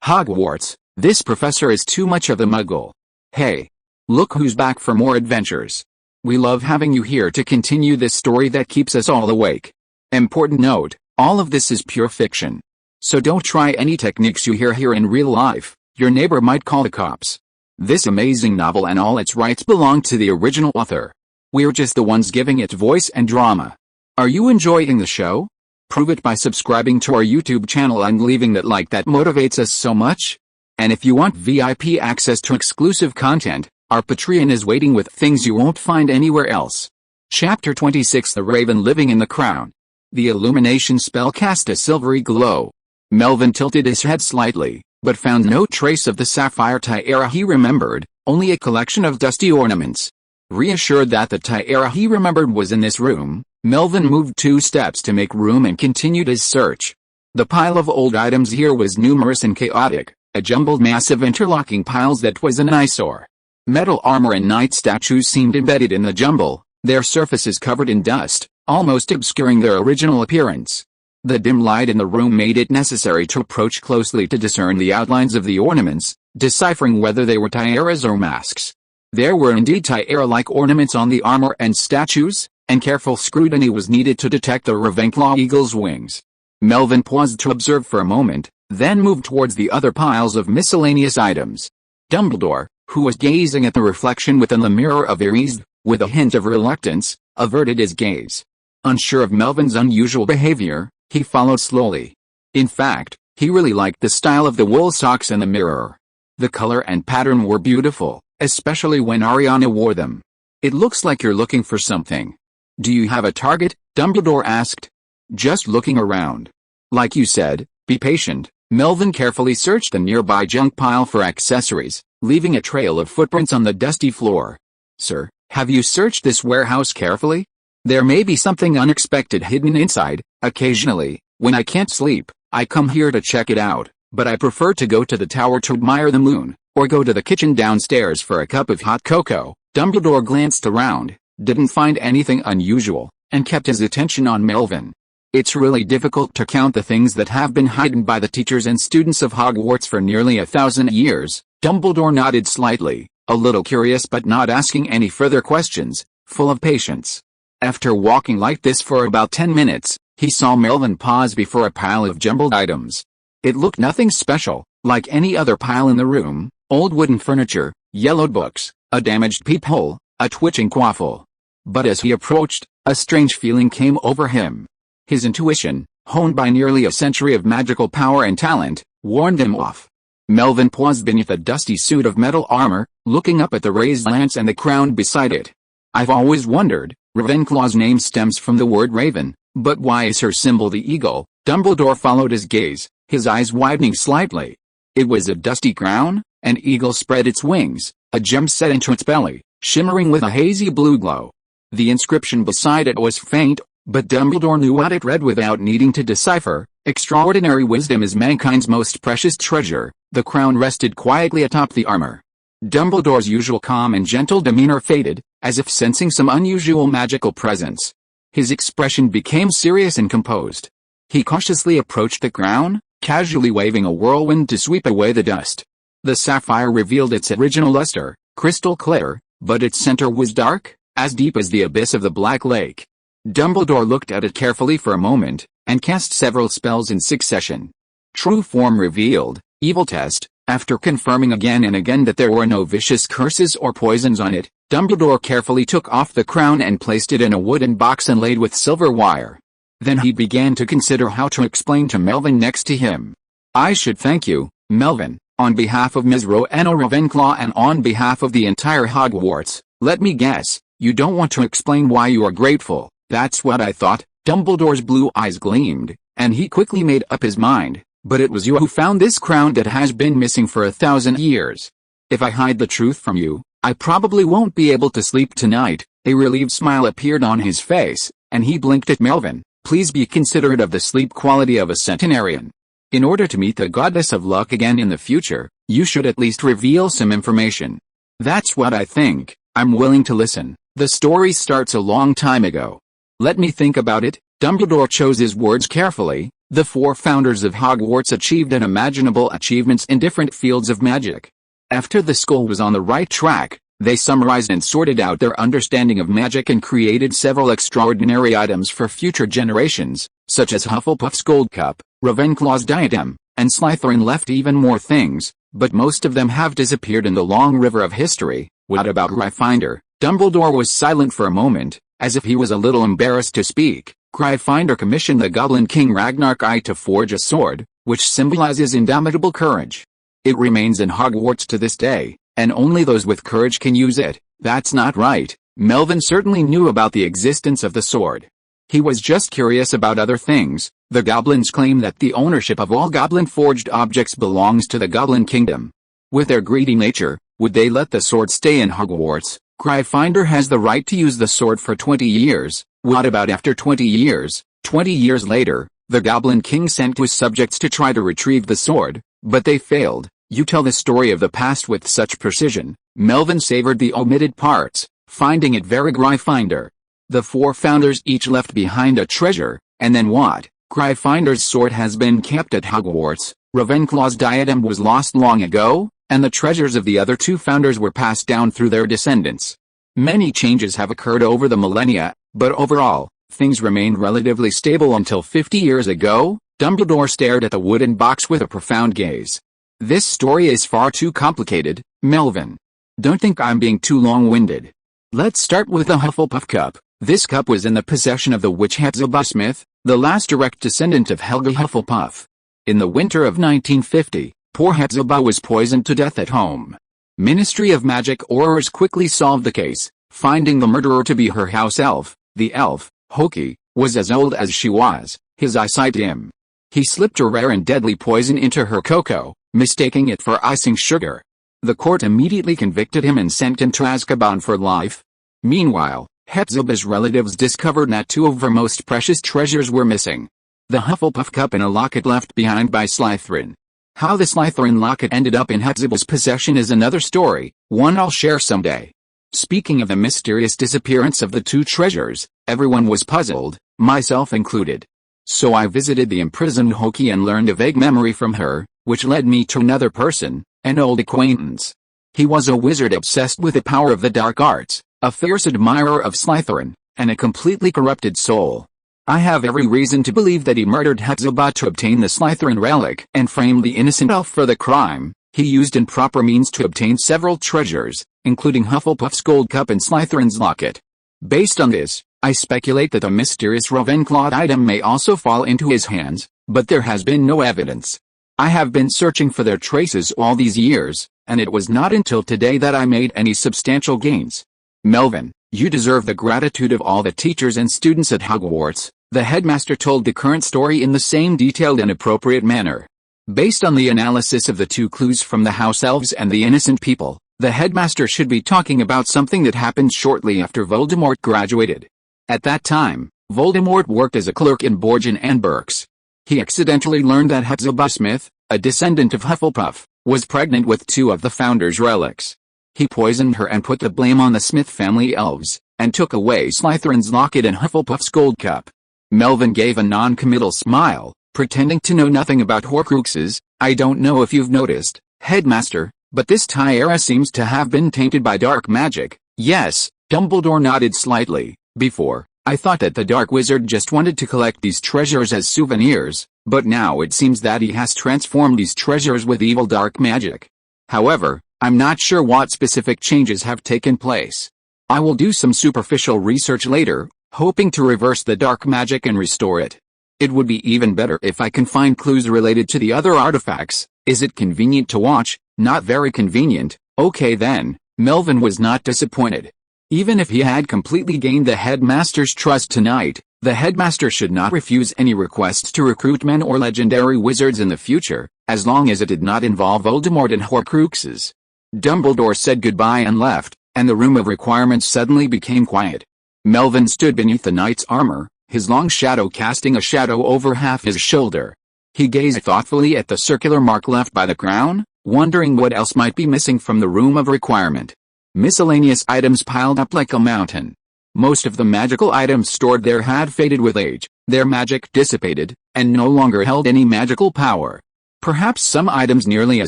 Hogwarts, this professor is too much of a muggle. Hey. Look who's back for more adventures. We love having you here to continue this story that keeps us all awake. Important note, all of this is pure fiction. So don't try any techniques you hear here in real life, your neighbor might call the cops. This amazing novel and all its rights belong to the original author. We're just the ones giving it voice and drama. Are you enjoying the show? Prove it by subscribing to our YouTube channel and leaving that like that motivates us so much. And if you want VIP access to exclusive content, our Patreon is waiting with things you won't find anywhere else. Chapter 26 The Raven Living in the Crown. The illumination spell cast a silvery glow. Melvin tilted his head slightly, but found no trace of the sapphire tiara he remembered, only a collection of dusty ornaments. Reassured that the tiara he remembered was in this room, Melvin moved 2 steps to make room and continued his search. The pile of old items here was numerous and chaotic, a jumbled mass of interlocking piles that was an eyesore. Metal armor and knight statues seemed embedded in the jumble, their surfaces covered in dust, almost obscuring their original appearance. The dim light in the room made it necessary to approach closely to discern the outlines of the ornaments, deciphering whether they were tiaras or masks. There were indeed tiara-like ornaments on the armor and statues, and careful scrutiny was needed to detect the Ravenclaw eagle's wings. Melvin paused to observe for a moment, then moved towards the other piles of miscellaneous items. Dumbledore, who was gazing at the reflection within the mirror of Erised, with a hint of reluctance, averted his gaze. Unsure of Melvin's unusual behavior, he followed slowly. In fact, he really liked the style of the wool socks in the mirror. The color and pattern were beautiful, especially when Ariana wore them. It looks like you're looking for something. Do you have a target? Dumbledore asked. Just looking around. Like you said, be patient. Melvin carefully searched the nearby junk pile for accessories, leaving a trail of footprints on the dusty floor. Sir, have you searched this warehouse carefully? There may be something unexpected hidden inside. Occasionally, when I can't sleep, I come here to check it out, but I prefer to go to the tower to admire the moon, or go to the kitchen downstairs for a cup of hot cocoa. Dumbledore glanced around, didn't find anything unusual, and kept his attention on Melvin. It's really difficult to count the things that have been hidden by the teachers and students of Hogwarts for nearly 1,000 years. Dumbledore nodded slightly, a little curious but not asking any further questions, full of patience. After walking like this for about 10 minutes, he saw Melvin pause before a pile of jumbled items. It looked nothing special, like any other pile in the room: old wooden furniture, yellowed books, a damaged peephole, a twitching quaffle. But as he approached, a strange feeling came over him. His intuition, honed by nearly a century of magical power and talent, warned him off. Melvin paused beneath a dusty suit of metal armor, looking up at the raised lance and the crown beside it. I've always wondered, Ravenclaw's name stems from the word raven, but why is her symbol the eagle? Dumbledore followed his gaze, his eyes widening slightly. It was a dusty crown, an eagle spread its wings, a gem set into its belly, shimmering with a hazy blue glow. The inscription beside it was faint, but Dumbledore knew what it read without needing to decipher. Extraordinary wisdom is mankind's most precious treasure. The crown rested quietly atop the armor. Dumbledore's usual calm and gentle demeanor faded, as if sensing some unusual magical presence. His expression became serious and composed. He cautiously approached the crown, casually waving a whirlwind to sweep away the dust. The sapphire revealed its original luster, crystal clear, but its center was dark, as deep as the abyss of the Black Lake. Dumbledore looked at it carefully for a moment, and cast several spells in succession. True form revealed, evil test. After confirming again and again that there were no vicious curses or poisons on it, Dumbledore carefully took off the crown and placed it in a wooden box inlaid with silver wire. Then he began to consider how to explain to Melvin next to him. I should thank you, Melvin, on behalf of Ms. Rowena Ravenclaw and on behalf of the entire Hogwarts. Let me guess, you don't want to explain why you are grateful. That's what I thought. Dumbledore's blue eyes gleamed, and he quickly made up his mind. But it was you who found this crown that has been missing for 1,000 years. If I hide the truth from you, I probably won't be able to sleep tonight. A relieved smile appeared on his face, and he blinked at Melvin. Please be considerate of the sleep quality of a centenarian. In order to meet the goddess of luck again in the future, you should at least reveal some information. That's what I think. I'm willing to listen. The story starts a long time ago. Let me think about it. Dumbledore chose his words carefully, The four founders of Hogwarts achieved unimaginable achievements in different fields of magic. After the school was on the right track, they summarized and sorted out their understanding of magic and created several extraordinary items for future generations, such as Hufflepuff's Gold Cup, Ravenclaw's Diadem, and Slytherin left even more things, but most of them have disappeared in the long river of history. What about Gryffindor? Dumbledore was silent for a moment, as if he was a little embarrassed to speak. Gryffindor commissioned the Goblin King Ragnar to forge a sword, which symbolizes indomitable courage. It remains in Hogwarts to this day, and only those with courage can use it. That's not right. Melvin certainly knew about the existence of the sword. He was just curious about other things. The goblins claim that the ownership of all goblin-forged objects belongs to the Goblin Kingdom. With their greedy nature, would they let the sword stay in Hogwarts? Gryffindor has the right to use the sword for 20 years. What about after 20 years? 20 years later, the Goblin King sent his subjects to try to retrieve the sword, but they failed. You tell the story of the past with such precision. Melvin savored the omitted parts, finding it very Gryffindor. The four founders each left behind a treasure, and then what? Gryffindor's sword has been kept at Hogwarts, Ravenclaw's diadem was lost long ago, and the treasures of the other two founders were passed down through their descendants. Many changes have occurred over the millennia, but overall, things remained relatively stable until 50 years ago. Dumbledore stared at the wooden box with a profound gaze. This story is far too complicated, Melvin. Don't think I'm being too long-winded. Let's start with the Hufflepuff Cup. This cup was in the possession of the witch Hepzibah Smith, the last direct descendant of Helga Hufflepuff. In the winter of 1950, poor Hepzibah was poisoned to death at home. Ministry of Magic Aurors quickly solved the case, finding the murderer to be her house elf. The elf, Hoki, was as old as she was, his eyesight dim. He slipped a rare and deadly poison into her cocoa, mistaking it for icing sugar. The court immediately convicted him and sent him to Azkaban for life. Meanwhile, Hepzibah's relatives discovered that two of her most precious treasures were missing. The Hufflepuff Cup and a locket left behind by Slytherin. How the Slytherin locket ended up in Hepzibah's possession is another story, one I'll share someday. Speaking of the mysterious disappearance of the two treasures, everyone was puzzled, myself included. So I visited the imprisoned Hoki and learned a vague memory from her, which led me to another person, an old acquaintance. He was a wizard obsessed with the power of the dark arts, a fierce admirer of Slytherin, and a completely corrupted soul. I have every reason to believe that he murdered Hepzibah to obtain the Slytherin relic and framed the innocent elf for the crime. He used improper means to obtain several treasures, including Hufflepuff's Gold Cup and Slytherin's locket. Based on this, I speculate that the mysterious Ravenclaw item may also fall into his hands, but there has been no evidence. I have been searching for their traces all these years, and it was not until today that I made any substantial gains. Melvin, you deserve the gratitude of all the teachers and students at Hogwarts. The headmaster told the current story in the same detailed and appropriate manner. Based on the analysis of the two clues from the house elves and the innocent people, the headmaster should be talking about something that happened shortly after Voldemort graduated. At that time, Voldemort worked as a clerk in Borgin and Burke's. He accidentally learned that Hepzibah Smith, a descendant of Hufflepuff, was pregnant with two of the founders' relics. He poisoned her and put the blame on the Smith family elves, and took away Slytherin's locket and Hufflepuff's Gold Cup. Melvin gave a non-committal smile, pretending to know nothing about Horcruxes. I don't know if you've noticed, Headmaster, but this tiara seems to have been tainted by dark magic. Yes, Dumbledore nodded slightly. Before, I thought that the Dark Wizard just wanted to collect these treasures as souvenirs, but now it seems that he has transformed these treasures with evil dark magic. However, I'm not sure what specific changes have taken place. I will do some superficial research later, hoping to reverse the dark magic and restore it. It would be even better if I can find clues related to the other artifacts. Is it convenient to watch? Not very convenient. Okay then. Melvin was not disappointed. Even if he had completely gained the headmaster's trust tonight, the headmaster should not refuse any requests to recruit men or legendary wizards in the future, as long as it did not involve Voldemort and Horcruxes. Dumbledore said goodbye and left, and the room of requirements suddenly became quiet. Melvin stood beneath the knight's armor, his long shadow casting a shadow over half his shoulder. He gazed thoughtfully at the circular mark left by the crown, wondering what else might be missing from the room of requirement. Miscellaneous items piled up like a mountain. Most of the magical items stored there had faded with age, their magic dissipated, and no longer held any magical power. Perhaps some items nearly a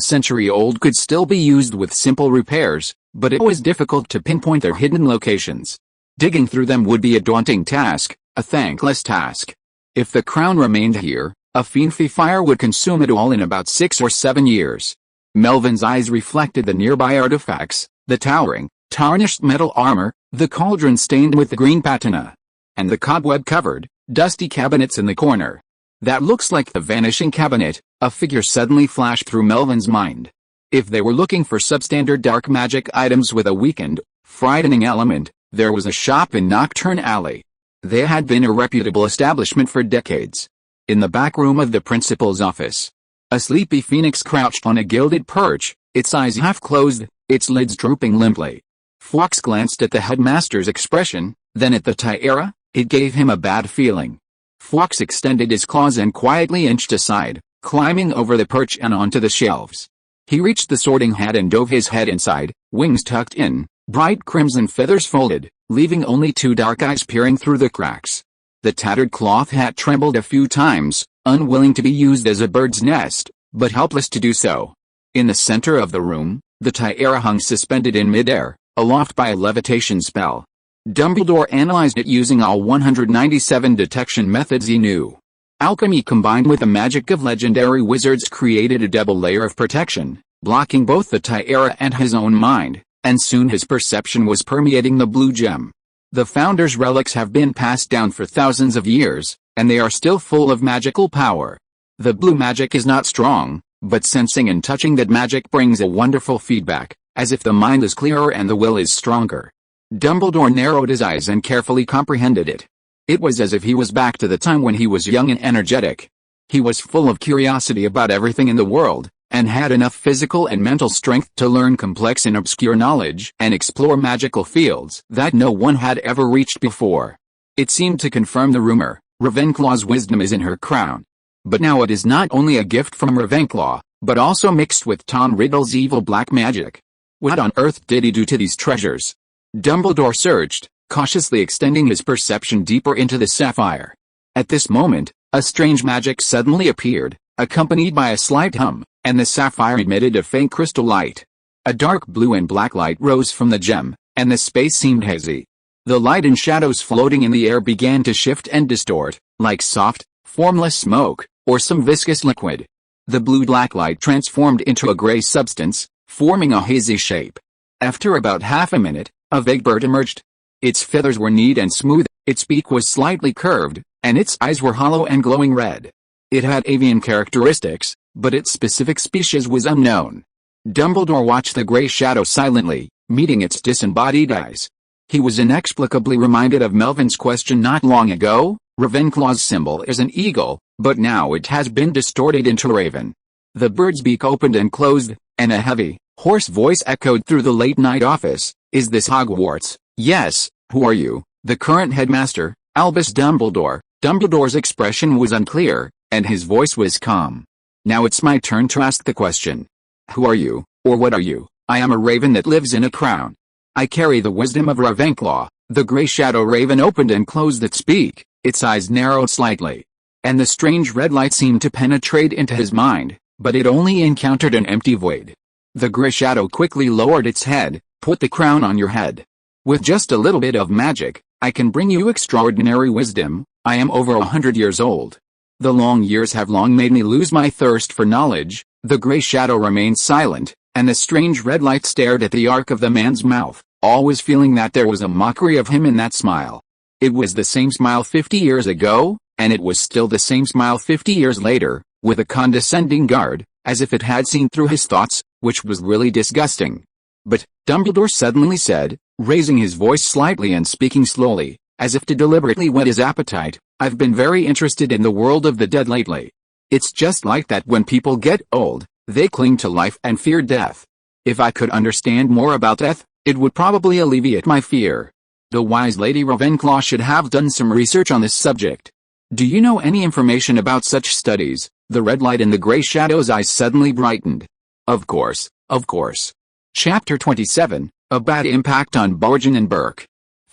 century old could still be used with simple repairs, but it was difficult to pinpoint their hidden locations. Digging through them would be a daunting task, a thankless task. If the crown remained here, a fiendly fire would consume it all in about 6 or 7 years. Melvin's eyes reflected the nearby artifacts, the towering, tarnished metal armor, the cauldron stained with the green patina, and the cobweb-covered, dusty cabinets in the corner. That looks like the Vanishing Cabinet, a figure suddenly flashed through Melvin's mind. If they were looking for substandard dark magic items with a weakened, frightening element, there was a shop in Knockturn Alley. They had been a reputable establishment for decades. In the back room of the principal's office, a sleepy phoenix crouched on a gilded perch, its eyes half closed, its lids drooping limply. Fawkes glanced at the headmaster's expression, then at the tiara. It gave him a bad feeling. Fawkes extended his claws and quietly inched aside, climbing over the perch and onto the shelves. He reached the sorting hat and dove his head inside, wings tucked in, bright crimson feathers folded, leaving only 2 dark eyes peering through the cracks. The tattered cloth hat trembled a few times, unwilling to be used as a bird's nest, but helpless to do so. In the center of the room, the tiara hung suspended in midair, aloft by a levitation spell. Dumbledore analyzed it using all 197 detection methods he knew. Alchemy combined with the magic of legendary wizards created a double layer of protection, blocking both the tiara and his own mind, and soon his perception was permeating the blue gem. The Founder's relics have been passed down for thousands of years, and they are still full of magical power. The blue magic is not strong, but sensing and touching that magic brings a wonderful feedback, as if the mind is clearer and the will is stronger. Dumbledore narrowed his eyes and carefully comprehended it. It was as if he was back to the time when he was young and energetic. He was full of curiosity about everything in the world, and had enough physical and mental strength to learn complex and obscure knowledge and explore magical fields that no one had ever reached before. It seemed to confirm the rumor, Ravenclaw's wisdom is in her crown. But now it is not only a gift from Ravenclaw, but also mixed with Tom Riddle's evil black magic. What on earth did he do to these treasures? Dumbledore searched, cautiously extending his perception deeper into the sapphire. At this moment, a strange magic suddenly appeared, accompanied by a slight hum, and the sapphire emitted a faint crystal light. A dark blue and black light rose from the gem, and the space seemed hazy. The light and shadows floating in the air began to shift and distort, like soft, formless smoke, or some viscous liquid. The blue-black light transformed into a gray substance, forming a hazy shape. After about half a minute, a vague bird emerged. Its feathers were neat and smooth, its beak was slightly curved, and its eyes were hollow and glowing red. It had avian characteristics, but its specific species was unknown. Dumbledore watched the gray shadow silently, meeting its disembodied eyes. He was inexplicably reminded of Melvin's question not long ago. Ravenclaw's symbol is an eagle, but now it has been distorted into a raven. The bird's beak opened and closed, and a heavy, hoarse voice echoed through the late-night office. Is this Hogwarts? Yes. Who are you? The current headmaster, Albus Dumbledore. Dumbledore's expression was unclear, and his voice was calm. Now it's my turn to ask the question. Who are you, or what are you? I am a raven that lives in a crown. I carry the wisdom of Ravenclaw. The gray shadow raven opened and closed its beak, its eyes narrowed slightly. And the strange red light seemed to penetrate into his mind, but it only encountered an empty void. The gray shadow quickly lowered its head. Put the crown on your head. With just a little bit of magic, I can bring you extraordinary wisdom. I am over 100 years old. The long years have long made me lose my thirst for knowledge. The gray shadow remained silent, and the strange red light stared at the arc of the man's mouth, always feeling that there was a mockery of him in that smile. It was the same smile 50 years ago, and it was still the same smile 50 years later, with a condescending guard, as if it had seen through his thoughts, which was really disgusting. But, Dumbledore suddenly said, raising his voice slightly and speaking slowly, as if to deliberately whet his appetite, I've been very interested in the world of the dead lately. It's just like that when people get old, they cling to life and fear death. If I could understand more about death, it would probably alleviate my fear. The wise Lady Ravenclaw should have done some research on this subject. Do you know any information about such studies? The red light in the gray shadow's eyes suddenly brightened. Of course, of course. Chapter 27, A Bad Impact on Borgin and Burke.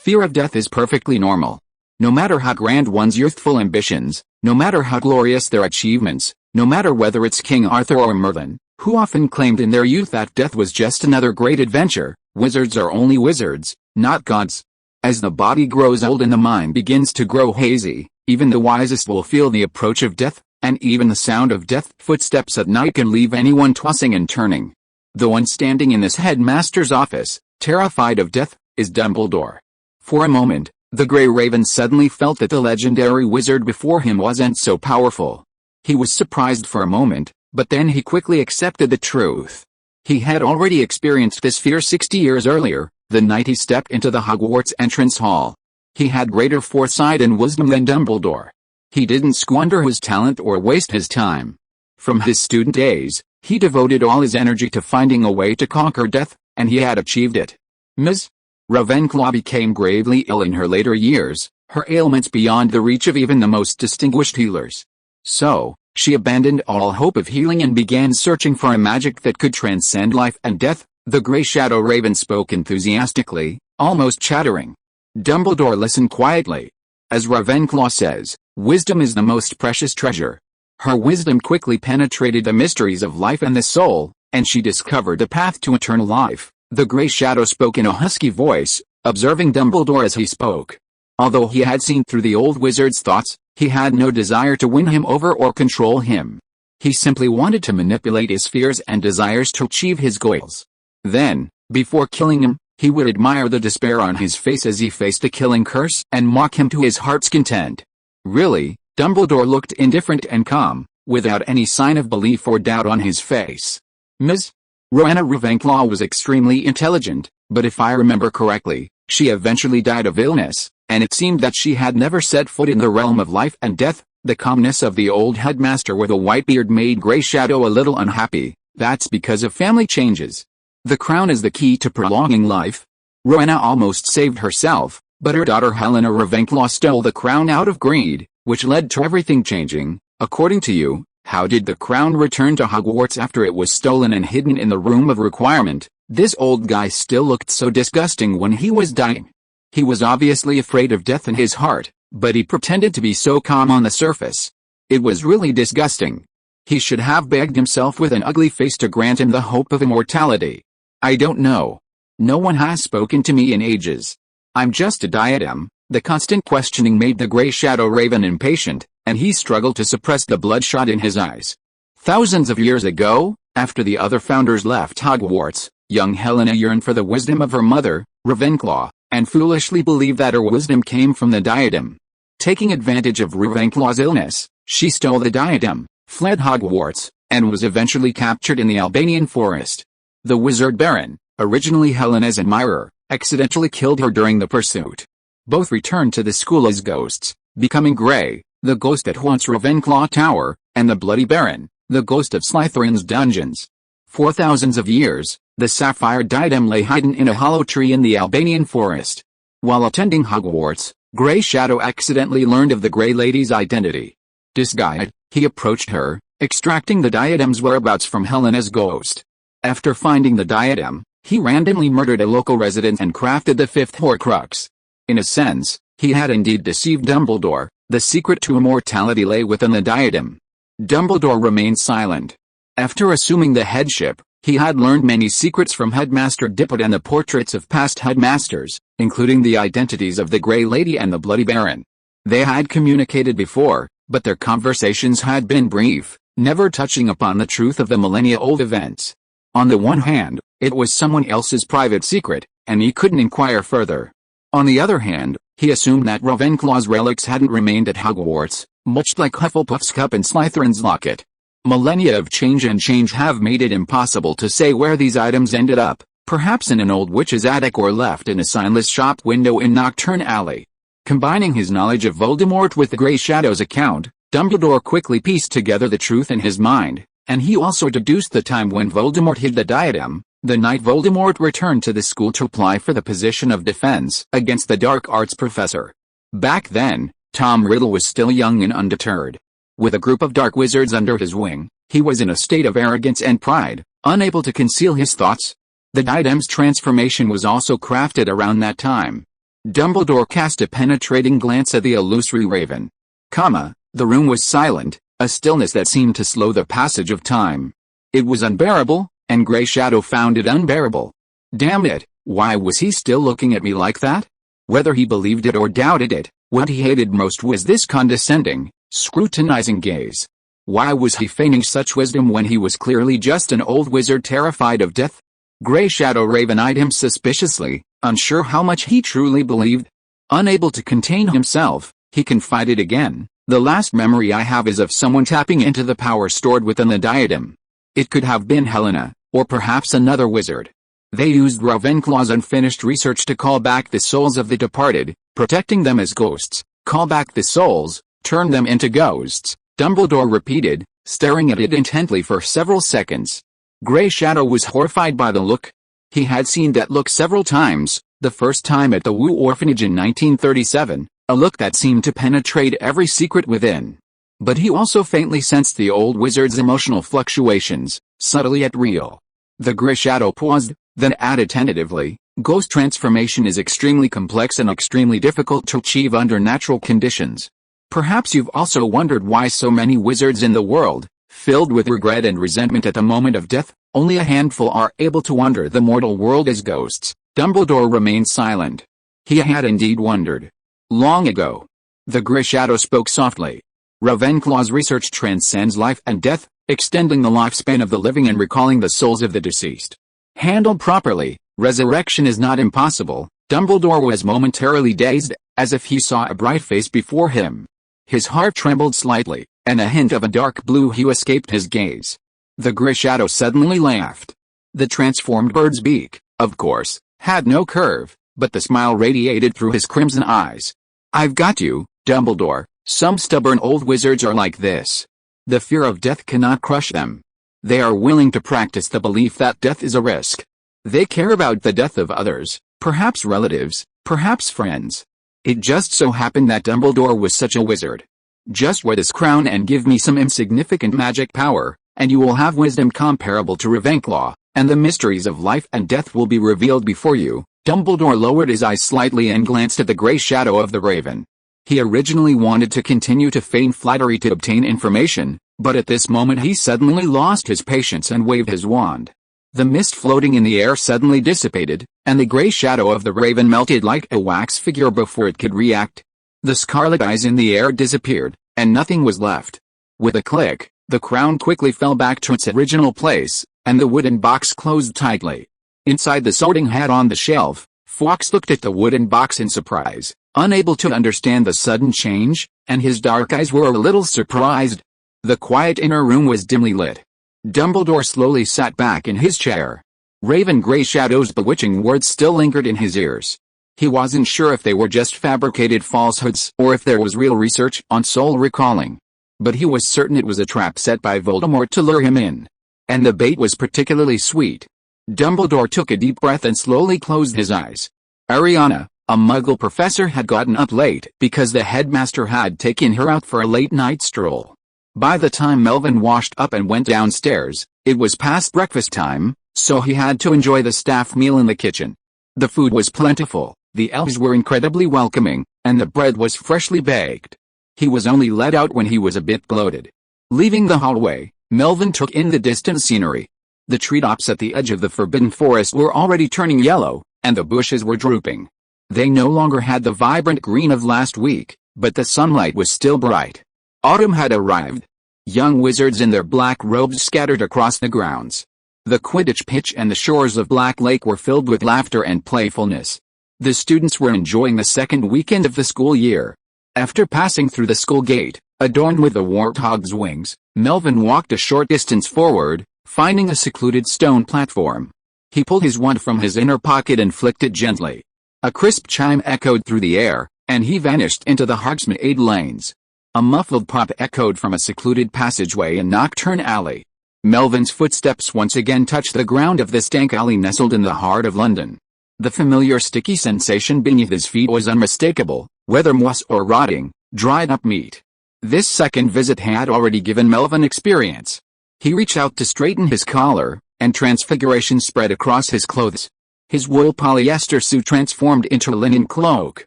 Fear of death is perfectly normal. No matter how grand one's youthful ambitions, no matter how glorious their achievements, no matter whether it's King Arthur or Merlin, who often claimed in their youth that death was just another great adventure, wizards are only wizards, not gods. As the body grows old and the mind begins to grow hazy, even the wisest will feel the approach of death, and even the sound of death footsteps at night can leave anyone tossing and turning. The one standing in this headmaster's office, terrified of death, is Dumbledore. For a moment, the Grey Raven suddenly felt that the legendary wizard before him wasn't so powerful. He was surprised for a moment, but then he quickly accepted the truth. He had already experienced this fear 60 years earlier, the night he stepped into the Hogwarts entrance hall. He had greater foresight and wisdom than Dumbledore. He didn't squander his talent or waste his time. From his student days, he devoted all his energy to finding a way to conquer death, and he had achieved it. Ms. Ravenclaw became gravely ill in her later years, her ailments beyond the reach of even the most distinguished healers. So, she abandoned all hope of healing and began searching for a magic that could transcend life and death. The Grey Shadow Raven spoke enthusiastically, almost chattering. Dumbledore listened quietly. As Ravenclaw says, wisdom is the most precious treasure. Her wisdom quickly penetrated the mysteries of life and the soul, and she discovered the path to eternal life. The Grey Shadow spoke in a husky voice, observing Dumbledore as he spoke. Although he had seen through the old wizard's thoughts, he had no desire to win him over or control him. He simply wanted to manipulate his fears and desires to achieve his goals. Then, before killing him, he would admire the despair on his face as he faced a killing curse and mock him to his heart's content. Really, Dumbledore looked indifferent and calm, without any sign of belief or doubt on his face. Ms. Rowena Ravenclaw was extremely intelligent, but if I remember correctly, she eventually died of illness, and it seemed that she had never set foot in the realm of life and death. The calmness of the old headmaster with a white beard made Grey Shadow a little unhappy. That's because of family changes. The crown is the key to prolonging life. Rowena almost saved herself, but her daughter Helena Ravenclaw stole the crown out of greed, which led to everything changing. According to you, how did the crown return to Hogwarts after it was stolen and hidden in the room of requirement? This old guy still looked so disgusting when he was dying. He was obviously afraid of death in his heart, but he pretended to be so calm on the surface. It was really disgusting. He should have begged himself with an ugly face to grant him the hope of immortality. I don't know. No one has spoken to me in ages. I'm just a diadem. The constant questioning made the Grey Shadow Raven impatient, and he struggled to suppress the bloodshot in his eyes. Thousands of years ago, after the other founders left Hogwarts, young Helena yearned for the wisdom of her mother, Ravenclaw, and foolishly believed that her wisdom came from the diadem. Taking advantage of Ravenclaw's illness, she stole the diadem, fled Hogwarts, and was eventually captured in the Albanian forest. The wizard Baron, originally Helena's admirer, accidentally killed her during the pursuit. Both returned to the school as ghosts, becoming Grey, the ghost that haunts Ravenclaw Tower, and the Bloody Baron, the ghost of Slytherin's dungeons. For thousands of years, the sapphire diadem lay hidden in a hollow tree in the Albanian forest. While attending Hogwarts, Grey Shadow accidentally learned of the Grey Lady's identity. Disguised, he approached her, extracting the diadem's whereabouts from Helena's ghost. After finding the diadem, he randomly murdered a local resident and crafted the fifth Horcrux. In a sense, he had indeed deceived Dumbledore. The secret to immortality lay within the diadem. Dumbledore remained silent. After assuming the headship, he had learned many secrets from Headmaster Dippet and the portraits of past headmasters, including the identities of the Grey Lady and the Bloody Baron. They had communicated before, but their conversations had been brief, never touching upon the truth of the millennia-old events. On the one hand, it was someone else's private secret, and he couldn't inquire further. On the other hand, he assumed that Ravenclaw's relics hadn't remained at Hogwarts, much like Hufflepuff's cup and Slytherin's locket. Millennia of change and change have made it impossible to say where these items ended up, perhaps in an old witch's attic or left in a signless shop window in Knockturn Alley. Combining his knowledge of Voldemort with the Grey Shadow's account, Dumbledore quickly pieced together the truth in his mind, and he also deduced the time when Voldemort hid the diadem, the night Voldemort returned to the school to apply for the position of defense against the dark arts professor. Back then, Tom Riddle was still young and undeterred. With a group of dark wizards under his wing, he was in a state of arrogance and pride, unable to conceal his thoughts. The diadem's transformation was also crafted around that time. Dumbledore cast a penetrating glance at the illusory raven. The room was silent, a stillness that seemed to slow the passage of time. It was unbearable, and Grey Shadow found it unbearable. Damn it, why was he still looking at me like that? Whether he believed it or doubted it, what he hated most was this condescending, scrutinizing gaze. Why was he feigning such wisdom when he was clearly just an old wizard terrified of death? Grey Shadow Raven-eyed him suspiciously, unsure how much he truly believed. Unable to contain himself, he confided again, "The last memory I have is of someone tapping into the power stored within the diadem. It could have been Helena, or perhaps another wizard. They used Ravenclaw's unfinished research to call back the souls of the departed, protecting them as ghosts. Call back the souls, turn them into ghosts," Dumbledore repeated, staring at it intently for several seconds. Grey Shadow was horrified by the look. He had seen that look several times, the first time at the Wu Orphanage in 1937, a look that seemed to penetrate every secret within. But he also faintly sensed the old wizard's emotional fluctuations, subtly yet real. The Grey Shadow paused, then added tentatively, "Ghost transformation is extremely complex and extremely difficult to achieve under natural conditions. Perhaps you've also wondered why so many wizards in the world, filled with regret and resentment at the moment of death, only a handful are able to wander the mortal world as ghosts." Dumbledore remained silent. He had indeed wondered. Long ago. The Grey Shadow spoke softly. "Ravenclaw's research transcends life and death, extending the lifespan of the living and recalling the souls of the deceased. Handled properly, resurrection is not impossible." Dumbledore was momentarily dazed, as if he saw a bright face before him. His heart trembled slightly, and a hint of a dark blue hue escaped his gaze. The Grey Shadow suddenly laughed. The transformed bird's beak, of course, had no curve, but the smile radiated through his crimson eyes. "I've got you, Dumbledore. Some stubborn old wizards are like this. The fear of death cannot crush them. They are willing to practice the belief that death is a risk. They care about the death of others, perhaps relatives, perhaps friends. It just so happened that Dumbledore was such a wizard. Just wear this crown and give me some insignificant magic power, and you will have wisdom comparable to Ravenclaw, and the mysteries of life and death will be revealed before you." Dumbledore lowered his eyes slightly and glanced at the Grey Shadow of the Raven. He originally wanted to continue to feign flattery to obtain information, but at this moment he suddenly lost his patience and waved his wand. The mist floating in the air suddenly dissipated, and the Grey Shadow of the Raven melted like a wax figure before it could react. The scarlet eyes in the air disappeared, and nothing was left. With a click, the crown quickly fell back to its original place, and the wooden box closed tightly. Inside the sorting hat on the shelf, Fawkes looked at the wooden box in surprise, unable to understand the sudden change, and his dark eyes were a little surprised. The quiet inner room was dimly lit. Dumbledore slowly sat back in his chair. Raven Grey Shadow's bewitching words still lingered in his ears. He wasn't sure if they were just fabricated falsehoods or if there was real research on soul recalling. But he was certain it was a trap set by Voldemort to lure him in. And the bait was particularly sweet. Dumbledore took a deep breath and slowly closed his eyes. Ariana, a Muggle professor, had gotten up late because the headmaster had taken her out for a late-night stroll. By the time Melvin washed up and went downstairs, it was past breakfast time, so he had to enjoy the staff meal in the kitchen. The food was plentiful, the elves were incredibly welcoming, and the bread was freshly baked. He was only let out when he was a bit bloated. Leaving the hallway, Melvin took in the distant scenery. The treetops at the edge of the Forbidden Forest were already turning yellow, and the bushes were drooping. They no longer had the vibrant green of last week, but the sunlight was still bright. Autumn had arrived. Young wizards in their black robes scattered across the grounds. The Quidditch pitch and the shores of Black Lake were filled with laughter and playfulness. The students were enjoying the second weekend of the school year. After passing through the school gate, adorned with a warthog's wings, Melvin walked a short distance forward, finding a secluded stone platform. He pulled his wand from his inner pocket and flicked it gently. A crisp chime echoed through the air, and he vanished into the Hogsmeade lanes. A muffled pop echoed from a secluded passageway in Knockturn Alley. Melvin's footsteps once again touched the ground of the stank alley nestled in the heart of London. The familiar sticky sensation beneath his feet was unmistakable, whether moss or rotting, dried-up meat. This second visit had already given Melvin experience. He reached out to straighten his collar, and transfiguration spread across his clothes. His wool polyester suit transformed into a linen cloak.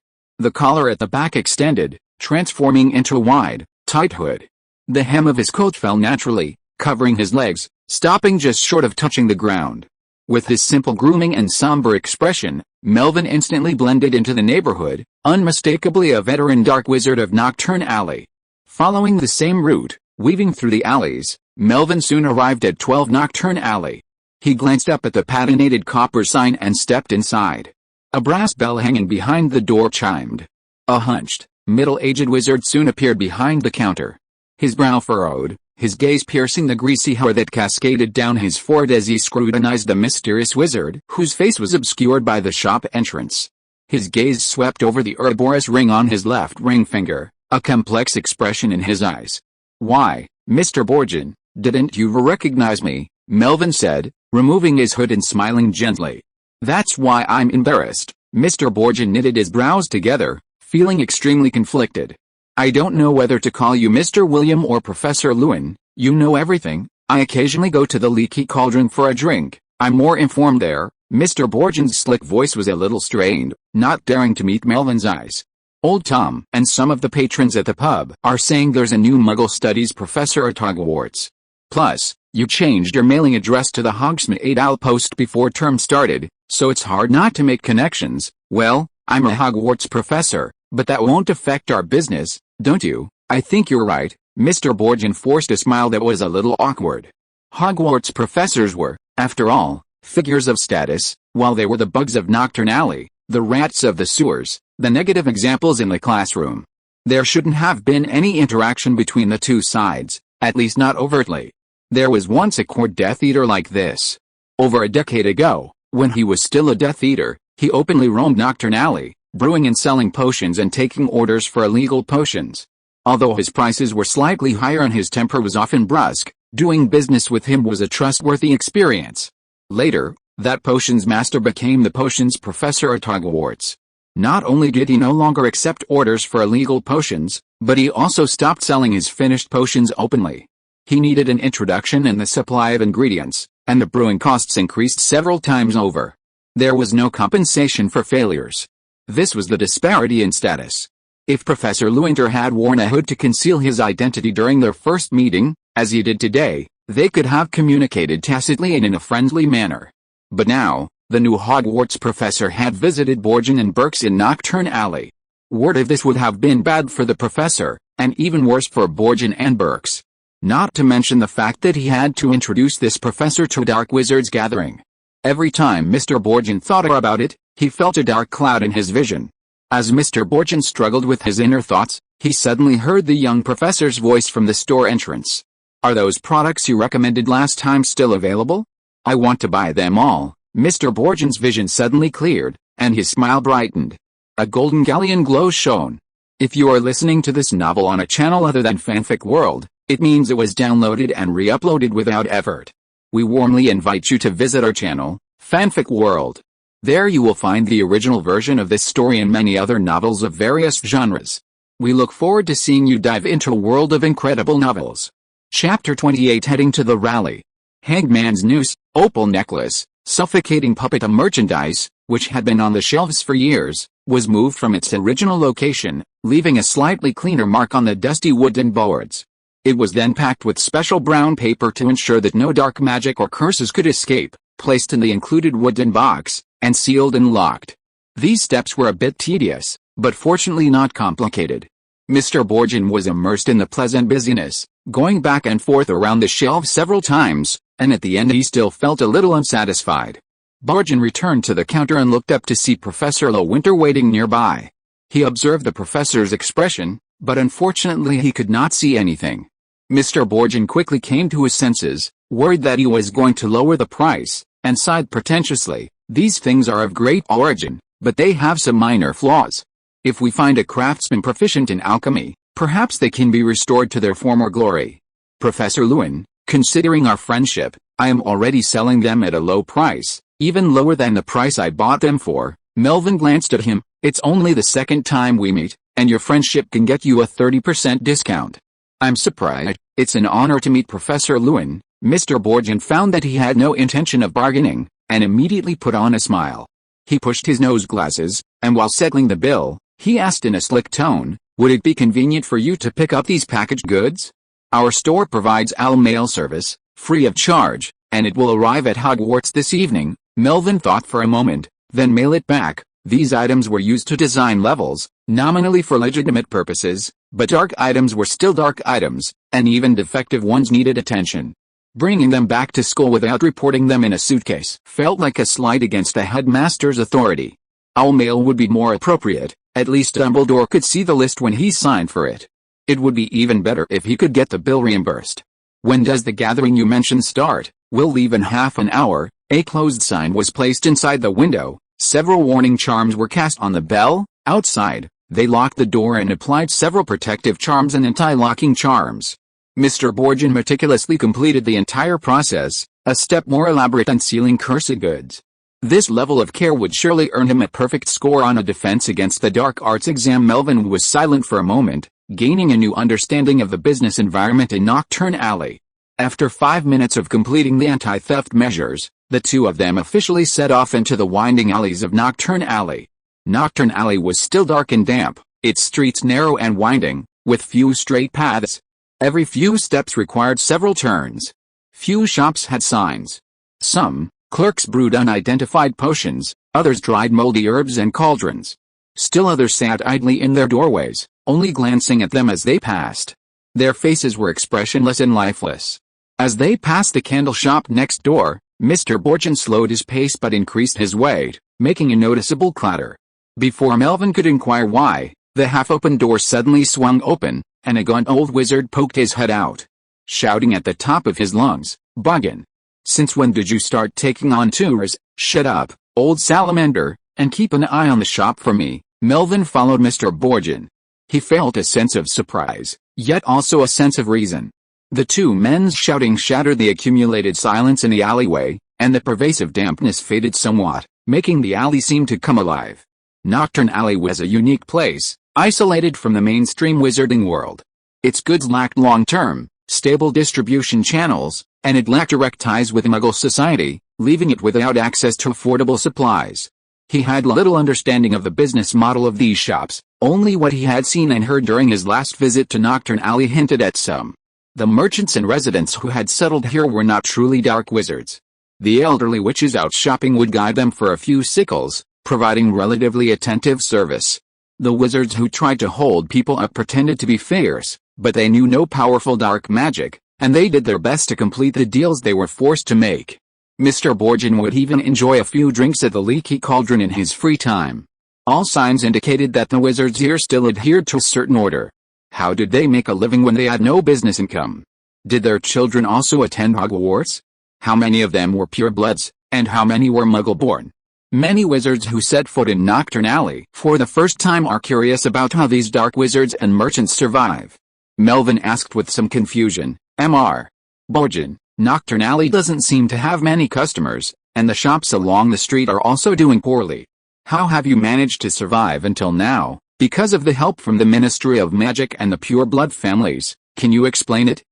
The collar at the back extended, transforming into a wide, tight hood. The hem of his coat fell naturally, covering his legs, stopping just short of touching the ground. With his simple grooming and somber expression, Melvin instantly blended into the neighborhood, unmistakably a veteran dark wizard of Knockturn Alley. Following the same route, weaving through the alleys, Melvin soon arrived at 12 Knockturn Alley. He glanced up at the patinated copper sign and stepped inside. A brass bell hanging behind the door chimed. A hunched, middle-aged wizard soon appeared behind the counter. His brow furrowed, his gaze piercing the greasy hair that cascaded down his forehead as he scrutinized the mysterious wizard whose face was obscured by the shop entrance. His gaze swept over the Ouroboros ring on his left ring finger, a complex expression in his eyes. "Why, Mr. Borgin, didn't you recognize me?" Melvin said, removing his hood and smiling gently. "That's why I'm embarrassed." Mr. Borgin knitted his brows together, feeling extremely conflicted. "I don't know whether to call you Mr. William or Professor Lewin. You know everything. I occasionally go to the Leaky Cauldron for a drink. I'm more informed there." Mr. Borgin's slick voice was a little strained, not daring to meet Melvin's eyes. "Old Tom and some of the patrons at the pub are saying there's a new Muggle Studies professor at Hogwarts. Plus, you changed your mailing address to the Hogsmeade outpost before term started, so it's hard not to make connections. Well, I'm a Hogwarts professor, but that won't affect our business, don't you?" "I think you're right." Mr. Borgin forced a smile that was a little awkward. Hogwarts professors were, after all, figures of status, while they were the bugs of Knockturn Alley, the rats of the sewers, the negative examples in the classroom. There shouldn't have been any interaction between the two sides, at least not overtly. There was once a court Death Eater like this. Over a decade ago, when he was still a Death Eater, he openly roamed Knockturn Alley, brewing and selling potions and taking orders for illegal potions. Although his prices were slightly higher and his temper was often brusque, doing business with him was a trustworthy experience. Later, that potions master became the potions professor at Hogwarts. Not only did he no longer accept orders for illegal potions, but he also stopped selling his finished potions openly. He needed an introduction in the supply of ingredients, and the brewing costs increased several times over. There was no compensation for failures. This was the disparity in status. If Professor Lewynter had worn a hood to conceal his identity during their first meeting, as he did today, they could have communicated tacitly and in a friendly manner. But now, the new Hogwarts professor had visited Borgin and Burke's in Knockturn Alley. Word of this would have been bad for the professor, and even worse for Borgin and Burke's. Not to mention the fact that he had to introduce this professor to a Dark Wizards gathering. Every time Mr. Borgin thought about it, he felt a dark cloud in his vision. As Mr. Borgin struggled with his inner thoughts, he suddenly heard the young professor's voice from the store entrance. "Are those products you recommended last time still available? I want to buy them all." Mr. Borgin's vision suddenly cleared, and his smile brightened. A golden galleon glow shone. If you are listening to this novel on a channel other than Fanfic World, it means it was downloaded and re-uploaded without effort. We warmly invite you to visit our channel, Fanfic World. There you will find the original version of this story and many other novels of various genres. We look forward to seeing you dive into a world of incredible novels. Chapter 28 Heading to the Rally. Hangman's Noose, Opal Necklace, suffocating puppet merchandise, which had been on the shelves for years, was moved from its original location, leaving a slightly cleaner mark on the dusty wooden boards. It was then packed with special brown paper to ensure that no dark magic or curses could escape, placed in the included wooden box, and sealed and locked. These steps were a bit tedious, but fortunately not complicated. Mr. Borgin was immersed in the pleasant busyness, going back and forth around the shelves several times, and at the end he still felt a little unsatisfied. Borgin returned to the counter and looked up to see Professor Lewynter waiting nearby. He observed the professor's expression, but unfortunately he could not see anything. Mr. Borgin quickly came to his senses, worried that he was going to lower the price, and sighed pretentiously. "These things are of great origin, but they have some minor flaws. If we find a craftsman proficient in alchemy, perhaps they can be restored to their former glory. Professor Lewin, considering our friendship, I am already selling them at a low price, even lower than the price I bought them for." Melvin glanced at him. "It's only the second time we meet, and your friendship can get you a 30% discount." "I'm surprised. It's an honor to meet Professor Lewin." Mr. Borgin found that he had no intention of bargaining, and immediately put on a smile. He pushed his nose glasses, and while settling the bill, he asked in a slick tone, "Would it be convenient for you to pick up these packaged goods? Our store provides AL mail service, free of charge, and it will arrive at Hogwarts this evening." Melvin thought for a moment, then mail it back. These items were used to design levels, nominally for legitimate purposes, but dark items were still dark items, and even defective ones needed attention. Bringing them back to school without reporting them in a suitcase felt like a slight against the headmaster's authority. Owl mail would be more appropriate, at least Dumbledore could see the list when he signed for it. It would be even better if he could get the bill reimbursed. "When does the gathering you mentioned start?" "We'll leave in half an hour." A closed sign was placed inside the window. Several warning charms were cast on the bell. Outside, they locked the door and applied several protective charms and anti-locking charms. Mr. Borgin meticulously completed the entire process, a step more elaborate than sealing cursed goods. This level of care would surely earn him a perfect score on a defense against the dark arts exam. Melvin was silent for a moment, gaining a new understanding of the business environment in Knockturn Alley. After 5 minutes of completing the anti-theft measures, the two of them officially set off into the winding alleys of Knockturn Alley. Knockturn Alley was still dark and damp, its streets narrow and winding, with few straight paths. Every few steps required several turns. Few shops had signs. Some clerks brewed unidentified potions, others dried moldy herbs and cauldrons. Still others sat idly in their doorways, only glancing at them as they passed. Their faces were expressionless and lifeless. As they passed the candle shop next door, Mr. Borgin slowed his pace but increased his weight, making a noticeable clatter. Before Melvin could inquire why, the half-open door suddenly swung open, and a gaunt old wizard poked his head out, shouting at the top of his lungs, "Buggin'! Since when did you start taking on tours? Shut up, old salamander, and keep an eye on the shop for me." Melvin followed Mr. Borgin. He felt a sense of surprise, yet also a sense of reason. The two men's shouting shattered the accumulated silence in the alleyway, and the pervasive dampness faded somewhat, making the alley seem to come alive. Knockturn Alley was a unique place, isolated from the mainstream wizarding world. Its goods lacked long-term, stable distribution channels, and it lacked direct ties with Muggle society, leaving it without access to affordable supplies. He had little understanding of the business model of these shops, only what he had seen and heard during his last visit to Knockturn Alley hinted at some. The merchants and residents who had settled here were not truly dark wizards. The elderly witches out shopping would guide them for a few sickles, providing relatively attentive service. The wizards who tried to hold people up pretended to be fierce, but they knew no powerful dark magic, and they did their best to complete the deals they were forced to make. Mr. Borgin would even enjoy a few drinks at the Leaky Cauldron in his free time. All signs indicated that the wizards here still adhered to a certain order. How did they make a living when they had no business income? Did their children also attend Hogwarts? How many of them were purebloods, and how many were Muggle-born? Many wizards who set foot in Knockturn Alley for the first time are curious about how these dark wizards and merchants survive. Melvin asked with some confusion, "Mr. Borgin, Knockturn Alley doesn't seem to have many customers, and the shops along the street are also doing poorly. How have you managed to survive until now?" "Because of the help from the Ministry of Magic and the pureblood families." "Can you explain it?"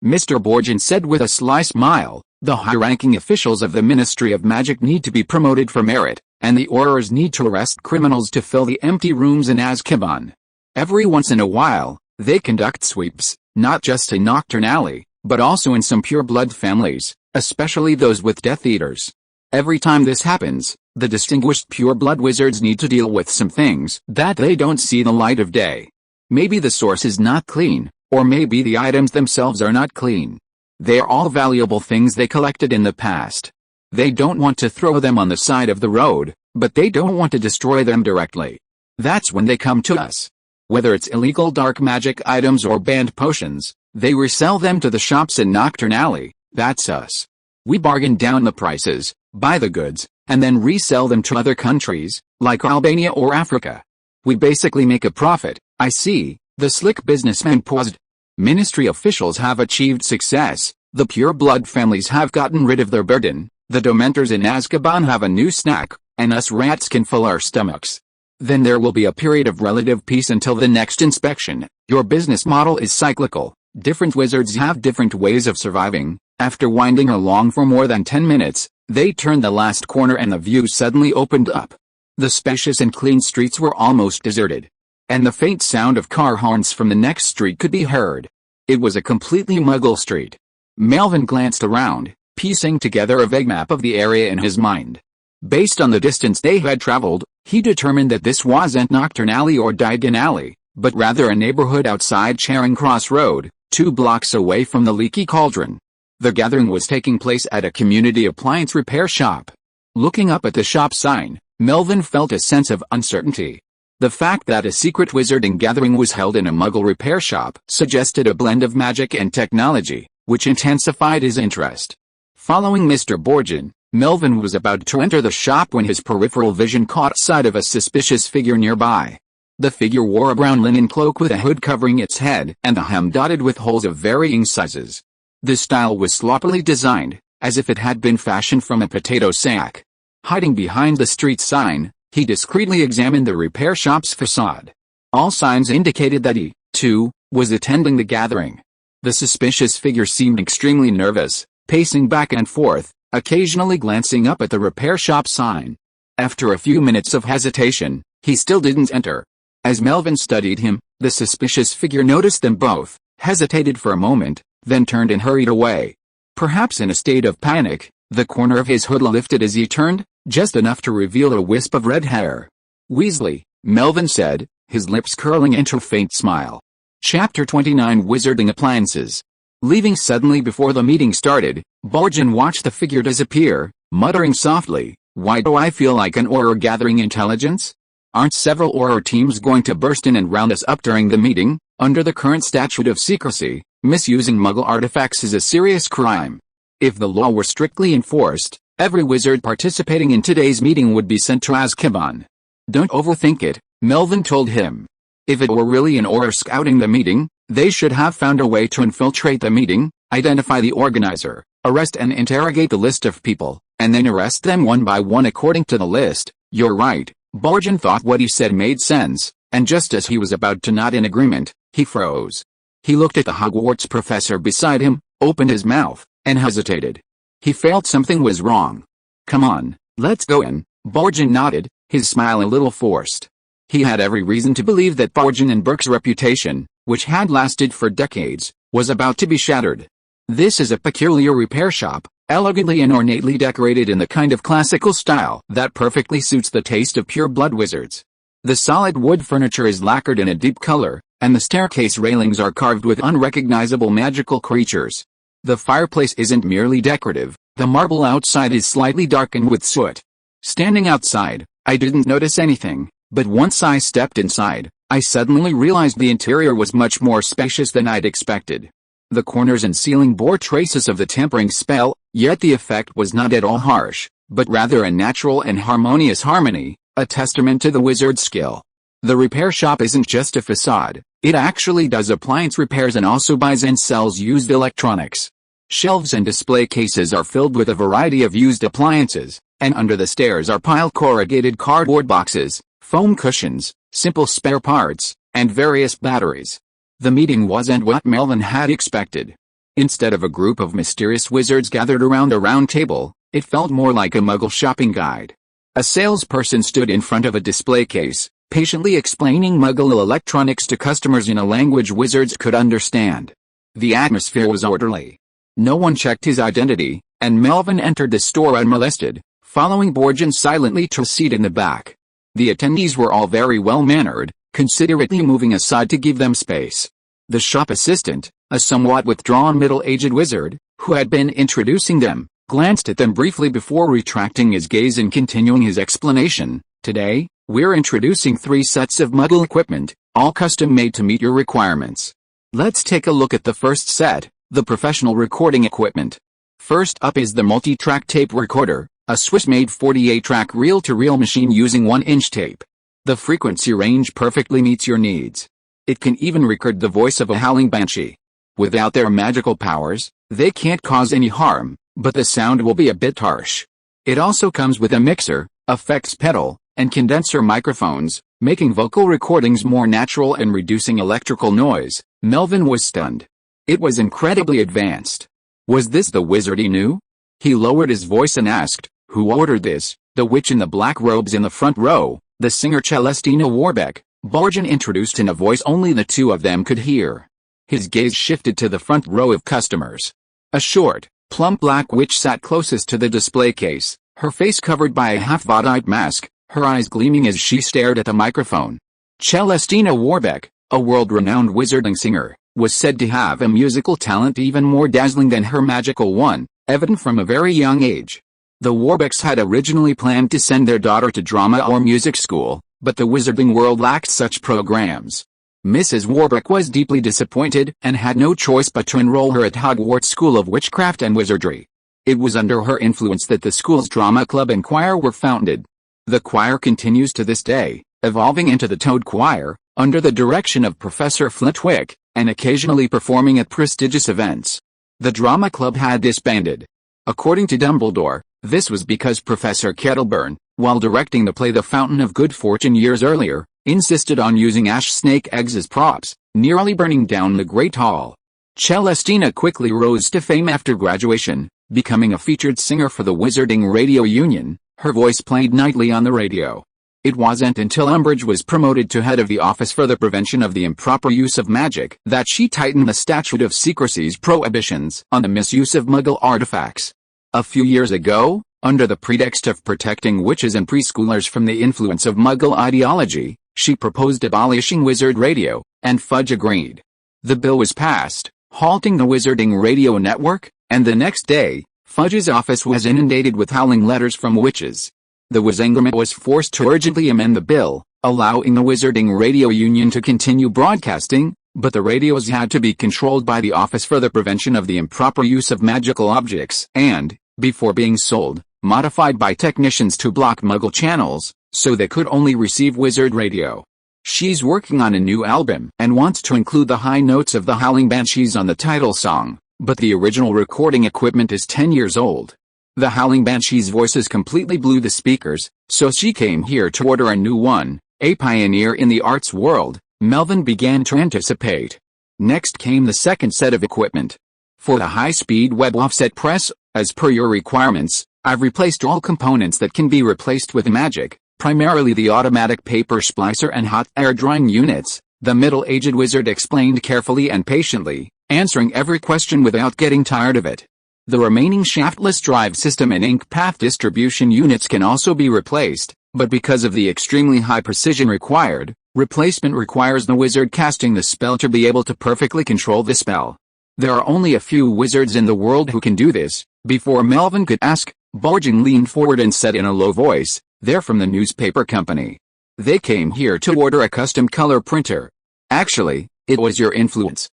Mr. Borgin said with a sly smile. "The high-ranking officials of the Ministry of Magic need to be promoted for merit, and the Aurors need to arrest criminals to fill the empty rooms in Azkaban. Every once in a while, they conduct sweeps, not just in Knockturn Alley, but also in some pureblood families, especially those with Death Eaters. Every time this happens, the distinguished pureblood wizards need to deal with some things that they don't see the light of day. Maybe the source is not clean, or maybe the items themselves are not clean. They are all valuable things they collected in the past. They don't want to throw them on the side of the road, but they don't want to destroy them directly. That's when they come to us. Whether it's illegal dark magic items or banned potions, they resell them to the shops in Knockturn Alley. That's us. We bargain down the prices, buy the goods, and then resell them to other countries, like Albania or Africa. We basically make a profit." "I see," the slick businessman paused. "Ministry officials have achieved success, the pureblood families have gotten rid of their burden, the Dementors in Azkaban have a new snack, and us rats can fill our stomachs. Then there will be a period of relative peace until the next inspection. Your business model is cyclical. Different wizards have different ways of surviving. After winding along for more than 10 minutes, they turned the last corner and the view suddenly opened up. The spacious and clean streets were almost deserted, and the faint sound of car horns from the next street could be heard. It was a completely Muggle street. Melvin glanced around, piecing together a vague map of the area in his mind. Based on the distance they had traveled, he determined that this wasn't Knockturn Alley or Diagon Alley, but rather a neighborhood outside Charing Cross Road, 2 blocks away from the Leaky Cauldron. The gathering was taking place at a community appliance repair shop. Looking up at the shop sign, Melvin felt a sense of uncertainty. The fact that a secret wizarding gathering was held in a Muggle repair shop suggested a blend of magic and technology, which intensified his interest. Following Mr. Borgin, Melvin was about to enter the shop when his peripheral vision caught sight of a suspicious figure nearby. The figure wore a brown linen cloak with a hood covering its head and a hem dotted with holes of varying sizes. The style was sloppily designed, as if it had been fashioned from a potato sack. Hiding behind the street sign, he discreetly examined the repair shop's facade. All signs indicated that he, too, was attending the gathering. The suspicious figure seemed extremely nervous, pacing back and forth, occasionally glancing up at the repair shop sign. After a few minutes of hesitation, he still didn't enter. As Melvin studied him, the suspicious figure noticed them both, hesitated for a moment, then turned and hurried away. Perhaps in a state of panic, the corner of his hood lifted as he turned, just enough to reveal a wisp of red hair. "Weasley," Melvin said, his lips curling into a faint smile. Chapter 29 Wizarding Appliances. Leaving suddenly before the meeting started, Borgin watched the figure disappear, muttering softly, "Why do I feel like an Auror gathering intelligence? Aren't several Auror teams going to burst in and round us up during the meeting? Under the current statute of secrecy, misusing Muggle artifacts is a serious crime. If the law were strictly enforced, every wizard participating in today's meeting would be sent to Azkaban." "Don't overthink it," Melvin told him. "If it were really an Auror scouting the meeting, they should have found a way to infiltrate the meeting, identify the organizer, arrest and interrogate the list of people, and then arrest them one by one according to the list." "You're right." Borgin thought what he said made sense, and just as he was about to nod in agreement, he froze. He looked at the Hogwarts professor beside him, opened his mouth, and hesitated. He felt something was wrong. "Come on, let's go in," Borgin nodded, his smile a little forced. He had every reason to believe that Borgin and Burke's reputation, which had lasted for decades, was about to be shattered. This is a peculiar repair shop, elegantly and ornately decorated in the kind of classical style that perfectly suits the taste of pure-blood wizards. The solid wood furniture is lacquered in a deep color, and the staircase railings are carved with unrecognizable magical creatures. The fireplace isn't merely decorative, the marble outside is slightly darkened with soot. Standing outside, I didn't notice anything, but once I stepped inside, I suddenly realized the interior was much more spacious than I'd expected. The corners and ceiling bore traces of the tempering spell, yet the effect was not at all harsh, but rather a natural and harmonious harmony, a testament to the wizard's skill. The repair shop isn't just a facade, it actually does appliance repairs and also buys and sells used electronics. Shelves and display cases are filled with a variety of used appliances, and under the stairs are piled corrugated cardboard boxes, foam cushions, simple spare parts, and various batteries. The meeting wasn't what Melvin had expected. Instead of a group of mysterious wizards gathered around a round table, it felt more like a Muggle shopping guide. A salesperson stood in front of a display case, patiently explaining Muggle electronics to customers in a language wizards could understand. The atmosphere was orderly. No one checked his identity, and Melvin entered the store unmolested, following Borgin silently to a seat in the back. The attendees were all very well-mannered, considerately moving aside to give them space. The shop assistant, a somewhat withdrawn middle-aged wizard, who had been introducing them, glanced at them briefly before retracting his gaze and continuing his explanation. "Today, we're introducing 3 sets of Muggle equipment, all custom-made to meet your requirements. Let's take a look at the first set, the professional recording equipment. First up is the multi-track tape recorder, a Swiss-made 48-track reel-to-reel machine using 1-inch tape. The frequency range perfectly meets your needs. It can even record the voice of a howling banshee. Without their magical powers, they can't cause any harm, but the sound will be a bit harsh. It also comes with a mixer, effects pedal, and condenser microphones, making vocal recordings more natural and reducing electrical noise." Melvin was stunned. It was incredibly advanced. Was this the wizard he knew? He lowered his voice and asked, "Who ordered this?" The witch in the black robes in the front row, the singer Celestina Warbeck, Borgin introduced in a voice only the two of them could hear. His gaze shifted to the front row of customers. A short, plump black witch sat closest to the display case, her face covered by a half-vodite mask, her eyes gleaming as she stared at the microphone. Celestina Warbeck, a world-renowned wizarding singer, was said to have a musical talent even more dazzling than her magical one, evident from a very young age. The Warbecks had originally planned to send their daughter to drama or music school, but the wizarding world lacked such programs. Mrs. Warbeck was deeply disappointed and had no choice but to enroll her at Hogwarts School of Witchcraft and Wizardry. It was under her influence that the school's drama club and choir were founded. The choir continues to this day, evolving into the Toad Choir, under the direction of Professor Flitwick, and occasionally performing at prestigious events. The drama club had disbanded. According to Dumbledore, this was because Professor Kettleburn, while directing the play The Fountain of Good Fortune years earlier, insisted on using ash snake eggs as props, nearly burning down the Great Hall. Celestina quickly rose to fame after graduation, becoming a featured singer for the Wizarding Radio Union. Her voice played nightly on the radio. It wasn't until Umbridge was promoted to head of the Office for the Prevention of the Improper Use of Magic that she tightened the Statute of Secrecy's prohibitions on the misuse of Muggle artifacts. A few years ago, under the pretext of protecting witches and preschoolers from the influence of Muggle ideology, she proposed abolishing Wizard Radio, and Fudge agreed. The bill was passed, halting the Wizarding Radio network, and the next day, Fudge's office was inundated with howling letters from witches. The Wizarding was forced to urgently amend the bill, allowing the Wizarding Radio Union to continue broadcasting, but the radios had to be controlled by the Office for the Prevention of the Improper Use of Magical Objects and, before being sold, modified by technicians to block Muggle channels, so they could only receive Wizard Radio. She's working on a new album and wants to include the high notes of the Howling Banshees on the title song, but the original recording equipment is 10 years old. The Howling Banshees' voices completely blew the speakers, so she came here to order a new one. A pioneer in the arts world, Melvin began to anticipate. Next came the second set of equipment. For the high-speed web offset press, as per your requirements, I've replaced all components that can be replaced with magic, primarily the automatic paper splicer and hot air drying units, the middle-aged wizard explained carefully and patiently, answering every question without getting tired of it. The remaining shaftless drive system and ink path distribution units can also be replaced, but because of the extremely high precision required, replacement requires the wizard casting the spell to be able to perfectly control the spell. There are only a few wizards in the world who can do this. Before Melvin could ask, Borgin leaned forward and said in a low voice, "They're from the newspaper company. They came here to order a custom color printer. Actually, it was your influence."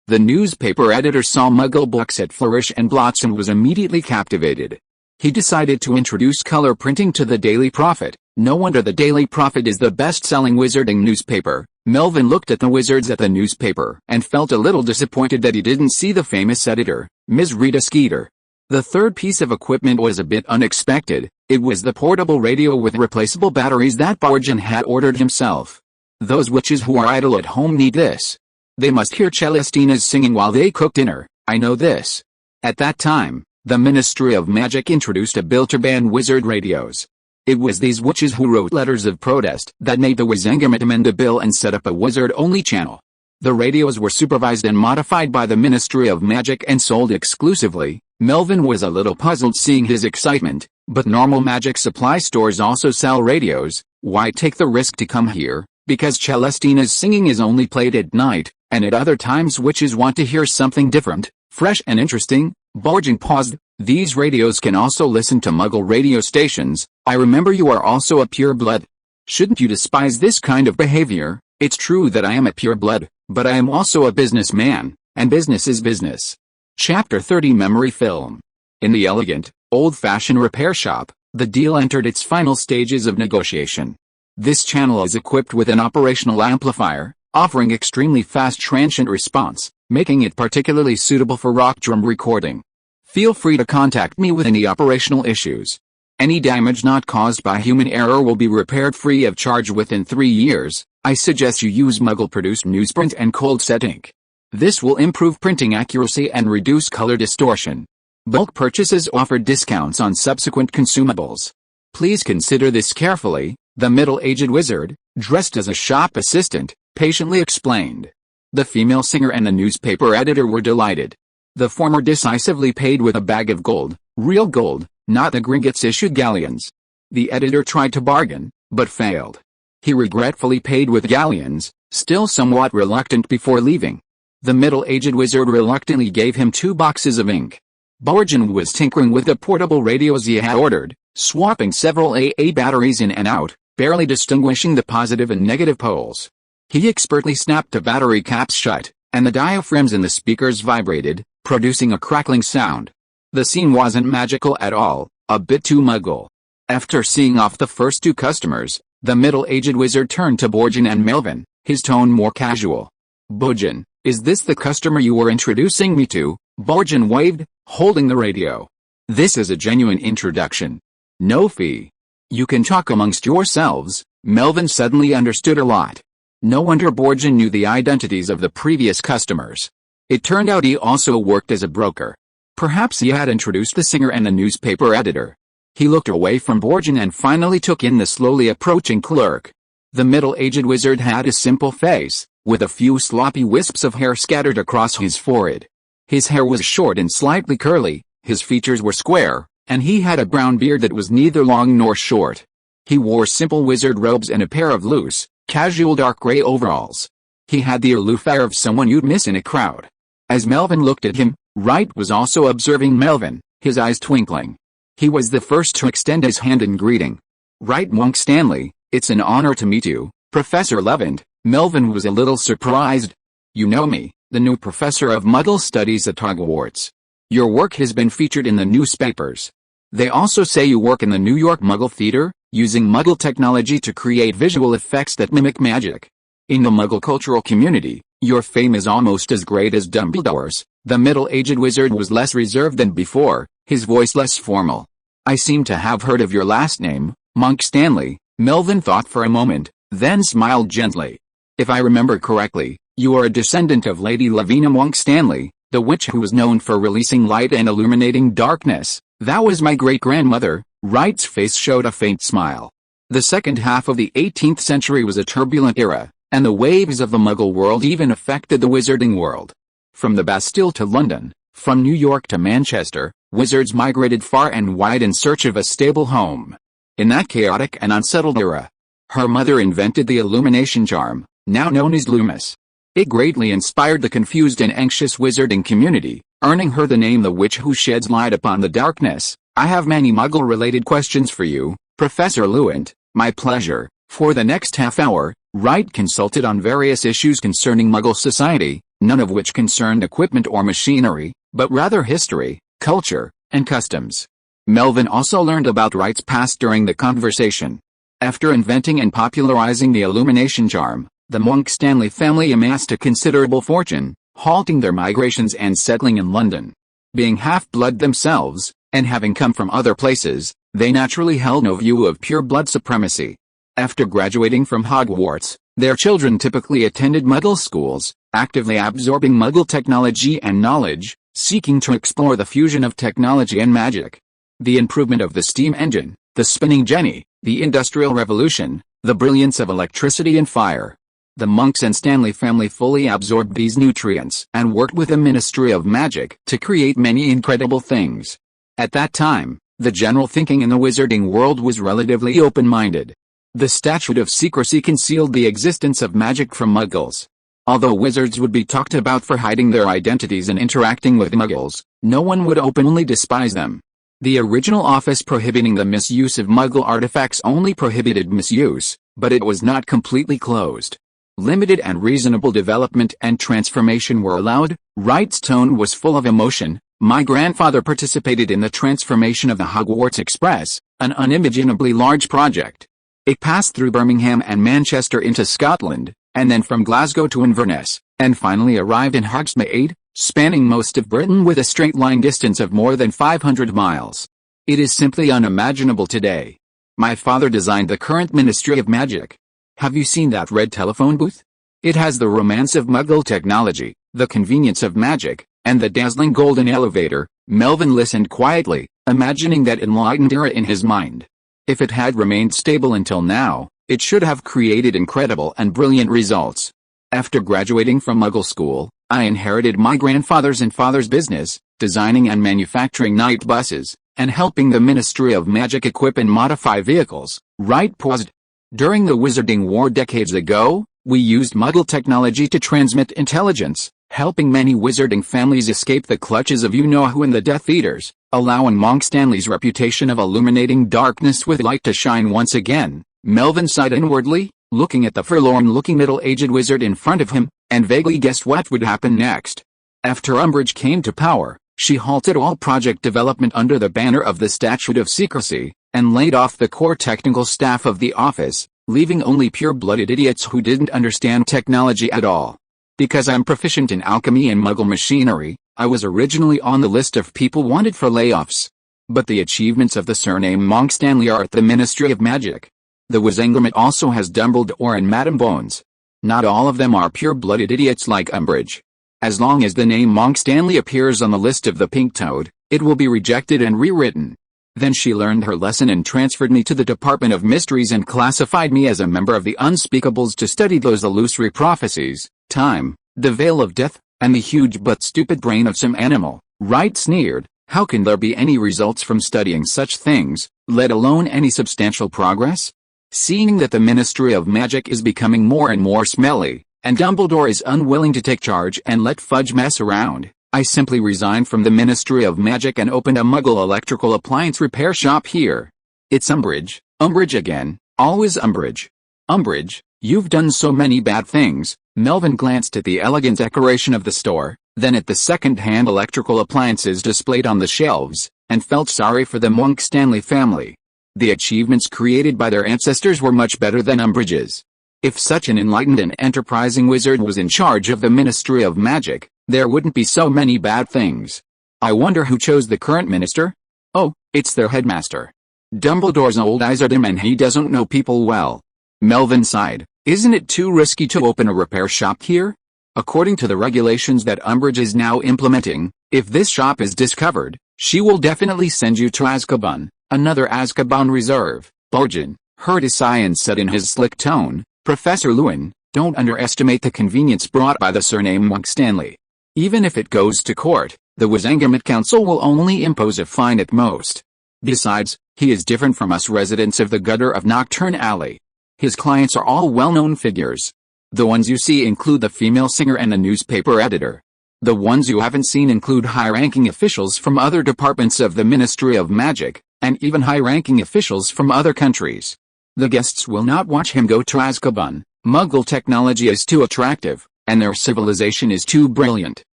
The newspaper editor saw Muggle books at Flourish and Blots and was immediately captivated. He decided to introduce color printing to the Daily Prophet. No wonder the Daily Prophet is the best-selling wizarding newspaper. Melvin looked at the wizards at the newspaper and felt a little disappointed that he didn't see the famous editor, Ms. Rita Skeeter. The third piece of equipment was a bit unexpected. It was the portable radio with replaceable batteries that Borgin had ordered himself. Those witches who are idle at home need this. They must hear Celestina's singing while they cook dinner, I know this. At that time, the Ministry of Magic introduced a bill to ban wizard radios. It was these witches who wrote letters of protest that made the Wizarding amend the bill and set up a wizard-only channel. The radios were supervised and modified by the Ministry of Magic and sold exclusively. Melvin was a little puzzled seeing his excitement, but normal magic supply stores also sell radios. Why take the risk to come here? Because Celestina's singing is only played at night, and at other times witches want to hear something different, fresh and interesting. Borgin paused. These radios can also listen to Muggle radio stations. I remember you are also a pureblood. Shouldn't you despise this kind of behavior? It's true that I am a pureblood, but I am also a businessman, and business is business. Chapter 30 Memory Film. In the elegant, old-fashioned repair shop, the deal entered its final stages of negotiation. This channel is equipped with an operational amplifier, offering extremely fast transient response, making it particularly suitable for rock drum recording. Feel free to contact me with any operational issues. Any damage not caused by human error will be repaired free of charge within 3 years. I suggest you use Muggle-produced newsprint and cold set ink. This will improve printing accuracy and reduce color distortion. Bulk purchases offer discounts on subsequent consumables. Please consider this carefully, the middle-aged wizard, dressed as a shop assistant, patiently explained. The female singer and the newspaper editor were delighted. The former decisively paid with a bag of gold, real gold, not the Gringotts-issued galleons. The editor tried to bargain, but failed. He regretfully paid with galleons, still somewhat reluctant before leaving. The middle-aged wizard reluctantly gave him 2 boxes of ink. Borgin was tinkering with the portable radios he had ordered, swapping several AA batteries in and out, barely distinguishing the positive and negative poles. He expertly snapped the battery caps shut, and the diaphragms in the speakers vibrated, producing a crackling sound. The scene wasn't magical at all, a bit too Muggle. After seeing off the first 2 customers, the middle-aged wizard turned to Borgin and Melvin, his tone more casual. "Borgin, is this the customer you were introducing me to?" Borgin waved, holding the radio. "This is a genuine introduction. No fee. You can talk amongst yourselves." Melvin suddenly understood a lot. No wonder Borgin knew the identities of the previous customers. It turned out he also worked as a broker. Perhaps he had introduced the singer and the newspaper editor. He looked away from Borgin and finally took in the slowly approaching clerk. The middle-aged wizard had a simple face, with a few sloppy wisps of hair scattered across his forehead. His hair was short and slightly curly, his features were square, and he had a brown beard that was neither long nor short. He wore simple wizard robes and a pair of loose, casual dark gray overalls. He had the aloof air of someone you'd miss in a crowd. As Melvin looked at him, Wright was also observing Melvin, his eyes twinkling. He was the first to extend his hand in greeting. "Wright Monk Stanley, it's an honor to meet you, Professor Lewynter." Melvin was a little surprised. "You know me, the new professor of Muggle Studies at Hogwarts. Your work has been featured in the newspapers. They also say you work in the New York Muggle Theater, using Muggle technology to create visual effects that mimic magic. In the Muggle cultural community, your fame is almost as great as Dumbledore's." The middle-aged wizard was less reserved than before, his voice less formal. "I seem to have heard of your last name, Monk Stanley." Melvin thought for a moment, then smiled gently. "If I remember correctly, you are a descendant of Lady Lavina Monk Stanley, the witch who was known for releasing light and illuminating darkness." "That was my great-grandmother." Wright's face showed a faint smile. The second half of the 18th century was a turbulent era, and the waves of the Muggle world even affected the wizarding world. From the Bastille to London, from New York to Manchester, wizards migrated far and wide in search of a stable home. In that chaotic and unsettled era, her mother invented the illumination charm, now known as Loomis. It greatly inspired the confused and anxious wizarding community, earning her the name the witch who sheds light upon the darkness. "I have many Muggle-related questions for you, Professor Lewynter." "My pleasure." For the next half hour, Wright consulted on various issues concerning Muggle society, none of which concerned equipment or machinery, but rather history, culture, and customs. Melvin also learned about Wright's past during the conversation. After inventing and popularizing the illumination charm, the Monk Stanley family amassed a considerable fortune, halting their migrations and settling in London. Being half-blood themselves, and having come from other places, they naturally held no view of pure blood supremacy. After graduating from Hogwarts, their children typically attended Muggle schools, actively absorbing Muggle technology and knowledge, seeking to explore the fusion of technology and magic. The improvement of the steam engine, the spinning jenny, the Industrial Revolution, the brilliance of electricity and fire. The Monks and Stanley family fully absorbed these nutrients and worked with the Ministry of Magic to create many incredible things. At that time, the general thinking in the wizarding world was relatively open-minded. The statute of secrecy concealed the existence of magic from Muggles. Although wizards would be talked about for hiding their identities and interacting with Muggles, no one would openly despise them. The original office prohibiting the misuse of Muggle artifacts only prohibited misuse, but it was not completely closed. Limited and reasonable development and transformation were allowed. Wright's tone was full of emotion. "My grandfather participated in the transformation of the Hogwarts Express, an unimaginably large project. It passed through Birmingham and Manchester into Scotland, and then from Glasgow to Inverness, and finally arrived in Hogsmeade, spanning most of Britain with a straight-line distance of more than 500 miles. It is simply unimaginable today. My father designed the current Ministry of Magic. Have you seen that red telephone booth? It has the romance of Muggle technology, the convenience of magic, and the dazzling golden elevator, Melvin listened quietly, imagining that enlightened era in his mind. If it had remained stable until now, it should have created incredible and brilliant results. After graduating from Muggle school, I inherited my grandfather's and father's business, designing and manufacturing night buses, and helping the Ministry of Magic equip and modify vehicles. Wright paused. During the Wizarding War decades ago, we used Muggle technology to transmit intelligence, helping many wizarding families escape the clutches of you-know-who and the Death Eaters, allowing Monk Stanley's reputation of illuminating darkness with light to shine once again. Melvin sighed inwardly, looking at the forlorn-looking middle-aged wizard in front of him, and vaguely guessed what would happen next. After Umbridge came to power, she halted all project development under the banner of the Statute of Secrecy, and laid off the core technical staff of the office, leaving only pure-blooded idiots who didn't understand technology at all. Because I'm proficient in alchemy and Muggle machinery, I was originally on the list of people wanted for layoffs. But the achievements of the surname Monk Stanley are at the Ministry of Magic. The Wizengamot also has Dumbledore and Madame Bones. Not all of them are pure-blooded idiots like Umbridge. As long as the name Monk Stanley appears on the list of the Pink Toad, it will be rejected and rewritten. Then she learned her lesson and transferred me to the Department of Mysteries and classified me as a member of the Unspeakables to study those illusory prophecies, time, the veil of death, and the huge but stupid brain of some animal. Wright sneered. How can there be any results from studying such things, let alone any substantial progress? Seeing that the Ministry of Magic is becoming more and more smelly, and Dumbledore is unwilling to take charge and let Fudge mess around, I simply resigned from the Ministry of Magic and opened a Muggle electrical appliance repair shop here. It's Umbridge, Umbridge again, always Umbridge. Umbridge, you've done so many bad things. Melvin glanced at the elegant decoration of the store, then at the second-hand electrical appliances displayed on the shelves, and felt sorry for the Monk Stanley family. The achievements created by their ancestors were much better than Umbridge's. If such an enlightened and enterprising wizard was in charge of the Ministry of Magic, there wouldn't be so many bad things. I wonder who chose the current minister? Oh, it's their headmaster. Dumbledore's old eyes are dim and he doesn't know people well. Melvin sighed. Isn't it too risky to open a repair shop here? According to the regulations that Umbridge is now implementing, if this shop is discovered, she will definitely send you to Azkaban. Another Azkaban reserve. Bojan heard a sigh and said in his slick tone, Professor Lewin, don't underestimate the convenience brought by the surname Monk Stanley. Even if it goes to court, the Wizengamot Council will only impose a fine at most. Besides, he is different from us residents of the gutter of Knockturn Alley. His clients are all well-known figures. The ones you see include the female singer and a newspaper editor. The ones you haven't seen include high-ranking officials from other departments of the Ministry of Magic, and even high-ranking officials from other countries. The guests will not watch him go to Azkaban. Muggle technology is too attractive, and their civilization is too brilliant.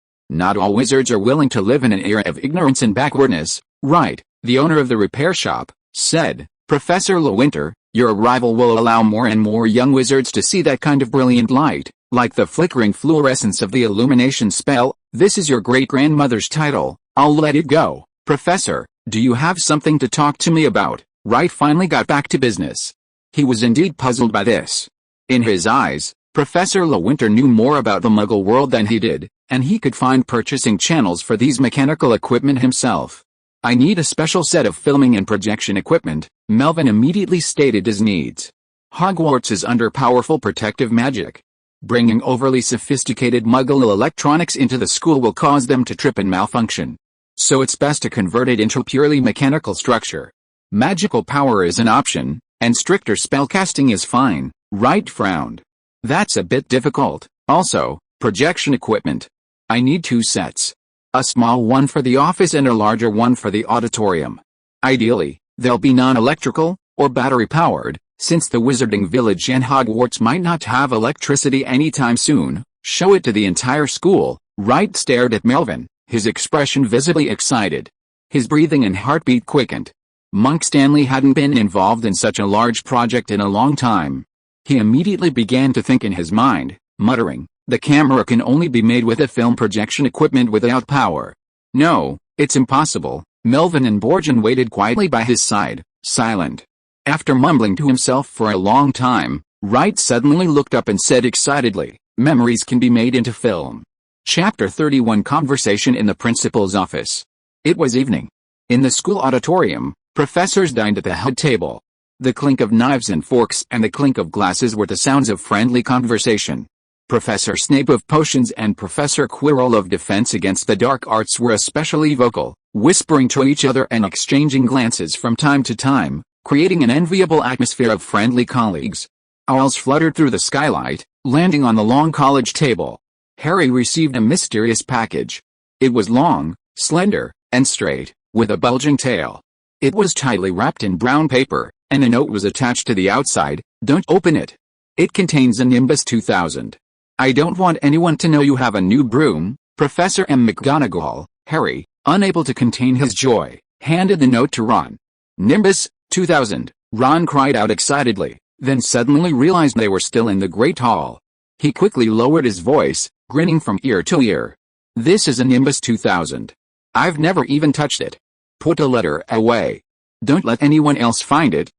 Not all wizards are willing to live in an era of ignorance and backwardness. Right, the owner of the repair shop said, Professor Lewynter, your arrival will allow more and more young wizards to see that kind of brilliant light, like the flickering fluorescence of the illumination spell. This is your great-grandmother's title. I'll let it go. Professor, do you have something to talk to me about? Wright finally got back to business. He was indeed puzzled by this. In his eyes, Professor Lewynter knew more about the Muggle world than he did, and he could find purchasing channels for these mechanical equipment himself. I need a special set of filming and projection equipment. Melvin immediately stated his needs. Hogwarts is under powerful protective magic. Bringing overly sophisticated Muggle electronics into the school will cause them to trip and malfunction. So it's best to convert it into purely mechanical structure. Magical power is an option, and stricter spellcasting is fine. Wright frowned. That's a bit difficult. Also, projection equipment. I need 2 sets. A small one for the office and a larger one for the auditorium. Ideally, they'll be non-electrical, or battery-powered, since the Wizarding Village and Hogwarts might not have electricity anytime soon. Show it to the entire school. Wright stared at Melvin, his expression visibly excited. His breathing and heartbeat quickened. Monk Stanley hadn't been involved in such a large project in a long time. He immediately began to think in his mind, muttering, the camera can only be made with a film projection equipment without power. No, it's impossible. Melvin and Bojan waited quietly by his side, silent. After mumbling to himself for a long time, Wright suddenly looked up and said excitedly, memories can be made into film. Chapter 31 Conversation in the Principal's Office. It was evening. In the school auditorium, professors dined at the head table. The clink of knives and forks and the clink of glasses were the sounds of friendly conversation. Professor Snape of Potions and Professor Quirrell of Defense Against the Dark Arts were especially vocal, whispering to each other and exchanging glances from time to time, creating an enviable atmosphere of friendly colleagues. Owls fluttered through the skylight, landing on the long college table. Harry received a mysterious package. It was long, slender, and straight, with a bulging tail. It was tightly wrapped in brown paper, and a note was attached to the outside. Don't open it. It contains a Nimbus 2000. I don't want anyone to know you have a new broom. Professor M. McGonagall. Harry, unable to contain his joy, handed the note to Ron. Nimbus 2000, Ron cried out excitedly, then suddenly realized they were still in the Great Hall. He quickly lowered his voice, grinning from ear to ear. This is a Nimbus 2000. I've never even touched it. Put a letter away. Don't let anyone else find it.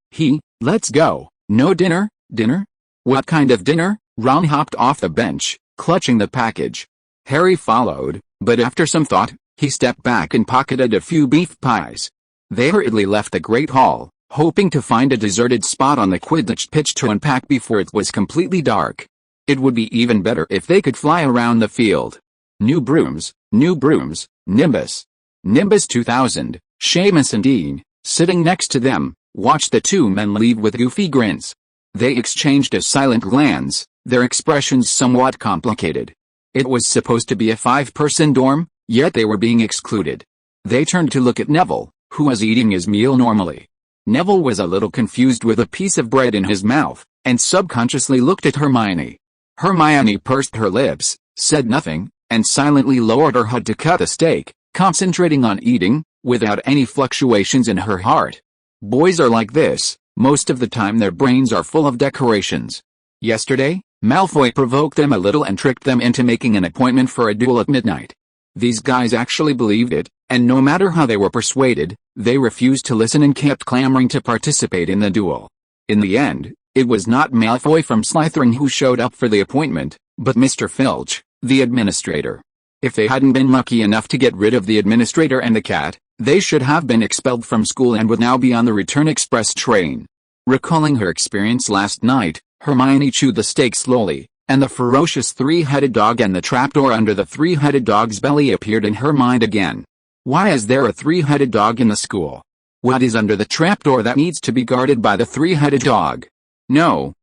Let's go. No dinner? Dinner? What kind of dinner? Ron hopped off the bench, clutching the package. Harry followed, but after some thought, he stepped back and pocketed a few beef pies. They hurriedly left the Great Hall, hoping to find a deserted spot on the Quidditch pitch to unpack before it was completely dark. It would be even better if they could fly around the field. New brooms, Nimbus. Nimbus 2000, Seamus and Dean, sitting next to them, watched the two men leave with goofy grins. They exchanged a silent glance, their expressions somewhat complicated. It was supposed to be a 5-person dorm, yet they were being excluded. They turned to look at Neville, who was eating his meal normally. Neville was a little confused with a piece of bread in his mouth, and subconsciously looked at Hermione. Hermione pursed her lips, said nothing, and silently lowered her head to cut a steak, concentrating on eating, without any fluctuations in her heart. Boys are like this, most of the time their brains are full of decorations. Yesterday, Malfoy provoked them a little and tricked them into making an appointment for a duel at midnight. These guys actually believed it, and no matter how they were persuaded, they refused to listen and kept clamoring to participate in the duel. In the end, it was not Malfoy from Slytherin who showed up for the appointment, but Mr. Filch, the administrator. If they hadn't been lucky enough to get rid of the administrator and the cat, they should have been expelled from school and would now be on the return express train. Recalling her experience last night, Hermione chewed the steak slowly, and the ferocious three-headed dog and the trapdoor under the three-headed dog's belly appeared in her mind again. Why is there a three-headed dog in the school? What is under the trapdoor that needs to be guarded by the three-headed dog? No,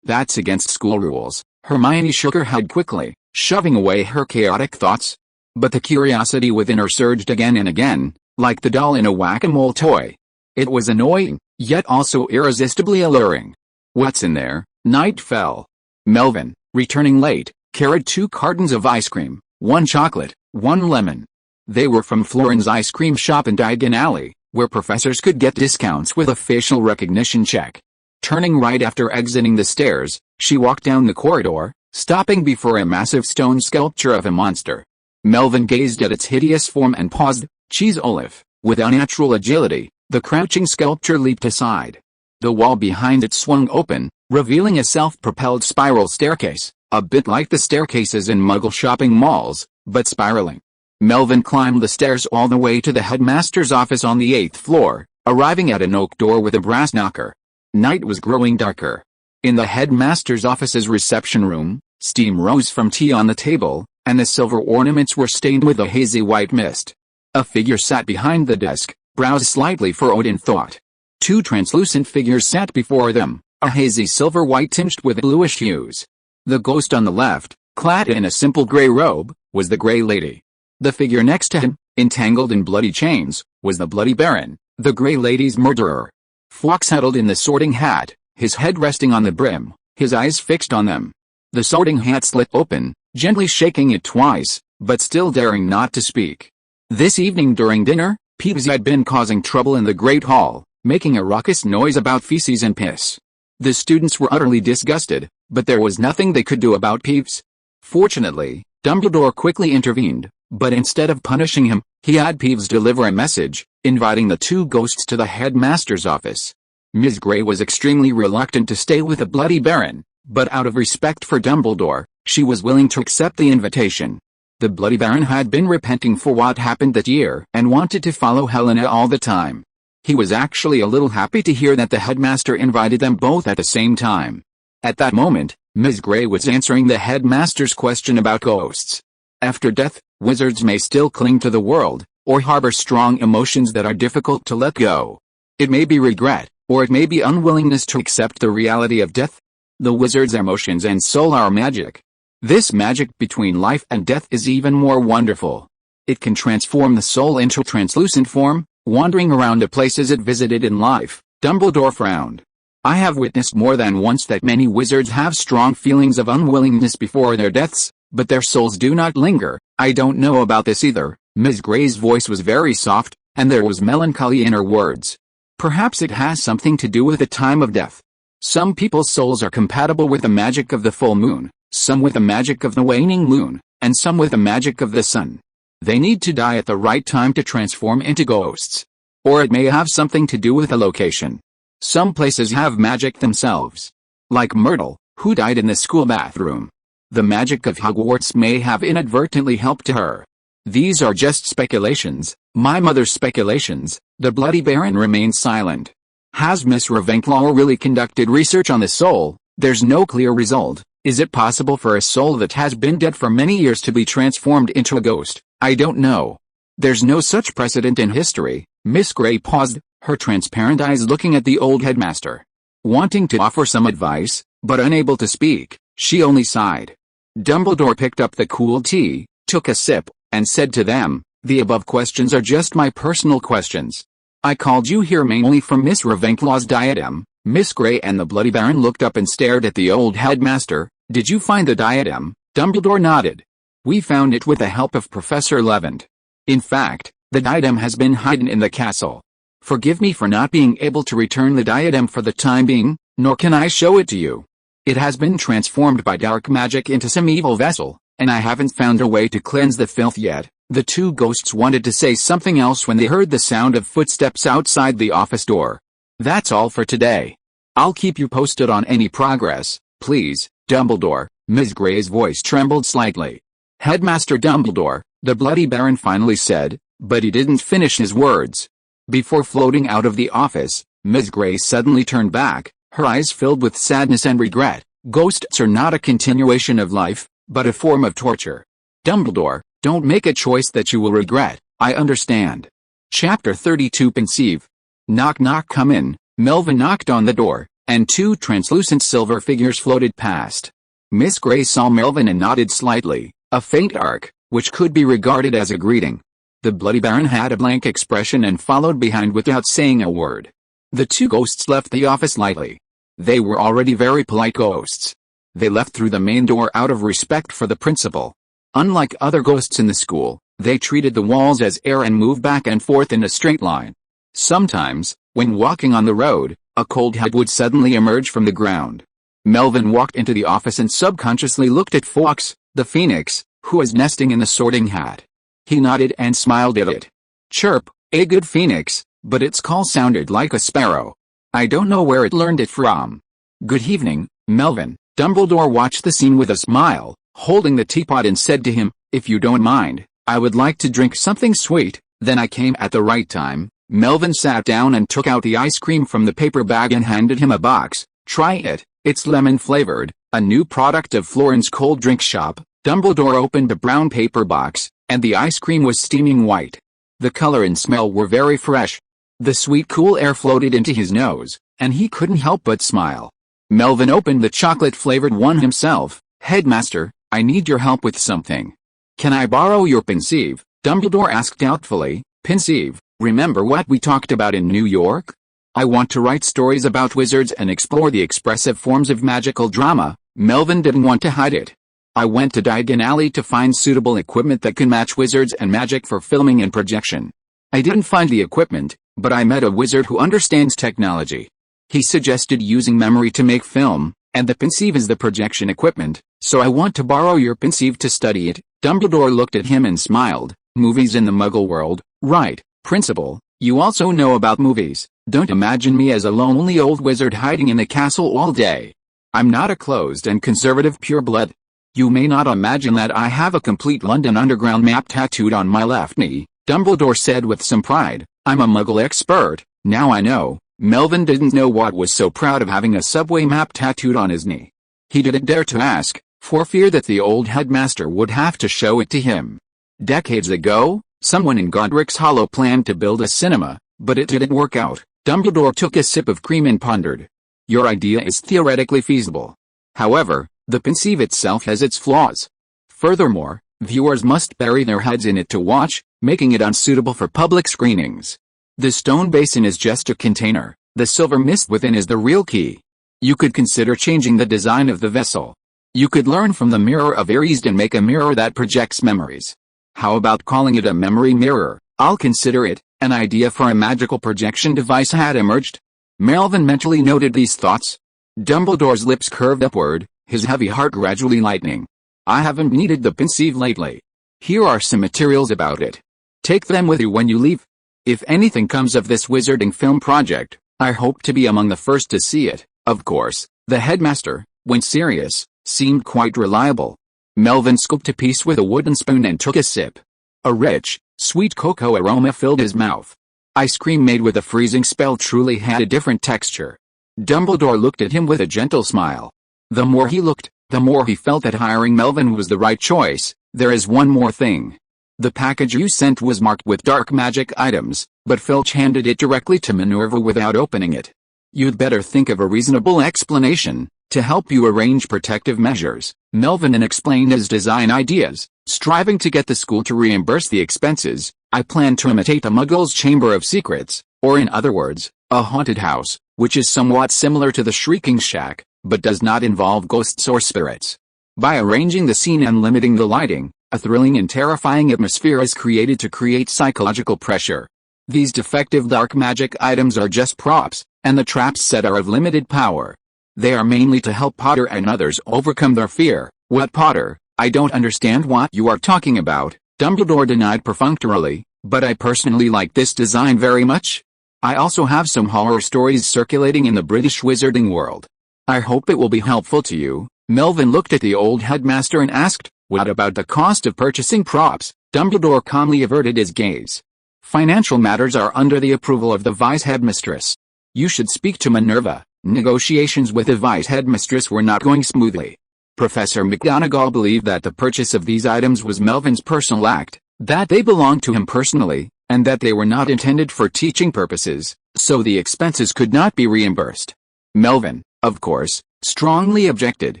that's against school rules. Hermione shook her head quickly, shoving away her chaotic thoughts. But the curiosity within her surged again and again, like the doll in a whack-a-mole toy. It was annoying, yet also irresistibly alluring. What's in there? Night fell. Melvin, returning late, carried 2 cartons of ice cream, 1 chocolate, 1 lemon. They were from Florin's ice cream shop in Diagon Alley, where professors could get discounts with a facial recognition check. Turning right after exiting the stairs, she walked down the corridor, stopping before a massive stone sculpture of a monster. Melvin gazed at its hideous form and paused. Cheese Olaf. With unnatural agility, the crouching sculpture leaped aside. The wall behind it swung open, revealing a self-propelled spiral staircase, a bit like the staircases in Muggle shopping malls, but spiraling. Melvin climbed the stairs all the way to the headmaster's office on the 8th floor, arriving at an oak door with a brass knocker. Night was growing darker. In the headmaster's office's reception room, steam rose from tea on the table, and the silver ornaments were stained with a hazy white mist. A figure sat behind the desk, brows slightly furrowed in thought. 2 translucent figures sat before them, a hazy silver white tinged with bluish hues. The ghost on the left, clad in a simple gray robe, was the Grey Lady. The figure next to him, entangled in bloody chains, was the Bloody Baron, the Grey Lady's murderer. Fawkes huddled in the sorting hat, his head resting on the brim, his eyes fixed on them. The sorting hat slit open, gently shaking it twice, but still daring not to speak. This evening during dinner, Peeves had been causing trouble in the Great Hall, making a raucous noise about feces and piss. The students were utterly disgusted, but there was nothing they could do about Peeves. Fortunately, Dumbledore quickly intervened, but instead of punishing him, he had Peeves deliver a message, inviting the 2 ghosts to the headmaster's office. Ms. Grey was extremely reluctant to stay with the Bloody Baron, but out of respect for Dumbledore, she was willing to accept the invitation. The Bloody Baron had been repenting for what happened that year and wanted to follow Helena all the time. He was actually a little happy to hear that the headmaster invited them both at the same time. At that moment, Ms. Gray was answering the headmaster's question about ghosts. After death, wizards may still cling to the world, or harbor strong emotions that are difficult to let go. It may be regret, or it may be unwillingness to accept the reality of death. The wizard's emotions and soul are magic. This magic between life and death is even more wonderful. It can transform the soul into translucent form, wandering around the places it visited in life. Dumbledore frowned. I have witnessed more than once that many wizards have strong feelings of unwillingness before their deaths, but their souls do not linger. I don't know about this either. Ms. Gray's voice was very soft, and there was melancholy in her words. Perhaps it has something to do with the time of death. Some people's souls are compatible with the magic of the full moon, some with the magic of the waning moon, and some with the magic of the sun. They need to die at the right time to transform into ghosts. Or it may have something to do with the location. Some places have magic themselves. Like Myrtle, who died in the school bathroom. The magic of Hogwarts may have inadvertently helped her. These are just speculations, my mother's speculations. The Bloody Baron remained silent. Has Miss Ravenclaw really conducted research on the soul? There's no clear result. Is it possible for a soul that has been dead for many years to be transformed into a ghost? I don't know. There's no such precedent in history. Miss Gray paused, her transparent eyes looking at the old headmaster. Wanting to offer some advice, but unable to speak, she only sighed. Dumbledore picked up the cool tea, took a sip, and said to them, the above questions are just my personal questions. I called you here mainly for Miss Ravenclaw's diadem. Miss Gray and the Bloody Baron looked up and stared at the old headmaster. Did you find the diadem? Dumbledore nodded. We found it with the help of Professor Lewynter. In fact, the diadem has been hidden in the castle. Forgive me for not being able to return the diadem for the time being, nor can I show it to you. It has been transformed by dark magic into some evil vessel, and I haven't found a way to cleanse the filth yet. The two ghosts wanted to say something else when they heard the sound of footsteps outside the office door. That's all for today. I'll keep you posted on any progress, please, Dumbledore. Ms. Gray's voice trembled slightly. Headmaster Dumbledore, the Bloody Baron finally said, but he didn't finish his words. Before floating out of the office, Ms. Gray suddenly turned back, her eyes filled with sadness and regret. Ghosts are not a continuation of life, but a form of torture. Dumbledore, don't make a choice that you will regret. I understand. Chapter 32 Pensive. Knock knock, come in. Melvin knocked on the door, and two translucent silver figures floated past. Miss Gray saw Melvin and nodded slightly, a faint arc, which could be regarded as a greeting. The Bloody Baron had a blank expression and followed behind without saying a word. The two ghosts left the office lightly. They were already very polite ghosts. They left through the main door out of respect for the principal. Unlike other ghosts in the school, they treated the walls as air and moved back and forth in a straight line. Sometimes, when walking on the road, a cold head would suddenly emerge from the ground. Melvin walked into the office and subconsciously looked at Fawkes, the phoenix, who was nesting in the sorting hat. He nodded and smiled at it. Chirp, a good phoenix, but its call sounded like a sparrow. I don't know where it learned it from. Good evening, Melvin. Dumbledore watched the scene with a smile, holding the teapot, and said to him, if you don't mind, I would like to drink something sweet. Then I came at the right time. Melvin sat down and took out the ice cream from the paper bag and handed him a box. Try it, it's lemon flavored, a new product of Florin's cold drink shop. Dumbledore opened a brown paper box, and the ice cream was steaming white. The color and smell were very fresh. The sweet cool air floated into his nose, and he couldn't help but smile. Melvin opened the chocolate-flavored one himself. Headmaster, I need your help with something. Can I borrow your pensieve? Dumbledore asked doubtfully. Pensieve, remember what we talked about in New York? I want to write stories about wizards and explore the expressive forms of magical drama. Melvin didn't want to hide it. I went to Diagon Alley to find suitable equipment that can match wizards and magic for filming and projection. I didn't find the equipment, but I met a wizard who understands technology. He suggested using memory to make film, and the pensieve is the projection equipment, so I want to borrow your pensieve to study it. Dumbledore looked at him and smiled. Movies in the Muggle world, right, Principal, you also know about movies. Don't imagine me as a lonely old wizard hiding in the castle all day. I'm not a closed and conservative pureblood. You may not imagine that I have a complete London Underground map tattooed on my left knee, Dumbledore said with some pride. I'm a Muggle expert, now I know. Melvin didn't know what was so proud of having a subway map tattooed on his knee. He didn't dare to ask, for fear that the old headmaster would have to show it to him. Decades ago, someone in Godric's Hollow planned to build a cinema, but it didn't work out. Dumbledore took a sip of cream and pondered. Your idea is theoretically feasible. However, the pensieve itself has its flaws. Furthermore, viewers must bury their heads in it to watch, making it unsuitable for public screenings. The stone basin is just a container, the silver mist within is the real key. You could consider changing the design of the vessel. You could learn from the Mirror of Erised and make a mirror that projects memories. How about calling it a memory mirror? I'll consider it. An idea for a magical projection device had emerged. Melvin mentally noted these thoughts. Dumbledore's lips curved upward, his heavy heart gradually lightening. I haven't needed the pensieve lately. Here are some materials about it. Take them with you when you leave. If anything comes of this wizarding film project, I hope to be among the first to see it. Of course, the headmaster, when serious, seemed quite reliable. Melvin scooped a piece with a wooden spoon and took a sip. A rich, sweet cocoa aroma filled his mouth. Ice cream made with a freezing spell truly had a different texture. Dumbledore looked at him with a gentle smile. The more he looked, the more he felt that hiring Melvin was the right choice. There is one more thing. The package you sent was marked with dark magic items, but Filch handed it directly to Minerva without opening it. You'd better think of a reasonable explanation, to help you arrange protective measures. Melvin explained his design ideas, striving to get the school to reimburse the expenses. I plan to imitate a Muggle's Chamber of Secrets, or in other words, a haunted house, which is somewhat similar to the Shrieking Shack, but does not involve ghosts or spirits. By arranging the scene and limiting the lighting, a thrilling and terrifying atmosphere is created to create psychological pressure. These defective dark magic items are just props, and the traps set are of limited power. They are mainly to help Potter and others overcome their fear. What Potter? I don't understand what you are talking about, Dumbledore denied perfunctorily, but I personally like this design very much. I also have some horror stories circulating in the British wizarding world. I hope it will be helpful to you. Melvin looked at the old headmaster and asked, what about the cost of purchasing props? Dumbledore calmly averted his gaze. Financial matters are under the approval of the vice-headmistress. You should speak to Minerva. Negotiations with the vice-headmistress were not going smoothly. Professor McGonagall believed that the purchase of these items was Melvin's personal act, that they belonged to him personally, and that they were not intended for teaching purposes, so the expenses could not be reimbursed. Melvin, of course, strongly objected.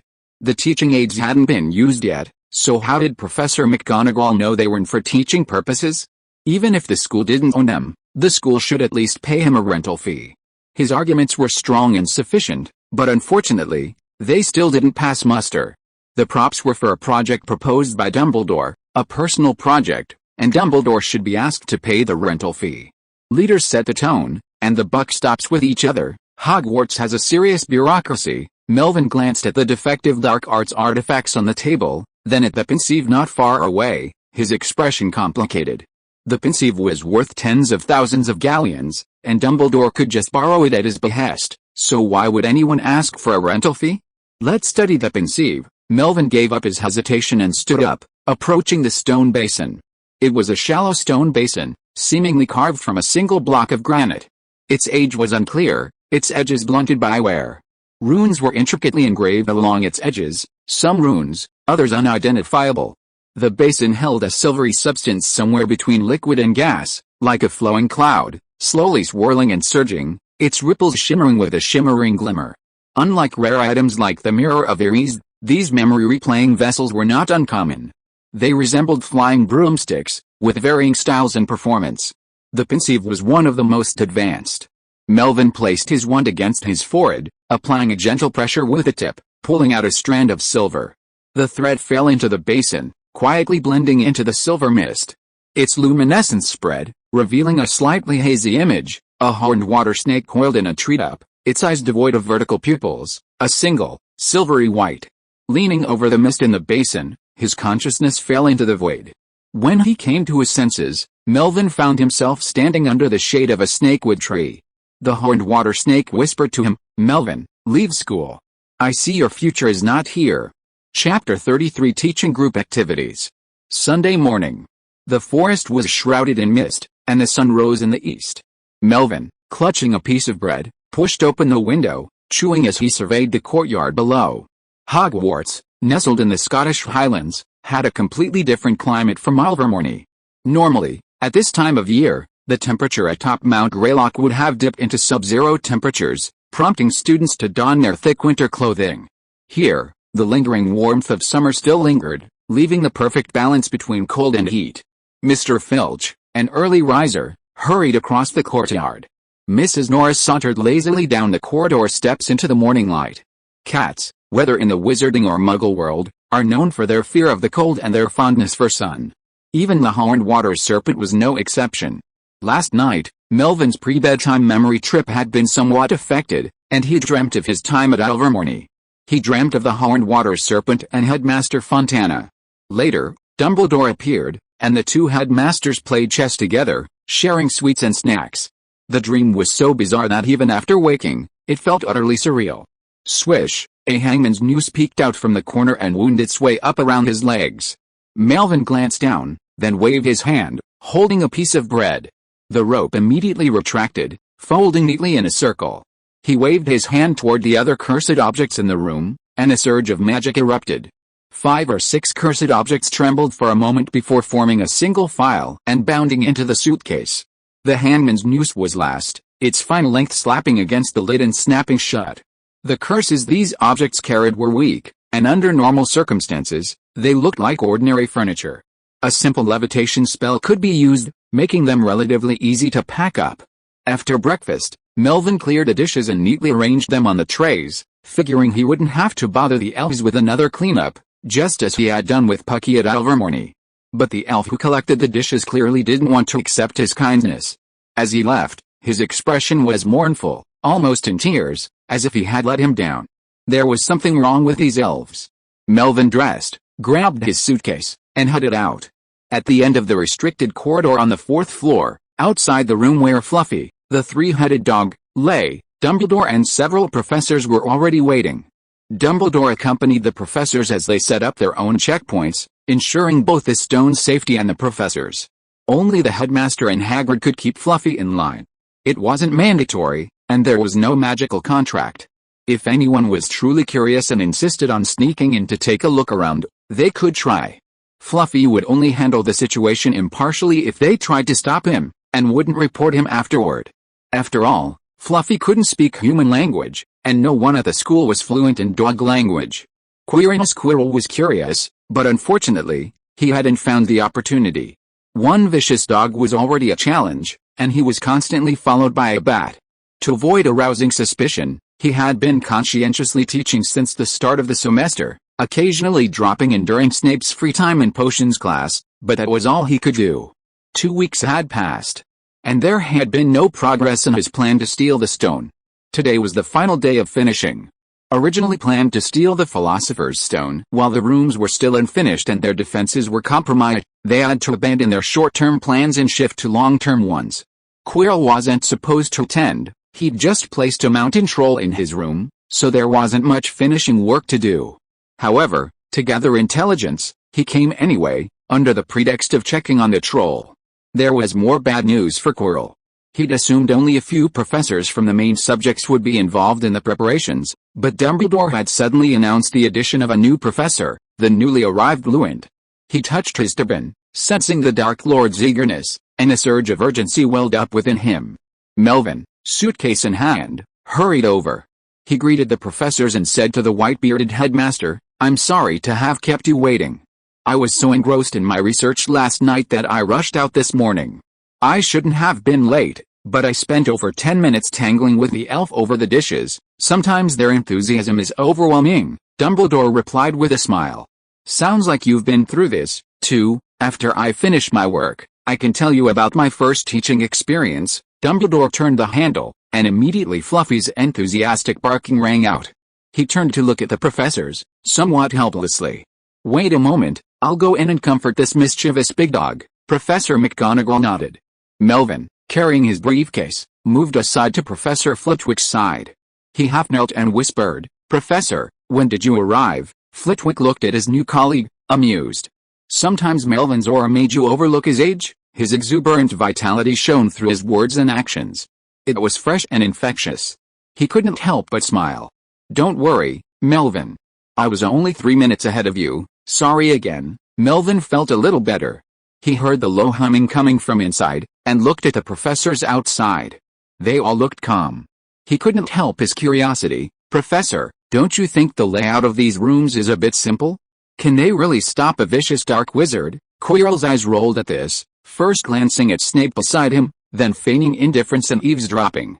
The teaching aids hadn't been used yet, so how did Professor McGonagall know they weren't for teaching purposes? Even if the school didn't own them, the school should at least pay him a rental fee. His arguments were strong and sufficient, but unfortunately, they still didn't pass muster. The props were for a project proposed by Dumbledore, a personal project, and Dumbledore should be asked to pay the rental fee. Leaders set the tone, and the buck stops with each other. Hogwarts has a serious bureaucracy. Melvin glanced at the defective dark arts artifacts on the table, then at the pensieve not far away, his expression complicated. The pensieve was worth tens of thousands of galleons, and Dumbledore could just borrow it at his behest, so why would anyone ask for a rental fee? Let's study the pensieve. Melvin gave up his hesitation and stood up, approaching the stone basin. It was a shallow stone basin, seemingly carved from a single block of granite. Its age was unclear, its edges blunted by wear. Runes were intricately engraved along its edges, some runes, others unidentifiable. The basin held a silvery substance somewhere between liquid and gas, like a flowing cloud, slowly swirling and surging, its ripples shimmering with a shimmering glimmer. Unlike rare items like the Mirror of Erised, these memory-replaying vessels were not uncommon. They resembled flying broomsticks, with varying styles and performance. The pensieve was one of the most advanced. Melvin placed his wand against his forehead, applying a gentle pressure with the tip, pulling out a strand of silver. The thread fell into the basin, quietly blending into the silver mist. Its luminescence spread, revealing a slightly hazy image, a horned water snake coiled in a treetop, its eyes devoid of vertical pupils, a single, silvery white. Leaning over the mist in the basin, his consciousness fell into the void. When he came to his senses, Melvin found himself standing under the shade of a snakewood tree. The horned water snake whispered to him, "Melvin, leave school. I see your future is not here." Chapter 33 Teaching Group Activities. Sunday morning. The forest was shrouded in mist, and the sun rose in the east. Melvin, clutching a piece of bread, pushed open the window, chewing as he surveyed the courtyard below. Hogwarts, nestled in the Scottish Highlands, had a completely different climate from Ilvermorny. Normally, at this time of year, the temperature atop Mount Greylock would have dipped into sub-zero temperatures, prompting students to don their thick winter clothing. Here, the lingering warmth of summer still lingered, leaving the perfect balance between cold and heat. Mr. Filch, an early riser, hurried across the courtyard. Mrs. Norris sauntered lazily down the corridor steps into the morning light. Cats, whether in the wizarding or muggle world, are known for their fear of the cold and their fondness for sun. Even the horned water serpent was no exception. Last night, Melvin's pre-bedtime memory trip had been somewhat affected, and he dreamt of his time at Ilvermorny. He dreamt of the horned water serpent and Headmaster Fontana. Later, Dumbledore appeared, and the two headmasters played chess together, sharing sweets and snacks. The dream was so bizarre that even after waking, it felt utterly surreal. Swish, a hangman's noose peeked out from the corner and wound its way up around his legs. Melvin glanced down, then waved his hand, holding a piece of bread. The rope immediately retracted, folding neatly in a circle. He waved his hand toward the other cursed objects in the room, and a surge of magic erupted. 5 or 6 cursed objects trembled for a moment before forming a single file and bounding into the suitcase. The hangman's noose was last, its fine length slapping against the lid and snapping shut. The curses these objects carried were weak, and under normal circumstances, they looked like ordinary furniture. A simple levitation spell could be used, making them relatively easy to pack up. After breakfast, Melvin cleared the dishes and neatly arranged them on the trays, figuring he wouldn't have to bother the elves with another cleanup, just as he had done with Pucky at Ilvermorny. But the elf who collected the dishes clearly didn't want to accept his kindness. As he left, his expression was mournful, almost in tears, as if he had let him down. There was something wrong with these elves. Melvin dressed, grabbed his suitcase, and headed out. At the end of the restricted corridor on the 4th floor, outside the room where Fluffy, the three-headed dog, lay, Dumbledore and several professors were already waiting. Dumbledore accompanied the professors as they set up their own checkpoints, ensuring both the stone's safety and the professors'. Only the headmaster and Hagrid could keep Fluffy in line. It wasn't mandatory, and there was no magical contract. If anyone was truly curious and insisted on sneaking in to take a look around, they could try. Fluffy would only handle the situation impartially if they tried to stop him, and wouldn't report him afterward. After all, Fluffy couldn't speak human language, and no one at the school was fluent in dog language. Quirrell Squirrel was curious, but unfortunately, he hadn't found the opportunity. One vicious dog was already a challenge, and he was constantly followed by a bat. To avoid arousing suspicion, he had been conscientiously teaching since the start of the semester, occasionally dropping in during Snape's free time in potions class, but that was all he could do. 2 weeks had passed, and there had been no progress in his plan to steal the stone. Today was the final day of finishing. Originally planned to steal the Philosopher's Stone while the rooms were still unfinished and their defenses were compromised, they had to abandon their short-term plans and shift to long-term ones. Quirrell wasn't supposed to attend, he'd just placed a mountain troll in his room, so there wasn't much finishing work to do. However, to gather intelligence, he came anyway, under the pretext of checking on the troll. There was more bad news for Quirrell. He'd assumed only a few professors from the main subjects would be involved in the preparations, but Dumbledore had suddenly announced the addition of a new professor, the newly arrived Lewynter. He touched his turban, sensing the Dark Lord's eagerness, and a surge of urgency welled up within him. Melvin, suitcase in hand, hurried over. He greeted the professors and said to the white-bearded headmaster, "I'm sorry to have kept you waiting. I was so engrossed in my research last night that I rushed out this morning. I shouldn't have been late, but I spent over 10 minutes tangling with the elf over the dishes. Sometimes their enthusiasm is overwhelming," Dumbledore replied with a smile. "Sounds like you've been through this, too. After I finish my work, I can tell you about my first teaching experience." Dumbledore turned the handle, and immediately Fluffy's enthusiastic barking rang out. He turned to look at the professors, somewhat helplessly. "Wait a moment, I'll go in and comfort this mischievous big dog." Professor McGonagall nodded. Melvin, carrying his briefcase, moved aside to Professor Flitwick's side. He half knelt and whispered, "Professor, when did you arrive?" Flitwick looked at his new colleague, amused. Sometimes Melvin's aura made you overlook his age. His exuberant vitality shone through his words and actions. It was fresh and infectious. He couldn't help but smile. Don't worry, Melvin. I was only 3 minutes ahead of you. Sorry again. Melvin felt a little better. He heard the low humming coming from inside, and looked at the professors outside. They all looked calm. He couldn't help his curiosity. Professor, don't you think the layout of these rooms is a bit simple? Can they really stop a vicious dark wizard? Quirrell's eyes rolled at this, first glancing at Snape beside him, then feigning indifference and eavesdropping.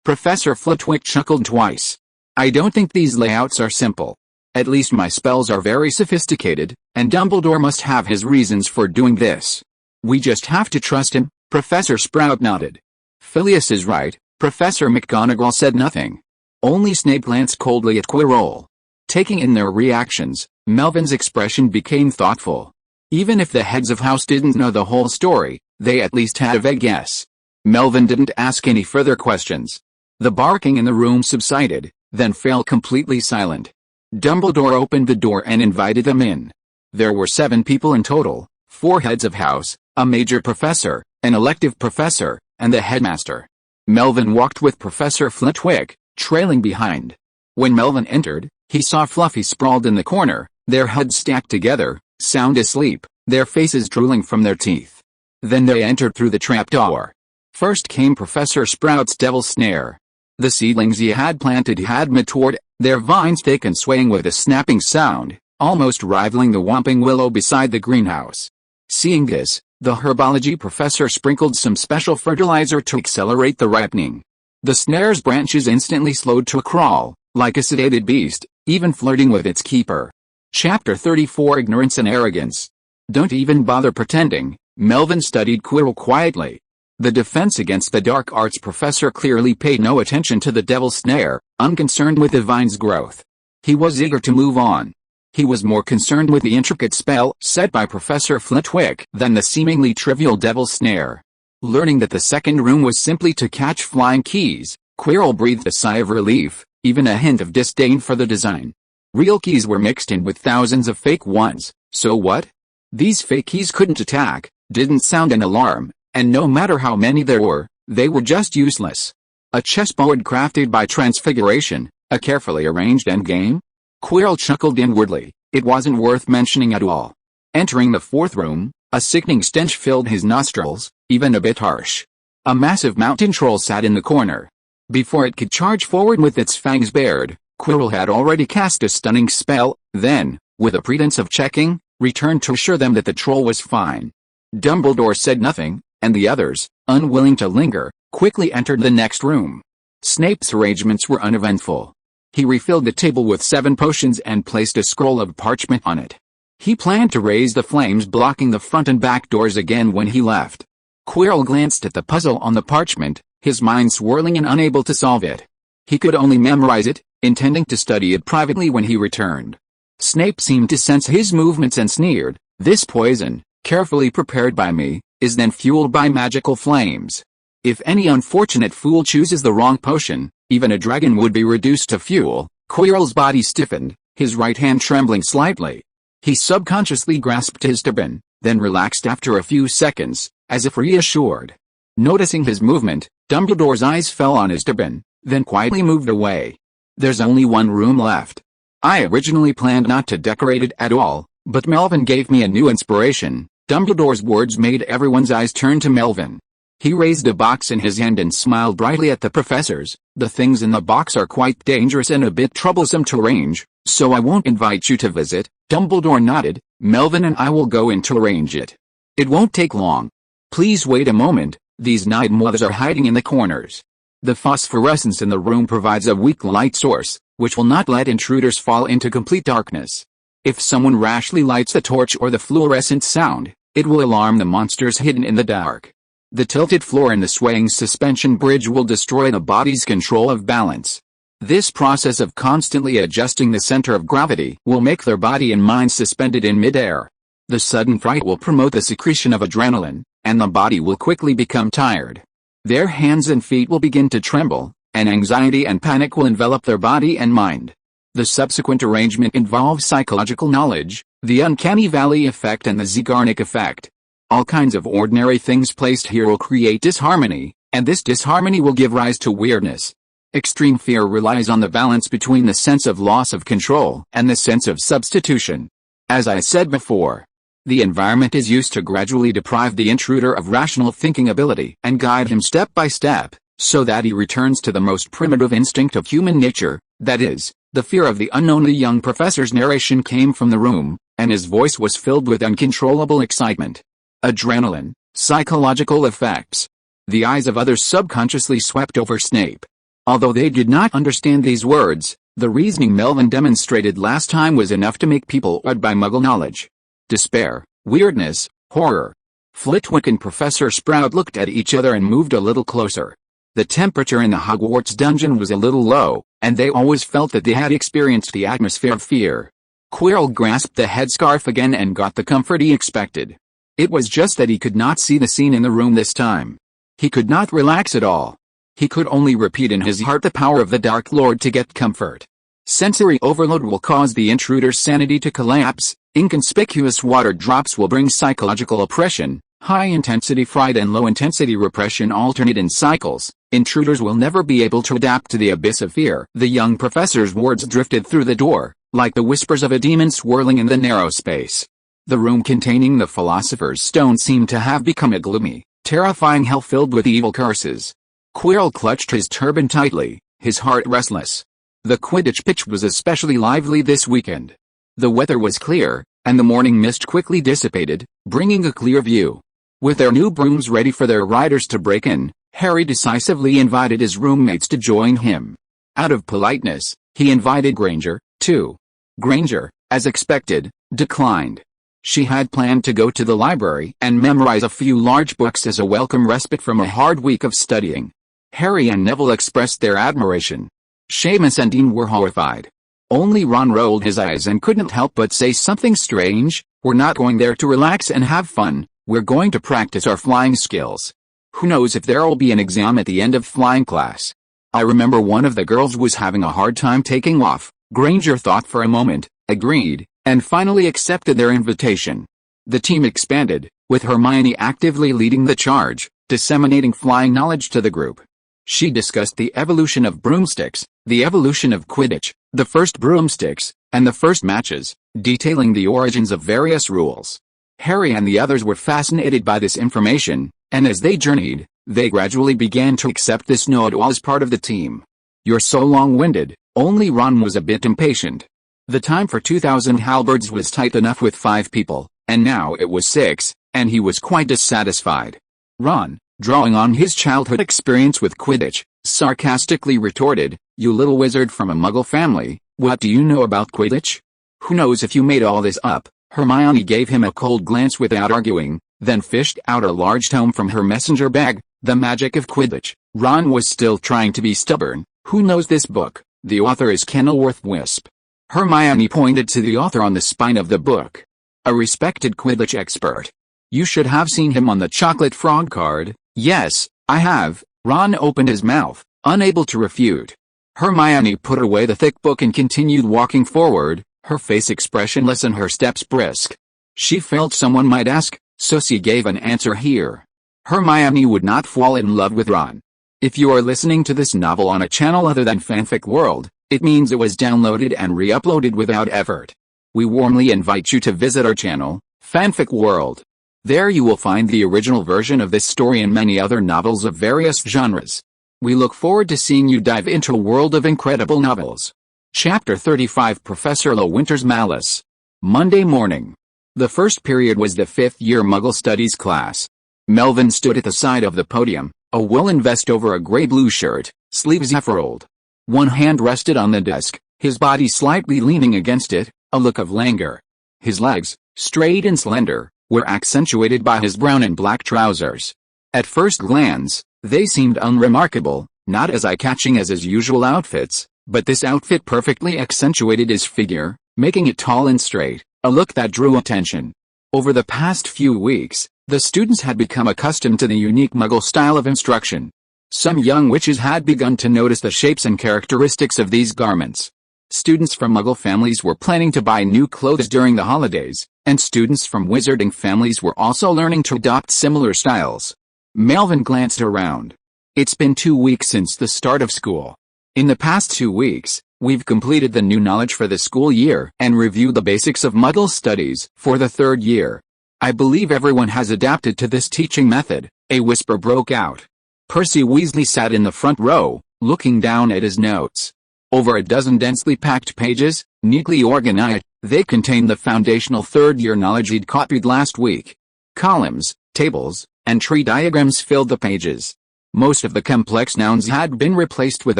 Professor Flitwick chuckled twice. I don't think these layouts are simple. At least my spells are very sophisticated, and Dumbledore must have his reasons for doing this. We just have to trust him. Professor Sprout nodded. Phileas is right. Professor McGonagall said nothing. Only Snape glanced coldly at Quirrell. Taking in their reactions, Melvin's expression became thoughtful. Even if the heads of house didn't know the whole story, they at least had a vague guess. Melvin didn't ask any further questions. The barking in the room subsided, then fell completely silent. Dumbledore opened the door and invited them in. There were 7 people in total, 4 heads of house, a major professor, an elective professor, and the headmaster. Melvin walked with Professor Flitwick, trailing behind. When Melvin entered, he saw Fluffy sprawled in the corner, their heads stacked together, sound asleep, their faces drooling from their teeth. Then they entered through the trapdoor. First came Professor Sprout's Devil's Snare. The seedlings he had planted had matured, their vines thick and swaying with a snapping sound, almost rivaling the whomping willow beside the greenhouse. Seeing this, the herbology professor sprinkled some special fertilizer to accelerate the ripening. The snare's branches instantly slowed to a crawl, like a sedated beast, even flirting with its keeper. Chapter 34 Ignorance and Arrogance. Don't even bother pretending. Melvin studied Quirrell quietly. The defense against the dark arts professor clearly paid no attention to the devil's snare, unconcerned with the vine's growth. He was eager to move on. He was more concerned with the intricate spell set by Professor Flitwick than the seemingly trivial devil's snare. Learning that the second room was simply to catch flying keys, Quirrell breathed a sigh of relief, even a hint of disdain for the design. Real keys were mixed in with thousands of fake ones, so what? These fake keys couldn't attack, didn't sound an alarm, and no matter how many there were, they were just useless. A chessboard crafted by transfiguration, a carefully arranged endgame? Quirrell chuckled inwardly. It wasn't worth mentioning at all. Entering the 4th room, a sickening stench filled his nostrils, even a bit harsh. A massive mountain troll sat in the corner. Before it could charge forward with its fangs bared, Quirrell had already cast a stunning spell, then, with a pretense of checking, returned to assure them that the troll was fine. Dumbledore said nothing, and the others, unwilling to linger, quickly entered the next room. Snape's arrangements were uneventful. He refilled the table with 7 potions and placed a scroll of parchment on it. He planned to raise the flames blocking the front and back doors again when he left. Quirrell glanced at the puzzle on the parchment, his mind swirling and unable to solve it. He could only memorize it, intending to study it privately when he returned. Snape seemed to sense his movements and sneered, "This poison, carefully prepared by me, is then fueled by magical flames. If any unfortunate fool chooses the wrong potion, even a dragon would be reduced to fuel." Quirrell's body stiffened, his right hand trembling slightly. He subconsciously grasped his turban, then relaxed after a few seconds, as if reassured. Noticing his movement, Dumbledore's eyes fell on his turban, then quietly moved away. "There's only 1 room left. I originally planned not to decorate it at all, but Melvin gave me a new inspiration." Dumbledore's words made everyone's eyes turn to Melvin. He raised a box in his hand and smiled brightly at the professors. "The things in the box are quite dangerous and a bit troublesome to arrange, so I won't invite you to visit." Dumbledore nodded. "Melvin and I will go in to arrange it. It won't take long. Please wait a moment, these nightmoths are hiding in the corners." The phosphorescence in the room provides a weak light source, which will not let intruders fall into complete darkness. If someone rashly lights the torch or the fluorescent sound, it will alarm the monsters hidden in the dark. The tilted floor and the swaying suspension bridge will destroy the body's control of balance. This process of constantly adjusting the center of gravity will make their body and mind suspended in midair. The sudden fright will promote the secretion of adrenaline, and the body will quickly become tired. Their hands and feet will begin to tremble, and anxiety and panic will envelop their body and mind. The subsequent arrangement involves psychological knowledge, the uncanny valley effect and the Zeigarnik effect. All kinds of ordinary things placed here will create disharmony, and this disharmony will give rise to weirdness. Extreme fear relies on the balance between the sense of loss of control and the sense of substitution. As I said before, the environment is used to gradually deprive the intruder of rational thinking ability and guide him step by step, so that he returns to the most primitive instinct of human nature, that is, the fear of the unknown. The young professor's narration came from the room, and his voice was filled with uncontrollable excitement. Adrenaline, psychological effects. The eyes of others subconsciously swept over Snape. Although they did not understand these words, the reasoning Melvin demonstrated last time was enough to make people awed by Muggle knowledge. Despair, weirdness, horror. Flitwick and Professor Sprout looked at each other and moved a little closer. The temperature in the Hogwarts dungeon was a little low, and they always felt that they had experienced the atmosphere of fear. Quirrell grasped the headscarf again and got the comfort he expected. It was just that he could not see the scene in the room this time. He could not relax at all. He could only repeat in his heart the power of the Dark Lord to get comfort. Sensory overload will cause the intruder's sanity to collapse, inconspicuous water drops will bring psychological oppression, high-intensity fright and low-intensity repression alternate in cycles, intruders will never be able to adapt to the abyss of fear. The young professor's words drifted through the door, like the whispers of a demon swirling in the narrow space. The room containing the Philosopher's Stone seemed to have become a gloomy, terrifying hell filled with evil curses. Quirrell clutched his turban tightly, his heart restless. The Quidditch pitch was especially lively this weekend. The weather was clear, and the morning mist quickly dissipated, bringing a clear view. With their new brooms ready for their riders to break in, Harry decisively invited his roommates to join him. Out of politeness, he invited Granger, too. Granger, as expected, declined. She had planned to go to the library and memorize a few large books as a welcome respite from a hard week of studying. Harry and Neville expressed their admiration. Seamus and Dean were horrified. Only Ron rolled his eyes and couldn't help but say something strange. We're not going there to relax and have fun, we're going to practice our flying skills. Who knows if there'll be an exam at the end of flying class. I remember one of the girls was having a hard time taking off. Granger thought for a moment, agreed, and finally accepted their invitation. The team expanded, with Hermione actively leading the charge, disseminating flying knowledge to the group. She discussed the evolution of broomsticks, the evolution of Quidditch, the first broomsticks, and the first matches, detailing the origins of various rules. Harry and the others were fascinated by this information, and as they journeyed, they gradually began to accept this know-it-all as part of the team. You're so long-winded, only Ron was a bit impatient. The time for 2,000 halberds was tight enough with 5 people, and now it was 6, and he was quite dissatisfied. Ron, drawing on his childhood experience with Quidditch, sarcastically retorted, "You little wizard from a Muggle family, what do you know about Quidditch? Who knows if you made all this up?" Hermione gave him a cold glance without arguing, then fished out a large tome from her messenger bag, The Magic of Quidditch. Ron was still trying to be stubborn. "Who knows this book? The author is Kenilworth Wisp." Hermione pointed to the author on the spine of the book. "A respected Quidditch expert. You should have seen him on the chocolate frog card." "Yes, I have." Ron opened his mouth, unable to refute. Hermione put away the thick book and continued walking forward, her face expressionless and her steps brisk. She felt someone might ask, so she gave an answer here. Hermione would not fall in love with Ron. If you are listening to this novel on a channel other than Fanfic World, it means it was downloaded and re-uploaded without effort. We warmly invite you to visit our channel, Fanfic World. There you will find the original version of this story and many other novels of various genres. We look forward to seeing you dive into a world of incredible novels. Chapter 35 Professor Lewynter's Malice. Monday morning. The first period was the 5th-year Muggle Studies class. Melvin stood at the side of the podium, a woolen vest over a gray-blue shirt, sleeves half-rolled. One hand rested on the desk, his body slightly leaning against it, a look of languor. His legs, straight and slender, were accentuated by his brown and black trousers. At first glance, they seemed unremarkable, not as eye-catching as his usual outfits, but this outfit perfectly accentuated his figure, making it tall and straight, a look that drew attention. Over the past few weeks, the students had become accustomed to the unique Muggle style of instruction. Some young witches had begun to notice the shapes and characteristics of these garments. Students from Muggle families were planning to buy new clothes during the holidays, and students from wizarding families were also learning to adopt similar styles. Melvin glanced around. It's been 2 weeks since the start of school. In the past 2 weeks, we've completed the new knowledge for the school year and reviewed the basics of Muggle Studies for the 3rd year. I believe everyone has adapted to this teaching method, a whisper broke out. Percy Weasley sat in the front row, looking down at his notes. Over a dozen densely packed pages, neatly organized, they contained the foundational 3rd-year knowledge he'd copied last week. Columns, tables, and tree diagrams filled the pages. Most of the complex nouns had been replaced with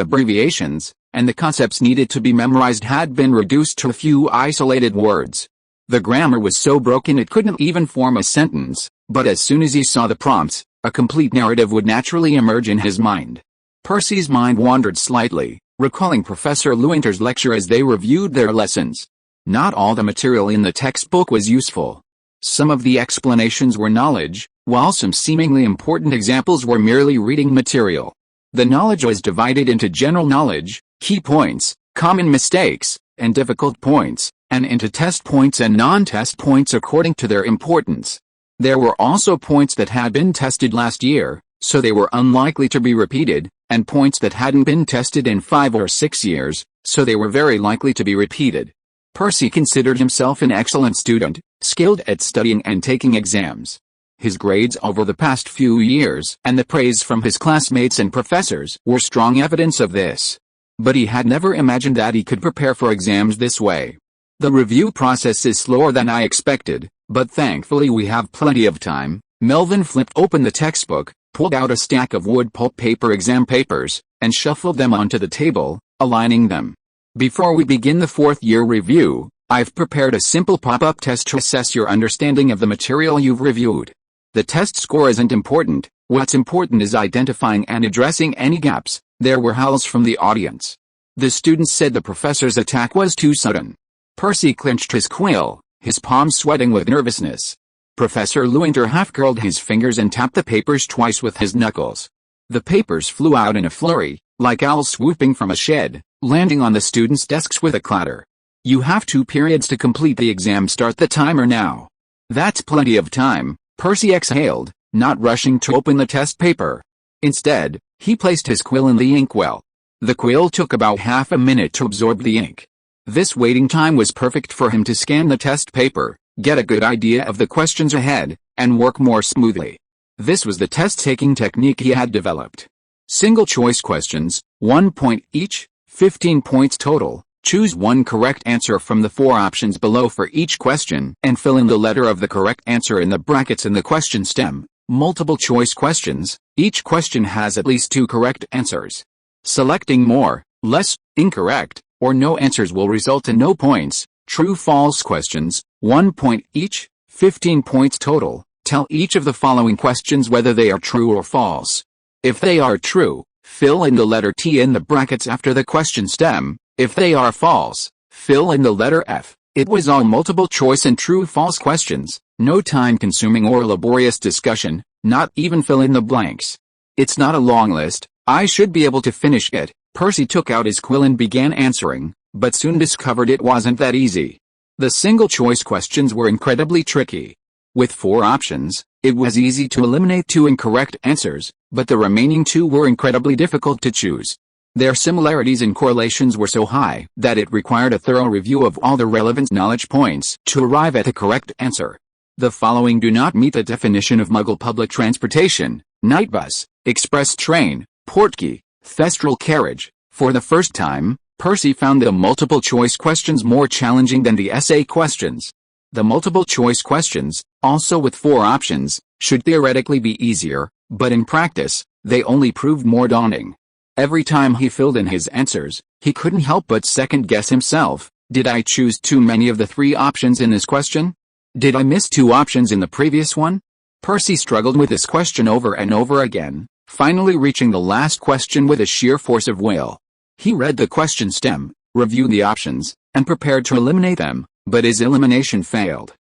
abbreviations, and the concepts needed to be memorized had been reduced to a few isolated words. The grammar was so broken it couldn't even form a sentence, but as soon as he saw the prompts, a complete narrative would naturally emerge in his mind. Percy's mind wandered slightly, recalling Professor Lewynter's lecture as they reviewed their lessons. Not all the material in the textbook was useful. Some of the explanations were knowledge, while some seemingly important examples were merely reading material. The knowledge was divided into general knowledge, key points, common mistakes, and difficult points, and into test points and non-test points according to their importance. There were also points that had been tested last year, so they were unlikely to be repeated, and points that hadn't been tested in 5 or 6 years, so they were very likely to be repeated. Percy considered himself an excellent student, skilled at studying and taking exams. His grades over the past few years and the praise from his classmates and professors were strong evidence of this. But he had never imagined that he could prepare for exams this way. The review process is slower than I expected, but thankfully we have plenty of time. Melvin flipped open the textbook, pulled out a stack of wood pulp paper exam papers, and shuffled them onto the table, aligning them. Before we begin the 4th-year review, I've prepared a simple pop-up test to assess your understanding of the material you've reviewed. The test score isn't important. What's important is identifying and addressing any gaps. There were howls from the audience. The students said the professor's attack was too sudden. Percy clenched his quill, his palms sweating with nervousness. Professor Lewynter half-curled his fingers and tapped the papers twice with his knuckles. The papers flew out in a flurry, like owls swooping from a shed, landing on the students' desks with a clatter. You have 2 periods to complete the exam. Start the timer now. That's plenty of time, Percy exhaled, not rushing to open the test paper. Instead, he placed his quill in the inkwell. The quill took about half a minute to absorb the ink. This waiting time was perfect for him to scan the test paper, get a good idea of the questions ahead, and work more smoothly. This was the test-taking technique he had developed. Single-choice questions, 1 point each, 15 points total. Choose one correct answer from the 4 options below for each question, and fill in the letter of the correct answer in the brackets in the question stem. Multiple-choice questions, each question has at least 2 correct answers. Selecting more, less, incorrect, or no answers will result in no points. True-false questions, 1 point each, 15 points total. Tell each of the following questions whether they are true or false. If they are true, fill in the letter T in the brackets after the question stem. If they are false, fill in the letter F. It was all multiple choice and true-false questions, no time-consuming or laborious discussion, not even fill in the blanks. It's not a long list, I should be able to finish it. Percy took out his quill and began answering, but soon discovered it wasn't that easy. The single-choice questions were incredibly tricky. With 4 options, it was easy to eliminate 2 incorrect answers, but the remaining 2 were incredibly difficult to choose. Their similarities and correlations were so high that it required a thorough review of all the relevant knowledge points to arrive at the correct answer. The following do not meet the definition of Muggle public transportation: night bus, express train, portkey, thestral carriage. For the first time, Percy found the multiple-choice questions more challenging than the essay questions. The multiple-choice questions, also with 4 options, should theoretically be easier, but in practice, they only proved more daunting. Every time he filled in his answers, he couldn't help but second-guess himself. Did I choose too many of the 3 options in this question? Did I miss 2 options in the previous one? Percy struggled with this question over and over again, finally reaching the last question with a sheer force of will. He read the question stem, reviewed the options, and prepared to eliminate them, but his elimination failed.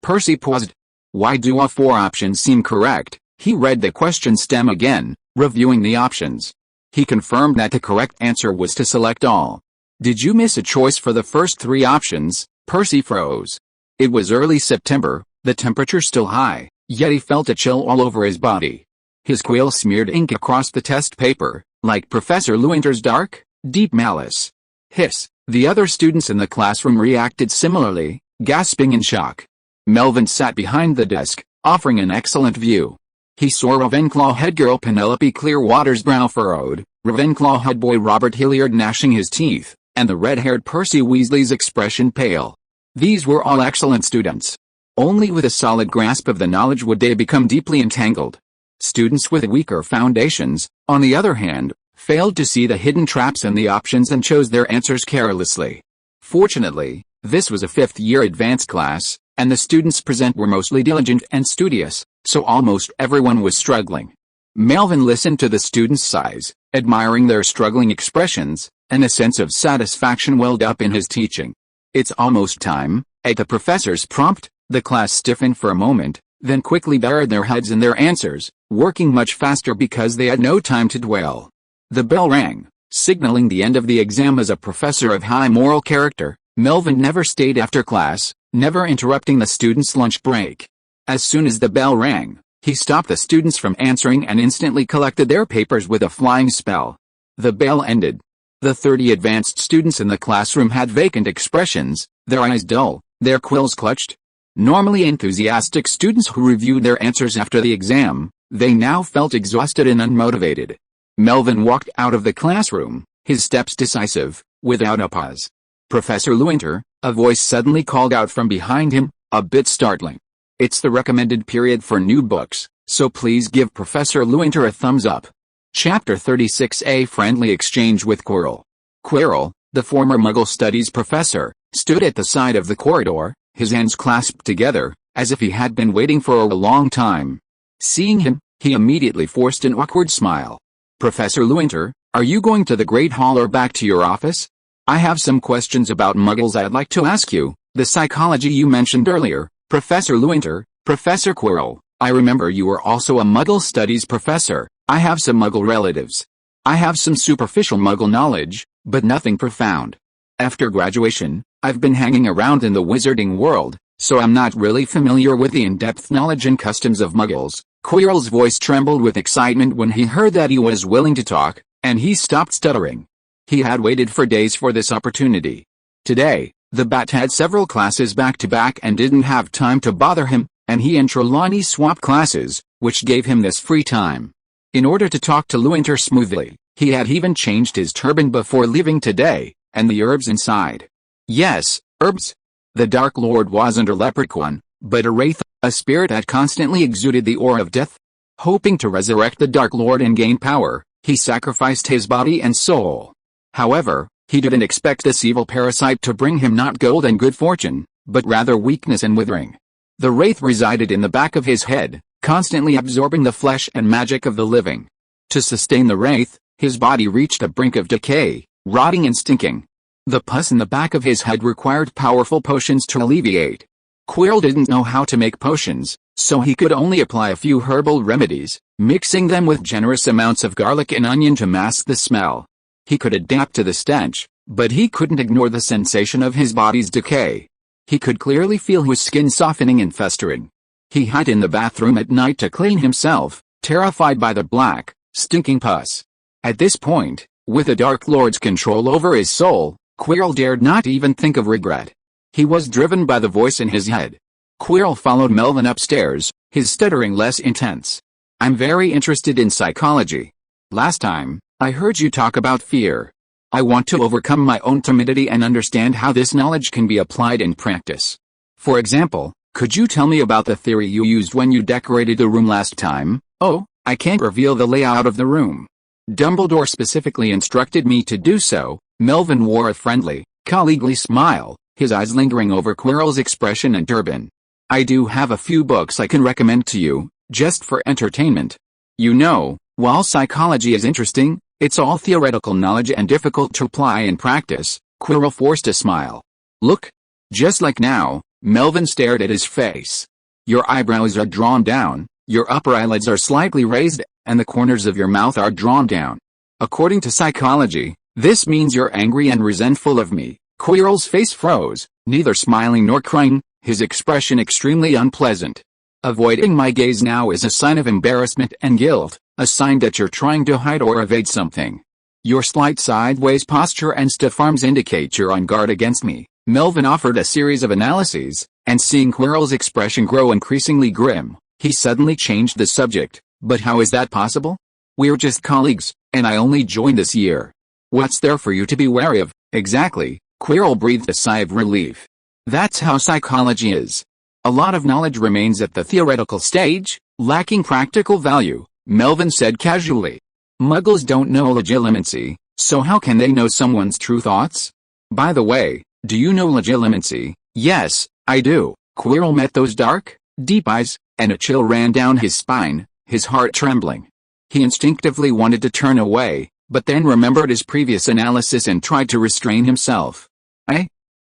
Percy paused. Why do all 4 options seem correct? He read the question stem again, reviewing the options. He confirmed that the correct answer was to select all. Did you miss a choice for the first 3 options? Percy froze. It was early September, the temperature still high, yet he felt a chill all over his body. His quill smeared ink across the test paper, like Professor Lewynter's dark, deep malice. Hiss! The other students in the classroom reacted similarly, gasping in shock. Melvin sat behind the desk, offering an excellent view. He saw Ravenclaw head girl Penelope Clearwater's brow furrowed, Ravenclaw head boy Robert Hilliard gnashing his teeth, and the red-haired Percy Weasley's expression pale. These were all excellent students. Only with a solid grasp of the knowledge would they become deeply entangled. Students with weaker foundations, on the other hand, failed to see the hidden traps in the options and chose their answers carelessly. Fortunately, this was a 5th-year advanced class, and the students present were mostly diligent and studious, so almost everyone was struggling. Melvin listened to the students' sighs, admiring their struggling expressions, and a sense of satisfaction welled up in his teaching. "It's almost time." At the professor's prompt, the class stiffened for a moment, then quickly buried their heads in their answers, working much faster because they had no time to dwell. The bell rang, signaling the end of the exam. As a professor of high moral character, Melvin never stayed after class, never interrupting the students' lunch break. As soon as the bell rang, he stopped the students from answering and instantly collected their papers with a flying spell. The bell ended. The 30 advanced students in the classroom had vacant expressions, their eyes dull, their quills clutched. Normally enthusiastic students who reviewed their answers after the exam, they now felt exhausted and unmotivated. Melvin walked out of the classroom, his steps decisive, without a pause. "Professor Lewynter," a voice suddenly called out from behind him, a bit startling. "It's the recommended period for new books, so please give Professor Lewynter a thumbs up." Chapter 36: A friendly exchange with Quirrell. Quirrell, the former Muggle Studies professor, stood at the side of the corridor, his hands clasped together, as if he had been waiting for a long time. Seeing him, he immediately forced an awkward smile. "Professor Lewynter, are you going to the Great Hall or back to your office? I have some questions about Muggles I'd like to ask you. The psychology you mentioned earlier, Professor Lewynter." "Professor Quirrell, I remember you were also a Muggle Studies professor. I have some Muggle relatives. I have some superficial Muggle knowledge, but nothing profound. After graduation, I've been hanging around in the wizarding world, so I'm not really familiar with the in-depth knowledge and customs of Muggles." Quirrell's voice trembled with excitement when he heard that he was willing to talk, and he stopped stuttering. He had waited for days for this opportunity. Today, the Bat had several classes back-to-back and didn't have time to bother him, and he and Trelawney swapped classes, which gave him this free time. In order to talk to Lewynter smoothly, he had even changed his turban before leaving today, and the herbs inside. Yes, herbs. The Dark Lord wasn't a leprechaun, but a wraith, a spirit that constantly exuded the aura of death. Hoping to resurrect the Dark Lord and gain power, he sacrificed his body and soul. However, he didn't expect this evil parasite to bring him not gold and good fortune, but rather weakness and withering. The wraith resided in the back of his head, constantly absorbing the flesh and magic of the living. To sustain the wraith, his body reached the brink of decay, rotting and stinking. The pus in the back of his head required powerful potions to alleviate. Quirrell didn't know how to make potions, so he could only apply a few herbal remedies, mixing them with generous amounts of garlic and onion to mask the smell. He could adapt to the stench, but he couldn't ignore the sensation of his body's decay. He could clearly feel his skin softening and festering. He hid in the bathroom at night to clean himself, terrified by the black, stinking pus. At this point, with the Dark Lord's control over his soul, Quirrell dared not even think of regret. He was driven by the voice in his head. Quirrell followed Melvin upstairs, his stuttering less intense. "I'm very interested in psychology. Last time, I heard you talk about fear. I want to overcome my own timidity and understand how this knowledge can be applied in practice. For example, could you tell me about the theory you used when you decorated the room last time?" "Oh, I can't reveal the layout of the room. Dumbledore specifically instructed me to do so." Melvin wore a friendly, colleaguely smile, his eyes lingering over Quirrell's expression and turban. "I do have a few books I can recommend to you, just for entertainment. You know, while psychology is interesting, it's all theoretical knowledge and difficult to apply in practice." Quirrell forced a smile. "Look. Just like now." Melvin stared at his face. "Your eyebrows are drawn down, your upper eyelids are slightly raised, and the corners of your mouth are drawn down. According to psychology, This means you're angry and resentful of me." Quirrell's face froze, neither smiling nor crying, his expression extremely unpleasant. "Avoiding my gaze now is a sign of embarrassment and guilt, a sign that you're trying to hide or evade something. Your slight sideways posture and stiff arms indicate you're on guard against me." Melvin offered a series of analyses, and seeing Quirrell's expression grow increasingly grim, he suddenly changed the subject. "But how is that possible? We're just colleagues, and I only joined this year. What's there for you to be wary of?" "Exactly." Quirrell breathed a sigh of relief. "That's how psychology is. A lot of knowledge remains at the theoretical stage, lacking practical value," Melvin said casually. "Muggles don't know legilimency, so how can they know someone's true thoughts? By the way, do you know legilimency?" "Yes, I do." Quirrell met those dark, deep eyes, and a chill ran down his spine, his heart trembling. He instinctively wanted to turn away, but then remembered his previous analysis and tried to restrain himself.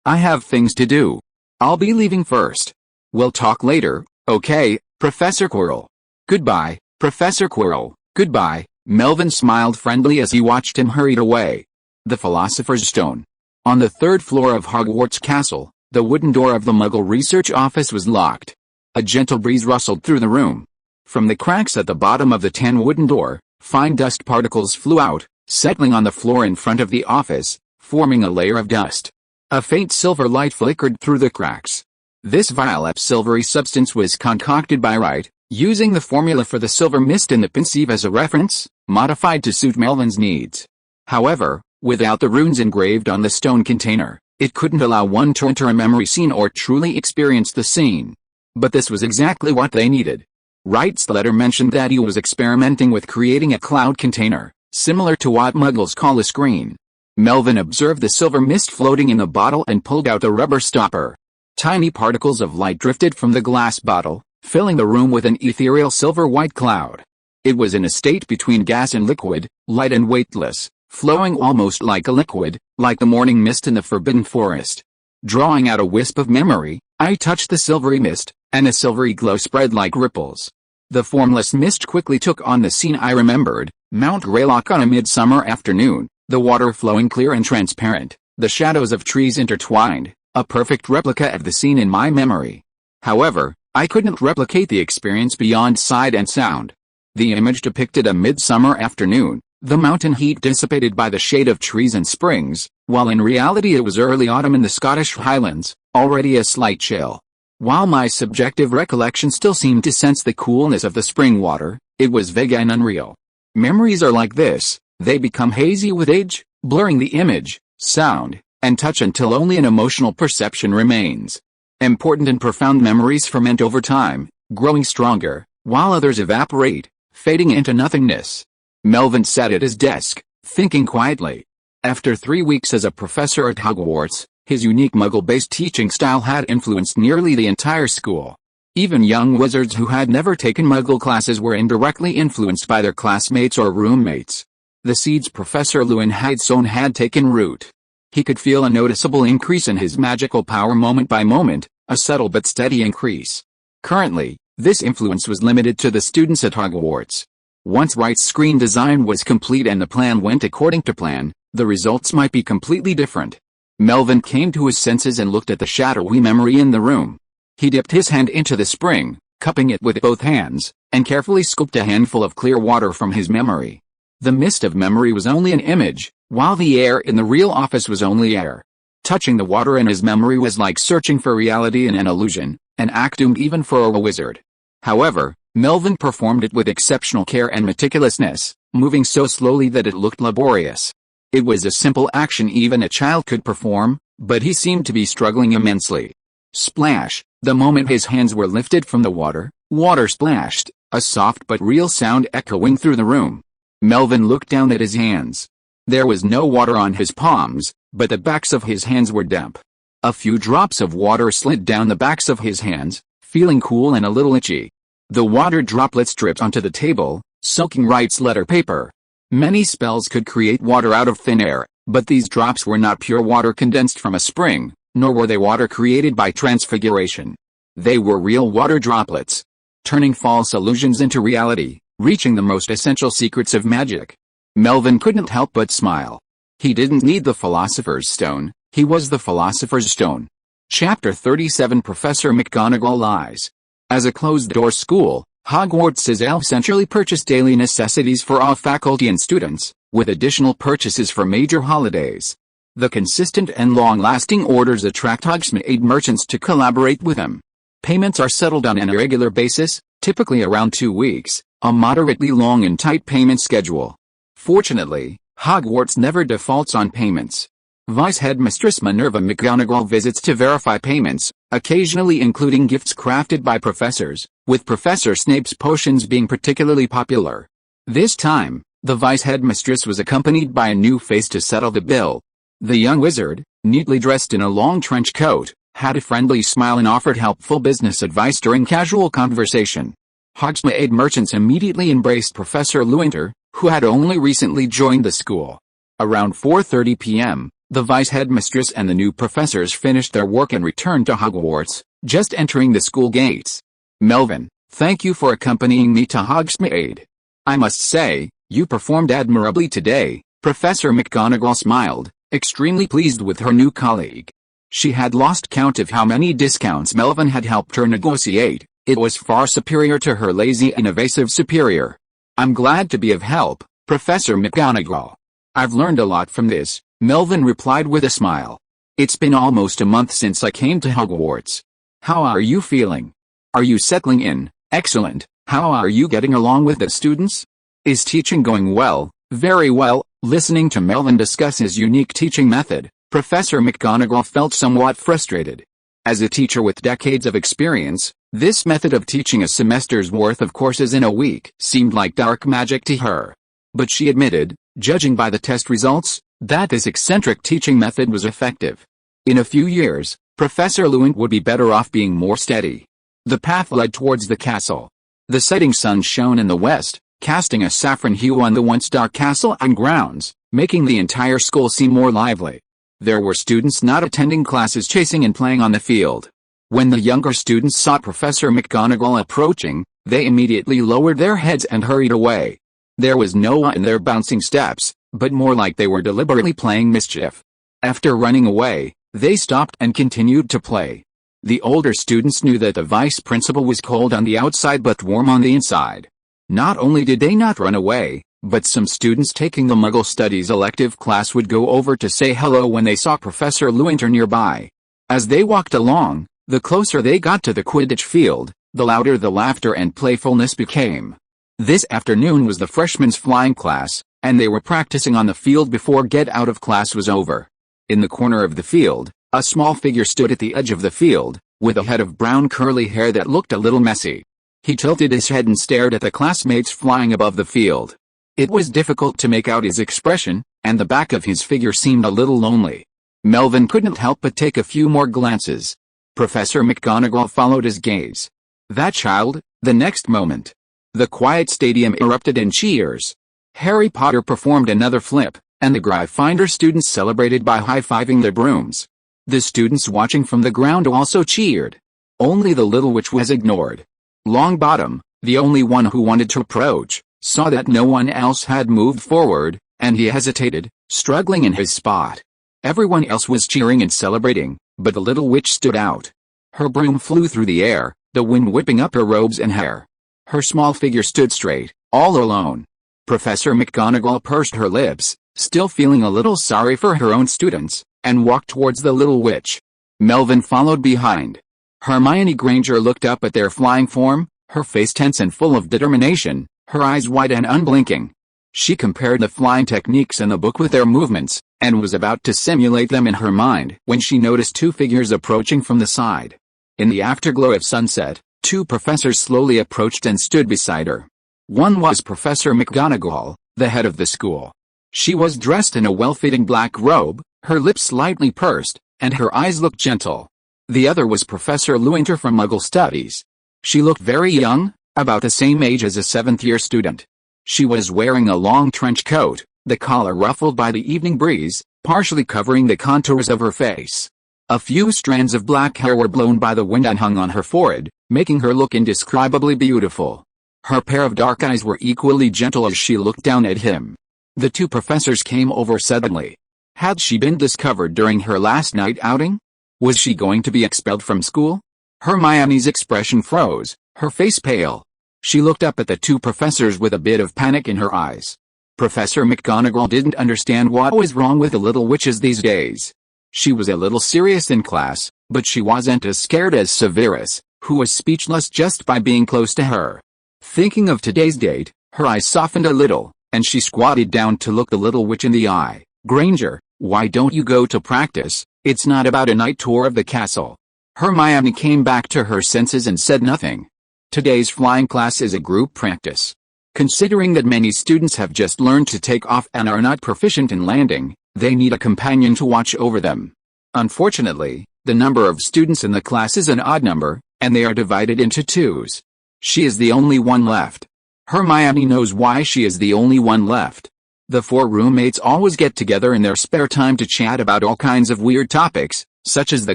I have things to do. I'll be leaving first. We'll talk later, okay, Professor Quirrell?" "Goodbye, Professor Quirrell, goodbye." Melvin smiled friendly as he watched him hurried away. The Philosopher's Stone. On the third floor of Hogwarts Castle, the wooden door of the Muggle Research Office was locked. A gentle breeze rustled through the room. From the cracks at the bottom of the tan wooden door, fine dust particles flew out, settling on the floor in front of the office, forming a layer of dust. A faint silver light flickered through the cracks. This violet silvery substance was concocted by Wright, using the formula for the silver mist in the pensieve as a reference, modified to suit Melvin's needs. However, without the runes engraved on the stone container, it couldn't allow one to enter a memory scene or truly experience the scene. But this was exactly what they needed. Wright's letter mentioned that he was experimenting with creating a cloud container, similar to what Muggles call a screen. Melvin observed the silver mist floating in the bottle and pulled out a rubber stopper. Tiny particles of light drifted from the glass bottle, filling the room with an ethereal silver-white cloud. It was in a state between gas and liquid, light and weightless, flowing almost like a liquid, like the morning mist in the Forbidden Forest. Drawing out a wisp of memory, I touched the silvery mist, and a silvery glow spread like ripples. The formless mist quickly took on the scene I remembered: Mount Greylock on a midsummer afternoon, the water flowing clear and transparent, the shadows of trees intertwined, a perfect replica of the scene in my memory. However, I couldn't replicate the experience beyond sight and sound. The image depicted a midsummer afternoon, the mountain heat dissipated by the shade of trees and springs, while in reality it was early autumn in the Scottish Highlands, already a slight chill. While my subjective recollection still seemed to sense the coolness of the spring water, it was vague and unreal. Memories are like this, they become hazy with age, blurring the image, sound, and touch until only an emotional perception remains. Important and profound memories ferment over time, growing stronger, while others evaporate, fading into nothingness. Melvin sat at his desk, thinking quietly. After 3 weeks as a professor at Hogwarts, his unique Muggle-based teaching style had influenced nearly the entire school. Even young wizards who had never taken Muggle classes were indirectly influenced by their classmates or roommates. The seeds Professor Lewin had sown had taken root. He could feel a noticeable increase in his magical power moment by moment, a subtle but steady increase. Currently, this influence was limited to the students at Hogwarts. Once Wright's screen design was complete and the plan went according to plan, the results might be completely different. Melvin came to his senses and looked at the shadowy memory in the room. He dipped his hand into the spring, cupping it with both hands, and carefully scooped a handful of clear water from his memory. The mist of memory was only an image, while the air in the real office was only air. Touching the water in his memory was like searching for reality in an illusion, an act doomed even for a wizard. However, Melvin performed it with exceptional care and meticulousness, moving so slowly that it looked laborious. It was a simple action even a child could perform, but he seemed to be struggling immensely. Splash! The moment his hands were lifted from the water, water splashed, a soft but real sound echoing through the room. Melvin looked down at his hands. There was no water on his palms, but the backs of his hands were damp. A few drops of water slid down the backs of his hands, feeling cool and a little itchy. The water droplets dripped onto the table, soaking Wright's letter paper. Many spells could create water out of thin air, but these drops were not pure water condensed from a spring, nor were they water created by transfiguration. They were real water droplets, turning false illusions into reality, reaching the most essential secrets of magic. Melvin couldn't help but smile. He didn't need the Philosopher's Stone, he was the Philosopher's Stone. Chapter 37 Professor McGonagall Lies. As a closed-door school, Hogwarts is centrally purchased daily necessities for all faculty and students, with additional purchases for major holidays. The consistent and long-lasting orders attract Hogsmeade merchants to collaborate with them. Payments are settled on an irregular basis, typically around 2 weeks, a moderately long and tight payment schedule. Fortunately, Hogwarts never defaults on payments. Vice Headmistress Minerva McGonagall visits to verify payments, occasionally including gifts crafted by professors, with Professor Snape's potions being particularly popular. This time, the Vice Headmistress was accompanied by a new face to settle the bill. The young wizard, neatly dressed in a long trench coat, had a friendly smile and offered helpful business advice during casual conversation. Hogsmeade merchants immediately embraced Professor Lewynter, who had only recently joined the school. Around 4:30 p.m., the Vice Headmistress and the new professors finished their work and returned to Hogwarts, just entering the school gates. "Melvin, thank you for accompanying me to Hogsmeade. I must say, you performed admirably today." Professor McGonagall smiled, extremely pleased with her new colleague. She had lost count of how many discounts Melvin had helped her negotiate. It was far superior to her lazy and evasive superior. "I'm glad to be of help, Professor McGonagall. I've learned a lot from this," Melvin replied with a smile. "It's been almost a month since I came to Hogwarts. How are you feeling? Are you settling in?" "Excellent. How are you getting along with the students? Is teaching going well?" "Very well." Listening to Melvin discuss his unique teaching method, Professor McGonagall felt somewhat frustrated. As a teacher with decades of experience, this method of teaching a semester's worth of courses in a week seemed like dark magic to her. But she admitted, judging by the test results, that this eccentric teaching method was effective. In a few years, Professor Lewynter would be better off being more steady. The path led towards the castle. The setting sun shone in the west, casting a saffron hue on the once dark castle and grounds, making the entire school seem more lively. There were students not attending classes chasing and playing on the field. When the younger students saw Professor McGonagall approaching, they immediately lowered their heads and hurried away. There was no awe in their bouncing steps, but more like they were deliberately playing mischief. After running away, they stopped and continued to play. The older students knew that the vice principal was cold on the outside but warm on the inside. Not only did they not run away, but some students taking the Muggle Studies elective class would go over to say hello when they saw Professor Lewynter nearby. As they walked along, the closer they got to the Quidditch field, the louder the laughter and playfulness became. This afternoon was the freshmen's flying class, and they were practicing on the field before get out of class was over. In the corner of the field, a small figure stood at the edge of the field, with a head of brown curly hair that looked a little messy. He tilted his head and stared at the classmates flying above the field. It was difficult to make out his expression, and the back of his figure seemed a little lonely. Melvin couldn't help but take a few more glances. Professor McGonagall followed his gaze. That child, the next moment. The quiet stadium erupted in cheers. Harry Potter performed another flip, and the Gryffindor students celebrated by high-fiving their brooms. The students watching from the ground also cheered. Only the little witch was ignored. Longbottom, the only one who wanted to approach, saw that no one else had moved forward, and he hesitated, struggling in his spot. Everyone else was cheering and celebrating, but the little witch stood out. Her broom flew through the air, the wind whipping up her robes and hair. Her small figure stood straight, all alone. Professor McGonagall pursed her lips, still feeling a little sorry for her own students, and walked towards the little witch. Melvin followed behind. Hermione Granger looked up at their flying form, her face tense and full of determination, her eyes wide and unblinking. She compared the flying techniques in the book with their movements, and was about to simulate them in her mind when she noticed two figures approaching from the side. In the afterglow of sunset, two professors slowly approached and stood beside her. One was Professor McGonagall, the head of the school. She was dressed in a well-fitting black robe, her lips slightly pursed, and her eyes looked gentle. The other was Professor Lewynter from Muggle Studies. She looked very young, about the same age as a seventh-year student. She was wearing a long trench coat, the collar ruffled by the evening breeze, partially covering the contours of her face. A few strands of black hair were blown by the wind and hung on her forehead, making her look indescribably beautiful. Her pair of dark eyes were equally gentle as she looked down at him. The two professors came over suddenly. Had she been discovered during her last night outing? Was she going to be expelled from school? Hermione's expression froze, her face pale. She looked up at the two professors with a bit of panic in her eyes. Professor McGonagall didn't understand what was wrong with the little witches these days. She was a little serious in class, but she wasn't as scared as Severus, who was speechless just by being close to her. Thinking of today's date, her eyes softened a little, and she squatted down to look the little witch in the eye. Granger, why don't you go to practice? It's not about a night tour of the castle. Hermione came back to her senses and said nothing. Today's flying class is a group practice. Considering that many students have just learned to take off and are not proficient in landing, they need a companion to watch over them. Unfortunately, the number of students in the class is an odd number, and they are divided into twos. She is the only one left. Hermione knows why she is the only one left. The four roommates always get together in their spare time to chat about all kinds of weird topics, such as the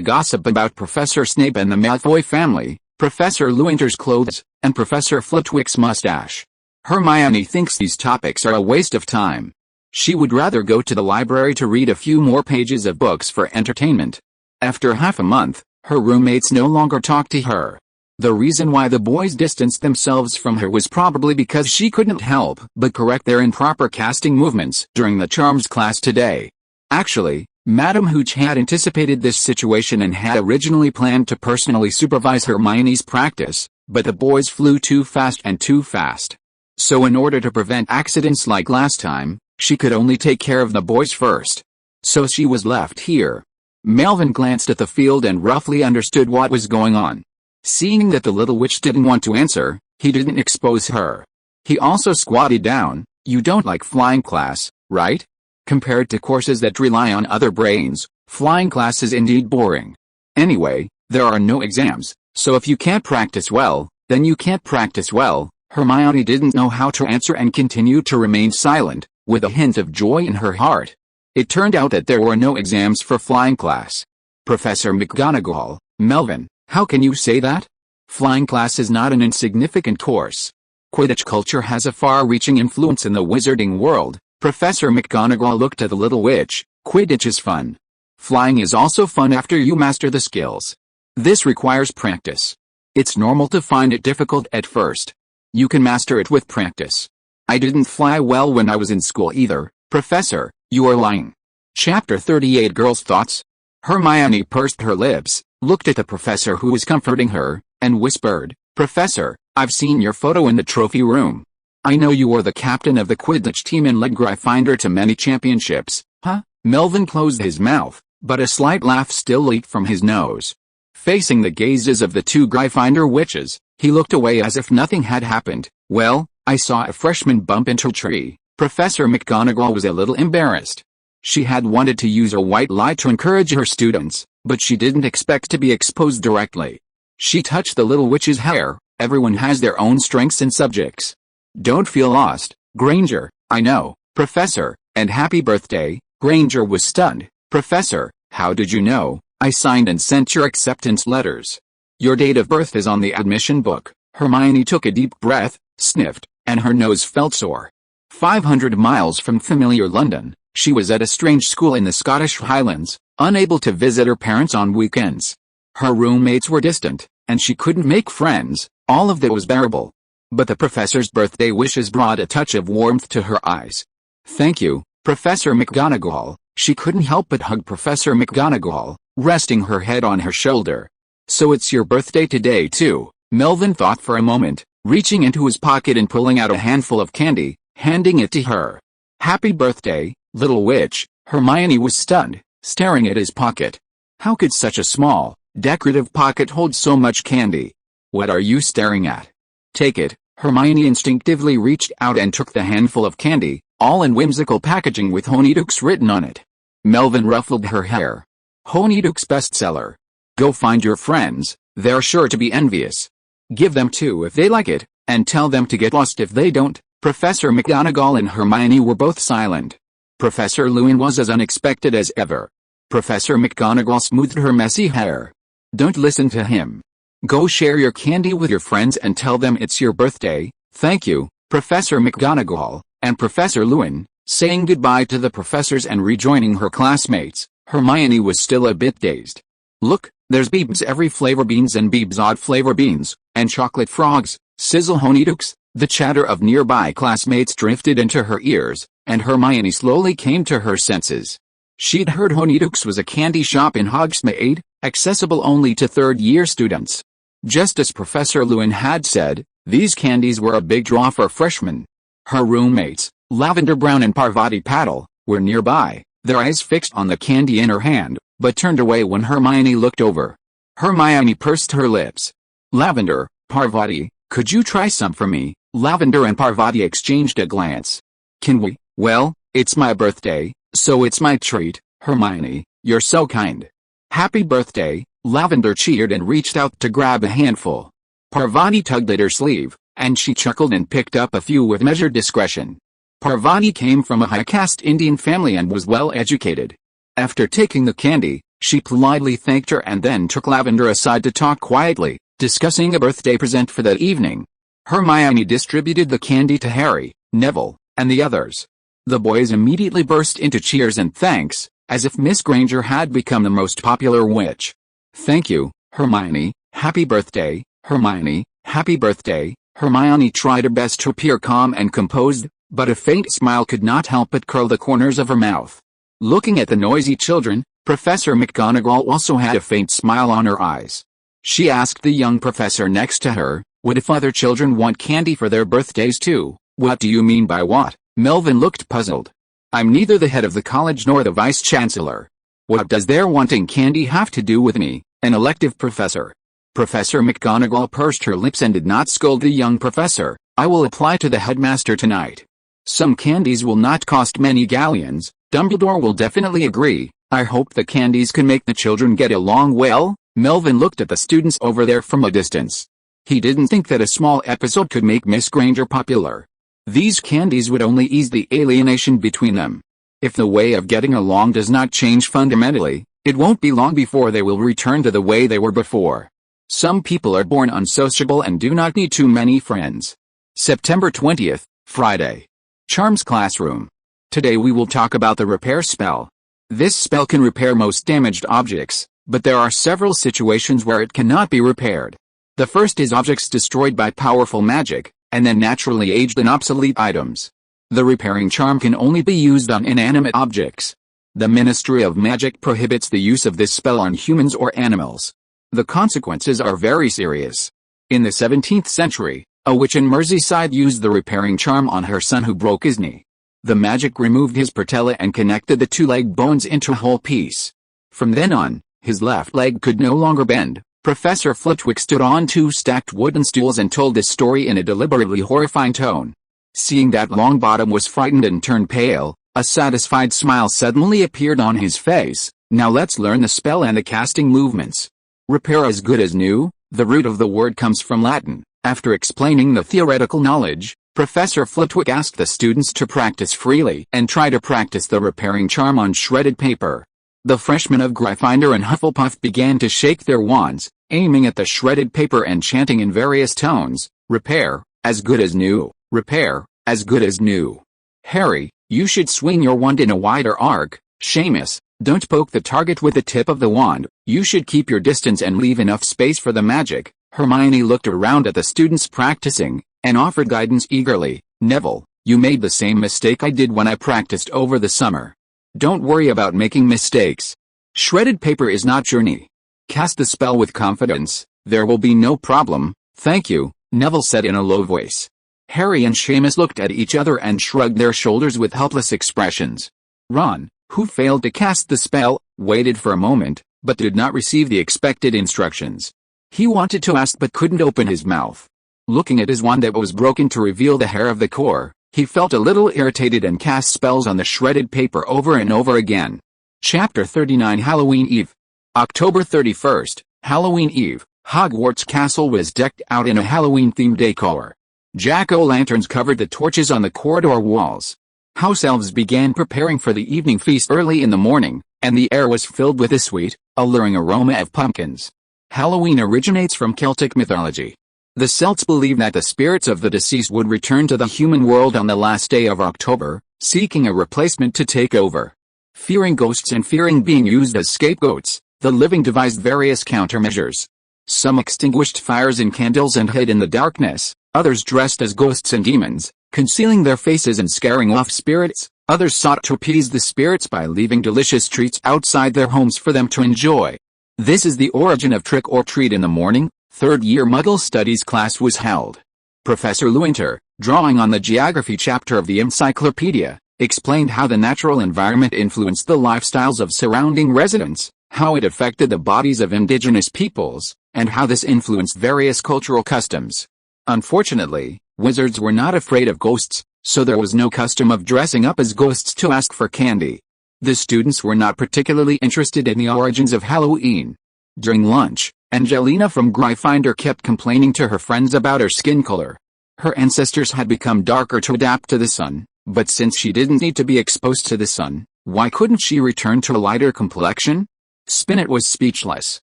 gossip about Professor Snape and the Malfoy family, Professor Lewynter's clothes, and Professor Flitwick's mustache. Hermione thinks these topics are a waste of time. She would rather go to the library to read a few more pages of books for entertainment. After half a month, her roommates no longer talk to her. The reason why the boys distanced themselves from her was probably because she couldn't help but correct their improper casting movements during the charms class today. Actually, Madame Hooch had anticipated this situation and had originally planned to personally supervise Hermione's practice, but the boys flew too fast. So in order to prevent accidents like last time, she could only take care of the boys first. So she was left here. Melvin glanced at the field and roughly understood what was going on. Seeing that the little witch didn't want to answer, he didn't expose her. He also squatted down. You don't like flying class, right? Compared to courses that rely on other brains, flying class is indeed boring. Anyway, there are no exams, so if you can't practice well, then you can't practice well. Hermione didn't know how to answer and continued to remain silent, with a hint of joy in her heart. It turned out that there were no exams for flying class. Professor McGonagall, Melvin, how can you say that? Flying class is not an insignificant course. Quidditch culture has a far-reaching influence in the wizarding world. Professor McGonagall looked at the little witch. Quidditch is fun. Flying is also fun after you master the skills. This requires practice. It's normal to find it difficult at first. You can master it with practice. I didn't fly well when I was in school either, Professor, you are lying. Chapter 38 Girls' Thoughts. Hermione pursed her lips, looked at the professor who was comforting her, and whispered, Professor, I've seen your photo in the trophy room. I know you were the captain of the Quidditch team and led Gryffindor to many championships. Huh? Melvin closed his mouth, but a slight laugh still leaked from his nose. Facing the gazes of the two Gryffindor witches, he looked away as if nothing had happened. Well, I saw a freshman bump into a tree. Professor McGonagall was a little embarrassed. She had wanted to use a white lie to encourage her students, but she didn't expect to be exposed directly. She touched the little witch's hair. Everyone has their own strengths and subjects. Don't feel lost, Granger. I know, Professor, and happy birthday. Granger was stunned. Professor, how did you know? I signed and sent your acceptance letters. Your date of birth is on the admission book. Hermione took a deep breath, sniffed, and her nose felt sore. 500 miles from familiar London, she was at a strange school in the Scottish Highlands, unable to visit her parents on weekends. Her roommates were distant, and she couldn't make friends. All of that was bearable. But the professor's birthday wishes brought a touch of warmth to her eyes. Thank you, Professor McGonagall. She couldn't help but hug Professor McGonagall, resting her head on her shoulder. So it's your birthday today too, Melvin thought for a moment, reaching into his pocket and pulling out a handful of candy, handing it to her. Happy birthday, little witch. Hermione was stunned, staring at his pocket. How could such a small, decorative pocket hold so much candy? What are you staring at? Take it. Hermione instinctively reached out and took the handful of candy, all in whimsical packaging with Honeydukes written on it. Melvin ruffled her hair. Honeydukes bestseller. Go find your friends, they're sure to be envious. Give them two if they like it, and tell them to get lost if they don't. Professor McGonagall and Hermione were both silent. Professor Lewin was as unexpected as ever. Professor McGonagall smoothed her messy hair. Don't listen to him. Go share your candy with your friends and tell them it's your birthday. Thank you, Professor McGonagall, and Professor Lewin. Saying goodbye to the professors and rejoining her classmates, Hermione was still a bit dazed. Look, there's Beebs every flavor beans and Beebs odd flavor beans, and chocolate frogs, sizzle honeydukes. The chatter of nearby classmates drifted into her ears, and Hermione slowly came to her senses. She'd heard Honeydukes was a candy shop in Hogsmeade, accessible only to third-year students. Just as Professor Lewin had said, these candies were a big draw for freshmen. Her roommates, Lavender Brown and Parvati Patil, were nearby, their eyes fixed on the candy in her hand, but turned away when Hermione looked over. Hermione pursed her lips. Lavender, Parvati, could you try some for me? Lavender and Parvati exchanged a glance. Can we? Well, it's my birthday, so it's my treat. Hermione, you're so kind. Happy birthday, Lavender cheered and reached out to grab a handful. Parvati tugged at her sleeve, and she chuckled and picked up a few with measured discretion. Parvati came from a high-caste Indian family and was well educated. After taking the candy, she politely thanked her and then took Lavender aside to talk quietly, discussing a birthday present for that evening. Hermione distributed the candy to Harry, Neville, and the others. The boys immediately burst into cheers and thanks, as if Miss Granger had become the most popular witch. Thank you, Hermione, happy birthday, Hermione, happy birthday. Hermione tried her best to appear calm and composed, but a faint smile could not help but curl the corners of her mouth. Looking at the noisy children, Professor McGonagall also had a faint smile on her eyes. She asked the young professor next to her, what if other children want candy for their birthdays too? What do you mean by what? Melvin looked puzzled. I'm neither the head of the college nor the vice-chancellor. What does their wanting candy have to do with me, an elective professor? Professor McGonagall pursed her lips and did not scold the young professor. I will apply to the headmaster tonight. Some candies will not cost many galleons. Dumbledore will definitely agree. I hope the candies can make the children get along well. Melvin looked at the students over there from a distance. He didn't think that a small episode could make Miss Granger popular. These candies would only ease the alienation between them. If the way of getting along does not change fundamentally, it won't be long before they will return to the way they were before. Some people are born unsociable and do not need too many friends. September 20th, Friday. Charms Classroom. Today we will talk about the repair spell. This spell can repair most damaged objects, but there are several situations where it cannot be repaired. The first is objects destroyed by powerful magic, and then naturally aged and obsolete items. The repairing charm can only be used on inanimate objects. The Ministry of Magic prohibits the use of this spell on humans or animals. The consequences are very serious. In the 17th century, a witch in Merseyside used the repairing charm on her son who broke his knee. The magic removed his patella and connected the two leg bones into a whole piece. From then on, his left leg could no longer bend. Professor Flitwick stood on two stacked wooden stools and told this story in a deliberately horrifying tone. Seeing that Longbottom was frightened and turned pale, a satisfied smile suddenly appeared on his face. Now let's learn the spell and the casting movements. Repair as good as new. The root of the word comes from Latin. After explaining the theoretical knowledge, Professor Flitwick asked the students to practice freely and try to practice the repairing charm on shredded paper. The freshmen of Gryffindor and Hufflepuff began to shake their wands, aiming at the shredded paper and chanting in various tones, repair, as good as new, repair, as good as new. Harry, you should swing your wand in a wider arc. Seamus, don't poke the target with the tip of the wand, you should keep your distance and leave enough space for the magic. Hermione looked around at the students practicing, and offered guidance eagerly. Neville, you made the same mistake I did when I practiced over the summer. Don't worry about making mistakes. Shredded paper is not your knee. Cast the spell with confidence, there will be no problem. Thank you, Neville said in a low voice. Harry and Seamus looked at each other and shrugged their shoulders with helpless expressions. Ron, who failed to cast the spell, waited for a moment, but did not receive the expected instructions. He wanted to ask but couldn't open his mouth. Looking at his wand that was broken to reveal the hair of the core, he felt a little irritated and cast spells on the shredded paper over and over again. Chapter 39 Halloween Eve. October 31st, Halloween Eve. Hogwarts Castle was decked out in a Halloween-themed decor. Jack-o'-lanterns covered the torches on the corridor walls. House elves began preparing for the evening feast early in the morning, and the air was filled with a sweet, alluring aroma of pumpkins. Halloween originates from Celtic mythology. The Celts believed that the spirits of the deceased would return to the human world on the last day of October, seeking a replacement to take over. Fearing ghosts and fearing being used as scapegoats, the living devised various countermeasures. Some extinguished fires in candles and hid in the darkness, others dressed as ghosts and demons, concealing their faces and scaring off spirits. Others sought to appease the spirits by leaving delicious treats outside their homes for them to enjoy. This is the origin of trick or treat in the morning. Third-year Muggle Studies class was held. Professor Lewynter, drawing on the geography chapter of the encyclopedia, explained how the natural environment influenced the lifestyles of surrounding residents, how it affected the bodies of indigenous peoples, and how this influenced various cultural customs. Unfortunately, wizards were not afraid of ghosts, so there was no custom of dressing up as ghosts to ask for candy. The students were not particularly interested in the origins of Halloween. During lunch, Angelina from Gryffindor kept complaining to her friends about her skin color. Her ancestors had become darker to adapt to the sun, but since she didn't need to be exposed to the sun, why couldn't she return to a lighter complexion? Spinnet was speechless.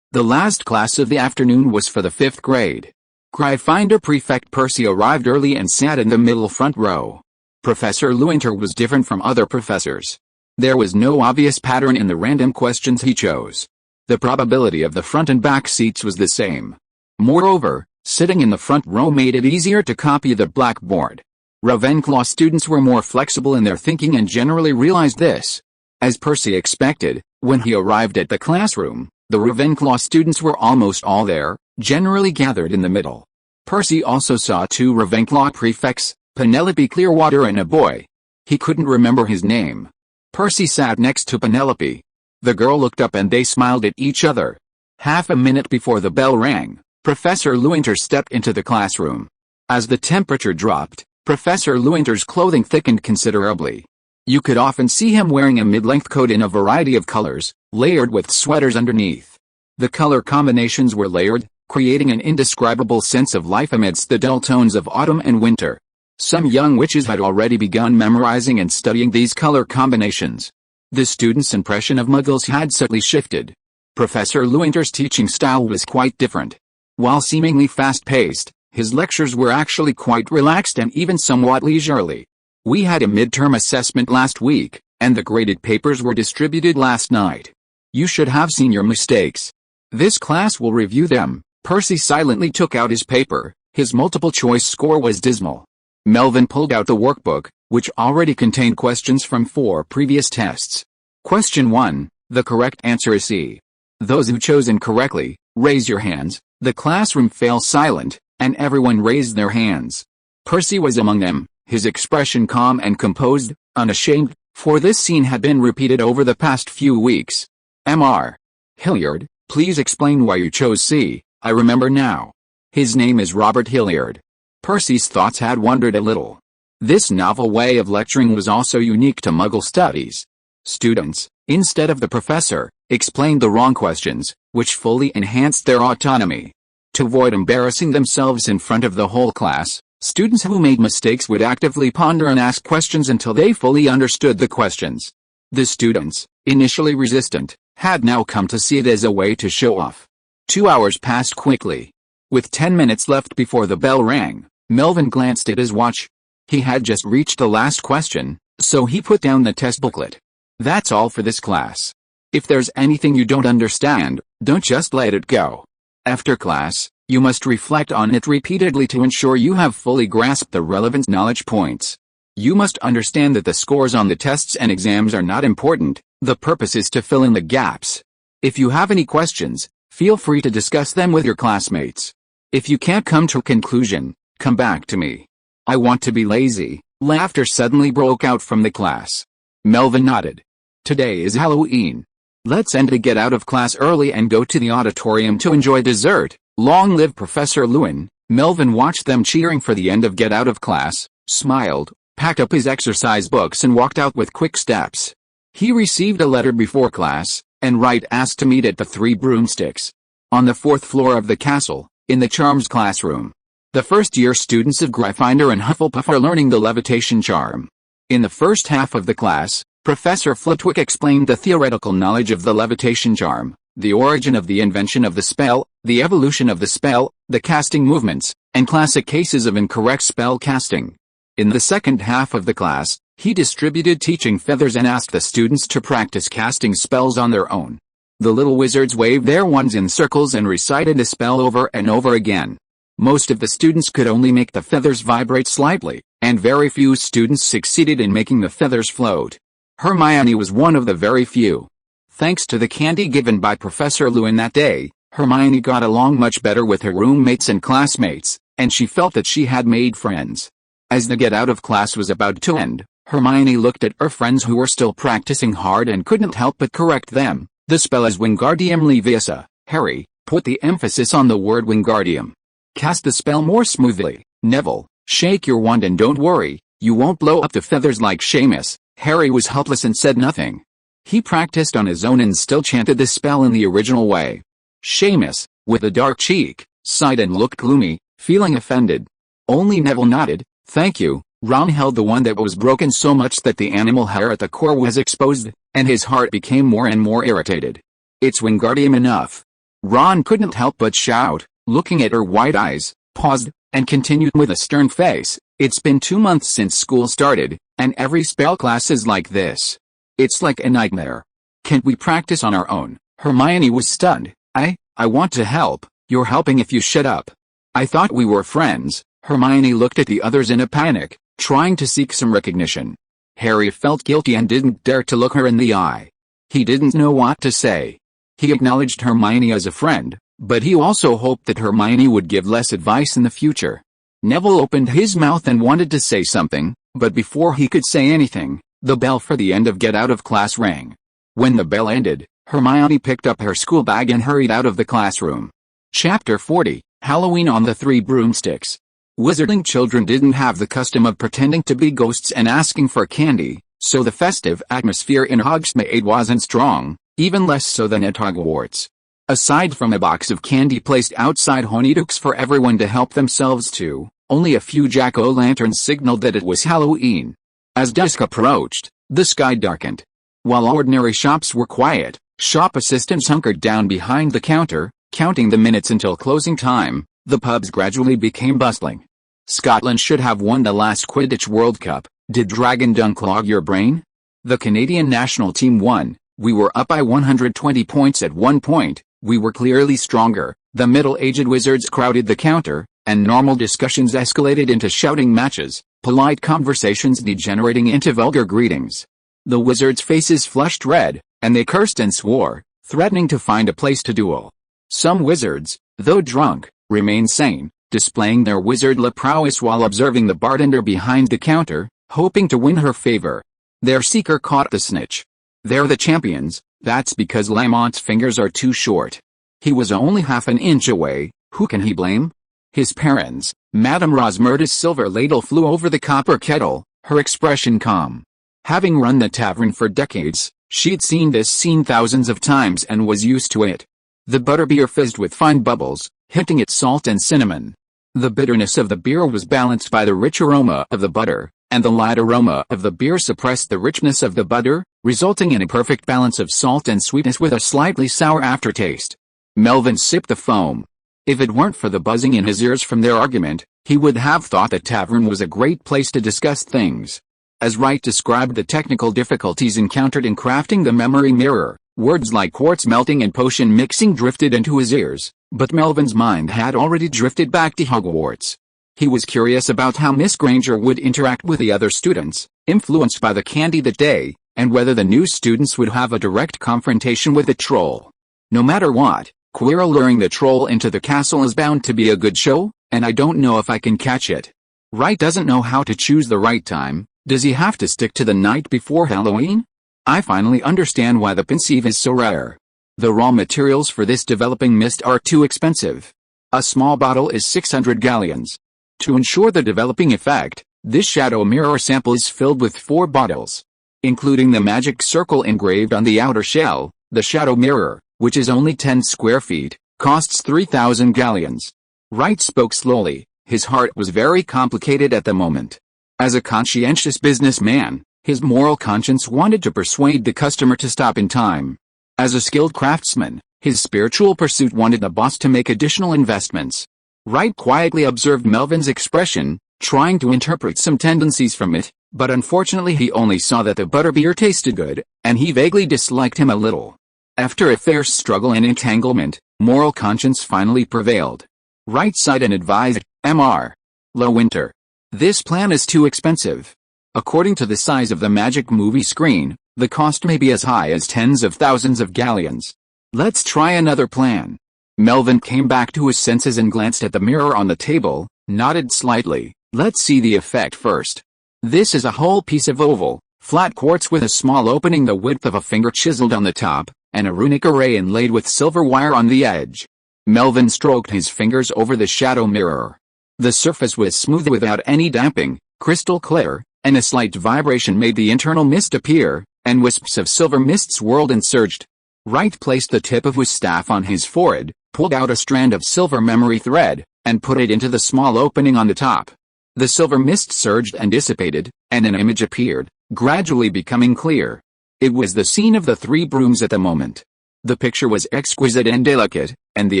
The last class of the afternoon was for the 5th grade. Gryffindor Prefect Percy arrived early and sat in the middle front row. Professor Lewynter was different from other professors. There was no obvious pattern in the random questions he chose. The probability of the front and back seats was the same. Moreover, sitting in the front row made it easier to copy the blackboard. Ravenclaw students were more flexible in their thinking and generally realized this. As Percy expected, when he arrived at the classroom, the Ravenclaw students were almost all there, generally gathered in the middle. Percy also saw 2 Ravenclaw prefects, Penelope Clearwater and a boy. He couldn't remember his name. Percy sat next to Penelope. The girl looked up and they smiled at each other. Half a minute before the bell rang, Professor Lewynter stepped into the classroom. As the temperature dropped, Professor Lewinter's clothing thickened considerably. You could often see him wearing a mid-length coat in a variety of colors, layered with sweaters underneath. The color combinations were layered, creating an indescribable sense of life amidst the dull tones of autumn and winter. Some young witches had already begun memorizing and studying these color combinations. The students' impression of Muggles had subtly shifted. Professor Lewinter's teaching style was quite different. While seemingly fast-paced, his lectures were actually quite relaxed and even somewhat leisurely. We had a midterm assessment last week, and the graded papers were distributed last night. You should have seen your mistakes. This class will review them. Percy silently took out his paper. His multiple-choice score was dismal. Melvin pulled out the workbook, which already contained questions from 4 previous tests. Question 1, the correct answer is C. Those who chose incorrectly, raise your hands. The classroom fell silent, and everyone raised their hands. Percy was among them, his expression calm and composed, unashamed, for this scene had been repeated over the past few weeks. Mr. Hilliard, please explain why you chose C. I remember now. His name is Robert Hilliard. Percy's thoughts had wandered a little. This novel way of lecturing was also unique to Muggle Studies. Students, instead of the professor, explained the wrong questions, which fully enhanced their autonomy. To avoid embarrassing themselves in front of the whole class, students who made mistakes would actively ponder and ask questions until they fully understood the questions. The students, initially resistant, had now come to see it as a way to show off. 2 hours passed quickly. With 10 minutes left before the bell rang, Melvin glanced at his watch. He had just reached the last question, so he put down the test booklet. That's all for this class. If there's anything you don't understand, don't just let it go. After class, you must reflect on it repeatedly to ensure you have fully grasped the relevant knowledge points. You must understand that the scores on the tests and exams are not important, the purpose is to fill in the gaps. If you have any questions, feel free to discuss them with your classmates. If you can't come to a conclusion, come back to me. I want to be lazy. Laughter suddenly broke out from the class. Melvin nodded. Today is Halloween. Let's end to get out of class early and go to the auditorium to enjoy dessert. Long live Professor Lewin. Melvin watched them cheering for the end of get out of class, smiled, packed up his exercise books and walked out with quick steps. He received a letter before class, and Wright asked to meet at the 3 Broomsticks. On the 4th floor of the castle, in the charms classroom. The first-year students of Gryffindor and Hufflepuff are learning the levitation charm. In the first half of the class, Professor Flitwick explained the theoretical knowledge of the levitation charm, the origin of the invention of the spell, the evolution of the spell, the casting movements, and classic cases of incorrect spell casting. In the second half of the class, he distributed teaching feathers and asked the students to practice casting spells on their own. The little wizards waved their wands in circles and recited the spell over and over again. Most of the students could only make the feathers vibrate slightly, and very few students succeeded in making the feathers float. Hermione was one of the very few. Thanks to the candy given by Professor Lewin that day, Hermione got along much better with her roommates and classmates, and she felt that she had made friends. As the get out of class was about to end, Hermione looked at her friends who were still practicing hard and couldn't help but correct them. The spell is Wingardium Leviosa. Harry, put the emphasis on the word Wingardium. Cast the spell more smoothly. Neville, shake your wand and don't worry, you won't blow up the feathers like Seamus. Harry was helpless and said nothing. He practiced on his own and still chanted the spell in the original way. Seamus, with a dark cheek, sighed and looked gloomy, feeling offended. Only Neville nodded. Thank you. Ron held the one that was broken so much that the animal hair at the core was exposed, and his heart became more and more irritated. It's Wingardium enough. Ron couldn't help but shout, looking at her wide eyes, paused, and continued with a stern face. It's been 2 months since school started, and every spell class is like this. It's like a nightmare. Can't we practice on our own? Hermione was stunned. I want to help. You're helping if you shut up. I thought we were friends. Hermione looked at the others in a panic, trying to seek some recognition. Harry felt guilty and didn't dare to look her in the eye. He didn't know what to say. He acknowledged Hermione as a friend, but he also hoped that Hermione would give less advice in the future. Neville opened his mouth and wanted to say something, but before he could say anything, the bell for the end of get out of class rang. When the bell ended, Hermione picked up her school bag and hurried out of the classroom. Chapter 40, Halloween on the Three Broomsticks. Wizarding children didn't have the custom of pretending to be ghosts and asking for candy, so the festive atmosphere in Hogsmeade wasn't strong, even less so than at Hogwarts. Aside from a box of candy placed outside Honeydukes for everyone to help themselves to, only a few jack-o'-lanterns signaled that it was Halloween. As dusk approached, the sky darkened. While ordinary shops were quiet, shop assistants hunkered down behind the counter, counting the minutes until closing time. The pubs gradually became bustling. Scotland should have won the last Quidditch World Cup. Did Dragon Dung clog your brain? The Canadian national team won. We were up by 120 points at one point. We were clearly stronger. The middle-aged wizards crowded the counter, and normal discussions escalated into shouting matches, polite conversations degenerating into vulgar greetings. The wizards' faces flushed red, and they cursed and swore, threatening to find a place to duel. Some wizards, though drunk, remained sane, displaying their wizardly prowess while observing the bartender behind the counter, hoping to win her favor. Their seeker caught the snitch. They're the champions, that's because Lamont's fingers are too short. He was only half an inch away, who can he blame? His parents. Madame Rosmerta's silver ladle flew over the copper kettle, her expression calm. Having run the tavern for decades, she'd seen this scene thousands of times and was used to it. The butterbeer fizzed with fine bubbles, hinting at salt and cinnamon. The bitterness of the beer was balanced by the rich aroma of the butter, and the light aroma of the beer suppressed the richness of the butter, resulting in a perfect balance of salt and sweetness with a slightly sour aftertaste. Melvin sipped the foam. If it weren't for the buzzing in his ears from their argument, he would have thought the tavern was a great place to discuss things. As Wright described the technical difficulties encountered in crafting the memory mirror, words like quartz melting and potion mixing drifted into his ears, but Melvin's mind had already drifted back to Hogwarts. He was curious about how Miss Granger would interact with the other students, influenced by the candy that day, and whether the new students would have a direct confrontation with the troll. No matter what, Quirrell luring the troll into the castle is bound to be a good show, and I don't know if I can catch it. Wright doesn't know how to choose the right time. Does he have to stick to the night before Halloween? I finally understand why the pensieve is so rare. The raw materials for this developing mist are too expensive. A small bottle is 600 galleons. To ensure the developing effect, this shadow mirror sample is filled with 4 bottles. Including the magic circle engraved on the outer shell, the shadow mirror, which is only 10 square feet, costs 3,000 galleons. Wright spoke slowly. His heart was very complicated at the moment. As a conscientious businessman, his moral conscience wanted to persuade the customer to stop in time. As a skilled craftsman, His spiritual pursuit wanted the boss to make additional investments. Wright quietly observed Melvin's expression, trying to interpret some tendencies from it, but unfortunately he only saw that the butterbeer tasted good, and he vaguely disliked him a little. After a fierce struggle and entanglement, moral conscience finally prevailed. Wright sighed and advised Mr. Lewynter, "This plan is too expensive. According to the size of the magic movie screen, the cost may be as high as tens of thousands of galleons. Let's try another plan." Melvin came back to his senses and glanced at the mirror on the table, nodded slightly. "Let's see the effect first. This is a whole piece of oval, flat quartz with a small opening the width of a finger chiseled on the top, and a runic array inlaid with silver wire on the edge." Melvin stroked his fingers over the shadow mirror. The surface was smooth without any damping, crystal clear, and a slight vibration made the internal mist appear, and wisps of silver mist swirled and surged. Wright placed the tip of his staff on his forehead, pulled out a strand of silver memory thread, and put it into the small opening on the top. The silver mist surged and dissipated, and an image appeared, gradually becoming clear. It was the scene of the three brooms at the moment. The picture was exquisite and delicate, and the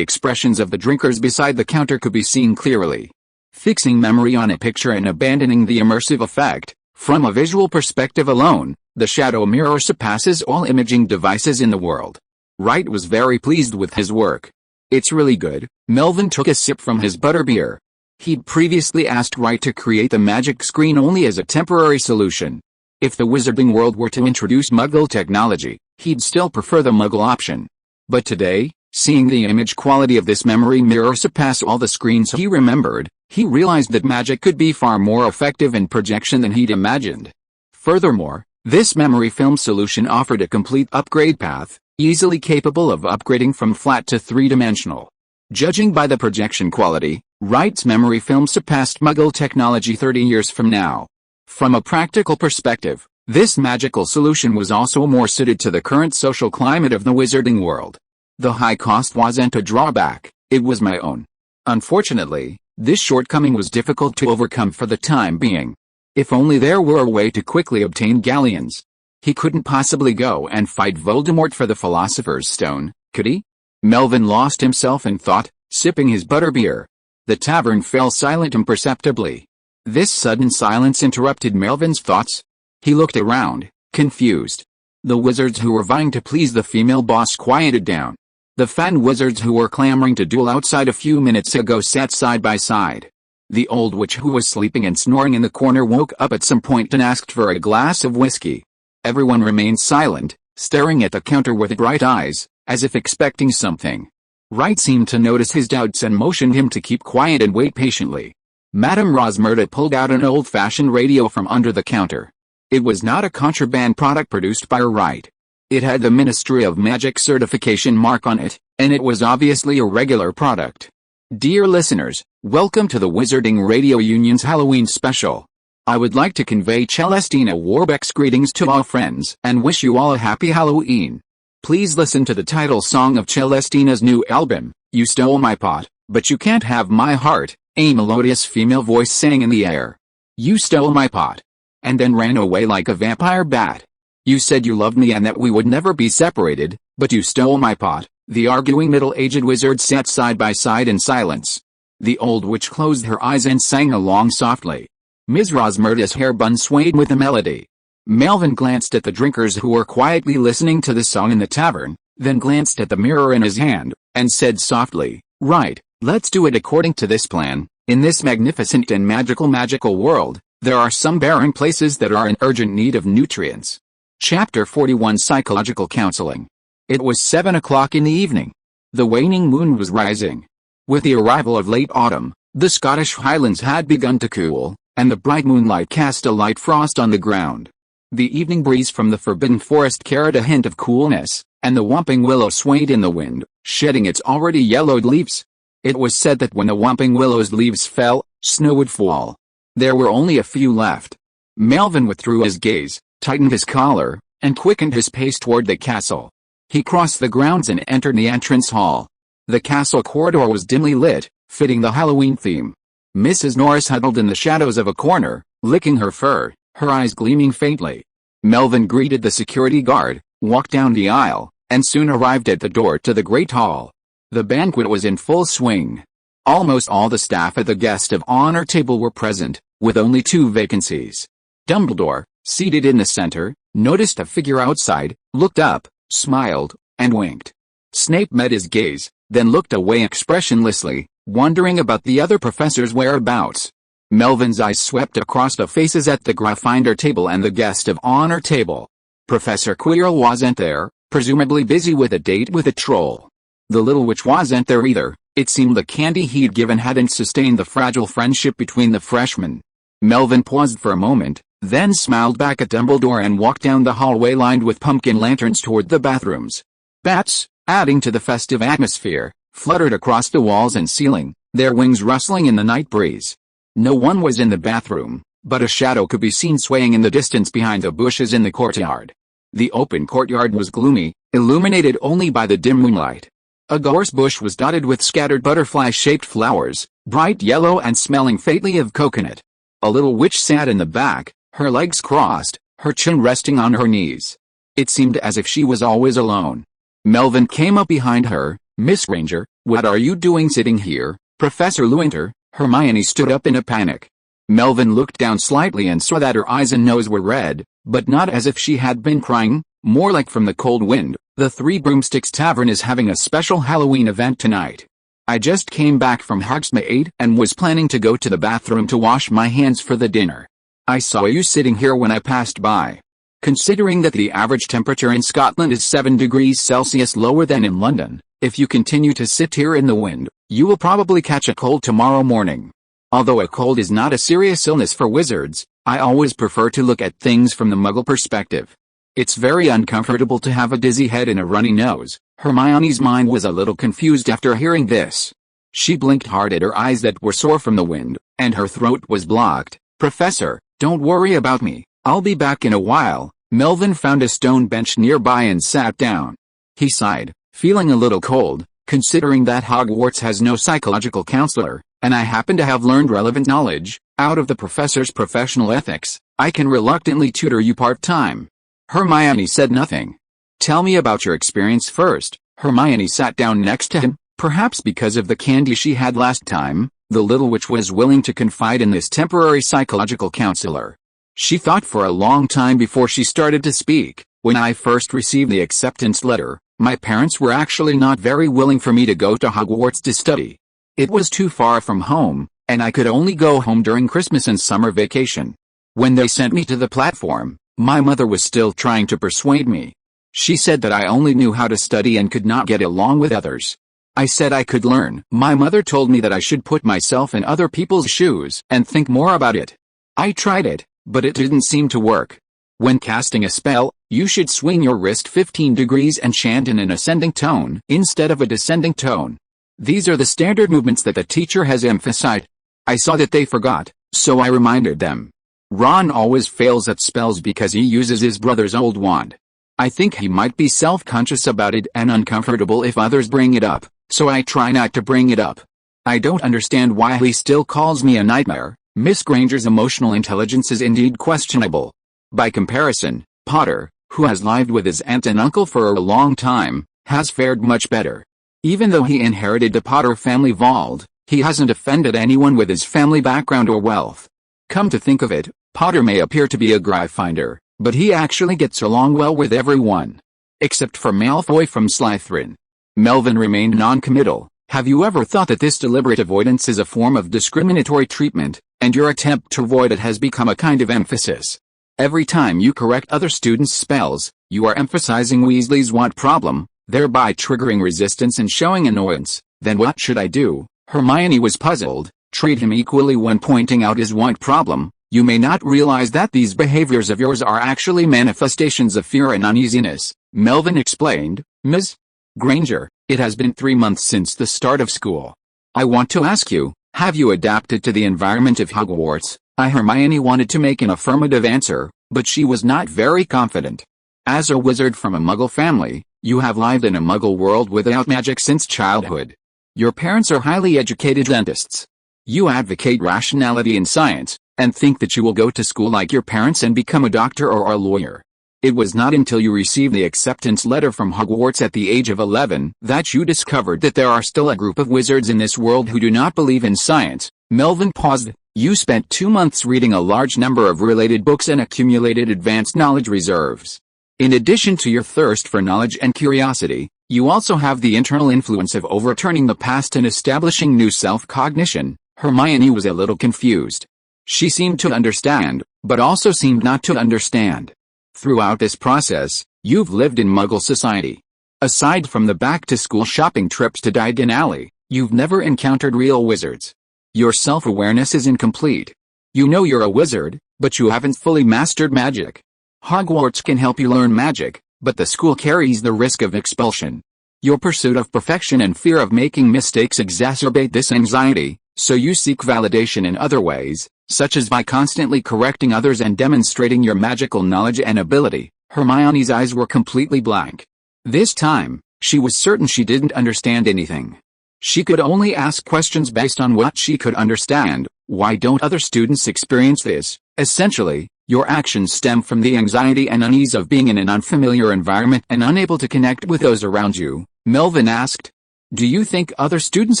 expressions of the drinkers beside the counter could be seen clearly. Fixing memory on a picture and abandoning the immersive effect, from a visual perspective alone, the shadow mirror surpasses all imaging devices in the world. Wright was very pleased with his work. "It's really good." Melvin took a sip from his butterbeer. He'd previously asked Wright to create the magic screen only as a temporary solution. If the wizarding world were to introduce Muggle technology, he'd still prefer the Muggle option. But today, seeing the image quality of this memory mirror surpass all the screens he remembered, he realized that magic could be far more effective in projection than he'd imagined. Furthermore, this memory film solution offered a complete upgrade path, easily capable of upgrading from flat to three-dimensional. Judging by the projection quality, Wright's memory film surpassed Muggle technology 30 years from now. From a practical perspective, this magical solution was also more suited to the current social climate of the wizarding world. The high cost wasn't a drawback, it was my own. Unfortunately, this shortcoming was difficult to overcome for the time being. If only there were a way to quickly obtain galleons. He couldn't possibly go and fight Voldemort for the Philosopher's Stone, could he? Melvin lost himself in thought, sipping his butterbeer. The tavern fell silent imperceptibly. This sudden silence interrupted Melvin's thoughts. He looked around, confused. The wizards who were vying to please the female boss quieted down. The fan wizards who were clamoring to duel outside a few minutes ago sat side by side. The old witch who was sleeping and snoring in the corner woke up at some point and asked for a glass of whiskey. Everyone remained silent, staring at the counter with bright eyes, as if expecting something. Wright seemed to notice his doubts and motioned him to keep quiet and wait patiently. Madame Rosmerta pulled out an old-fashioned radio from under the counter. It was not a contraband product produced by Wright. It had the Ministry of Magic certification mark on it, and it was obviously a regular product. Dear listeners, welcome to the Wizarding Radio Union's Halloween special. I would like to convey Celestina Warbeck's greetings to all friends and wish you all a happy Halloween. Please listen to the title song of Celestina's new album, You Stole My Pot, But You Can't Have My Heart, a melodious female voice sang in the air. You stole my pot. And then ran away like a vampire bat. You said you loved me and that we would never be separated, but you stole my pot. The arguing middle-aged wizards sat side by side in silence. The old witch closed her eyes and sang along softly. Ms. Rosmerta's hair bun swayed with the melody. Melvin glanced at the drinkers who were quietly listening to the song in the tavern, then glanced at the mirror in his hand, and said softly, "Right, let's do it according to this plan. In this magnificent and magical world, there are some barren places that are in urgent need of nutrients." Chapter 41 Psychological Counseling. It was 7 o'clock in the evening. The waning moon was rising. With the arrival of late autumn, the Scottish Highlands had begun to cool, and the bright moonlight cast a light frost on the ground. The evening breeze from the forbidden forest carried a hint of coolness, and the whomping willow swayed in the wind, shedding its already yellowed leaves. It was said that when the whomping willow's leaves fell, snow would fall. There were only a few left. Melvin withdrew his gaze, tightened his collar, and quickened his pace toward the castle. He crossed the grounds and entered the entrance hall. The castle corridor was dimly lit, fitting the Halloween theme. Mrs. Norris huddled in the shadows of a corner, licking her fur, her eyes gleaming faintly. Melvin greeted the security guard, walked down the aisle, and soon arrived at the door to the Great Hall. The banquet was in full swing. Almost all the staff at the guest of honor table were present, with only 2 vacancies. Dumbledore, seated in the center, noticed a figure outside, looked up, smiled, and winked. Snape met his gaze, then looked away expressionlessly, wondering about the other professors' whereabouts. Melvin's eyes swept across the faces at the Gryffindor table and the guest of honor table. Professor Quirrell wasn't there, presumably busy with a date with a troll. The little witch wasn't there either. It seemed the candy he'd given hadn't sustained the fragile friendship between the freshmen. Melvin paused for a moment, then smiled back at Dumbledore and walked down the hallway lined with pumpkin lanterns toward the bathrooms. Bats, adding to the festive atmosphere, fluttered across the walls and ceiling, their wings rustling in the night breeze. No one was in the bathroom, but a shadow could be seen swaying in the distance behind the bushes in the courtyard. The open courtyard was gloomy, illuminated only by the dim moonlight. A gorse bush was dotted with scattered butterfly-shaped flowers, bright yellow and smelling faintly of coconut. A little witch sat in the back, her legs crossed, her chin resting on her knees. It seemed as if she was always alone. Melvin came up behind her. "Miss Granger, what are you doing sitting here, Professor Lewynter?" Hermione stood up in a panic. Melvin looked down slightly and saw that her eyes and nose were red, but not as if she had been crying, more like from the cold wind. "The Three Broomsticks Tavern is having a special Halloween event tonight. I just came back from Hogsmeade and was planning to go to the bathroom to wash my hands for the dinner. I saw you sitting here when I passed by. Considering that the average temperature in Scotland is 7 degrees Celsius lower than in London, if you continue to sit here in the wind, you will probably catch a cold tomorrow morning. Although a cold is not a serious illness for wizards, I always prefer to look at things from the Muggle perspective. It's very uncomfortable to have a dizzy head and a runny nose." Hermione's mind was a little confused after hearing this. She blinked hard at her eyes that were sore from the wind, and her throat was blocked. "Professor, don't worry about me, I'll be back in a while." Melvin found a stone bench nearby and sat down. He sighed, feeling a little cold, considering that Hogwarts has no psychological counselor, and I happen to have learned relevant knowledge. Out of the professor's professional ethics, I can reluctantly tutor you part-time. Hermione said nothing. "Tell me about your experience first." Hermione sat down next to him. Perhaps because of the candy she had last time, the little witch was willing to confide in this temporary psychological counselor. She thought for a long time before she started to speak. "When I first received the acceptance letter, my parents were actually not very willing for me to go to Hogwarts to study. It was too far from home, and I could only go home during Christmas and summer vacation. When they sent me to the platform, my mother was still trying to persuade me. She said that I only knew how to study and could not get along with others. I said I could learn. My mother told me that I should put myself in other people's shoes and think more about it. I tried it, but it didn't seem to work. When casting a spell, you should swing your wrist 15 degrees and chant in an ascending tone instead of a descending tone. These are the standard movements that the teacher has emphasized. I saw that they forgot, so I reminded them. Ron always fails at spells because he uses his brother's old wand. I think he might be self-conscious about it and uncomfortable if others bring it up, so I try not to bring it up. I don't understand why he still calls me a nightmare. Miss Granger's emotional intelligence is indeed questionable. By comparison, Potter, who has lived with his aunt and uncle for a long time, has fared much better. Even though he inherited the Potter family vault, he hasn't offended anyone with his family background or wealth. Come to think of it, Potter may appear to be a Gryffindor, but he actually gets along well with everyone. Except for Malfoy from Slytherin. Melvin remained non-committal. Have you ever thought that this deliberate avoidance is a form of discriminatory treatment, and your attempt to avoid it has become a kind of emphasis? Every time you correct other students' spells, you are emphasizing Weasley's wand problem, thereby triggering resistance and showing annoyance. Then what should I do? Hermione was puzzled. Treat him equally when pointing out his wand problem. You may not realize that these behaviors of yours are actually manifestations of fear and uneasiness, Melvin explained. Ms. Granger, it has been 3 months since the start of school. I want to ask you, have you adapted to the environment of Hogwarts? Hermione wanted to make an affirmative answer, but she was not very confident. As a wizard from a Muggle family, you have lived in a Muggle world without magic since childhood. Your parents are highly educated dentists. You advocate rationality in science, and think that you will go to school like your parents and become a doctor or a lawyer. It was not until you received the acceptance letter from Hogwarts at the age of 11 that you discovered that there are still a group of wizards in this world who do not believe in science. Melvin paused. You spent 2 months reading a large number of related books and accumulated advanced knowledge reserves. In addition to your thirst for knowledge and curiosity, you also have the internal influence of overturning the past and establishing new self-cognition. Hermione was a little confused. She seemed to understand, but also seemed not to understand. Throughout this process, you've lived in Muggle society. Aside from the back-to-school shopping trips to Diagon Alley, you've never encountered real wizards. Your self-awareness is incomplete. You know you're a wizard, but you haven't fully mastered magic. Hogwarts can help you learn magic, but the school carries the risk of expulsion. Your pursuit of perfection and fear of making mistakes exacerbate this anxiety, so you seek validation in other ways, such as by constantly correcting others and demonstrating your magical knowledge and ability. Hermione's eyes were completely blank. This time, she was certain she didn't understand anything. She could only ask questions based on what she could understand. Why don't other students experience this? Essentially, your actions stem from the anxiety and unease of being in an unfamiliar environment and unable to connect with those around you. Melvin asked. Do you think other students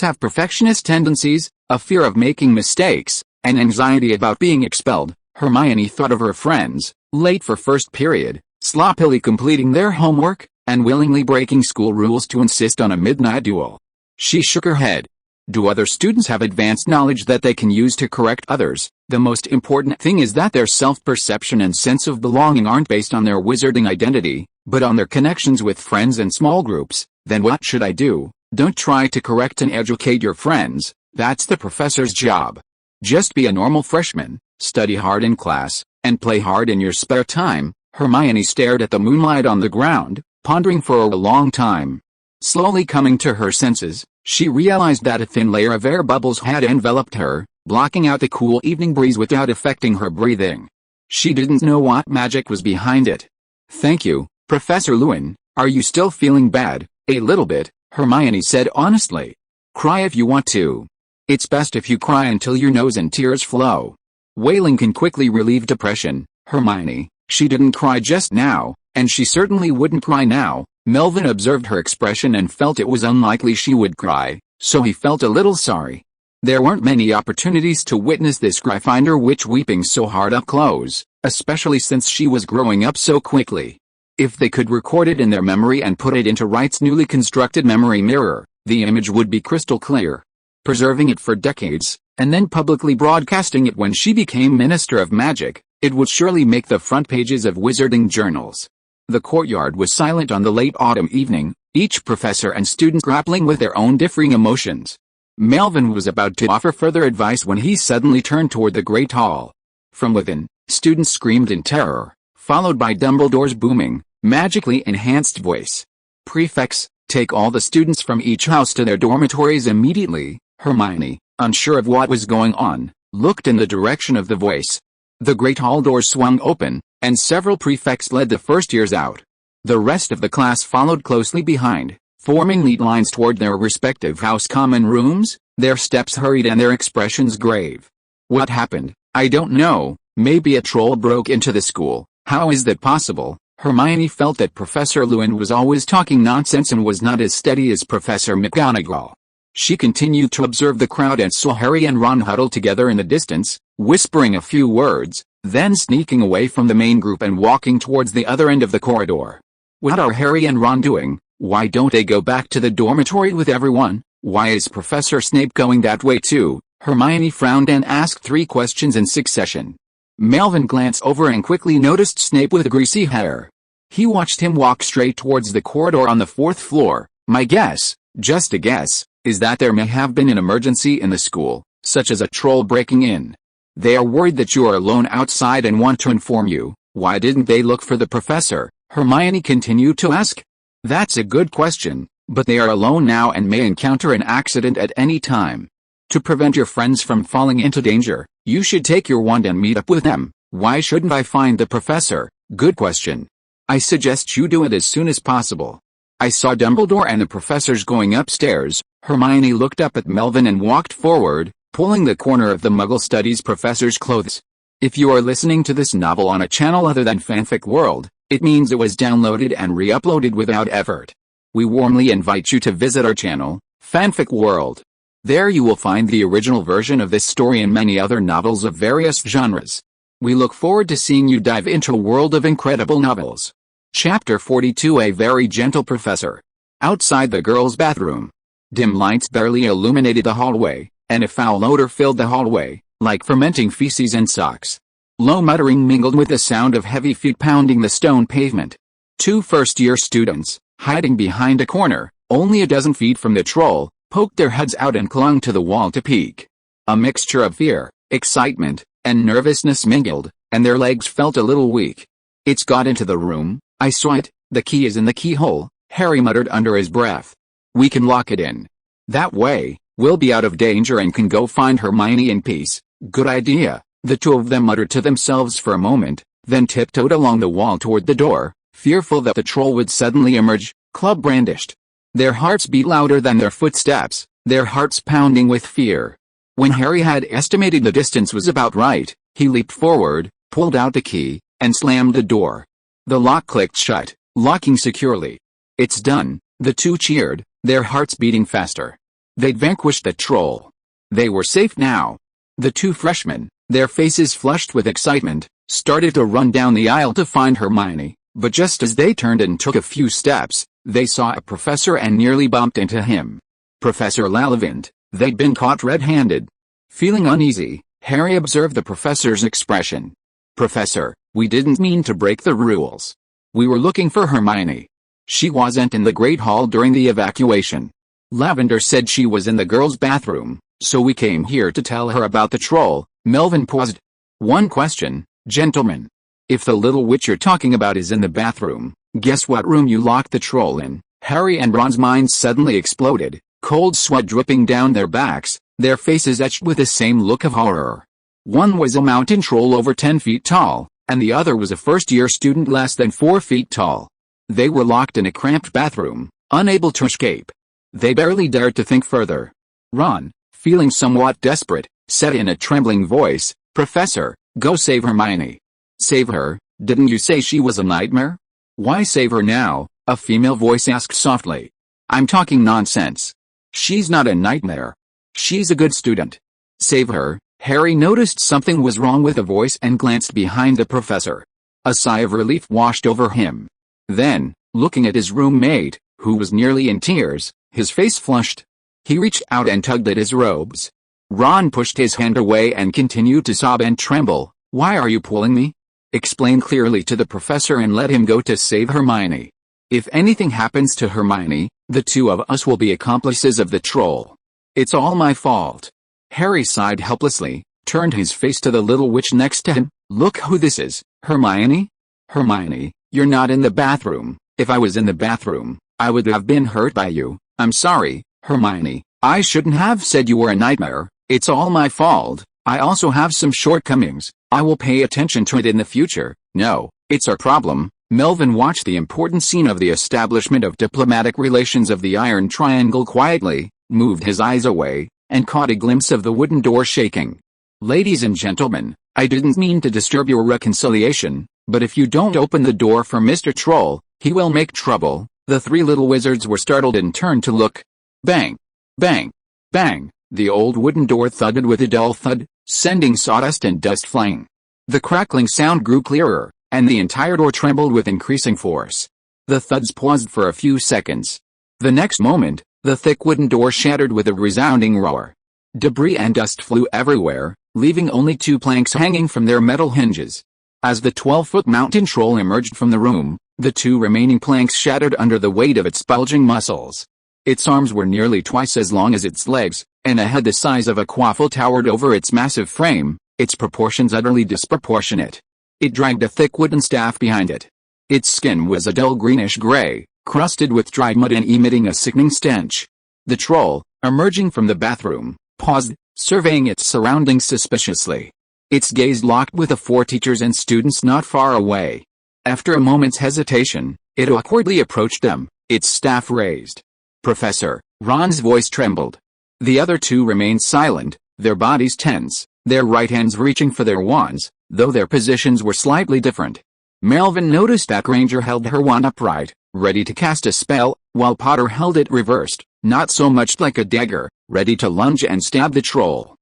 have perfectionist tendencies, a fear of making mistakes, and anxiety about being expelled? Hermione thought of her friends, late for first period, sloppily completing their homework, and willingly breaking school rules to insist on a midnight duel. She shook her head. Do other students have advanced knowledge that they can use to correct others? The most important thing is that their self-perception and sense of belonging aren't based on their wizarding identity, but on their connections with friends and small groups. Then what should I do? Don't try to correct and educate your friends. That's the professor's job. Just be a normal freshman, study hard in class, and play hard in your spare time. Hermione stared at the moonlight on the ground, pondering for a long time. Slowly coming to her senses, she realized that a thin layer of air bubbles had enveloped her, blocking out the cool evening breeze without affecting her breathing. She didn't know what magic was behind it. Thank you, Professor Lewin. Are you still feeling bad? A little bit, Hermione said honestly. Cry if you want to. It's best if you cry until your nose and tears flow. Wailing can quickly relieve depression, Hermione. She didn't cry just now, and she certainly wouldn't cry now. Melvin observed her expression and felt it was unlikely she would cry, so he felt a little sorry. There weren't many opportunities to witness this Gryffindor witch weeping so hard up close, especially since she was growing up so quickly. If they could record it in their memory and put it into Wright's newly constructed memory mirror, the image would be crystal clear. Preserving it for decades, and then publicly broadcasting it when she became Minister of Magic, it would surely make the front pages of wizarding journals. The courtyard was silent on the late autumn evening, each professor and student grappling with their own differing emotions. Melvin was about to offer further advice when he suddenly turned toward the great hall. From within, students screamed in terror, followed by Dumbledore's booming, magically enhanced voice. Prefects, take all the students from each house to their dormitories immediately. Hermione, unsure of what was going on, looked in the direction of the voice. The great hall doors swung open, and several prefects led the first years out. The rest of the class followed closely behind, forming neat lines toward their respective house common rooms, their steps hurried and their expressions grave. What happened? I don't know. Maybe a troll broke into the school. How is that possible? Hermione felt that Professor Lewin was always talking nonsense and was not as steady as Professor McGonagall. She continued to observe the crowd and saw Harry and Ron huddled together in the distance, whispering a few words, then sneaking away from the main group and walking towards the other end of the corridor. What are Harry and Ron doing? Why don't they go back to the dormitory with everyone? Why is Professor Snape going that way too? Hermione frowned and asked 3 questions in succession. Melvin glanced over and quickly noticed Snape with greasy hair. He watched him walk straight towards the corridor on the 4th floor. My guess, just a guess, is that there may have been an emergency in the school, such as a troll breaking in. They are worried that you are alone outside and want to inform you. Why didn't they look for the professor? Hermione continued to ask. That's a good question, but they are alone now and may encounter an accident at any time. To prevent your friends from falling into danger, you should take your wand and meet up with them. Why shouldn't I find the professor? Good question. I suggest you do it as soon as possible. I saw Dumbledore and the professors going upstairs. Hermione looked up at Melvin and walked forward, pulling the corner of the Muggle Studies professor's clothes. If you are listening to this novel on a channel other than Fanfic World, It means it was downloaded and re-uploaded without effort. We warmly invite you to visit our channel, Fanfic World. There you will find the original version of this story and many other novels of various genres. We look forward to seeing you dive into a world of incredible novels. Chapter 42: A Very Gentle Professor. Outside the girls' bathroom. Dim lights barely illuminated the hallway, and a foul odor filled the hallway, like fermenting feces and socks. Low muttering mingled with the sound of heavy feet pounding the stone pavement. Two first-year students, hiding behind a corner, only a dozen feet from the troll, poked their heads out and clung to the wall to peek. A mixture of fear, excitement, and nervousness mingled, and their legs felt a little weak. "It's got into the room, I saw it, the key is in the keyhole," Harry muttered under his breath. "We can lock it in. That way, we'll be out of danger and can go find Hermione in peace." "Good idea," the two of them muttered to themselves for a moment, then tiptoed along the wall toward the door, fearful that the troll would suddenly emerge, club brandished. Their hearts beat louder than their footsteps, their hearts pounding with fear. When Harry had estimated the distance was about right, he leaped forward, pulled out the key, and slammed the door. The lock clicked shut, locking securely. "It's done," the two cheered, their hearts beating faster. They'd vanquished the troll. They were safe now. The two freshmen, their faces flushed with excitement, started to run down the aisle to find Hermione, but just as they turned and took a few steps, they saw a professor and nearly bumped into him. Professor Lewynter. They'd been caught red-handed. Feeling uneasy, Harry observed the professor's expression. "Professor, we didn't mean to break the rules. We were looking for Hermione. She wasn't in the Great Hall during the evacuation. Lavender said she was in the girls' bathroom, so we came here to tell her about the troll." Melvin paused. "One question, gentlemen. If the little witch you're talking about is in the bathroom, guess what room you locked the troll in?" Harry and Ron's minds suddenly exploded, cold sweat dripping down their backs, their faces etched with the same look of horror. One was a mountain troll over 10 feet tall, and the other was a first-year student less than 4 feet tall. They were locked in a cramped bathroom, unable to escape. They barely dared to think further. Ron, feeling somewhat desperate, said in a trembling voice, "Professor, go save Hermione." "Save her? Didn't you say she was a nightmare? Why save her now?" a female voice asked softly. "I'm talking nonsense. She's not a nightmare. She's a good student. Save her." Harry noticed something was wrong with the voice and glanced behind the professor. A sigh of relief washed over him. Then, looking at his roommate, who was nearly in tears, his face flushed. He reached out and tugged at his robes. Ron pushed his hand away and continued to sob and tremble. "Why are you pulling me? Explain clearly to the professor and let him go to save Hermione. If anything happens to Hermione, the two of us will be accomplices of the troll. It's all my fault." Harry sighed helplessly, turned his face to the little witch next to him. "Look who this is, Hermione. Hermione, you're not in the bathroom. If I was in the bathroom, I would have been hurt by you. I'm sorry, Hermione. I shouldn't have said you were a nightmare. It's all my fault. I also have some shortcomings. I will pay attention to it in the future." "No, it's our problem." Melvin watched the important scene of the establishment of diplomatic relations of the Iron Triangle quietly, moved his eyes away, and caught a glimpse of the wooden door shaking. "Ladies and gentlemen, I didn't mean to disturb your reconciliation, but if you don't open the door for Mr. Troll, he will make trouble." The three little wizards were startled and turned to look. Bang! Bang! Bang! The old wooden door thudded with a dull thud, sending sawdust and dust flying. The crackling sound grew clearer, and the entire door trembled with increasing force. The thuds paused for a few seconds. The next moment, the thick wooden door shattered with a resounding roar. Debris and dust flew everywhere, leaving only 2 planks hanging from their metal hinges. As the 12-foot mountain troll emerged from the room, the 2 remaining planks shattered under the weight of its bulging muscles. Its arms were nearly twice as long as its legs, and a head the size of a quaffle towered over its massive frame, its proportions utterly disproportionate. It dragged a thick wooden staff behind it. Its skin was a dull greenish-gray, crusted with dried mud and emitting a sickening stench. The troll, emerging from the bathroom, paused, surveying its surroundings suspiciously. Its gaze locked with the 4 teachers and students not far away. After a moment's hesitation, it awkwardly approached them, its staff raised. "Professor," Ron's voice trembled. The other 2 remained silent, their bodies tense, their right hands reaching for their wands, though their positions were slightly different. Melvin noticed that Granger held her wand upright, ready to cast a spell, while Potter held it reversed, not so much like a dagger, ready to lunge and stab the troll.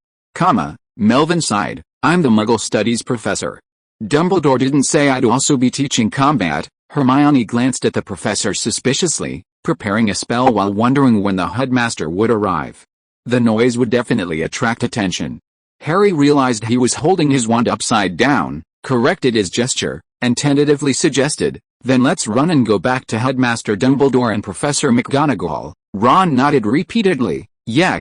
Melvin sighed, I'm the Muggle Studies professor. Dumbledore didn't say I'd also be teaching combat. Hermione glanced at the professor suspiciously, preparing a spell while wondering when the headmaster would arrive. The noise would definitely attract attention. Harry realized he was holding his wand upside down, corrected his gesture, and tentatively suggested, then let's run and go back to Headmaster Dumbledore and Professor McGonagall. Ron nodded repeatedly, yeah.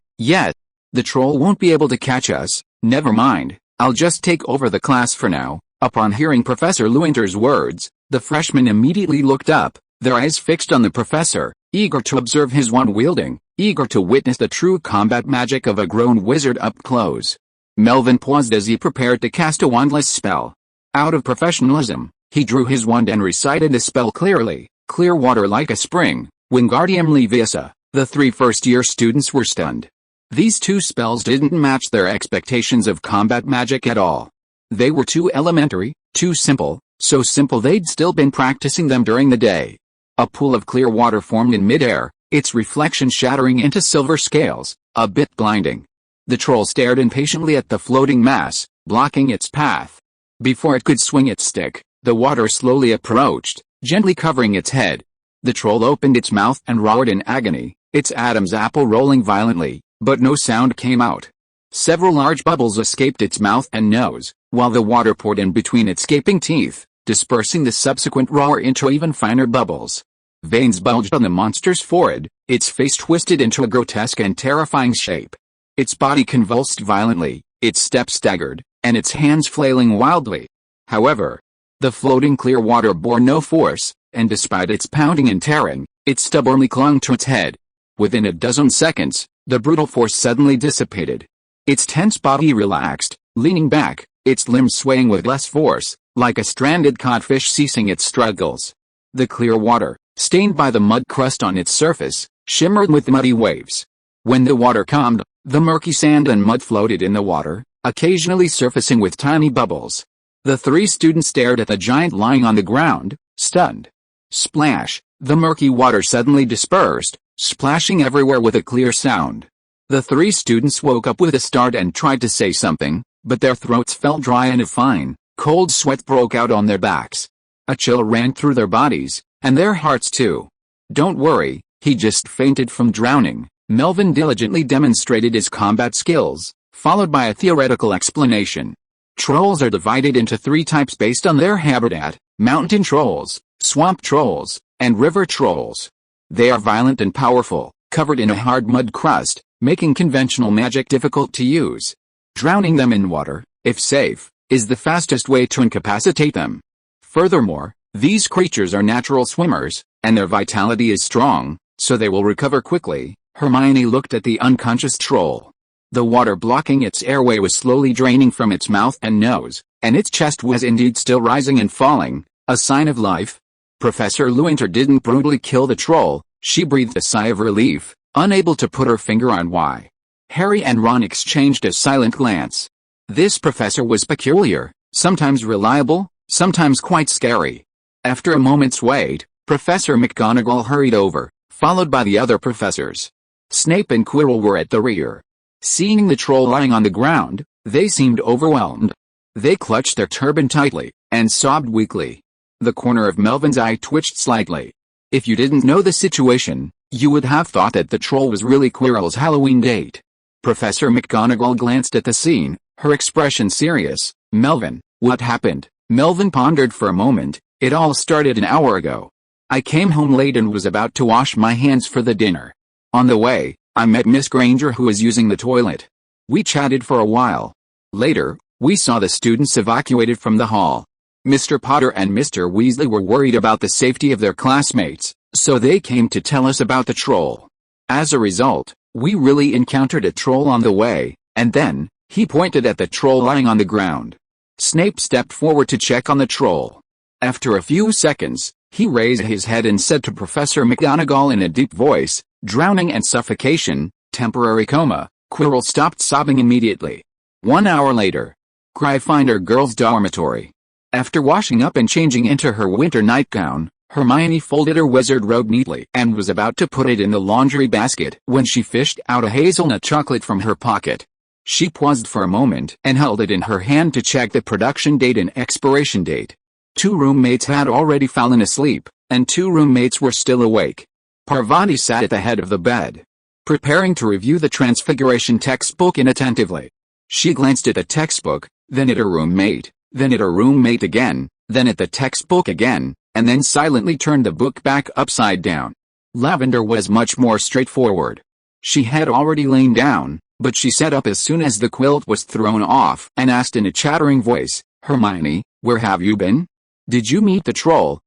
The troll won't be able to catch us, never mind, I'll just take over the class for now. Upon hearing Professor Lewynter's words, the freshmen immediately looked up, their eyes fixed on the professor, eager to observe his wand wielding, eager to witness the true combat magic of a grown wizard up close. Melvin paused as he prepared to cast a wandless spell. Out of professionalism, he drew his wand and recited the spell clearly, clear water like a spring, Wingardium Leviosa. The 3 first-year students were stunned. These 2 spells didn't match their expectations of combat magic at all. They were too elementary, too simple, so simple they'd still been practicing them during the day. A pool of clear water formed in midair, its reflection shattering into silver scales, a bit blinding. The troll stared impatiently at the floating mass, blocking its path. Before it could swing its stick, the water slowly approached, gently covering its head. The troll opened its mouth and roared in agony, its Adam's apple rolling violently, but no sound came out. Several large bubbles escaped its mouth and nose, while the water poured in between its gaping teeth, dispersing the subsequent roar into even finer bubbles. Veins bulged on the monster's forehead, its face twisted into a grotesque and terrifying shape. Its body convulsed violently, its steps staggered, and its hands flailing wildly. However, the floating clear water bore no force, and despite its pounding and tearing, it stubbornly clung to its head. Within a dozen seconds, the brutal force suddenly dissipated. Its tense body relaxed, leaning back, its limbs swaying with less force, like a stranded codfish ceasing its struggles. The clear water, stained by the mud crust on its surface, shimmered with muddy waves. When the water calmed, the murky sand and mud floated in the water, occasionally surfacing with tiny bubbles. The 3 students stared at the giant lying on the ground, stunned. Splash! The murky water suddenly dispersed, splashing everywhere with a clear sound. The 3 students woke up with a start and tried to say something, but their throats felt dry and a fine, cold sweat broke out on their backs. A chill ran through their bodies, and their hearts too. Don't worry, he just fainted from drowning. Melvin diligently demonstrated his combat skills, followed by a theoretical explanation. Trolls are divided into 3 types based on their habitat: mountain trolls, swamp trolls, and river trolls. They are violent and powerful, covered in a hard mud crust, making conventional magic difficult to use. Drowning them in water, if safe, is the fastest way to incapacitate them. Furthermore, these creatures are natural swimmers, and their vitality is strong, so they will recover quickly. Hermione looked at the unconscious troll. The water blocking its airway was slowly draining from its mouth and nose, and its chest was indeed still rising and falling, a sign of life. Professor Lewynter didn't brutally kill the troll. She breathed a sigh of relief, unable to put her finger on why. Harry and Ron exchanged a silent glance. This professor was peculiar, sometimes reliable, sometimes quite scary. After a moment's wait, Professor McGonagall hurried over, followed by the other professors. Snape and Quirrell were at the rear. Seeing the troll lying on the ground, they seemed overwhelmed. They clutched their turban tightly, and sobbed weakly. The corner of Melvin's eye twitched slightly. If you didn't know the situation, you would have thought that the troll was really Quirrell's Halloween date. Professor McGonagall glanced at the scene, her expression serious. Melvin, what happened? Melvin pondered for a moment. It all started an hour ago. I came home late and was about to wash my hands for the dinner. On the way, I met Miss Granger, who was using the toilet. We chatted for a while. Later, we saw the students evacuated from the hall. Mr. Potter and Mr. Weasley were worried about the safety of their classmates, so they came to tell us about the troll. As a result, we really encountered a troll on the way, and then, he pointed at the troll lying on the ground. Snape stepped forward to check on the troll. After a few seconds, he raised his head and said to Professor McGonagall in a deep voice, "Drowning and suffocation, temporary coma." Quirrell stopped sobbing immediately. 1 hour later. Gryffindor girls' dormitory. After washing up and changing into her winter nightgown, Hermione folded her wizard robe neatly and was about to put it in the laundry basket when she fished out a hazelnut chocolate from her pocket. She paused for a moment and held it in her hand to check the production date and expiration date. 2 roommates had already fallen asleep, and 2 roommates were still awake. Parvati sat at the head of the bed, preparing to review the Transfiguration textbook inattentively. She glanced at the textbook, then at her roommate, then at her roommate again, then at the textbook again, and then silently turned the book back upside down. Lavender was much more straightforward. She had already lain down, but she sat up as soon as the quilt was thrown off and asked in a chattering voice, "Hermione, where have you been? Did you meet the troll?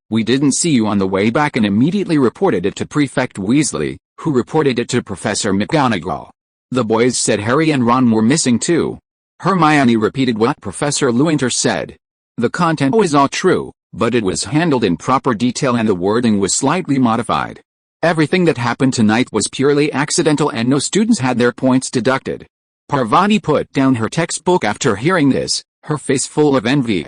We didn't see you on the way back," and immediately reported it to Prefect Weasley, who reported it to Professor McGonagall. The boys said Harry and Ron were missing too. Hermione repeated what Professor Lewynter said. The content was all true, but it was handled in proper detail and the wording was slightly modified. Everything that happened tonight was purely accidental and no students had their points deducted. Parvati put down her textbook after hearing this, her face full of envy.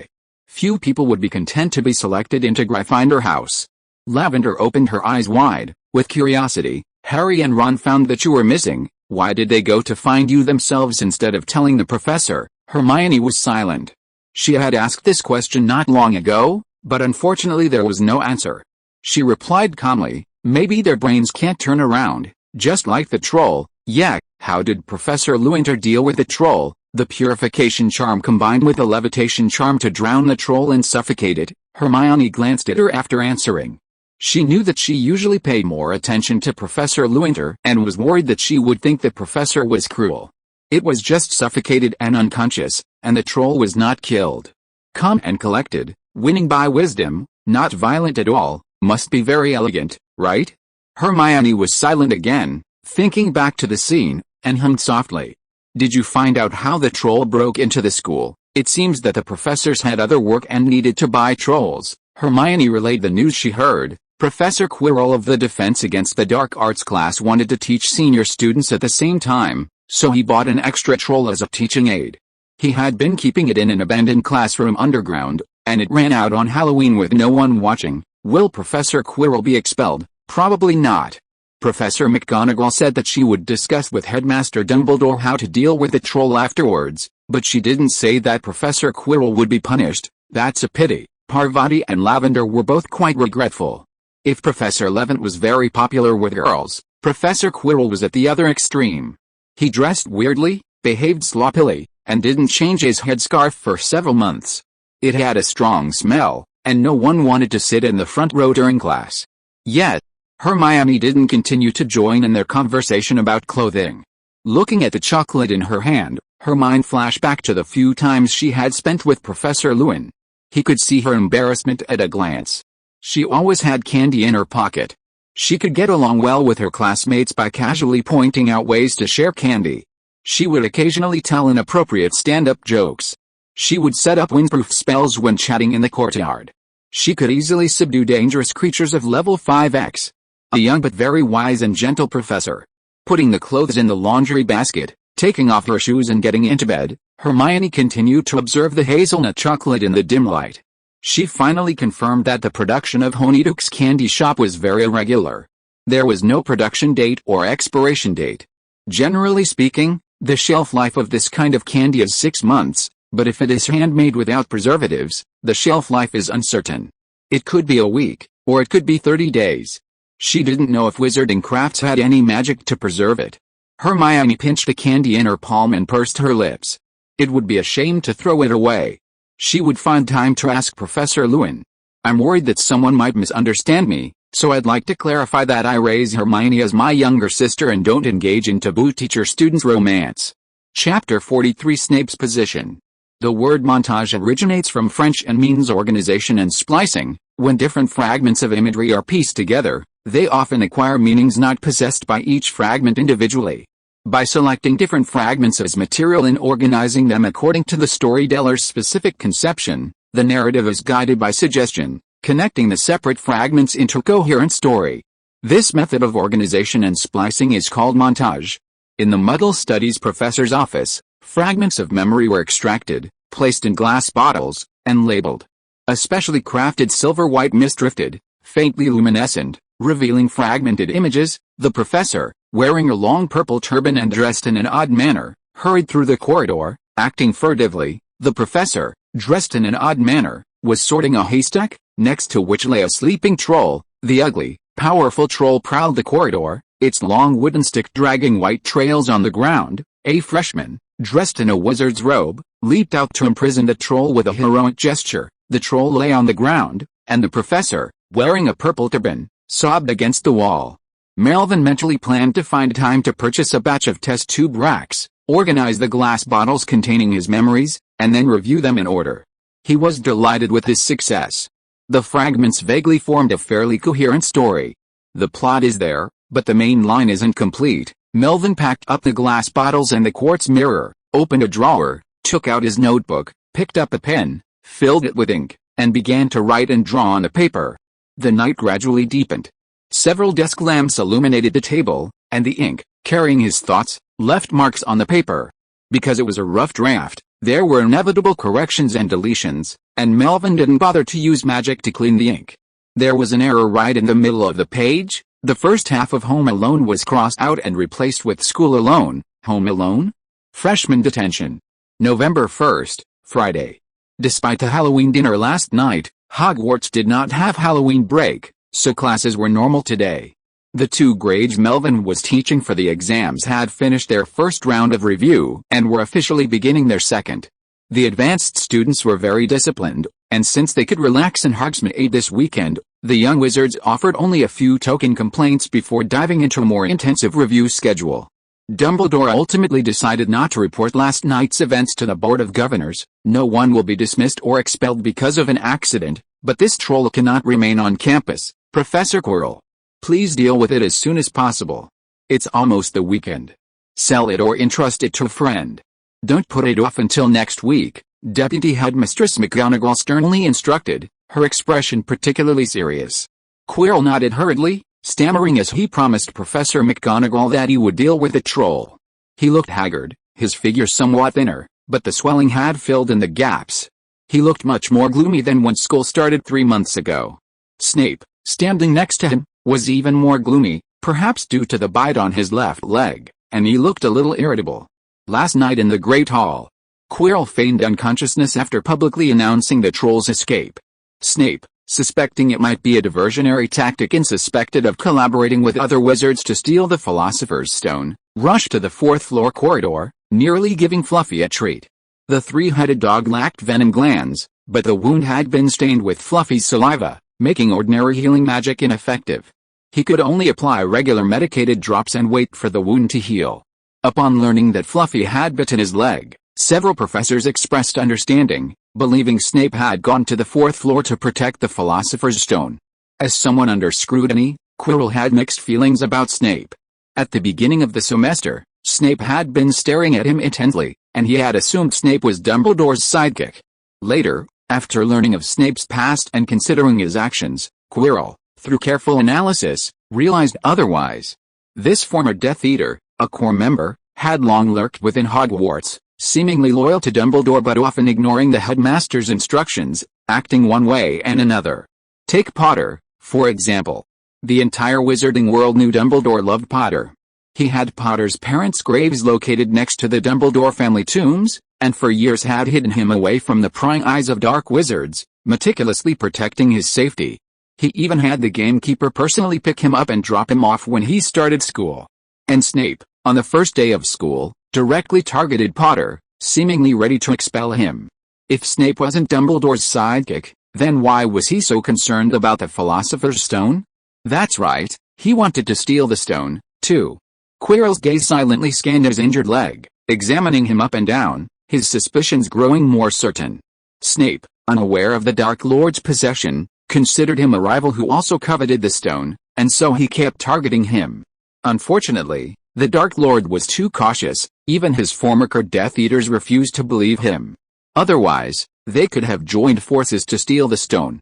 Few people would be content to be selected into Gryffindor House. Lavender opened her eyes wide, with curiosity. "Harry and Ron found that you were missing. Why did they go to find you themselves instead of telling the professor?" Hermione was silent. She had asked this question not long ago, but unfortunately there was no answer. She replied calmly, "Maybe their brains can't turn around, just like the troll." "Yeah, how did Professor Lewynter deal with the troll? The purification charm combined with the levitation charm to drown the troll and suffocate it?" Hermione glanced at her after answering. She knew that she usually paid more attention to Professor Lewynter and was worried that she would think the professor was cruel. It was just suffocated and unconscious, and the troll was not killed. Calm and collected, winning by wisdom, not violent at all, must be very elegant, right? Hermione was silent again, thinking back to the scene, and hummed softly. "Did you find out how the troll broke into the school? It seems that the professors had other work and needed to buy trolls." Hermione relayed the news she heard. Professor Quirrell of the Defense Against the Dark Arts class wanted to teach senior students at the same time, so he bought an extra troll as a teaching aid. He had been keeping it in an abandoned classroom underground, and it ran out on Halloween with no one watching. Will Professor Quirrell be expelled? Probably not. Professor McGonagall said that she would discuss with Headmaster Dumbledore how to deal with the troll afterwards, but she didn't say that Professor Quirrell would be punished. That's a pity. Parvati and Lavender were both quite regretful. If Professor Levant was very popular with girls, Professor Quirrell was at the other extreme. He dressed weirdly, behaved sloppily, and didn't change his headscarf for several months. It had a strong smell, and no one wanted to sit in the front row during class. Yet, Hermione didn't continue to join in their conversation about clothing. Looking at the chocolate in her hand, her mind flashed back to the few times she had spent with Professor Lewin. He could see her embarrassment at a glance. She always had candy in her pocket. She could get along well with her classmates by casually pointing out ways to share candy. She would occasionally tell inappropriate stand-up jokes. She would set up windproof spells when chatting in the courtyard. She could easily subdue dangerous creatures of level 5X. A young but very wise and gentle professor. Putting the clothes in the laundry basket, taking off her shoes and getting into bed, Hermione continued to observe the hazelnut chocolate in the dim light. She finally confirmed that the production of Honeydukes candy shop was very irregular. There was no production date or expiration date. Generally speaking, the shelf life of this kind of candy is 6 months, but if it is handmade without preservatives, the shelf life is uncertain. It could be a week, or it could be 30 days. She didn't know if Wizarding Crafts had any magic to preserve it. Hermione pinched the candy in her palm and pursed her lips. It would be a shame to throw it away. She would find time to ask Professor Lewin. "I'm worried that someone might misunderstand me, so I'd like to clarify that I raise Hermione as my younger sister and don't engage in taboo teacher-student romance." Chapter 43 Snape's Position. The word montage originates from French and means organization and splicing. When different fragments of imagery are pieced together, they often acquire meanings not possessed by each fragment individually. By selecting different fragments as material and organizing them according to the storyteller's specific conception, the narrative is guided by suggestion, connecting the separate fragments into a coherent story. This method of organization and splicing is called montage. In the Muggle Studies professor's office, fragments of memory were extracted, placed in glass bottles, and labeled. A specially crafted silver-white mist drifted, faintly luminescent, revealing fragmented images. The professor, wearing a long purple turban and dressed in an odd manner, hurried through the corridor, acting furtively. The professor, dressed in an odd manner, was sorting a haystack, next to which lay a sleeping troll. The ugly, powerful troll prowled the corridor, its long wooden stick dragging white trails on the ground. A freshman, dressed in a wizard's robe, leaped out to imprison the troll with a heroic gesture. The troll lay on the ground, and the professor, wearing a purple turban, sobbed against the wall. Melvin mentally planned to find time to purchase a batch of test tube racks, organize the glass bottles containing his memories, and then review them in order. He was delighted with his success. The fragments vaguely formed a fairly coherent story. The plot is there, but the main line isn't complete. Melvin packed up the glass bottles and the quartz mirror, opened a drawer, took out his notebook, picked up a pen, filled it with ink, and began to write and draw on the paper. The night gradually deepened. Several desk lamps illuminated the table, and the ink, carrying his thoughts, left marks on the paper. Because it was a rough draft, there were inevitable corrections and deletions, and Melvin didn't bother to use magic to clean the ink. There was an error right in the middle of the page. The first half of Home Alone was crossed out and replaced with School Alone. Home Alone? Freshman detention. November 1st, Friday. Despite the Halloween dinner last night, Hogwarts did not have Halloween break, so classes were normal today. The two grades Melvin was teaching for the exams had finished their first round of review and were officially beginning their second. The advanced students were very disciplined, and since they could relax in Hogsmeade this weekend, the young wizards offered only a few token complaints before diving into a more intensive review schedule. Dumbledore ultimately decided not to report last night's events to the Board of Governors. No one will be dismissed or expelled because of an accident, but this troll cannot remain on campus. Professor Quirrell, please deal with it as soon as possible. It's almost the weekend. Sell it or entrust it to a friend. Don't put it off until next week, Deputy Headmistress McGonagall sternly instructed, her expression particularly serious. Quirrell nodded hurriedly, stammering as he promised Professor McGonagall that he would deal with the troll. He looked haggard, his figure somewhat thinner, but the swelling had filled in the gaps. He looked much more gloomy than when school started 3 months ago. Snape, standing next to him, was even more gloomy, perhaps due to the bite on his left leg, and he looked a little irritable. Last night in the Great Hall, Quirrell feigned unconsciousness after publicly announcing the troll's escape. Snape, suspecting it might be a diversionary tactic and suspected of collaborating with other wizards to steal the Philosopher's Stone, rushed to the fourth-floor corridor, nearly giving Fluffy a treat. The three-headed dog lacked venom glands, but the wound had been stained with Fluffy's saliva, making ordinary healing magic ineffective. He could only apply regular medicated drops and wait for the wound to heal. Upon learning that Fluffy had bitten his leg, several professors expressed understanding, believing Snape had gone to the fourth floor to protect the Philosopher's Stone. As someone under scrutiny, Quirrell had mixed feelings about Snape. At the beginning of the semester, Snape had been staring at him intently, and he had assumed Snape was Dumbledore's sidekick. Later, after learning of Snape's past and considering his actions, Quirrell, through careful analysis, realized otherwise. This former Death Eater, a core member, had long lurked within Hogwarts, seemingly loyal to Dumbledore but often ignoring the headmaster's instructions, acting one way and another. Take Potter, for example. The entire wizarding world knew Dumbledore loved Potter. He had Potter's parents' graves located next to the Dumbledore family tombs, and for years had hidden him away from the prying eyes of dark wizards, meticulously protecting his safety. He even had the gamekeeper personally pick him up and drop him off when he started school. And Snape, on the first day of school, directly targeted Potter, seemingly ready to expel him. If Snape wasn't Dumbledore's sidekick, then why was he so concerned about the Philosopher's Stone? That's right, he wanted to steal the stone, too. Quirrell's gaze silently scanned his injured leg, examining him up and down, his suspicions growing more certain. Snape, unaware of the Dark Lord's possession, considered him a rival who also coveted the stone, and so he kept targeting him. Unfortunately, the Dark Lord was too cautious, even his former Death Eaters refused to believe him. Otherwise, they could have joined forces to steal the stone.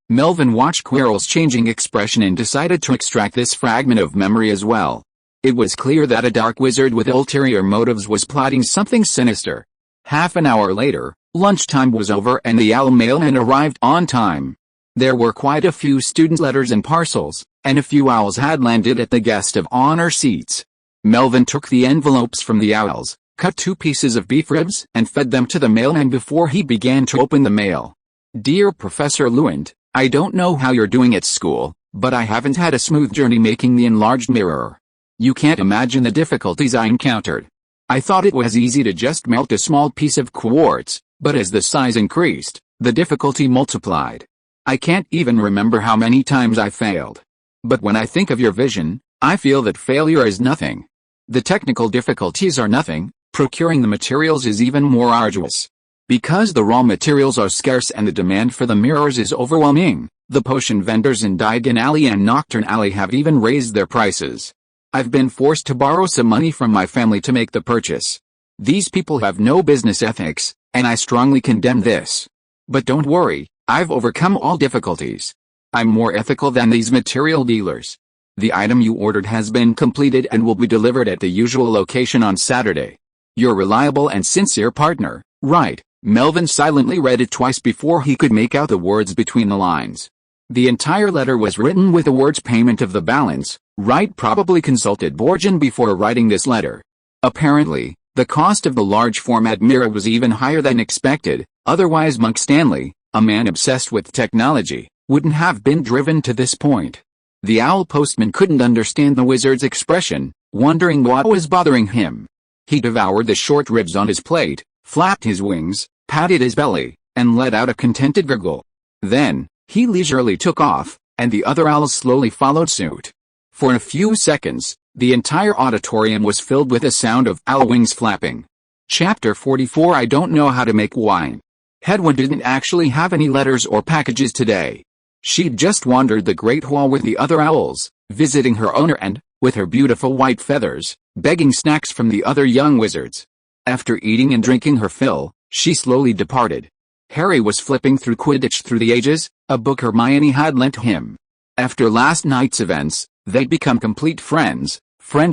Melvin watched Quirrell's changing expression and decided to extract this fragment of memory as well. It was clear that a dark wizard with ulterior motives was plotting something sinister. Half an hour later, lunchtime was over and the owl mailman arrived on time. There were quite a few student letters and parcels, and a few owls had landed at the guest of honor seats. Melvin took the envelopes from the owls, cut 2 pieces of beef ribs and fed them to the mailman before he began to open the mail. Dear Professor Lewynter, I don't know how you're doing at school, but I haven't had a smooth journey making the enlarged mirror. You can't imagine the difficulties I encountered. I thought it was easy to just melt a small piece of quartz, but as the size increased, the difficulty multiplied. I can't even remember how many times I failed. But when I think of your vision, I feel that failure is nothing. The technical difficulties are nothing, procuring the materials is even more arduous. Because the raw materials are scarce and the demand for the mirrors is overwhelming, the potion vendors in Diagon Alley and Knockturn Alley have even raised their prices. I've been forced to borrow some money from my family to make the purchase. These people have no business ethics, and I strongly condemn this. But don't worry, I've overcome all difficulties. I'm more ethical than these material dealers. The item you ordered has been completed and will be delivered at the usual location on Saturday. Your reliable and sincere partner, Wright. Melvin silently read it twice before he could make out the words between the lines. The entire letter was written with the words payment of the balance. Wright probably consulted Borgen before writing this letter. Apparently, the cost of the large format mirror was even higher than expected, otherwise Monk Stanley, a man obsessed with technology, wouldn't have been driven to this point. The owl postman couldn't understand the wizard's expression, wondering what was bothering him. He devoured the short ribs on his plate, flapped his wings, patted his belly, and let out a contented gurgle. Then, he leisurely took off, and the other owls slowly followed suit. For a few seconds, the entire auditorium was filled with the sound of owl wings flapping. Chapter 44 I don't know how to make wine. Hedwig didn't actually have any letters or packages today. She'd just wandered the great hall with the other owls, visiting her owner and, with her beautiful white feathers, begging snacks from the other young wizards. After eating and drinking her fill, she slowly departed. Harry was flipping through Quidditch Through the Ages, a book Hermione had lent him. After last night's events, they'd become complete friends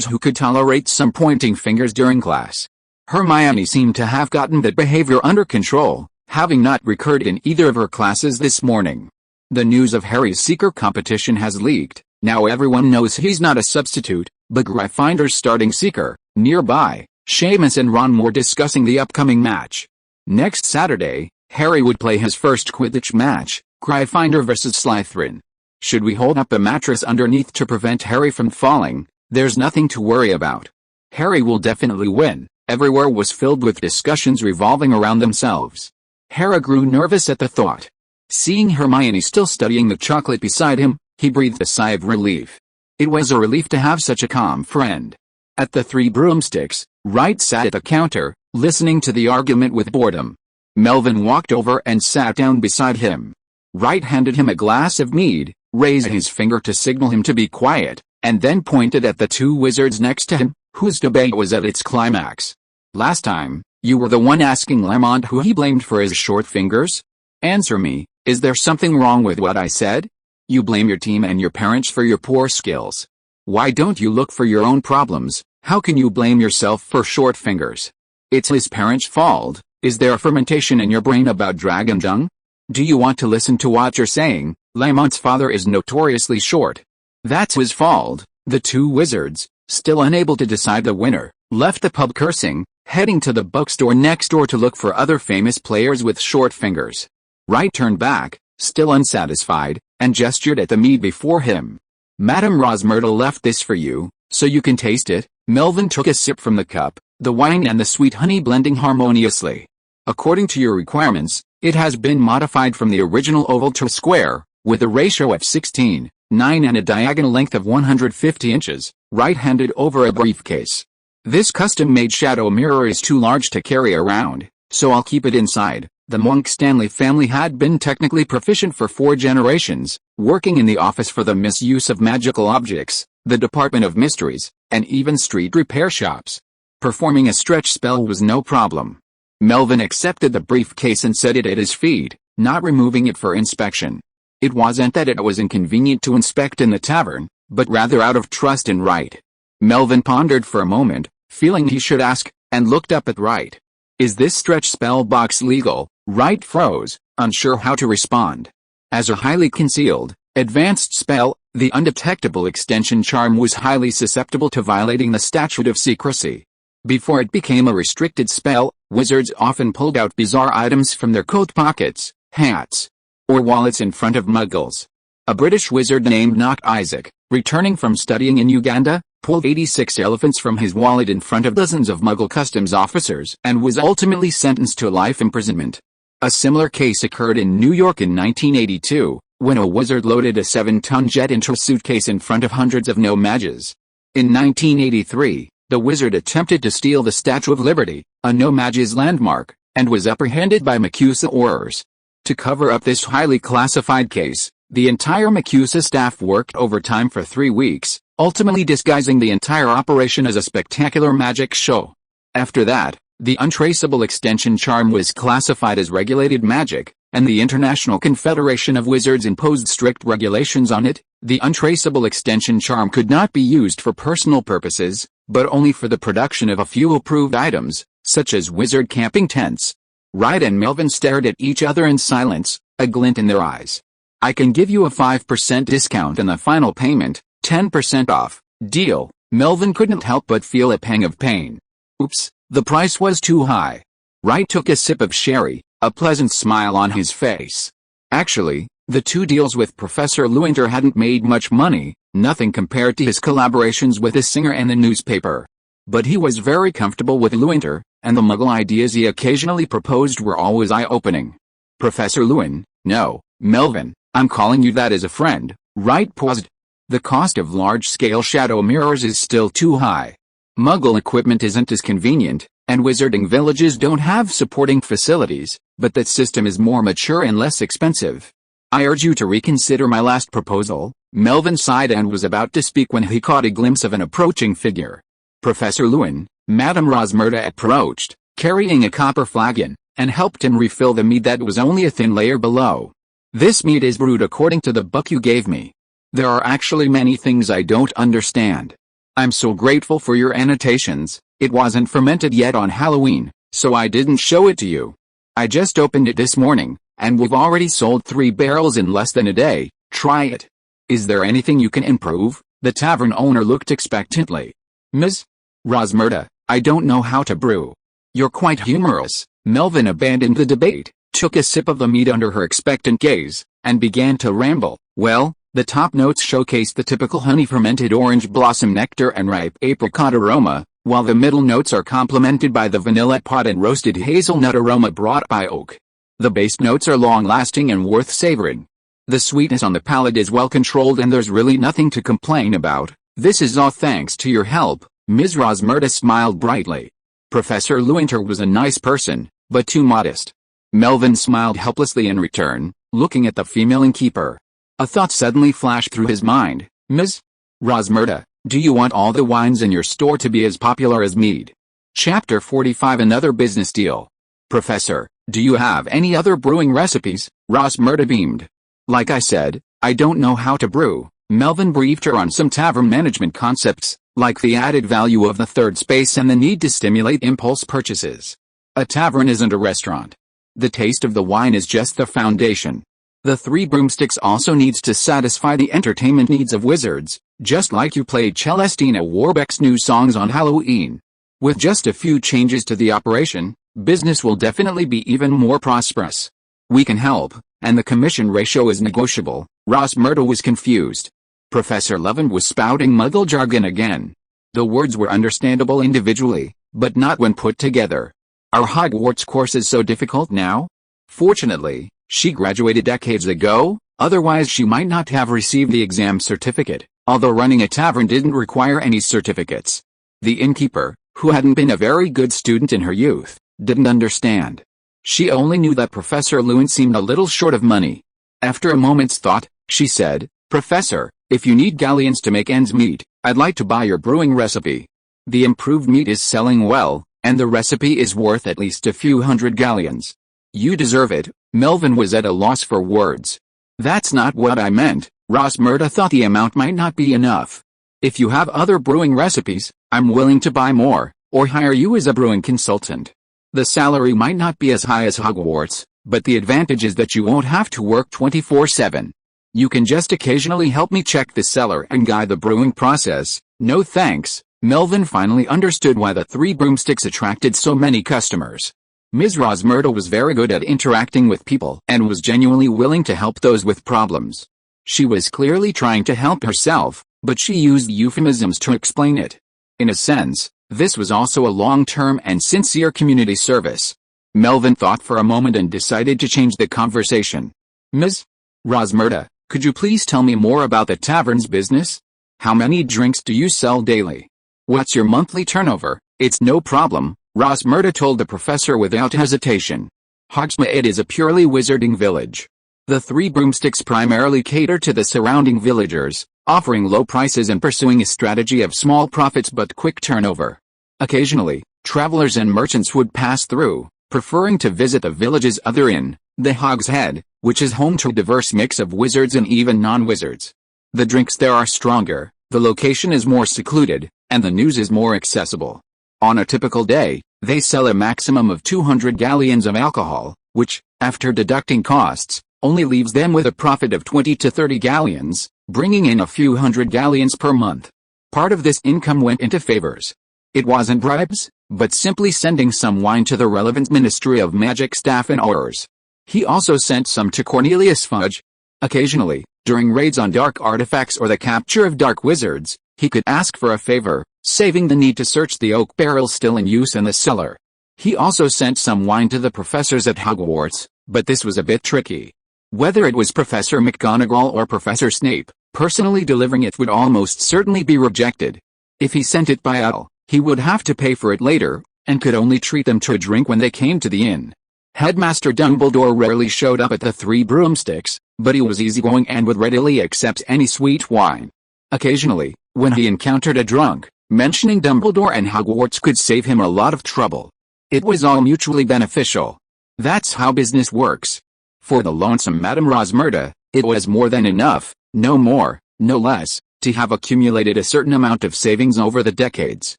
who could tolerate some pointing fingers during class. Hermione seemed to have gotten that behavior under control, having not recurred in either of her classes this morning. The news of Harry's Seeker competition has leaked. Now everyone knows he's not a substitute, but Gryffindor's starting Seeker. Nearby, Seamus and Ron were discussing the upcoming match. Next Saturday, Harry would play his first Quidditch match, Gryffindor vs Slytherin. Should we hold up a mattress underneath to prevent Harry from falling? There's nothing to worry about. Harry will definitely win. Everywhere was filled with discussions revolving around themselves. Harry grew nervous at the thought. Seeing Hermione still studying the chocolate beside him, he breathed a sigh of relief. It was a relief to have such a calm friend. At the Three Broomsticks, Wright sat at the counter, listening to the argument with boredom. Melvin walked over and sat down beside him. Wright handed him a glass of mead, raised his finger to signal him to be quiet, and then pointed at the 2 wizards next to him, whose debate was at its climax. Last time, you were the one asking Lamont who he blamed for his short fingers? Answer me, is there something wrong with what I said? You blame your team and your parents for your poor skills. Why don't you look for your own problems? How can you blame yourself for short fingers? It's his parents' fault. Is there a fermentation in your brain about dragon dung? Do you want to listen to what you're saying? Lamont's father is notoriously short. That's his fault. The 2 wizards, still unable to decide the winner, left the pub cursing, heading to the bookstore next door to look for other famous players with short fingers. Wright turned back, still unsatisfied, and gestured at the mead before him. Madame Rosmyrtle left this for you, so you can taste it. Melvin took a sip from the cup, the wine and the sweet honey blending harmoniously. According to your requirements, it has been modified from the original oval to a square, with a ratio of 16:9 and a diagonal length of 150 inches. Wright handed over a briefcase. This custom-made shadow mirror is too large to carry around, so I'll keep it inside. The Monk Stanley family had been technically proficient for 4 generations, working in the Office for the Misuse of Magical Objects, the Department of Mysteries, and even street repair shops. Performing a stretch spell was no problem. Melvin accepted the briefcase and set it at his feet, not removing it for inspection. It wasn't that it was inconvenient to inspect in the tavern, but rather out of trust in Wright. Melvin pondered for a moment, feeling he should ask, and looked up at Wright. Is this stretch spell box legal? Wright froze, unsure how to respond. As a highly concealed, advanced spell, the undetectable extension charm was highly susceptible to violating the statute of secrecy. Before it became a restricted spell, wizards often pulled out bizarre items from their coat pockets, hats, or wallets in front of muggles. A British wizard named Knock Isaac, returning from studying in Uganda, pulled 86 elephants from his wallet in front of dozens of Muggle customs officers and was ultimately sentenced to life imprisonment. A similar case occurred in New York in 1982, when a wizard loaded a 7-ton jet into a suitcase in front of hundreds of no-mages. In 1983, the wizard attempted to steal the Statue of Liberty, a no-mages landmark, and was apprehended by MACUSA aurors. To cover up this highly classified case, the entire MACUSA staff worked overtime for 3 weeks, ultimately disguising the entire operation as a spectacular magic show. After that, the untraceable extension charm was classified as regulated magic, and the International Confederation of Wizards imposed strict regulations on it. The untraceable extension charm could not be used for personal purposes, but only for the production of a few approved items, such as wizard camping tents. Wright and Melvin stared at each other in silence, a glint in their eyes. I can give you a 5% discount on the final payment, 10% off. Deal. Melvin couldn't help but feel a pang of pain. Oops. The price was too high. Wright took a sip of sherry, a pleasant smile on his face. Actually, the 2 deals with Professor Lewynter hadn't made much money, nothing compared to his collaborations with the singer and the newspaper. But he was very comfortable with Lewynter, and the Muggle ideas he occasionally proposed were always eye-opening. Professor Lewin, no, Melvin, I'm calling you that as a friend. Wright paused. The cost of large-scale shadow mirrors is still too high. Muggle equipment isn't as convenient, and wizarding villages don't have supporting facilities, but that system is more mature and less expensive. I urge you to reconsider my last proposal. Melvin sighed and was about to speak when he caught a glimpse of an approaching figure. Professor Lewin, Madame Rosmerta approached, carrying a copper flagon, and helped him refill the mead that was only a thin layer below. This mead is brewed according to the book you gave me. There are actually many things I don't understand. I'm so grateful for your annotations. It wasn't fermented yet on Halloween, so I didn't show it to you. I just opened it this morning, and we've already sold 3 barrels in less than a day. Try it. Is there anything you can improve? The tavern owner looked expectantly. Ms. Rosmerta, I don't know how to brew. You're quite humorous. Melvin abandoned the debate, took a sip of the mead under her expectant gaze, and began to ramble. Well, the top notes showcase the typical honey-fermented orange blossom nectar and ripe apricot aroma, while the middle notes are complemented by the vanilla pod and roasted hazelnut aroma brought by oak. The base notes are long-lasting and worth savoring. The sweetness on the palate is well controlled and there's really nothing to complain about. This is all thanks to your help. Ms. Rosmerta smiled brightly. Professor Lewynter was a nice person, but too modest. Melvin smiled helplessly in return, looking at the female innkeeper. A thought suddenly flashed through his mind. Ms. Rosmerta, do you want all the wines in your store to be as popular as mead? Chapter 45 Another business deal. Professor, do you have any other brewing recipes? Rosmerta beamed. Like I said, I don't know how to brew. Melvin briefed her on some tavern management concepts, like the added value of the third space and the need to stimulate impulse purchases. A tavern isn't a restaurant. The taste of the wine is just the foundation. The 3 broomsticks also needs to satisfy the entertainment needs of wizards, just like you played Celestina Warbeck's new songs on Halloween. With just a few changes to the operation, business will definitely be even more prosperous. We can help, and the commission ratio is negotiable. Rosmerta was confused. Professor Levin was spouting Muggle jargon again. The words were understandable individually, but not when put together. Are Hogwarts courses so difficult now? Fortunately, she graduated decades ago, otherwise she might not have received the exam certificate, although running a tavern didn't require any certificates. The innkeeper, who hadn't been a very good student in her youth, didn't understand. She only knew that Professor Lewin seemed a little short of money. After a moment's thought, she said, Professor, if you need galleons to make ends meet, I'd like to buy your brewing recipe. The improved meat is selling well, and the recipe is worth at least a few hundred galleons. You deserve it. Melvin was at a loss for words. That's not what I meant. Rosmerta thought the amount might not be enough. If you have other brewing recipes, I'm willing to buy more, or hire you as a brewing consultant. The salary might not be as high as Hogwarts, but the advantage is that you won't have to work 24/7. You can just occasionally help me check the cellar and guide the brewing process. No thanks. Melvin finally understood why the three broomsticks attracted so many customers. Ms. Rosmerta was very good at interacting with people and was genuinely willing to help those with problems. She was clearly trying to help herself, but she used euphemisms to explain it. In a sense, this was also a long-term and sincere community service. Melvin thought for a moment and decided to change the conversation. Ms. Rosmerta, could you please tell me more about the tavern's business? How many drinks do you sell daily? What's your monthly turnover? It's no problem, Rosmerta told the professor without hesitation. Hogsmeade is a purely wizarding village. The three broomsticks primarily cater to the surrounding villagers, offering low prices and pursuing a strategy of small profits but quick turnover. Occasionally, travelers and merchants would pass through, preferring to visit the village's other inn, the Hog's Head, which is home to a diverse mix of wizards and even non-wizards. The drinks there are stronger, the location is more secluded, and the news is more accessible. On a typical day, they sell a maximum of 200 galleons of alcohol, which, after deducting costs, only leaves them with a profit of 20 to 30 galleons, bringing in a few hundred galleons per month. Part of this income went into favors. It wasn't bribes, but simply sending some wine to the relevant Ministry of Magic staff and Aurors. He also sent some to Cornelius Fudge. Occasionally, during raids on dark artifacts or the capture of dark wizards, he could ask for a favor, saving the need to search the oak barrels still in use in the cellar. He also sent some wine to the professors at Hogwarts, but this was a bit tricky. Whether it was Professor McGonagall or Professor Snape, personally delivering it would almost certainly be rejected. If he sent it by L, he would have to pay for it later, and could only treat them to a drink when they came to the inn. Headmaster Dumbledore rarely showed up at the Three Broomsticks, but he was easygoing and would readily accept any sweet wine. Occasionally, when he encountered a drunk, mentioning Dumbledore and Hogwarts could save him a lot of trouble. It was all mutually beneficial. That's how business works. For the lonesome Madame Rosmerta, it was more than enough, no more, no less, to have accumulated a certain amount of savings over the decades.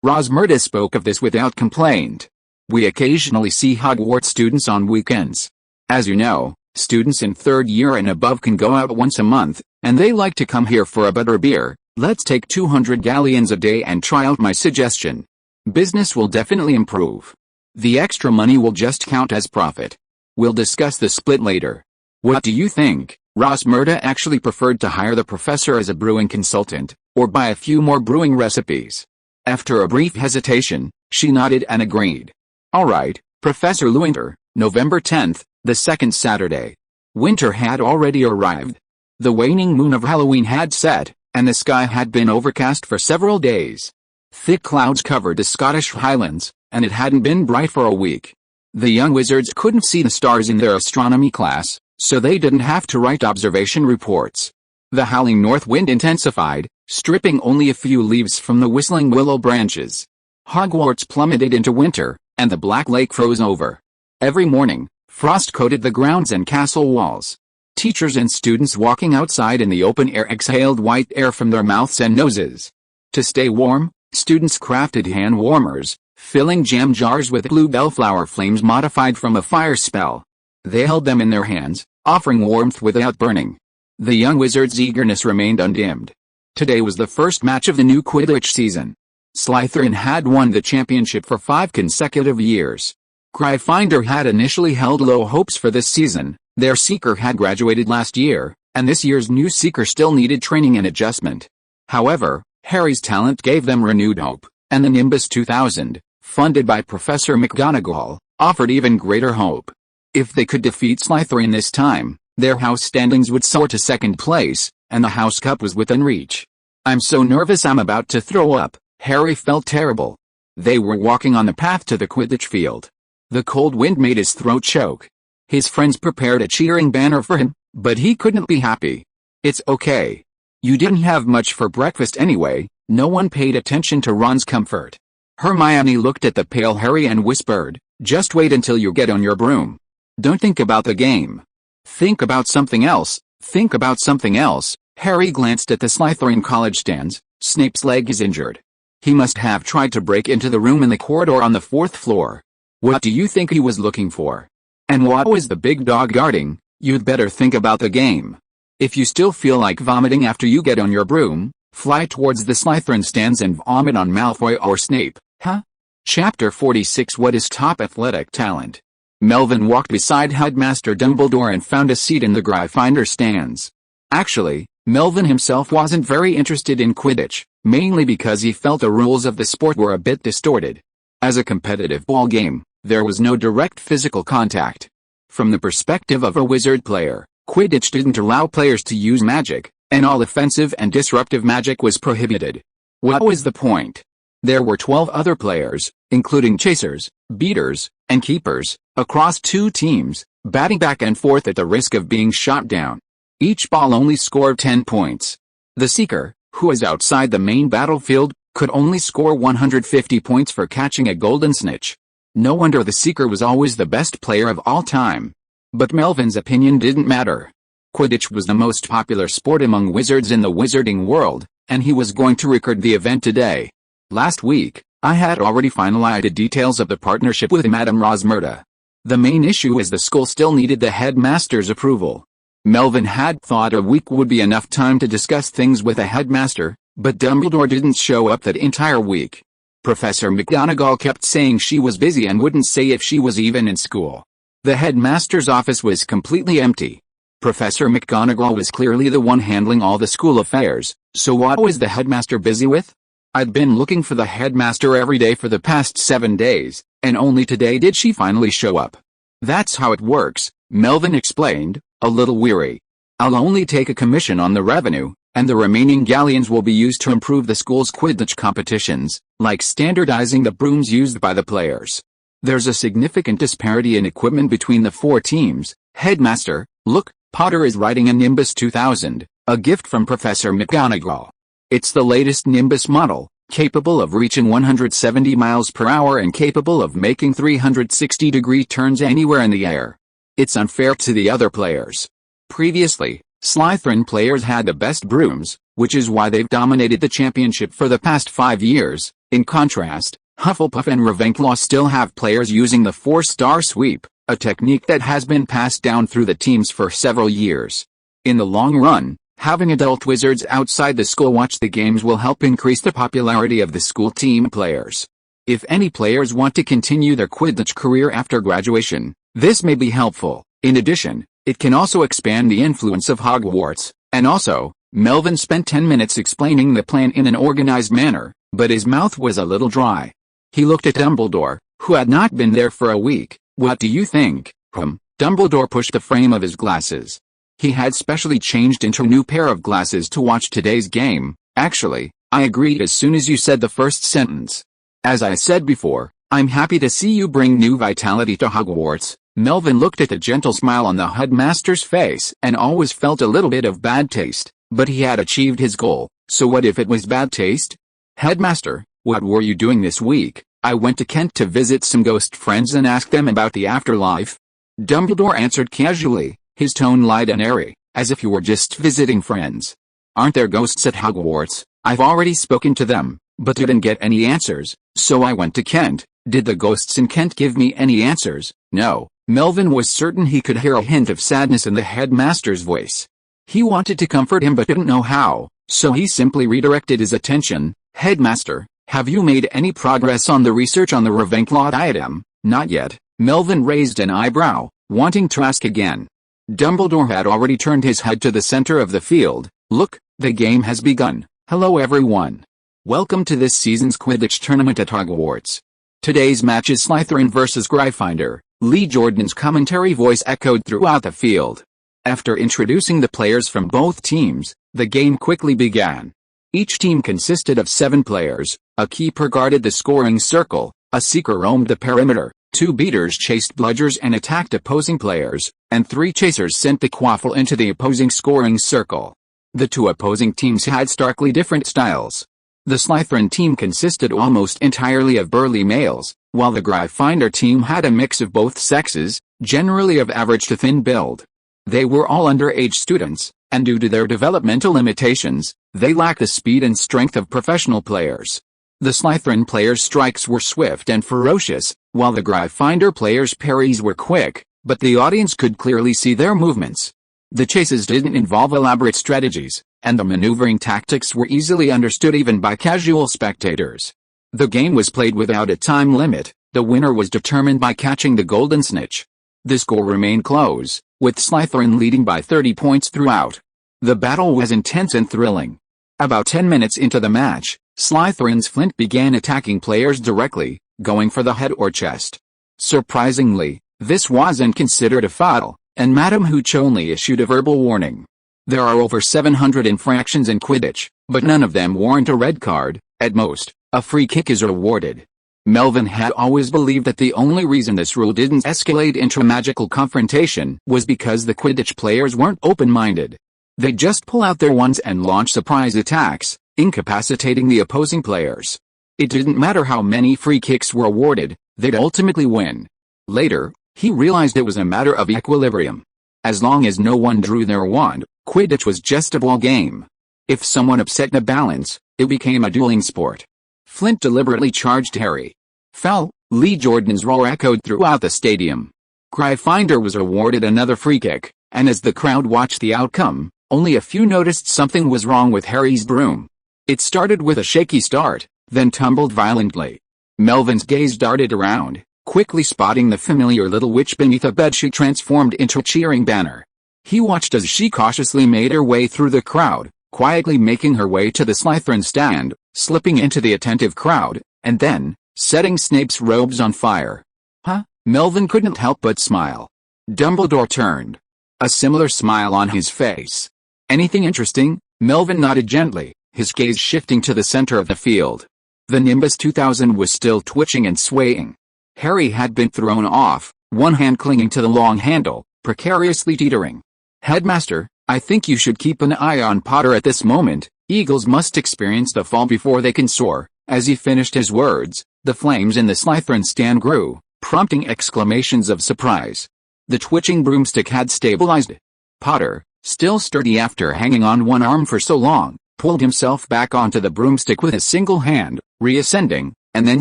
Rosmerta spoke of this without complaint. We occasionally see Hogwarts students on weekends. As you know, students in third year and above can go out once a month, and they like to come here for a butter beer. Let's take 200 galleons a day and try out my suggestion. Business will definitely improve. The extra money will just count as profit. We'll discuss the split later. What do you think? Rosmerta actually preferred to hire the professor as a brewing consultant, or buy a few more brewing recipes. After a brief hesitation, she nodded and agreed. All right, Professor Lewynter, November 10th, the second Saturday. Winter had already arrived. The waning moon of Halloween had set, and the sky had been overcast for several days. Thick clouds covered the Scottish Highlands, and it hadn't been bright for a week. The young wizards couldn't see the stars in their astronomy class, so they didn't have to write observation reports. The howling north wind intensified, stripping only a few leaves from the whistling willow branches. Hogwarts plummeted into winter, and the Black Lake froze over. Every morning, frost coated the grounds and castle walls. Teachers and students walking outside in the open air exhaled white air from their mouths and noses. To stay warm, students crafted hand warmers, filling jam jars with blue bellflower flames modified from a fire spell. They held them in their hands, offering warmth without burning. The young wizard's eagerness remained undimmed. Today was the first match of the new Quidditch season. Slytherin had won the championship for 5 consecutive years. Gryffindor had initially held low hopes for this season. Their seeker had graduated last year, and this year's new seeker still needed training and adjustment. However, Harry's talent gave them renewed hope, and the Nimbus 2000, funded by Professor McGonagall, offered even greater hope. If they could defeat Slytherin this time, their house standings would soar to second place, and the House Cup was within reach. I'm so nervous I'm about to throw up. Harry felt terrible. They were walking on the path to the Quidditch field. The cold wind made his throat choke. His friends prepared a cheering banner for him, but he couldn't be happy. It's okay. You didn't have much for breakfast anyway. No one paid attention to Ron's comfort. Hermione looked at the pale Harry and whispered, just wait until you get on your broom. Don't think about the game. Think about something else. Think about something else. Harry glanced at the Slytherin college stands. Snape's leg is injured. He must have tried to break into the room in the corridor on the 4th floor. What do you think he was looking for? And what was the big dog guarding? You'd better think about the game. If you still feel like vomiting after you get on your broom, fly towards the Slytherin stands and vomit on Malfoy or Snape, huh? Chapter 46 What is top athletic talent? Melvin walked beside Headmaster Dumbledore and found a seat in the Gryffindor stands. Actually, Melvin himself wasn't very interested in Quidditch, mainly because he felt the rules of the sport were a bit distorted. As a competitive ball game, there was no direct physical contact. From the perspective of a wizard player, Quidditch didn't allow players to use magic, and all offensive and disruptive magic was prohibited. What was the point? There were 12 other players, including chasers, beaters, and keepers, across two teams, batting back and forth at the risk of being shot down. Each ball only scored 10 points. The seeker, who was outside the main battlefield, could only score 150 points for catching a golden snitch. No wonder the seeker was always the best player of all time. But Melvin's opinion didn't matter. Quidditch was the most popular sport among wizards in the wizarding world, and he was going to record the event today. Last week, I had already finalized details of the partnership with Madame Rosmerta. The main issue is the school still needed the headmaster's approval. Melvin had thought a week would be enough time to discuss things with the headmaster, but Dumbledore didn't show up that entire week. Professor McGonagall kept saying she was busy and wouldn't say if she was even in school. The headmaster's office was completely empty. Professor McGonagall was clearly the one handling all the school affairs, so what was the headmaster busy with? I'd been looking for the headmaster every day for the past 7 days, and only today did she finally show up. That's how it works, Melvin explained, a little weary. I'll only take a commission on the revenue, and the remaining galleons will be used to improve the school's Quidditch competitions, like standardizing the brooms used by the players. There's a significant disparity in equipment between the 4 teams. Headmaster, look, Potter is riding a Nimbus 2000, a gift from Professor McGonagall. It's the latest Nimbus model, capable of reaching 170 miles per hour and capable of making 360-degree turns anywhere in the air. It's unfair to the other players. Previously, Slytherin players had the best brooms, which is why they've dominated the championship for the past 5 years. In contrast, Hufflepuff and Ravenclaw still have players using the 4-star sweep, a technique that has been passed down through the teams for several years. In the long run, having adult wizards outside the school watch the games will help increase the popularity of the school team players. If any players want to continue their Quidditch career after graduation, this may be helpful. In addition, it can also expand the influence of Hogwarts. And also, Melvin spent 10 minutes explaining the plan in an organized manner, but his mouth was a little dry. He looked at Dumbledore, who had not been there for a week. What do you think? Dumbledore pushed the frame of his glasses. He had specially changed into a new pair of glasses to watch today's game. Actually, I agreed as soon as you said the first sentence. As I said before, I'm happy to see you bring new vitality to Hogwarts. Melvin looked at the gentle smile on the headmaster's face and always felt a little bit of bad taste, but he had achieved his goal, so what if it was bad taste? Headmaster, what were you doing this week? I went to Kent to visit some ghost friends and ask them about the afterlife. Dumbledore answered casually, his tone light and airy, as if you were just visiting friends. Aren't there ghosts at Hogwarts? I've already spoken to them, but didn't get any answers, so I went to Kent. Did the ghosts in Kent give me any answers? No. Melvin was certain he could hear a hint of sadness in the headmaster's voice. He wanted to comfort him but didn't know how, so he simply redirected his attention. Headmaster, have you made any progress on the research on the Ravenclaw diadem? Not yet. Melvin raised an eyebrow, wanting to ask again. Dumbledore had already turned his head to the center of the field. Look, the game has begun. Hello everyone. Welcome to this season's Quidditch tournament at Hogwarts. Today's match is Slytherin versus Gryffindor. Lee Jordan's commentary voice echoed throughout the field. After introducing the players from both teams, the game quickly began. Each team consisted of 7 players, a keeper guarded the scoring circle, a seeker roamed the perimeter, 2 beaters chased bludgers and attacked opposing players, and 3 chasers sent the quaffle into the opposing scoring circle. The 2 opposing teams had starkly different styles. The Slytherin team consisted almost entirely of burly males, while the Gryffindor team had a mix of both sexes, generally of average to thin build. They were all underage students, and due to their developmental limitations, they lacked the speed and strength of professional players. The Slytherin players' strikes were swift and ferocious, while the Gryffindor players' parries were quick, but the audience could clearly see their movements. The chases didn't involve elaborate strategies, and the maneuvering tactics were easily understood even by casual spectators. The game was played without a time limit. The winner was determined by catching the golden snitch. The score remained close, with Slytherin leading by 30 points throughout. The battle was intense and thrilling. About 10 minutes into the match, Slytherin's Flint began attacking players directly, going for the head or chest. Surprisingly, this wasn't considered a foul, and Madame Hooch only issued a verbal warning. There are over 700 infractions in Quidditch, but none of them warrant a red card. At most, a free kick is awarded. Melvin had always believed that the only reason this rule didn't escalate into a magical confrontation was because the Quidditch players weren't open-minded. They'd just pull out their wands and launch surprise attacks, incapacitating the opposing players. It didn't matter how many free kicks were awarded, they'd ultimately win. Later, he realized it was a matter of equilibrium. As long as no one drew their wand, Quidditch was just a ball game. If someone upset the balance, it became a dueling sport. Flint deliberately charged Harry. Foul! Lee Jordan's roar echoed throughout the stadium. Gryffindor was awarded another free kick, and as the crowd watched the outcome, only a few noticed something was wrong with Harry's broom. It started with a shaky start, then tumbled violently. Melvin's gaze darted around, quickly spotting the familiar little witch beneath a bed she transformed into a cheering banner. He watched as she cautiously made her way through the crowd, quietly making her way to the Slytherin stand, slipping into the attentive crowd, and then, setting Snape's robes on fire. Huh? Melvin couldn't help but smile. Dumbledore turned. A similar smile on his face. Anything interesting? Melvin nodded gently, his gaze shifting to the center of the field. The Nimbus 2000 was still twitching and swaying. Harry had been thrown off, one hand clinging to the long handle, precariously teetering. Headmaster, I think you should keep an eye on Potter at this moment. Eagles must experience the fall before they can soar. As he finished his words, the flames in the Slytherin stand grew, prompting exclamations of surprise. The twitching broomstick had stabilized. Potter, still sturdy after hanging on one arm for so long, pulled himself back onto the broomstick with a single hand, reascending, and then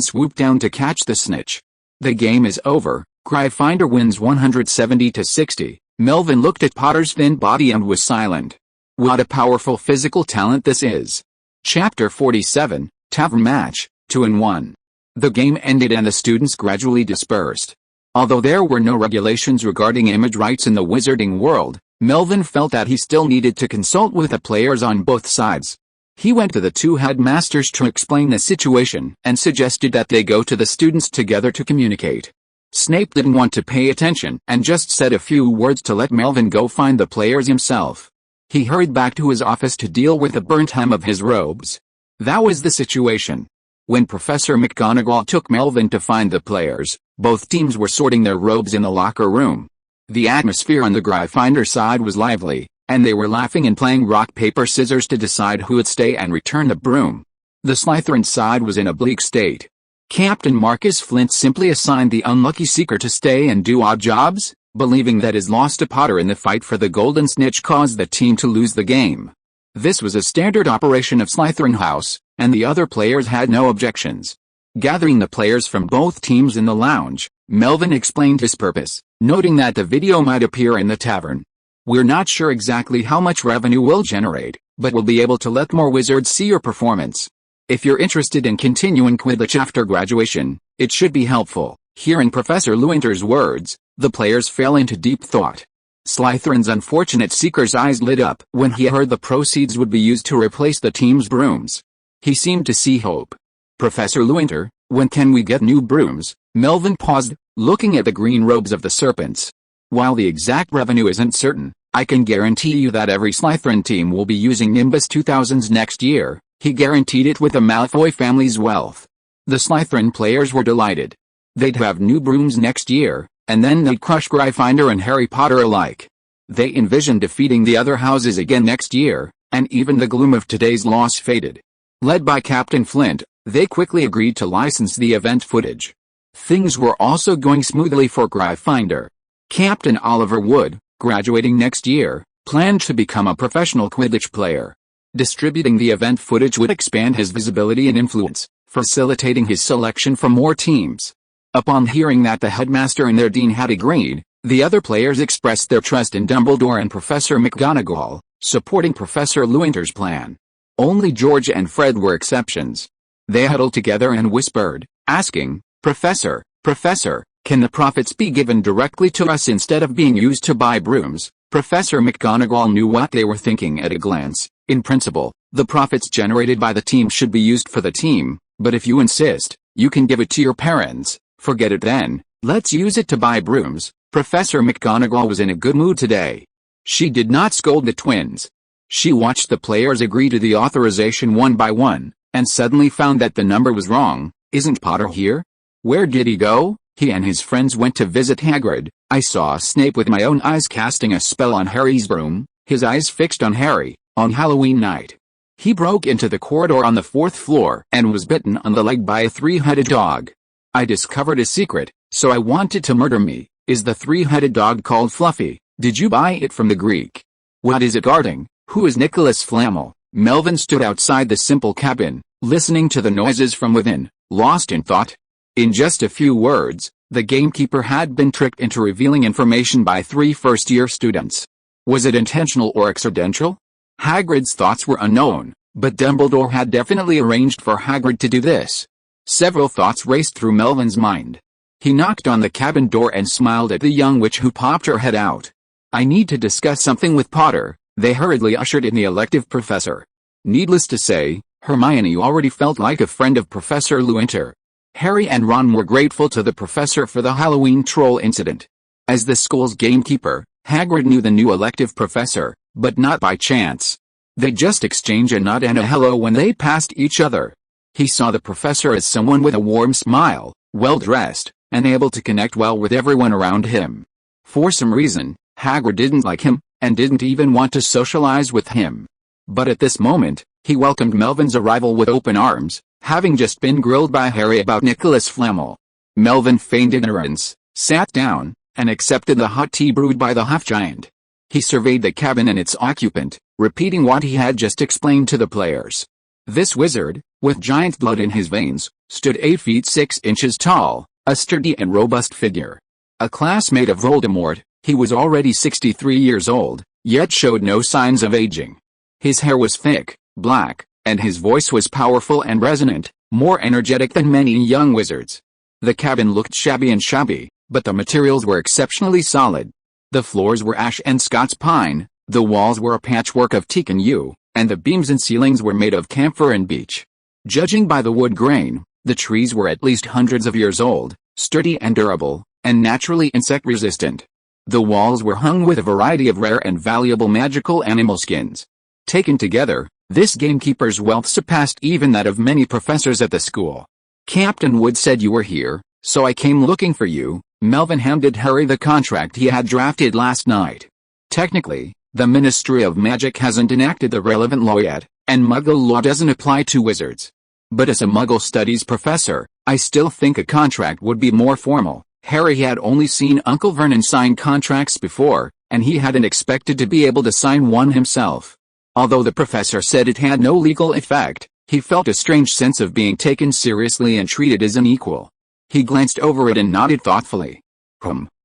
swooped down to catch the snitch. The game is over. Gryffindor wins 170-60. Melvin looked at Potter's thin body and was silent. What a powerful physical talent this is. Chapter 47, Tavern Match, 2-1. The game ended and the students gradually dispersed. Although there were no regulations regarding image rights in the wizarding world, Melvin felt that he still needed to consult with the players on both sides. He went to the two headmasters to explain the situation and suggested that they go to the students together to communicate. Snape didn't want to pay attention and just said a few words to let Melvin go find the players himself. He hurried back to his office to deal with the burnt hem of his robes. That was the situation. When Professor McGonagall took Melvin to find the players, both teams were sorting their robes in the locker room. The atmosphere on the Gryffindor side was lively, and they were laughing and playing rock paper scissors to decide who would stay and return the broom. The Slytherin side was in a bleak state. Captain Marcus Flint simply assigned the unlucky seeker to stay and do odd jobs, believing that his loss to Potter in the fight for the Golden Snitch caused the team to lose the game. This was a standard operation of Slytherin House, and the other players had no objections. Gathering the players from both teams in the lounge, Melvin explained his purpose, noting that the video might appear in the tavern. We're not sure exactly how much revenue we'll generate, but we'll be able to let more wizards see your performance. If you're interested in continuing Quidditch after graduation, it should be helpful. Hearing Professor Lewynter's words, the players fell into deep thought. Slytherin's unfortunate seeker's eyes lit up when he heard the proceeds would be used to replace the team's brooms. He seemed to see hope. Professor Lewynter, when can we get new brooms? Melvin paused, looking at the green robes of the serpents. While the exact revenue isn't certain, I can guarantee you that every Slytherin team will be using Nimbus 2000s next year. He guaranteed it with the Malfoy family's wealth. The Slytherin players were delighted. They'd have new brooms next year, and then they'd crush Gryffindor and Harry Potter alike. They envisioned defeating the other houses again next year, and even the gloom of today's loss faded. Led by Captain Flint, they quickly agreed to license the event footage. Things were also going smoothly for Gryffindor. Captain Oliver Wood, graduating next year, planned to become a professional Quidditch player. Distributing the event footage would expand his visibility and influence, facilitating his selection for more teams. Upon hearing that the headmaster and their dean had agreed, the other players expressed their trust in Dumbledore and Professor McGonagall, supporting Professor Lewynter's plan. Only George and Fred were exceptions. They huddled together and whispered, asking, "Professor, Professor, can the profits be given directly to us instead of being used to buy brooms?" Professor McGonagall knew what they were thinking at a glance. In principle, the profits generated by the team should be used for the team, but if you insist, you can give it to your parents. Forget it then, let's use it to buy brooms. Professor McGonagall was in a good mood today. She did not scold the twins. She watched the players agree to the authorization one by one, and suddenly found that the number was wrong. "Isn't Potter here? Where did he go?" "He and his friends went to visit Hagrid. I saw Snape with my own eyes casting a spell on Harry's broom, his eyes fixed on Harry, on Halloween night. He broke into the corridor on the 4th floor and was bitten on the leg by a 3-headed dog. I discovered a secret, so I wanted to murder me. Is the 3-headed dog called Fluffy? Did you buy it from the Greek? What is it guarding? Who is Nicolas Flamel?" Melvin stood outside the simple cabin, listening to the noises from within, lost in thought. In just a few words, the gamekeeper had been tricked into revealing information by 3 first-year students. Was it intentional or accidental? Hagrid's thoughts were unknown, but Dumbledore had definitely arranged for Hagrid to do this. Several thoughts raced through Melvin's mind. He knocked on the cabin door and smiled at the young witch who popped her head out. "I need to discuss something with Potter." They hurriedly ushered in the elective professor. Needless to say, Hermione already felt like a friend of Professor Lewynter. Harry and Ron were grateful to the professor for the Halloween troll incident. As the school's gamekeeper, Hagrid knew the new elective professor, but not by chance. They just exchanged a nod and a hello when they passed each other. He saw the professor as someone with a warm smile, well-dressed, and able to connect well with everyone around him. For some reason, Hagrid didn't like him, and didn't even want to socialize with him. But at this moment, he welcomed Melvin's arrival with open arms, having just been grilled by Harry about Nicolas Flamel. Melvin feigned ignorance, sat down, and accepted the hot tea brewed by the half-giant. He surveyed the cabin and its occupant, repeating what he had just explained to the players. This wizard, with giant blood in his veins, stood 8 feet 6 inches tall, a sturdy and robust figure. A classmate of Voldemort, he was already 63 years old, yet showed no signs of aging. His hair was thick, black, and his voice was powerful and resonant, more energetic than many young wizards. The cabin looked shabby, but the materials were exceptionally solid. The floors were ash and Scots pine, the walls were a patchwork of teak and yew, and the beams and ceilings were made of camphor and beech. Judging by the wood grain, the trees were at least hundreds of years old, sturdy and durable, and naturally insect-resistant. The walls were hung with a variety of rare and valuable magical animal skins. Taken together, this gamekeeper's wealth surpassed even that of many professors at the school. "Captain Wood said you were here, so I came looking for you." Melvin handed Harry the contract he had drafted last night. Technically, the Ministry of Magic hasn't enacted the relevant law yet, and Muggle law doesn't apply to wizards. But as a Muggle Studies professor, I still think a contract would be more formal. Harry had only seen Uncle Vernon sign contracts before, and he hadn't expected to be able to sign one himself. Although the professor said it had no legal effect, he felt a strange sense of being taken seriously and treated as an equal. He glanced over it and nodded thoughtfully.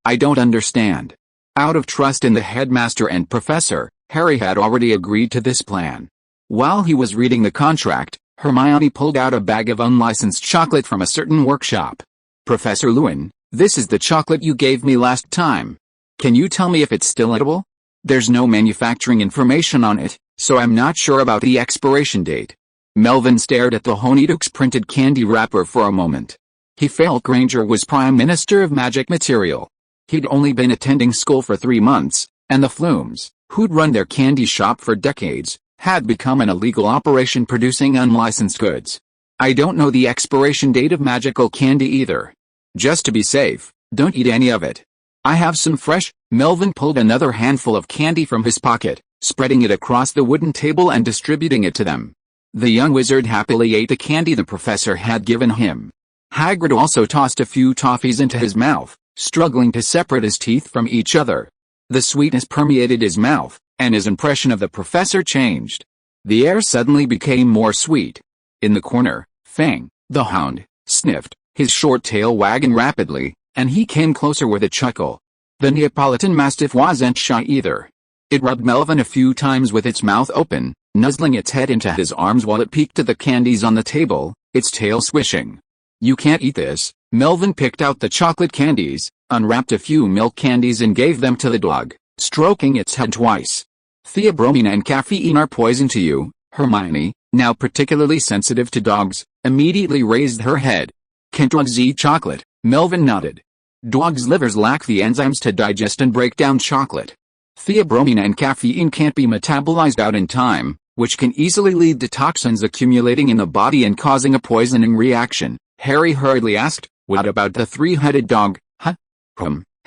I don't understand." Out of trust in the headmaster and professor, Harry had already agreed to this plan. While he was reading the contract, Hermione pulled out a bag of unlicensed chocolate from a certain workshop. "Professor Lewin, this is the chocolate you gave me last time. Can you tell me if it's still edible? There's no manufacturing information on it, so I'm not sure about the expiration date." Melvin stared at the Honeydukes printed candy wrapper for a moment. He felt Granger was Prime Minister of Magic material. He'd only been attending school for 3 months, and the Flumes, who'd run their candy shop for decades, had become an illegal operation producing unlicensed goods. "I don't know the expiration date of magical candy either. Just to be safe, don't eat any of it. I have some fresh." Melvin pulled another handful of candy from his pocket, spreading it across the wooden table and distributing it to them. The young wizard happily ate the candy the professor had given him. Hagrid also tossed a few toffees into his mouth, struggling to separate his teeth from each other. The sweetness permeated his mouth, and his impression of the professor changed. The air suddenly became more sweet. In the corner, Fang, The hound sniffed, his short tail wagging rapidly, and he came closer with a chuckle. The Neapolitan Mastiff wasn't shy either. It rubbed Melvin a few times with its mouth open, nuzzling its head into his arms while it peeked at the candies on the table, its tail swishing. "You can't eat this." Melvin picked out the chocolate candies, unwrapped a few milk candies and gave them to the dog, stroking its head twice. "Theobromine and caffeine are poison to you." Hermione, now particularly sensitive to dogs, immediately raised her head. "Can dogs eat chocolate?" Melvin nodded. "Dogs' livers lack the enzymes to digest and break down chocolate. Theobromine and caffeine can't be metabolized out in time, which can easily lead to toxins accumulating in the body and causing a poisoning reaction." Harry hurriedly asked, "What about the three-headed dog, huh?"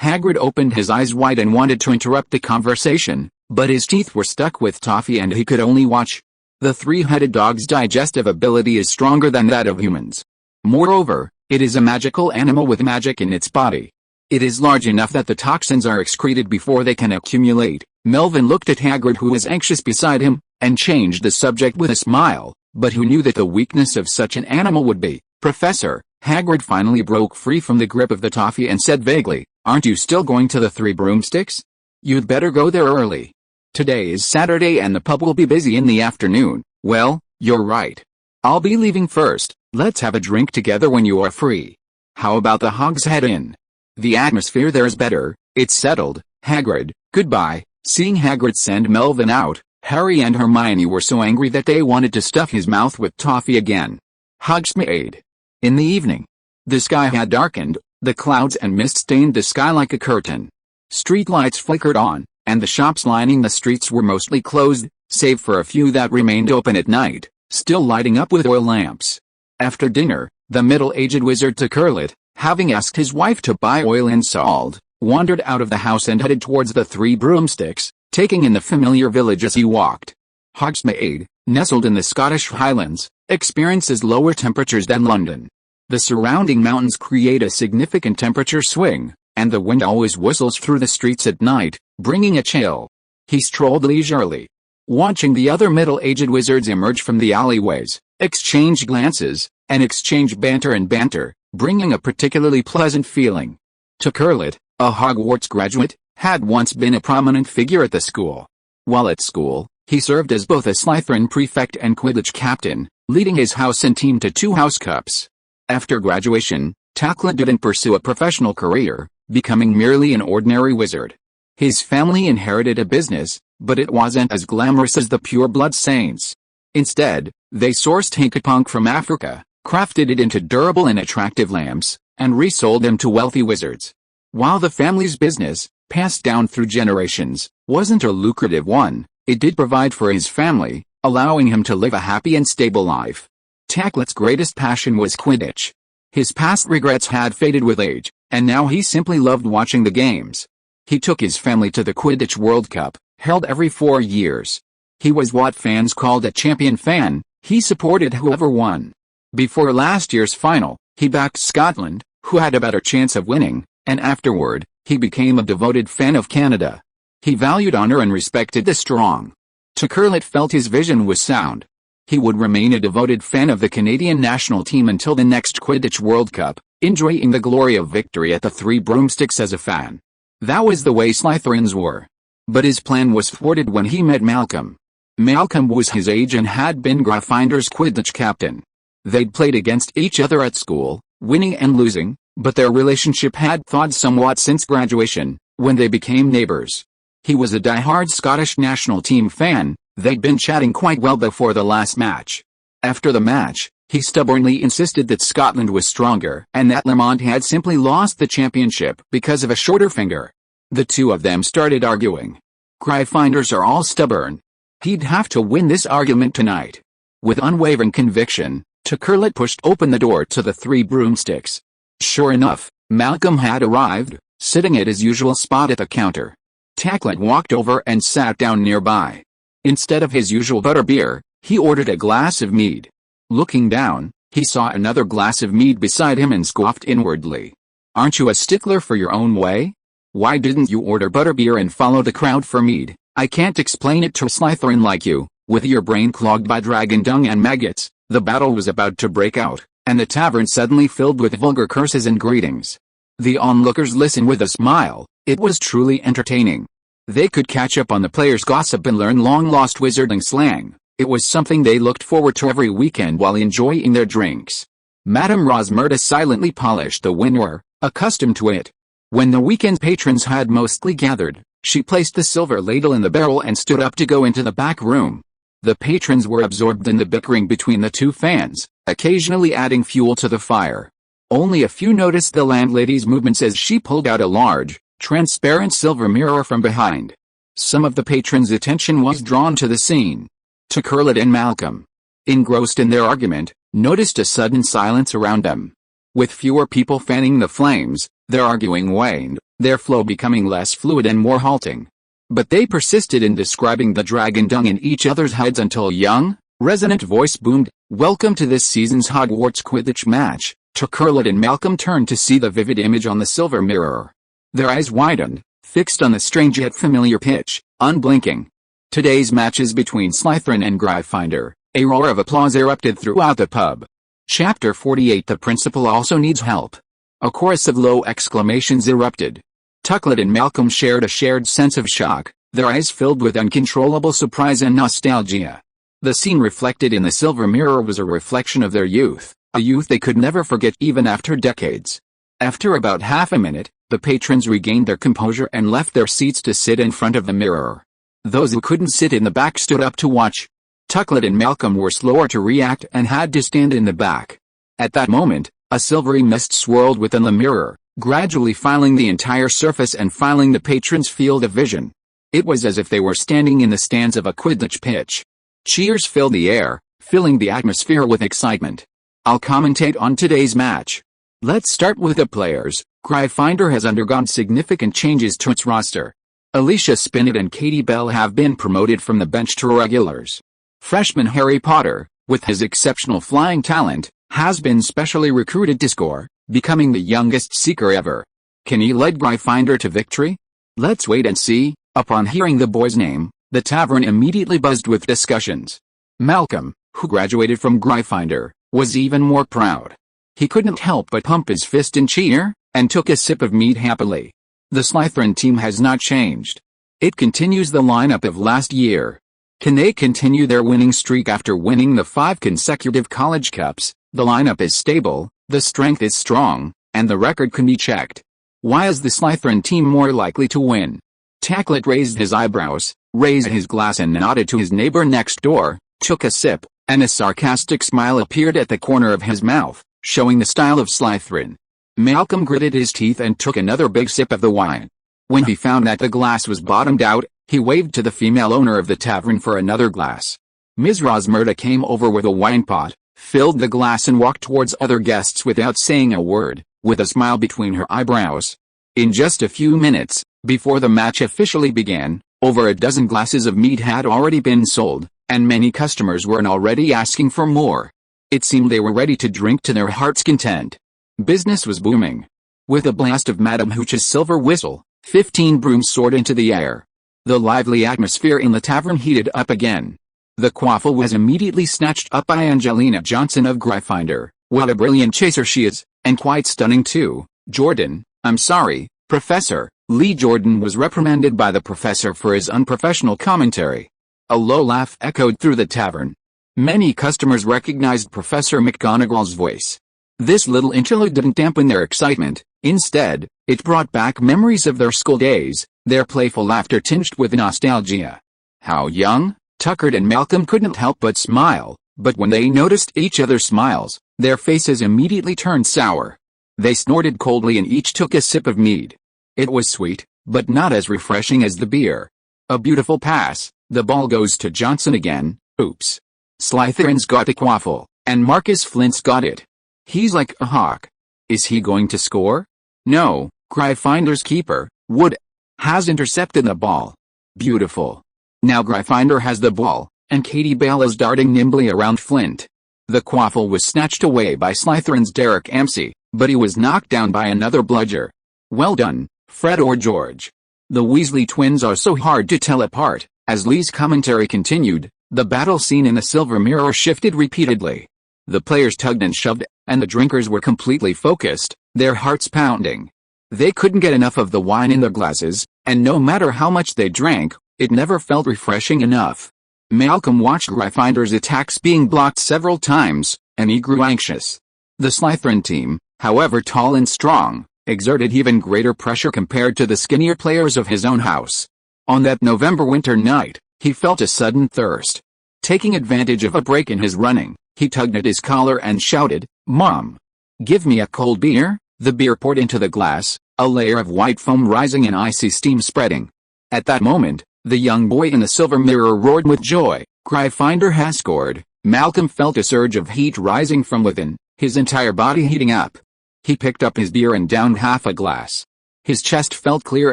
Hagrid opened his eyes wide and wanted to interrupt the conversation, but his teeth were stuck with toffee and he could only watch. The three-headed dog's digestive ability is stronger than that of humans. Moreover, it is a magical animal with magic in its body. It is large enough that the toxins are excreted before they can accumulate. Melvin looked at Hagrid, who was anxious beside him, and changed the subject with a smile, but who knew that the weakness of such an animal would be. "Professor," Hagrid finally broke free from the grip of the toffee and said vaguely, "Aren't you still going to the Three Broomsticks? You'd better go there early. Today is Saturday and the pub will be busy in the afternoon." "Well, you're right. I'll be leaving first. Let's have a drink together when you are free. How about the Hogshead Inn? The atmosphere there's better." "It's settled, Hagrid, goodbye." Seeing Hagrid send Melvin out, Harry and Hermione were so angry that they wanted to stuff his mouth with toffee again. Hogsmeade. In the evening, the sky had darkened, the clouds and mist stained the sky like a curtain. Street lights flickered on, and the shops lining the streets were mostly closed, save for a few that remained open at night, still lighting up with oil lamps. After dinner, the middle-aged wizard Tukurlet, having asked his wife to buy oil and salt, wandered out of the house and headed towards the Three Broomsticks, taking in the familiar village as he walked. Hogsmeade, nestled in the Scottish Highlands, experiences lower temperatures than London. The surrounding mountains create a significant temperature swing, and the wind always whistles through the streets at night, bringing a chill. He strolled leisurely, watching the other middle-aged wizards emerge from the alleyways, exchange glances, and exchange banter, bringing a particularly pleasant feeling. Tukurlet, a Hogwarts graduate, had once been a prominent figure at the school. While at school, he served as both a Slytherin prefect and Quidditch captain, leading his house and team to 2 House Cups. After graduation, Tukurlet didn't pursue a professional career, becoming merely an ordinary wizard. His family inherited a business, but it wasn't as glamorous as the pure-blood saints. Instead, they sourced hinkapunk from Africa, crafted it into durable and attractive lamps, and resold them to wealthy wizards. While the family's business, passed down through generations, wasn't a lucrative one, it did provide for his family, allowing him to live a happy and stable life. Tukurlet's greatest passion was Quidditch. His past regrets had faded with age, and now he simply loved watching the games. He took his family to the Quidditch World Cup, held every 4 years. He was what fans called a champion fan. He supported whoever won. Before last year's final, he backed Scotland, who had a better chance of winning, and afterward, he became a devoted fan of Canada. He valued honor and respected the strong. Tukurlet felt his vision was sound. He would remain a devoted fan of the Canadian national team until the next Quidditch World Cup, enjoying the glory of victory at the Three Broomsticks as a fan. That was the way Slytherins were. But his plan was thwarted when he met Malcolm. Malcolm was his age and had been Gryffindor's Quidditch captain. They'd played against each other at school, winning and losing, but their relationship had thawed somewhat since graduation, when they became neighbors. He was a die-hard Scottish national team fan. They'd been chatting quite well before the last match. After the match, he stubbornly insisted that Scotland was stronger and that Lamont had simply lost the championship because of a shorter finger. The two of them started arguing. Gryffindors are all stubborn. He'd have to win this argument tonight. With unwavering conviction, Tukurlet pushed open the door to the Three Broomsticks. Sure enough, Malcolm had arrived, sitting at his usual spot at the counter. Tukurlet walked over and sat down nearby. Instead of his usual butterbeer, he ordered a glass of mead. Looking down, he saw another glass of mead beside him and scoffed inwardly. "Aren't you a stickler for your own way? Why didn't you order butterbeer and follow the crowd for mead? I can't explain it to a Slytherin like you, with your brain clogged by dragon dung and maggots." The battle was about to break out. and the tavern suddenly filled with vulgar curses and greetings. The onlookers listened with a smile. It was truly entertaining. They could catch up on the players' gossip and learn long-lost wizarding slang. It was something they looked forward to every weekend while enjoying their drinks. Madame Rosmerta silently polished the window, accustomed to it. When the weekend patrons had mostly gathered, she placed the silver ladle in the barrel and stood up to go into the back room. The patrons were absorbed in the bickering between the two fans, occasionally adding fuel to the fire. Only a few noticed the landlady's movements as she pulled out a large, transparent silver mirror from behind. Some of the patrons' attention was drawn to the scene. Tuckerlet and Malcolm, engrossed in their argument, noticed a sudden silence around them. With fewer people fanning the flames, their arguing waned, their flow becoming less fluid and more halting. But they persisted in describing the dragon dung in each other's heads until a young, resonant voice boomed, "Welcome to this season's Hogwarts Quidditch match." Tuckerlet and Malcolm turned to see the vivid image on the silver mirror. Their eyes widened, fixed on the strange yet familiar pitch, unblinking. Today's match is between Slytherin and Gryffindor. A roar of applause erupted throughout the pub. Chapter 48. The principal also needs help. A chorus of low exclamations erupted. Tucklet and Malcolm shared a shared sense of shock, their eyes filled with uncontrollable surprise and nostalgia. The scene reflected in the silver mirror was a reflection of their youth, a youth they could never forget even after decades. After about half a minute, the patrons regained their composure and left their seats to sit in front of the mirror. Those who couldn't sit in the back stood up to watch. Tucklet and Malcolm were slower to react and had to stand in the back. At that moment, a silvery mist swirled within the mirror, gradually filing the entire surface and filing the patrons' field of vision. It was as if they were standing in the stands of a Quidditch pitch. Cheers filled the air, filling the atmosphere with excitement. I'll commentate on today's match. Let's start with the players. Gryffindor has undergone significant changes to its roster. Alicia Spinnet and Katie Bell have been promoted from the bench to regulars. Freshman Harry Potter, with his exceptional flying talent, has been specially recruited to score, becoming the youngest seeker ever. Can he lead Gryffindor to victory? Let's wait and see. Upon hearing the boy's name, the tavern immediately buzzed with discussions. Malcolm, who graduated from Gryffindor, was even more proud. He couldn't help but pump his fist in cheer, and took a sip of mead happily. The Slytherin team has not changed. It continues the lineup of last year. Can they continue their winning streak after winning the 5 consecutive college cups? The lineup is stable, the strength is strong, and the record can be checked. Why is the Slytherin team more likely to win? Tacklet raised his eyebrows, raised his glass and nodded to his neighbor next door, took a sip, and a sarcastic smile appeared at the corner of his mouth, showing the style of Slytherin. Malcolm gritted his teeth and took another big sip of the wine. When he found that the glass was bottomed out, he waved to the female owner of the tavern for another glass. Ms. Rosmerta came over with a wine pot, filled the glass and walked towards other guests without saying a word, with a smile between her eyebrows. In just a few minutes, before the match officially began, over a dozen glasses of mead had already been sold, and many customers were already asking for more. It seemed they were ready to drink to their heart's content. Business was booming. With a blast of Madame Hooch's silver whistle, 15 brooms soared into the air. The lively atmosphere in the tavern heated up again. The quaffle was immediately snatched up by Angelina Johnson of Gryffindor. What a brilliant chaser she is, and quite stunning too. Jordan, I'm sorry, Professor. Lee Jordan was reprimanded by the professor for his unprofessional commentary. A low laugh echoed through the tavern. Many customers recognized Professor McGonagall's voice. This little interlude didn't dampen their excitement. Instead, it brought back memories of their school days, their playful laughter tinged with nostalgia. How young? Tuckert and Malcolm couldn't help but smile, but when they noticed each other's smiles, their faces immediately turned sour. They snorted coldly and each took a sip of mead. It was sweet, but not as refreshing as the beer. A beautiful pass. The ball goes to Johnson again. Oops. Slytherin's got the quaffle, and Marcus Flint's got it. He's like a hawk. Is he going to score? No. Gryffindor's keeper, Wood, has intercepted the ball. Beautiful. Now Gryffindor has the ball, and Katie Bell is darting nimbly around Flint. The quaffle was snatched away by Slytherin's Derek Amsey, but he was knocked down by another bludger. Well done, Fred or George. The Weasley twins are so hard to tell apart. As Lee's commentary continued, the battle scene in the silver mirror shifted repeatedly. The players tugged and shoved, and the drinkers were completely focused, their hearts pounding. They couldn't get enough of the wine in their glasses, and no matter how much they drank, it never felt refreshing enough. Malcolm watched Gryffindor's attacks being blocked several times, and he grew anxious. The Slytherin team, however tall and strong, exerted even greater pressure compared to the skinnier players of his own house. On that November winter night, he felt a sudden thirst. Taking advantage of a break in his running, he tugged at his collar and shouted, "Mom! Give me a cold beer." The beer poured into the glass, a layer of white foam rising and icy steam spreading. At that moment, the young boy in the silver mirror roared with joy. Gryffindor has scored. Malcolm felt a surge of heat rising from within, his entire body heating up. He picked up his beer and downed half a glass. His chest felt clear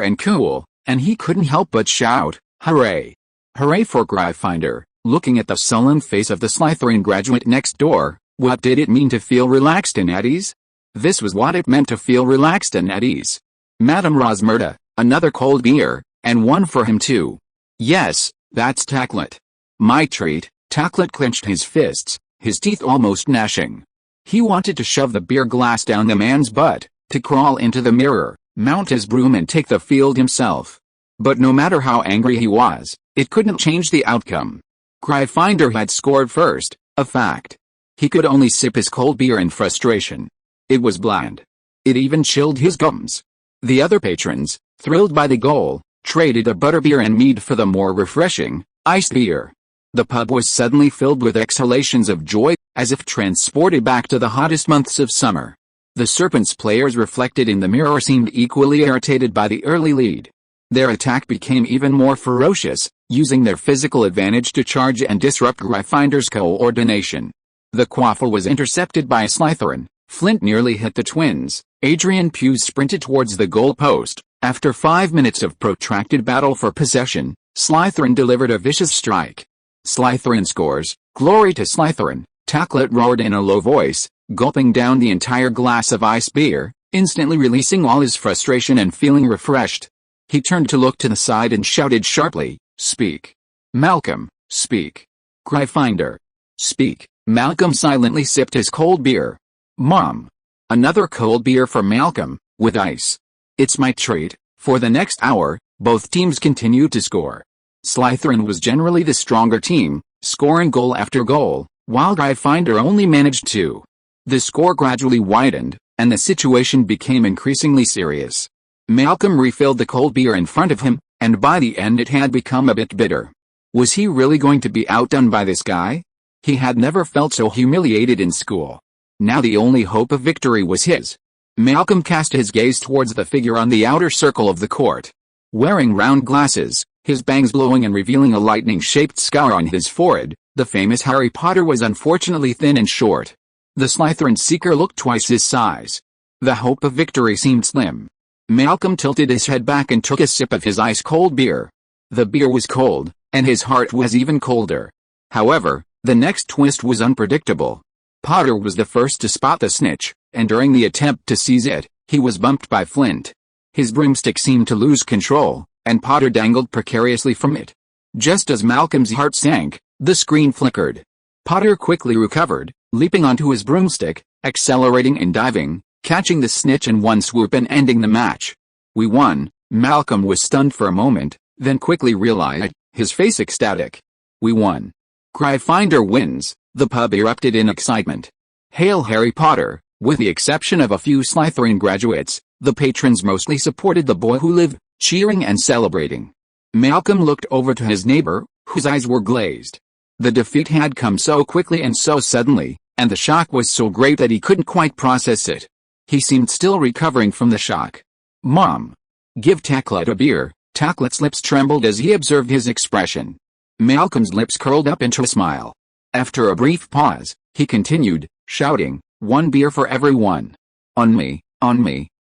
and cool, and he couldn't help but shout, "Hooray! Hooray for Gryffindor!" Looking at the sullen face of the Slytherin graduate next door, what did it mean to feel relaxed and at ease? This was what it meant to feel relaxed and at ease. Madame Rosmerta, another cold beer, and one for him too. Yes, that's Tacklet. My treat. Tacklet clenched his fists, his teeth almost gnashing. He wanted to shove the beer glass down the man's butt, to crawl into the mirror, mount his broom and take the field himself. But no matter how angry he was, it couldn't change the outcome. Gryffindor had scored first, a fact. He could only sip his cold beer in frustration. It was bland. It even chilled his gums. The other patrons, thrilled by the goal, traded a butterbeer and mead for the more refreshing, iced beer. The pub was suddenly filled with exhalations of joy, as if transported back to the hottest months of summer. The Serpents players reflected in the mirror seemed equally irritated by the early lead. Their attack became even more ferocious, using their physical advantage to charge and disrupt Gryffindor's coordination. The quaffle was intercepted by a Slytherin. Flint nearly hit the twins. Adrian Pugh sprinted towards the goal post. After 5 minutes of protracted battle for possession, Slytherin delivered a vicious strike. Slytherin scores. Glory to Slytherin, Tacklet roared in a low voice, gulping down the entire glass of ice beer, instantly releasing all his frustration and feeling refreshed. He turned to look to the side and shouted sharply, "Speak. Malcolm, speak. Gryffindor, speak." Malcolm silently sipped his cold beer. "Mom." Another cold beer for Malcolm, with ice. "It's my treat." For the next hour, both teams continued to score. Slytherin was generally the stronger team, scoring goal after goal, while Gryffindor only managed two. The score gradually widened, and the situation became increasingly serious. Malcolm refilled the cold beer in front of him, and by the end it had become a bit bitter. Was he really going to be outdone by this guy? He had never felt so humiliated in school. Now the only hope of victory was his. Malcolm cast his gaze towards the figure on the outer circle of the court. Wearing round glasses, his bangs blowing and revealing a lightning-shaped scar on his forehead, the famous Harry Potter was unfortunately thin and short. The Slytherin seeker looked twice his size. The hope of victory seemed slim. Malcolm tilted his head back and took a sip of his ice-cold beer. The beer was cold, and his heart was even colder. However, the next twist was unpredictable. Potter was the first to spot the snitch, and during the attempt to seize it, he was bumped by Flint. His broomstick seemed to lose control, and Potter dangled precariously from it. Just as Malcolm's heart sank, the screen flickered. Potter quickly recovered, leaping onto his broomstick, accelerating and diving, catching the snitch in one swoop and ending the match. "We won." Malcolm was stunned for a moment, then quickly realized, his face ecstatic. "We won. Gryffindor wins." The pub erupted in excitement. Hail Harry Potter! With the exception of a few Slytherin graduates, the patrons mostly supported the boy who lived, cheering and celebrating. Malcolm looked over to his neighbor, whose eyes were glazed. The defeat had come so quickly and so suddenly, and the shock was so great that he couldn't quite process it. He seemed still recovering from the shock. "Mom! Give Tacklet a beer." Tacklet's lips trembled as he observed his expression. Malcolm's lips curled up into a smile. After a brief pause, he continued, shouting, "1 beer for everyone. On me,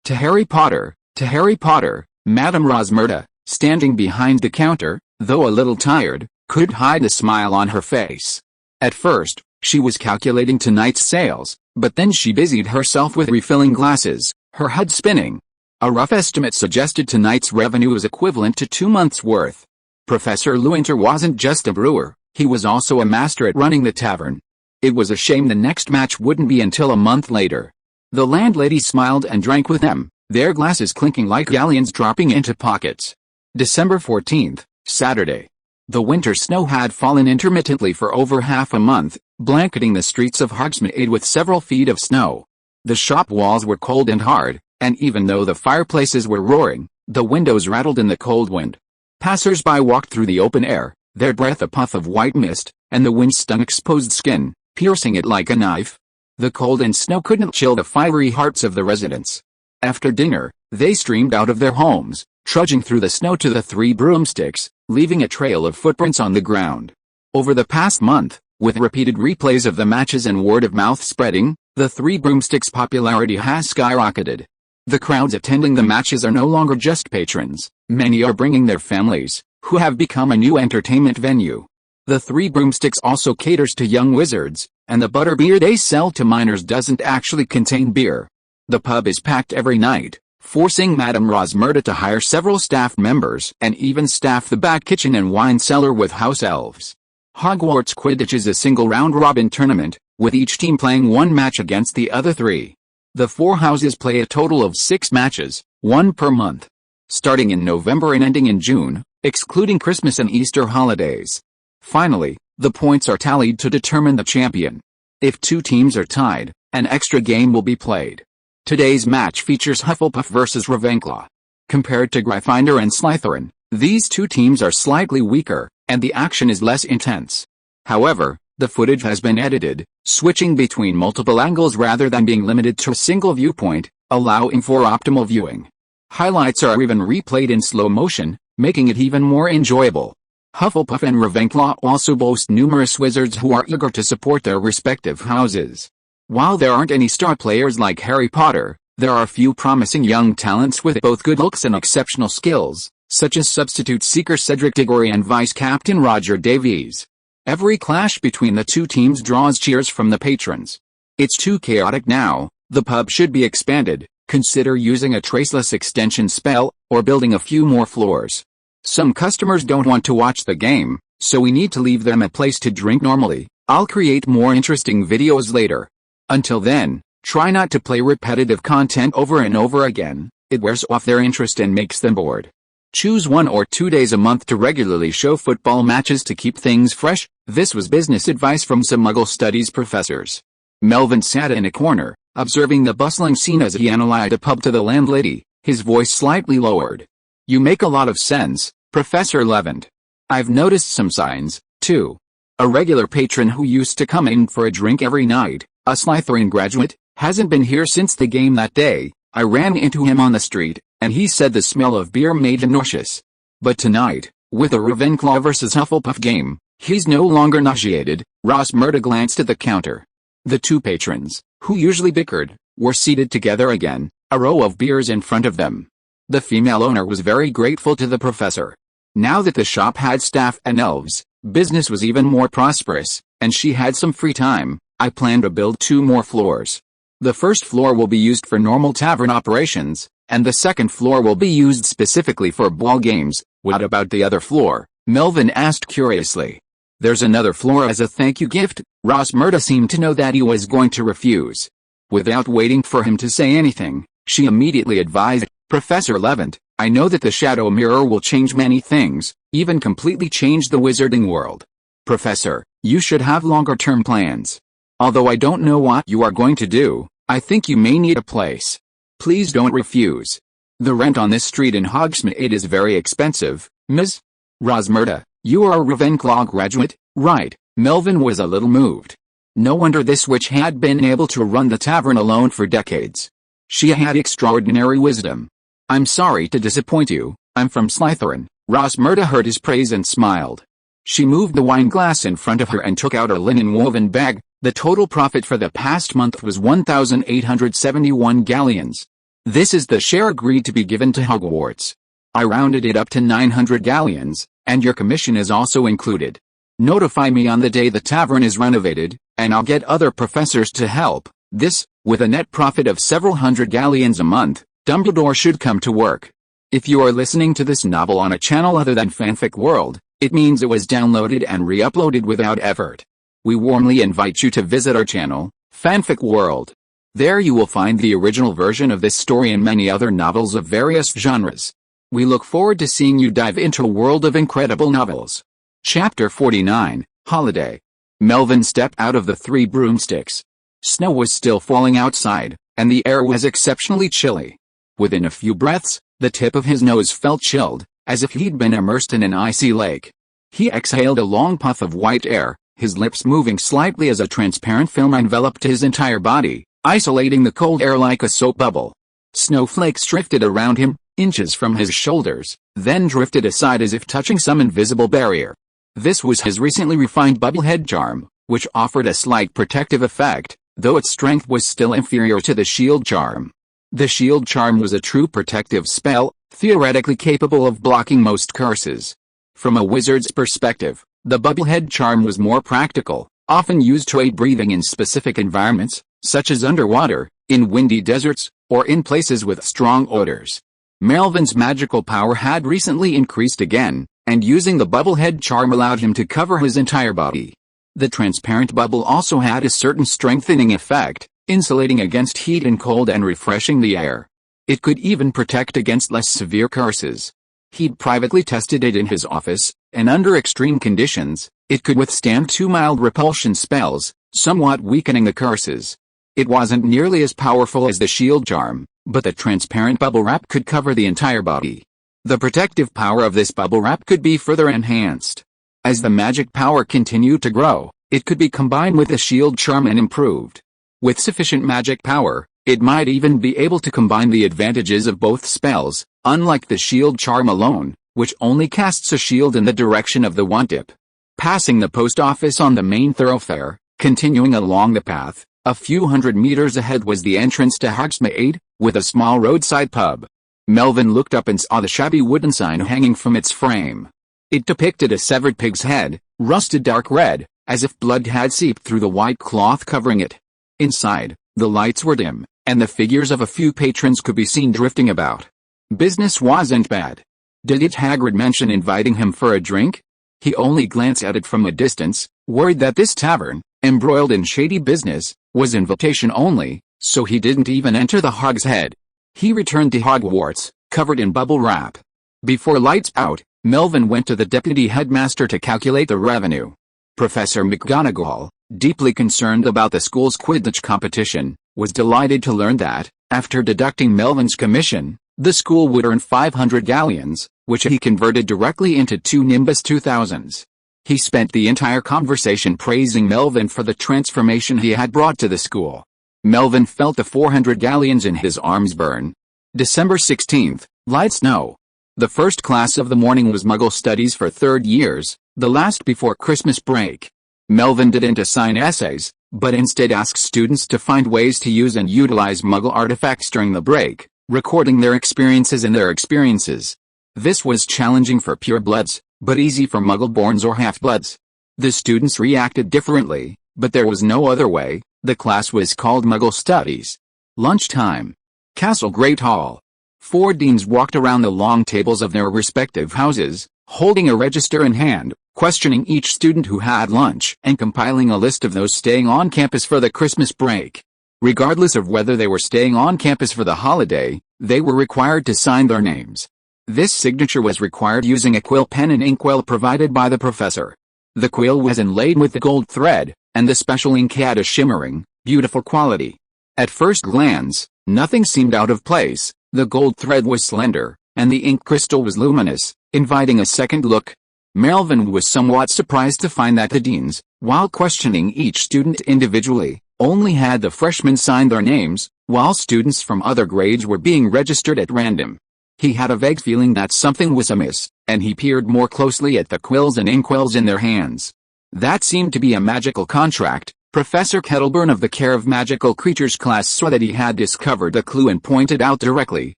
to Harry Potter, to Harry Potter." Madame Rosmerta, standing behind the counter, though a little tired, could hide a smile on her face. At first, she was calculating tonight's sales, but then she busied herself with refilling glasses, her head spinning. A rough estimate suggested tonight's revenue was equivalent to 2 months' worth. Professor Lewynter wasn't just a brewer, he was also a master at running the tavern. It was a shame the next match wouldn't be until a month later. The landlady smiled and drank with them, their glasses clinking like galleons dropping into pockets. December 14th, Saturday. The winter snow had fallen intermittently for over half a month, blanketing the streets of Hogsmeade with several feet of snow. The shop walls were cold and hard, and even though the fireplaces were roaring, the windows rattled in the cold wind. Passers-by walked through the open air, their breath a puff of white mist, and the wind stung exposed skin, piercing it like a knife. The cold and snow couldn't chill the fiery hearts of the residents. After dinner, they streamed out of their homes, trudging through the snow to the Three Broomsticks, leaving a trail of footprints on the ground. Over the past month, with repeated replays of the matches and word of mouth spreading, the Three Broomsticks' popularity has skyrocketed. The crowds attending the matches are no longer just patrons, many are bringing their families, who have become a new entertainment venue. The Three Broomsticks also caters to young wizards, and the butterbeer they sell to minors doesn't actually contain beer. The pub is packed every night, forcing Madame Rosmerta to hire several staff members and even staff the back kitchen and wine cellar with house elves. Hogwarts Quidditch is a single round-robin tournament, with each team playing one match against the other three. The four houses play a total of 6 matches, one per month, starting in November and ending in June, excluding Christmas and Easter holidays. Finally, the points are tallied to determine the champion. If 2 teams are tied, an extra game will be played. Today's match features Hufflepuff vs Ravenclaw. Compared to Gryffindor and Slytherin, these 2 teams are slightly weaker, and the action is less intense. However, the footage has been edited, switching between multiple angles rather than being limited to a single viewpoint, allowing for optimal viewing. Highlights are even replayed in slow motion, making it even more enjoyable. Hufflepuff and Ravenclaw also boast numerous wizards who are eager to support their respective houses. While there aren't any star players like Harry Potter, there are a few promising young talents with both good looks and exceptional skills, such as substitute seeker Cedric Diggory and vice-captain Roger Davies. Every clash between the 2 teams draws cheers from the patrons. It's too chaotic now, the pub should be expanded, consider using a traceless extension spell, or building a few more floors. Some customers don't want to watch the game, so we need to leave them a place to drink normally. I'll create more interesting videos later. Until then, try not to play repetitive content over and over again, it wears off their interest and makes them bored. Choose 1 or 2 days a month to regularly show football matches to keep things fresh. This was business advice from some Muggle Studies professors. Melvin sat in a corner, observing the bustling scene as he analyzed a pub to the landlady, his voice slightly lowered. You make a lot of sense, Professor Lewynter. I've noticed some signs, too. A regular patron who used to come in for a drink every night, a Slytherin graduate, hasn't been here since the game that day. I ran into him on the street, and he said the smell of beer made him nauseous. But tonight, with the Ravenclaw vs Hufflepuff game, he's no longer nauseated. Rosmerta glanced at the counter. The 2 patrons, who usually bickered, were seated together again, a row of beers in front of them. The female owner was very grateful to the professor. Now that the shop had staff and elves, business was even more prosperous, and she had some free time. I plan to build 2 more floors. The first floor will be used for normal tavern operations, and the second floor will be used specifically for ball games. What about the other floor? Melvin asked curiously. There's another floor as a thank you gift. Rosmerta seemed to know that he was going to refuse. Without waiting for him to say anything, she immediately advised, Professor Lewynter, I know that the Shadow Mirror will change many things, even completely change the wizarding world. Professor, you should have longer-term plans. Although I don't know what you are going to do, I think you may need a place. Please don't refuse. The rent on this street in Hogsmeade is very expensive, Ms. Rosmerta. You are a Ravenclaw graduate, right? Melvin was a little moved. No wonder this witch had been able to run the tavern alone for decades. She had extraordinary wisdom. I'm sorry to disappoint you, I'm from Slytherin. Rosmerta heard his praise and smiled. She moved the wine glass in front of her and took out a linen woven bag. The total profit for the past month was 1,871 galleons. This is the share agreed to be given to Hogwarts. I rounded it up to 900 galleons, and your commission is also included. Notify me on the day the tavern is renovated, and I'll get other professors to help. This, with a net profit of several hundred galleons a month, Dumbledore should come to work. If you are listening to this novel on a channel other than Fanfic World, it means it was downloaded and re-uploaded without effort. we warmly invite you to visit our channel, Fanfic World. There you will find the original version of this story and many other novels of various genres. We look forward to seeing you dive into a world of incredible novels. Chapter 49, Holiday. Melvin stepped out of the Three Broomsticks. Snow was still falling outside, and the air was exceptionally chilly. Within a few breaths, the tip of his nose felt chilled, as if he'd been immersed in an icy lake. He exhaled a long puff of white air, his lips moving slightly as a transparent film enveloped his entire body, isolating the cold air like a soap bubble. Snowflakes drifted around him, inches from his shoulders, then drifted aside as if touching some invisible barrier. This was his recently refined bubblehead charm, which offered a slight protective effect, though its strength was still inferior to the shield charm. The shield charm was a true protective spell, theoretically capable of blocking most curses. From a wizard's perspective, the bubblehead charm was more practical, often used to aid breathing in specific environments, such as underwater, in windy deserts, or in places with strong odors. Melvin's magical power had recently increased again, and using the bubblehead charm allowed him to cover his entire body. The transparent bubble also had a certain strengthening effect, insulating against heat and cold and refreshing the air. It could even protect against less severe curses. He'd privately tested it in his office, and under extreme conditions, it could withstand 2 mild repulsion spells, somewhat weakening the curses. It wasn't nearly as powerful as the shield charm, but the transparent bubble wrap could cover the entire body. The protective power of this bubble wrap could be further enhanced. As the magic power continued to grow, it could be combined with the shield charm and improved. With sufficient magic power, it might even be able to combine the advantages of both spells, unlike the shield charm alone, which only casts a shield in the direction of the wand-tip. Passing the post office on the main thoroughfare, continuing along the path, a few hundred meters ahead was the entrance to Hogsmeade, with a small roadside pub. Melvin looked up and saw the shabby wooden sign hanging from its frame. It depicted a severed pig's head, rusted dark red, as if blood had seeped through the white cloth covering it. Inside, the lights were dim, and the figures of a few patrons could be seen drifting about. Business wasn't bad. Did Hagrid mention inviting him for a drink? He only glanced at it from a distance, worried that this tavern, embroiled in shady business, was invitation only, so he didn't even enter the Hog's Head. He returned to Hogwarts, covered in bubble wrap. Before lights out, Melvin went to the deputy headmaster to calculate the revenue. Professor McGonagall, deeply concerned about the school's Quidditch competition, was delighted to learn that, after deducting Melvin's commission, the school would earn 500 galleons, which he converted directly into 2 Nimbus 2000s. He spent the entire conversation praising Melvin for the transformation he had brought to the school. Melvin felt the 400 galleons in his arms burn. December 16th, light snow. The first class of the morning was Muggle Studies for 3rd years, the last before Christmas break. Melvin didn't assign essays, but instead asked students to find ways to use and utilize Muggle artifacts during the break, recording their experiences and their experiences. This was challenging for purebloods, but easy for Muggle-borns or half-bloods. The students reacted differently, but there was no other way. The class was called Muggle Studies. Lunchtime. Castle Great Hall. 4 deans walked around the long tables of their respective houses, holding a register in hand, questioning each student who had lunch and compiling a list of those staying on campus for the Christmas break. Regardless of whether they were staying on campus for the holiday, they were required to sign their names. This signature was required using a quill pen and inkwell provided by the professor. The quill was inlaid with the gold thread, and the special ink had a shimmering, beautiful quality. At first glance, nothing seemed out of place. The gold thread was slender, and the ink crystal was luminous, inviting a second look. Melvin was somewhat surprised to find that the deans, while questioning each student individually, only had the freshmen sign their names, while students from other grades were being registered at random. He had a vague feeling that something was amiss, and he peered more closely at the quills and inkwells in their hands. That seemed to be a magical contract. Professor Kettleburn of the Care of Magical Creatures class saw that he had discovered a clue and pointed out directly,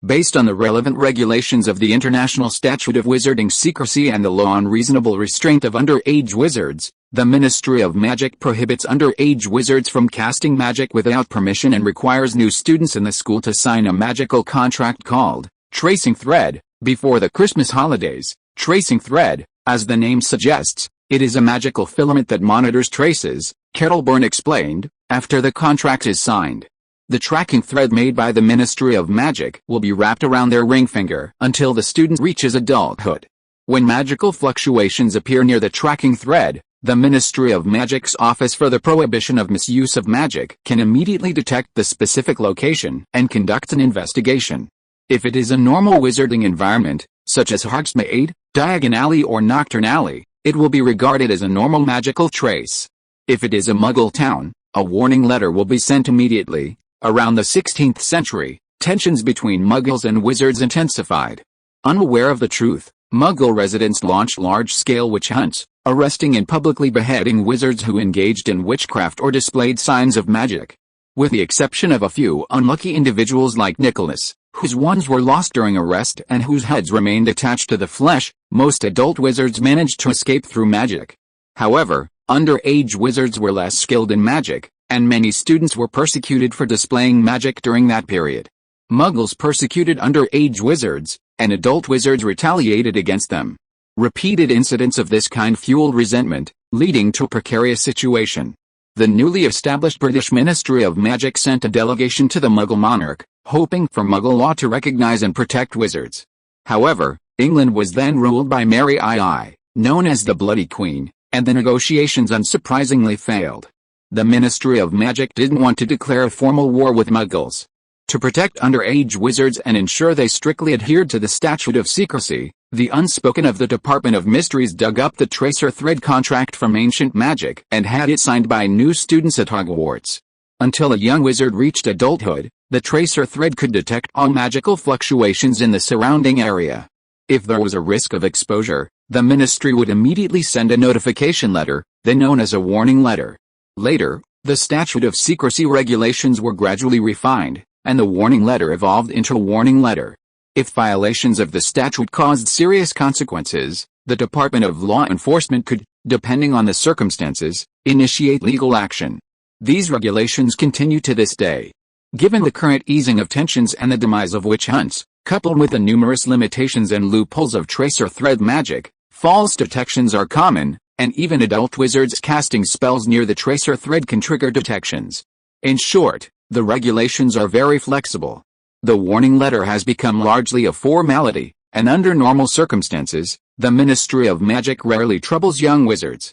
based on the relevant regulations of the International Statute of Wizarding Secrecy and the Law on Reasonable Restraint of Underage Wizards, the Ministry of Magic prohibits underage wizards from casting magic without permission and requires new students in the school to sign a magical contract called Tracing Thread before the Christmas holidays. Tracing Thread, as the name suggests, It is a magical filament that monitors traces, Kettleburn explained, after the contract is signed. The tracking thread made by the Ministry of Magic will be wrapped around their ring finger until the student reaches adulthood. When magical fluctuations appear near the tracking thread, the Ministry of Magic's Office for the Prohibition of Misuse of Magic can immediately detect the specific location and conduct an investigation. If it is a normal wizarding environment, such as Hogsmeade, Diagon Alley or Knockturn Alley, it will be regarded as a normal magical trace. If it is a Muggle town, a warning letter will be sent immediately. Around the 16th century, tensions between Muggles and wizards intensified. Unaware of the truth, Muggle residents launched large-scale witch hunts, arresting and publicly beheading wizards who engaged in witchcraft or displayed signs of magic. With the exception of a few unlucky individuals like Nicholas, whose wands were lost during arrest and whose heads remained attached to the flesh, most adult wizards managed to escape through magic. However, underage wizards were less skilled in magic, and many students were persecuted for displaying magic during that period. Muggles persecuted underage wizards, and adult wizards retaliated against them. Repeated incidents of this kind fueled resentment, leading to a precarious situation. The newly established British Ministry of Magic sent a delegation to the Muggle monarch, hoping for Muggle law to recognize and protect wizards. However, England was then ruled by Mary II, known as the Bloody Queen, and the negotiations unsurprisingly failed. The Ministry of Magic didn't want to declare a formal war with Muggles. To protect underage wizards and ensure they strictly adhered to the Statute of Secrecy, the Unspoken of the Department of Mysteries dug up the Tracer Thread contract from ancient magic and had it signed by new students at Hogwarts. Until a young wizard reached adulthood, the Tracer Thread could detect all magical fluctuations in the surrounding area. If there was a risk of exposure, the Ministry would immediately send a notification letter, then known as a warning letter. Later, the Statute of Secrecy regulations were gradually refined, and the warning letter evolved into a warning letter. If violations of the statute caused serious consequences, the Department of Law Enforcement could, depending on the circumstances, initiate legal action. These regulations continue to this day. Given the current easing of tensions and the demise of witch hunts, coupled with the numerous limitations and loopholes of tracer thread magic, false detections are common, and even adult wizards casting spells near the tracer thread can trigger detections. In short, the regulations are very flexible. The warning letter has become largely a formality, and under normal circumstances, the Ministry of Magic rarely troubles young wizards.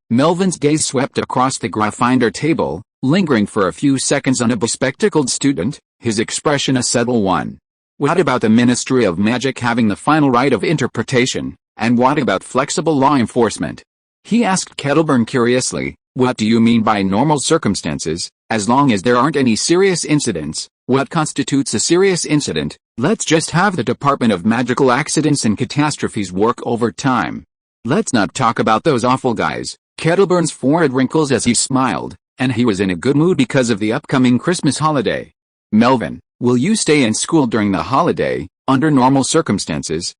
Melvin's gaze swept across the Graffinder table, lingering for a few seconds on a bespectacled student, his expression a subtle one. What about the Ministry of Magic having the final right of interpretation, and what about flexible law enforcement? He asked Kettleburn curiously. What do you mean by normal circumstances? As long as there aren't any serious incidents. What constitutes a serious incident? Let's just have the Department of Magical Accidents and Catastrophes work overtime. Let's not talk about those awful guys. Kettleburn's forehead wrinkles as he smiled, and he was in a good mood because of the upcoming Christmas holiday. Melvin, will you stay in school during the holiday? Under normal circumstances,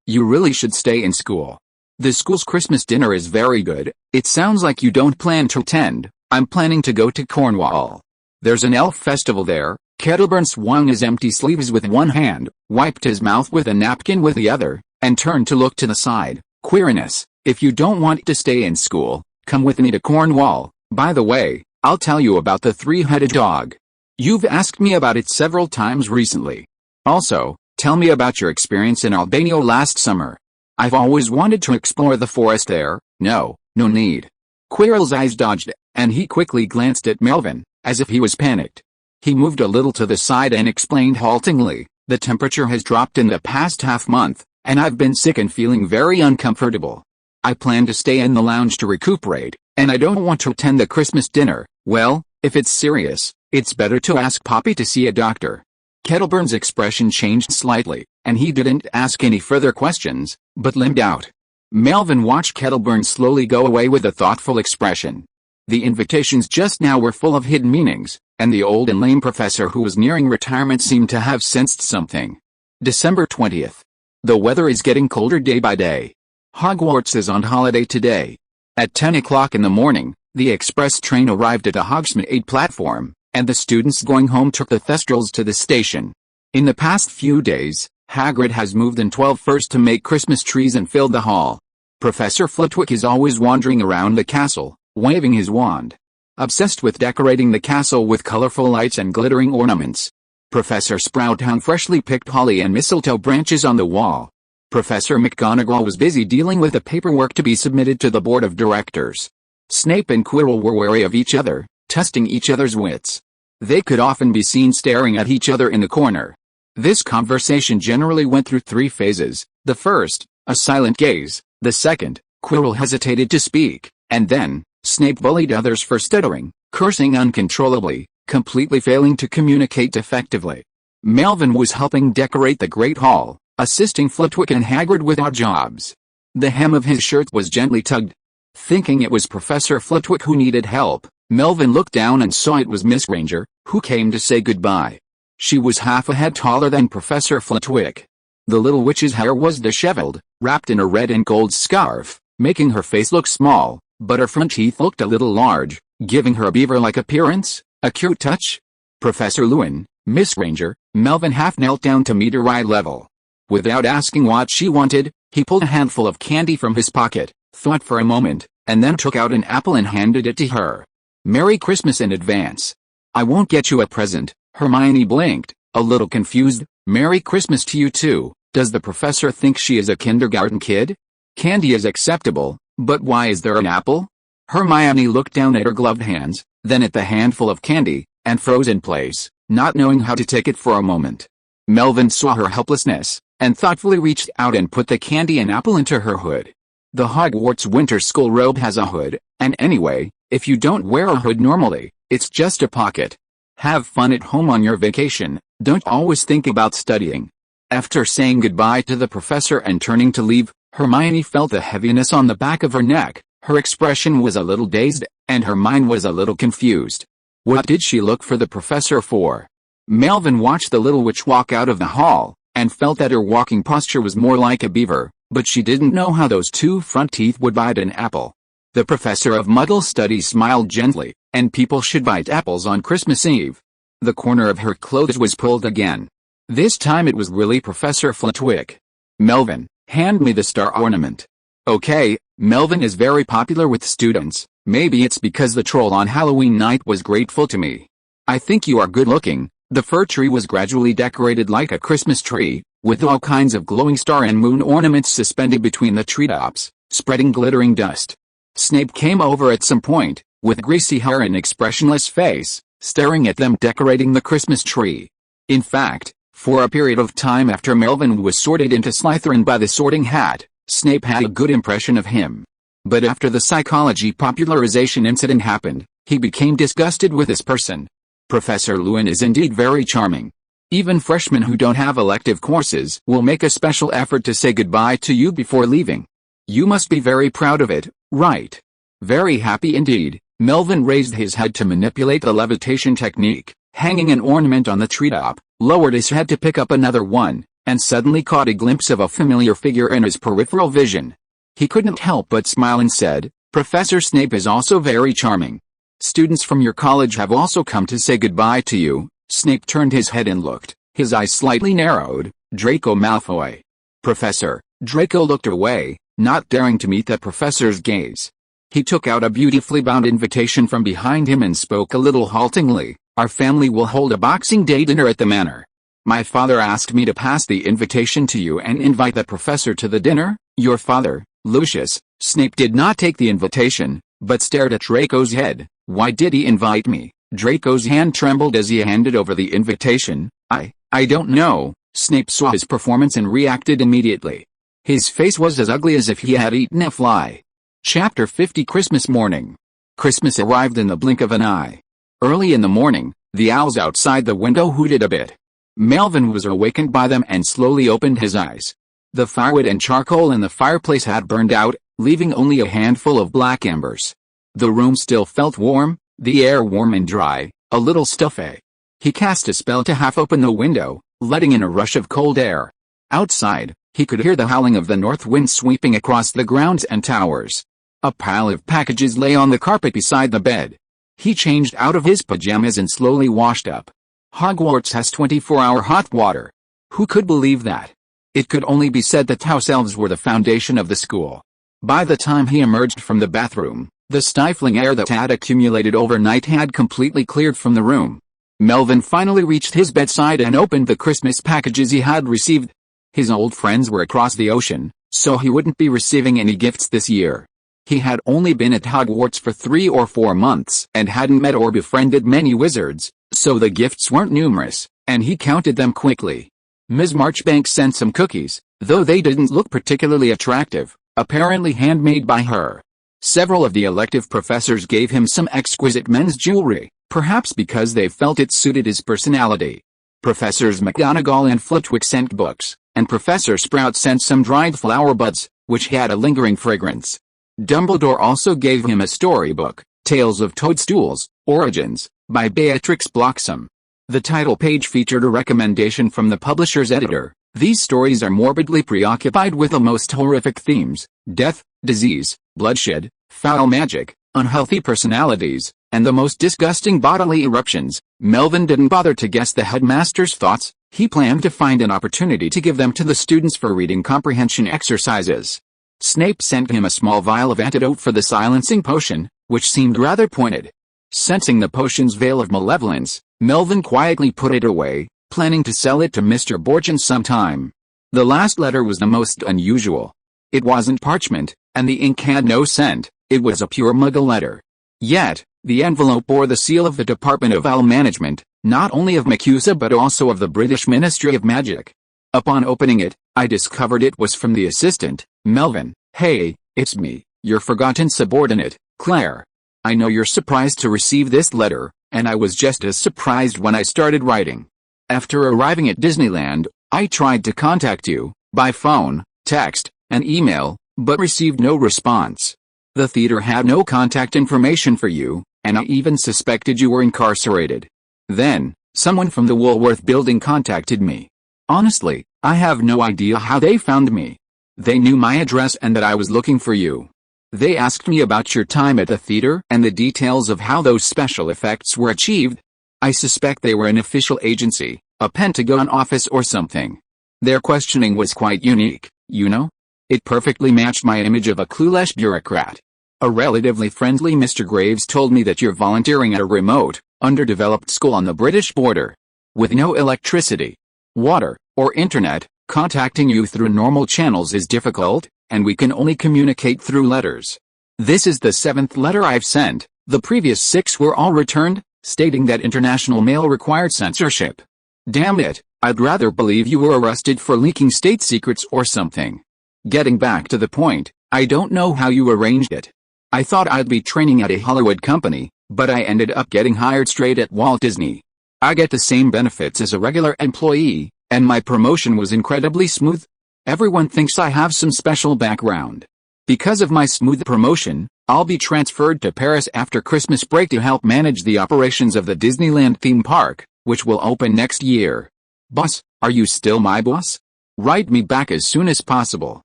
you really should stay in school. The school's Christmas dinner is very good. It sounds like you don't plan to attend. I'm planning to go to Cornwall. There's an elf festival there. Kettleburn swung his empty sleeves with one hand, wiped his mouth with a napkin with the other, and turned to look to the side. Quirinus, if you don't want to stay in school, come with me to Cornwall. By the way, I'll tell you about the three-headed dog. You've asked me about it several times recently. Also, tell me about your experience in Albania last summer. I've always wanted to explore the forest there. No need. Quirrell's eyes dodged, and he quickly glanced at Melvin, as if he was panicked. He moved a little to the side and explained haltingly, the temperature has dropped in the past half-month, and I've been sick and feeling very uncomfortable. I plan to stay in the lounge to recuperate, and I don't want to attend the Christmas dinner. Well, if it's serious, it's better to ask Poppy to see a doctor. Kettleburn's expression changed slightly, and he didn't ask any further questions, but limped out. Melvin watched Kettleburn slowly go away with a thoughtful expression. The invitations just now were full of hidden meanings, and the old and lame professor who was nearing retirement seemed to have sensed something. December 20th. The weather is getting colder day by day. Hogwarts is on holiday today. At 10 o'clock in the morning, the express train arrived at a Hogsmeade platform, and the students going home took the Thestrals to the station. In the past few days, Hagrid has moved in 12 first to make Christmas trees and filled the hall. Professor Flitwick is always wandering around the castle, waving his wand. Obsessed with decorating the castle with colorful lights and glittering ornaments. Professor Sprout hung freshly picked holly and mistletoe branches on the wall. Professor McGonagall was busy dealing with the paperwork to be submitted to the board of directors. Snape and Quirrell were wary of each other, testing each other's wits. They could often be seen staring at each other in the corner. This conversation generally went through 3 phases. The first, a silent gaze. The second, Quirrell hesitated to speak, and then, Snape bullied others for stuttering, cursing uncontrollably, completely failing to communicate effectively. Melvin was helping decorate the Great Hall, assisting Flitwick and Hagrid with odd jobs. The hem of his shirt was gently tugged. Thinking it was Professor Flitwick who needed help, Melvin looked down and saw it was Miss Granger, who came to say goodbye. She was half a head taller than Professor Flitwick. The little witch's hair was disheveled, wrapped in a red and gold scarf, making her face look small, but her front teeth looked a little large, giving her a beaver-like appearance. A cute touch? Professor Lewin, Miss Granger. Melvin half knelt down to meet her eye level. Without asking what she wanted, he pulled a handful of candy from his pocket, thought for a moment, and then took out an apple and handed it to her. Merry Christmas in advance. I won't get you a present. Hermione blinked, a little confused. Merry Christmas to you too. Does the professor think she is a kindergarten kid? Candy is acceptable, but why is there an apple? Hermione looked down at her gloved hands, then at the handful of candy, and froze in place, not knowing how to take it for a moment. Melvin saw her helplessness, and thoughtfully reached out and put the candy and apple into her hood. The Hogwarts winter school robe has a hood, and anyway, if you don't wear a hood normally, it's just a pocket. Have fun at home on your vacation, don't always think about studying. After saying goodbye to the professor and turning to leave, Hermione felt the heaviness on the back of her neck. Her expression was a little dazed, and her mind was a little confused. What did she look for the professor for? Melvin watched the little witch walk out of the hall, and felt that her walking posture was more like a beaver, but she didn't know how those 2 front teeth would bite an apple. The professor of Muggle Studies smiled gently, and people should bite apples on Christmas Eve. The corner of her clothes was pulled again. This time it was really Professor Flitwick. Melvin, hand me the star ornament. Okay, Melvin is very popular with students. Maybe it's because the troll on Halloween night was grateful to me. I think you are good looking. The fir tree was gradually decorated like a Christmas tree, with all kinds of glowing star and moon ornaments suspended between the treetops, spreading glittering dust. Snape came over at some point, with greasy hair and expressionless face, staring at them decorating the Christmas tree. In fact, for a period of time after Melvin was sorted into Slytherin by the Sorting Hat, Snape had a good impression of him. But after the psychology popularization incident happened, he became disgusted with this person. Professor Lewin is indeed very charming. Even freshmen who don't have elective courses will make a special effort to say goodbye to you before leaving. You must be very proud of it, right? Very happy indeed. Melvin raised his head to manipulate the levitation technique, hanging an ornament on the treetop, lowered his head to pick up another one, and suddenly caught a glimpse of a familiar figure in his peripheral vision. He couldn't help but smile and said, Professor Snape is also very charming. Students from your college have also come to say goodbye to you. Snape turned his head and looked, his eyes slightly narrowed. Draco Malfoy. Professor. Draco looked away, not daring to meet the professor's gaze. He took out a beautifully bound invitation from behind him and spoke a little haltingly. Our family will hold a Boxing Day dinner at the manor. My father asked me to pass the invitation to you and invite the professor to the dinner. Your father, Lucius. Snape did not take the invitation, but stared at Draco's head. Why did he invite me? Draco's hand trembled as he handed over the invitation. I don't know. Snape saw his performance and reacted immediately. His face was as ugly as if he had eaten a fly. Chapter 50 Christmas morning. Christmas arrived in the blink of an eye. Early in the morning, the owls outside the window hooted a bit. Melvin was awakened by them and slowly opened his eyes. The firewood and charcoal in the fireplace had burned out, leaving only a handful of black embers. The room still felt warm, the air warm and dry, a little stuffy. He cast a spell to half open the window, letting in a rush of cold air. Outside, he could hear the howling of the north wind sweeping across the grounds and towers. A pile of packages lay on the carpet beside the bed. He changed out of his pajamas and slowly washed up. Hogwarts has 24-hour hot water. Who could believe that? It could only be said that house elves were the foundation of the school. By the time he emerged from the bathroom, the stifling air that had accumulated overnight had completely cleared from the room. Melvin finally reached his bedside and opened the Christmas packages he had received. His old friends were across the ocean, so he wouldn't be receiving any gifts this year. He had only been at Hogwarts for 3 or 4 months and hadn't met or befriended many wizards, so the gifts weren't numerous, and he counted them quickly. Ms. Marchbanks sent some cookies, though they didn't look particularly attractive, apparently handmade by her. Several of the elective professors gave him some exquisite men's jewelry, perhaps because they felt it suited his personality. Professors McGonagall and Flitwick sent books, and Professor Sprout sent some dried flower buds, which had a lingering fragrance. Dumbledore also gave him a storybook, Tales of Toadstools, Origins, by Beatrix Bloxham. The title page featured a recommendation from the publisher's editor. These stories are morbidly preoccupied with the most horrific themes: death, disease, bloodshed, foul magic, unhealthy personalities, and the most disgusting bodily eruptions. Melvin didn't bother to guess the headmaster's thoughts. He planned to find an opportunity to give them to the students for reading comprehension exercises. Snape sent him a small vial of antidote for the silencing potion, which seemed rather pointed. Sensing the potion's veil of malevolence, Melvin quietly put it away, planning to sell it to Mr. Borgin sometime. The last letter was the most unusual. It wasn't parchment, and the ink had no scent. It was a pure Muggle letter. Yet, the envelope bore the seal of the Department of Owl Management, not only of MACUSA but also of the British Ministry of Magic. Upon opening it, I discovered it was from the assistant, Melvin. "Hey, it's me, your forgotten subordinate, Claire. I know you're surprised to receive this letter, and I was just as surprised when I started writing. After arriving at Disneyland, I tried to contact you, by phone, text, and email, but received no response. The theater had no contact information for you, and I even suspected you were incarcerated. Then, someone from the Woolworth building contacted me. Honestly, I have no idea how they found me. They knew my address and that I was looking for you. They asked me about your time at the theater and the details of how those special effects were achieved. I suspect they were an official agency, a Pentagon office or something. Their questioning was quite unique, you know? It perfectly matched my image of a clueless bureaucrat. A relatively friendly Mr. Graves told me that you're volunteering at a remote, underdeveloped school on the British border. With no electricity, water, or internet, contacting you through normal channels is difficult, and we can only communicate through letters. This is the 7th letter I've sent. The previous 6 were all returned, stating that international mail required censorship. Damn it, I'd rather believe you were arrested for leaking state secrets or something. Getting back to the point, I don't know how you arranged it. I thought I'd be training at a Hollywood company, but I ended up getting hired straight at Walt Disney. I get the same benefits as a regular employee, and my promotion was incredibly smooth. Everyone thinks I have some special background. Because of my smooth promotion, I'll be transferred to Paris after Christmas break to help manage the operations of the Disneyland theme park, which will open next year. Boss, are you still my boss? Write me back as soon as possible.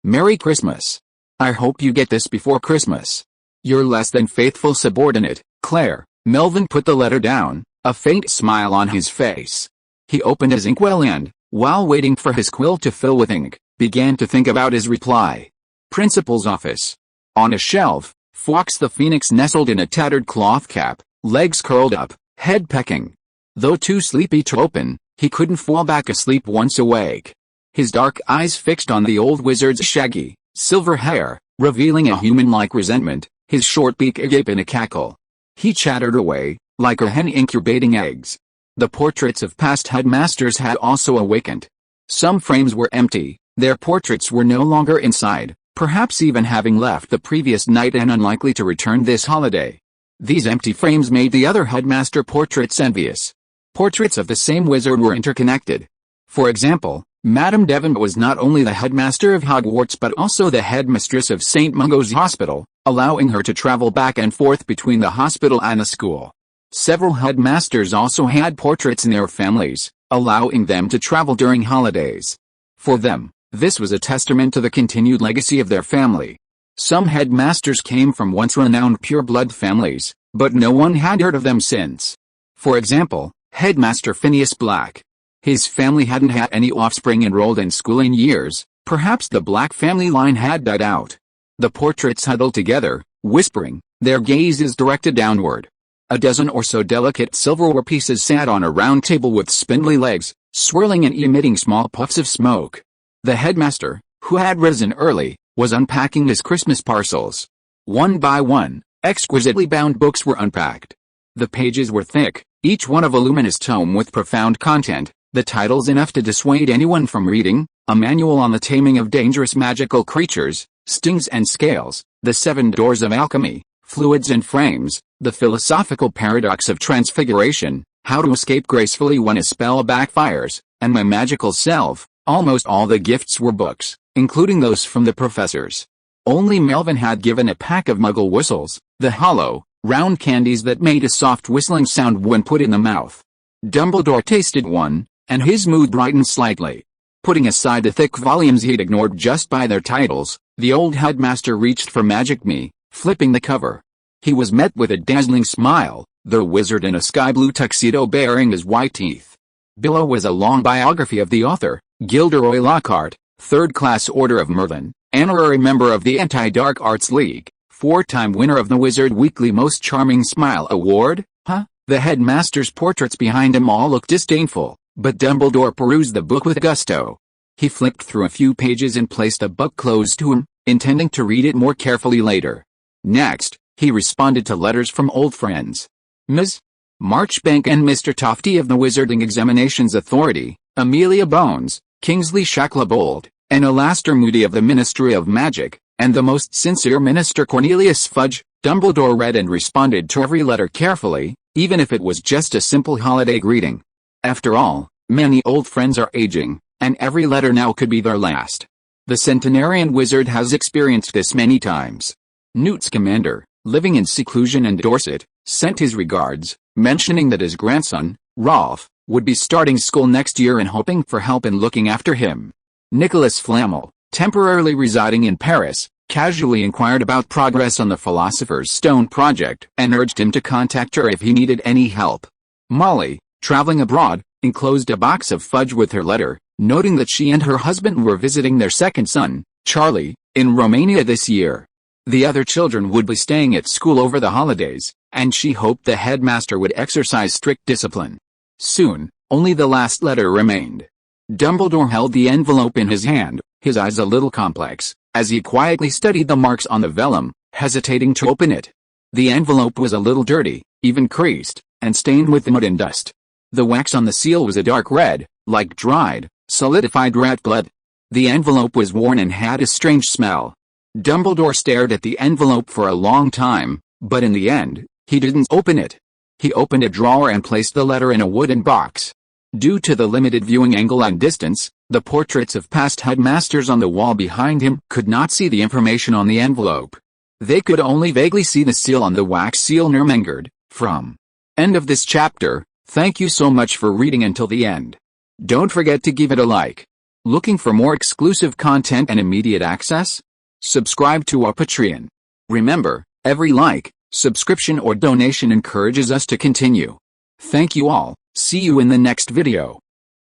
Merry Christmas. I hope you get this before Christmas. Your less than faithful subordinate, Claire. Melvin put the letter down, a faint smile on his face. He opened his inkwell and, while waiting for his quill to fill with ink, began to think about his reply. Principal's office. On a shelf, Fawkes the Phoenix nestled in a tattered cloth cap, legs curled up, head pecking. Though too sleepy to open, he couldn't fall back asleep once awake. His dark eyes fixed on the old wizard's shaggy, silver hair, revealing a human-like resentment, his short beak agape in a cackle. He chattered away, like a hen incubating eggs. The portraits of past headmasters had also awakened. Some frames were empty, their portraits were no longer inside, perhaps even having left the previous night and unlikely to return this holiday. These empty frames made the other headmaster portraits envious. Portraits of the same wizard were interconnected. For example, Madame Devon was not only the headmaster of Hogwarts but also the headmistress of St. Mungo's Hospital, allowing her to travel back and forth between the hospital and the school. Several headmasters also had portraits in their families, allowing them to travel during holidays. For them, this was a testament to the continued legacy of their family. Some headmasters came from once renowned pure-blood families, but no one had heard of them since. For example, Headmaster Phineas Black. His family hadn't had any offspring enrolled in school in years, perhaps the Black family line had died out. The portraits huddled together, whispering, their gazes directed downward. A dozen or so delicate silverware pieces sat on a round table with spindly legs, swirling and emitting small puffs of smoke. The headmaster, who had risen early, was unpacking his Christmas parcels. One by one, exquisitely bound books were unpacked. The pages were thick, each one a voluminous tome with profound content, the titles enough to dissuade anyone from reading: A Manual on the Taming of Dangerous Magical Creatures, Stings and Scales, The 7 Doors of Alchemy, Fluids and Frames, The Philosophical Paradox of Transfiguration, How to Escape Gracefully When a Spell Backfires, and My Magical Self. Almost all the gifts were books, including those from the professors. Only Melvin had given a pack of Muggle whistles, the hollow, round candies that made a soft whistling sound when put in the mouth. Dumbledore tasted one, and his mood brightened slightly. Putting aside the thick volumes he'd ignored just by their titles, the old headmaster reached for Magic Me, flipping the cover. He was met with a dazzling smile, the wizard in a sky-blue tuxedo baring his white teeth. Below was a long biography of the author, Gilderoy Lockhart, 3rd Class Order of Merlin, honorary member of the Anti-Dark Arts League, 4-time winner of the Wizard Weekly Most Charming Smile Award. The headmaster's portraits behind him all looked disdainful, but Dumbledore perused the book with gusto. He flipped through a few pages and placed the book close to him, intending to read it more carefully later. Next, he responded to letters from old friends. Ms. Marchbanks and Mr. Tofty of the Wizarding Examinations Authority, Amelia Bones, Kingsley Shacklebolt, and Alastair Moody of the Ministry of Magic, and the most sincere Minister Cornelius Fudge. Dumbledore read and responded to every letter carefully, even if it was just a simple holiday greeting. After all, many old friends are aging, and every letter now could be their last. The centenarian wizard has experienced this many times. Newt Scamander, living in seclusion in Dorset, sent his regards, mentioning that his grandson, Rolf, would be starting school next year and hoping for help in looking after him. Nicolas Flamel, temporarily residing in Paris, casually inquired about progress on the Philosopher's Stone project and urged him to contact her if he needed any help. Molly, traveling abroad, enclosed a box of fudge with her letter, noting that she and her husband were visiting their second son, Charlie, in Romania this year. The other children would be staying at school over the holidays, and she hoped the headmaster would exercise strict discipline. Soon, only the last letter remained. Dumbledore held the envelope in his hand, his eyes a little complex, as he quietly studied the marks on the vellum, hesitating to open it. The envelope was a little dirty, even creased, and stained with mud and dust. The wax on the seal was a dark red, like dried, solidified rat blood. The envelope was worn and had a strange smell. Dumbledore stared at the envelope for a long time, but in the end, he didn't open it. He opened a drawer and placed the letter in a wooden box. Due to the limited viewing angle and distance, the portraits of past headmasters on the wall behind him could not see the information on the envelope. They could only vaguely see the seal on the wax seal Nermengered, from. End of this chapter. Thank you so much for reading until the end. Don't forget to give it a like. Looking for more exclusive content and immediate access? Subscribe to our Patreon. Remember, every like, subscription or donation encourages us to continue. Thank you all. See you in the next video.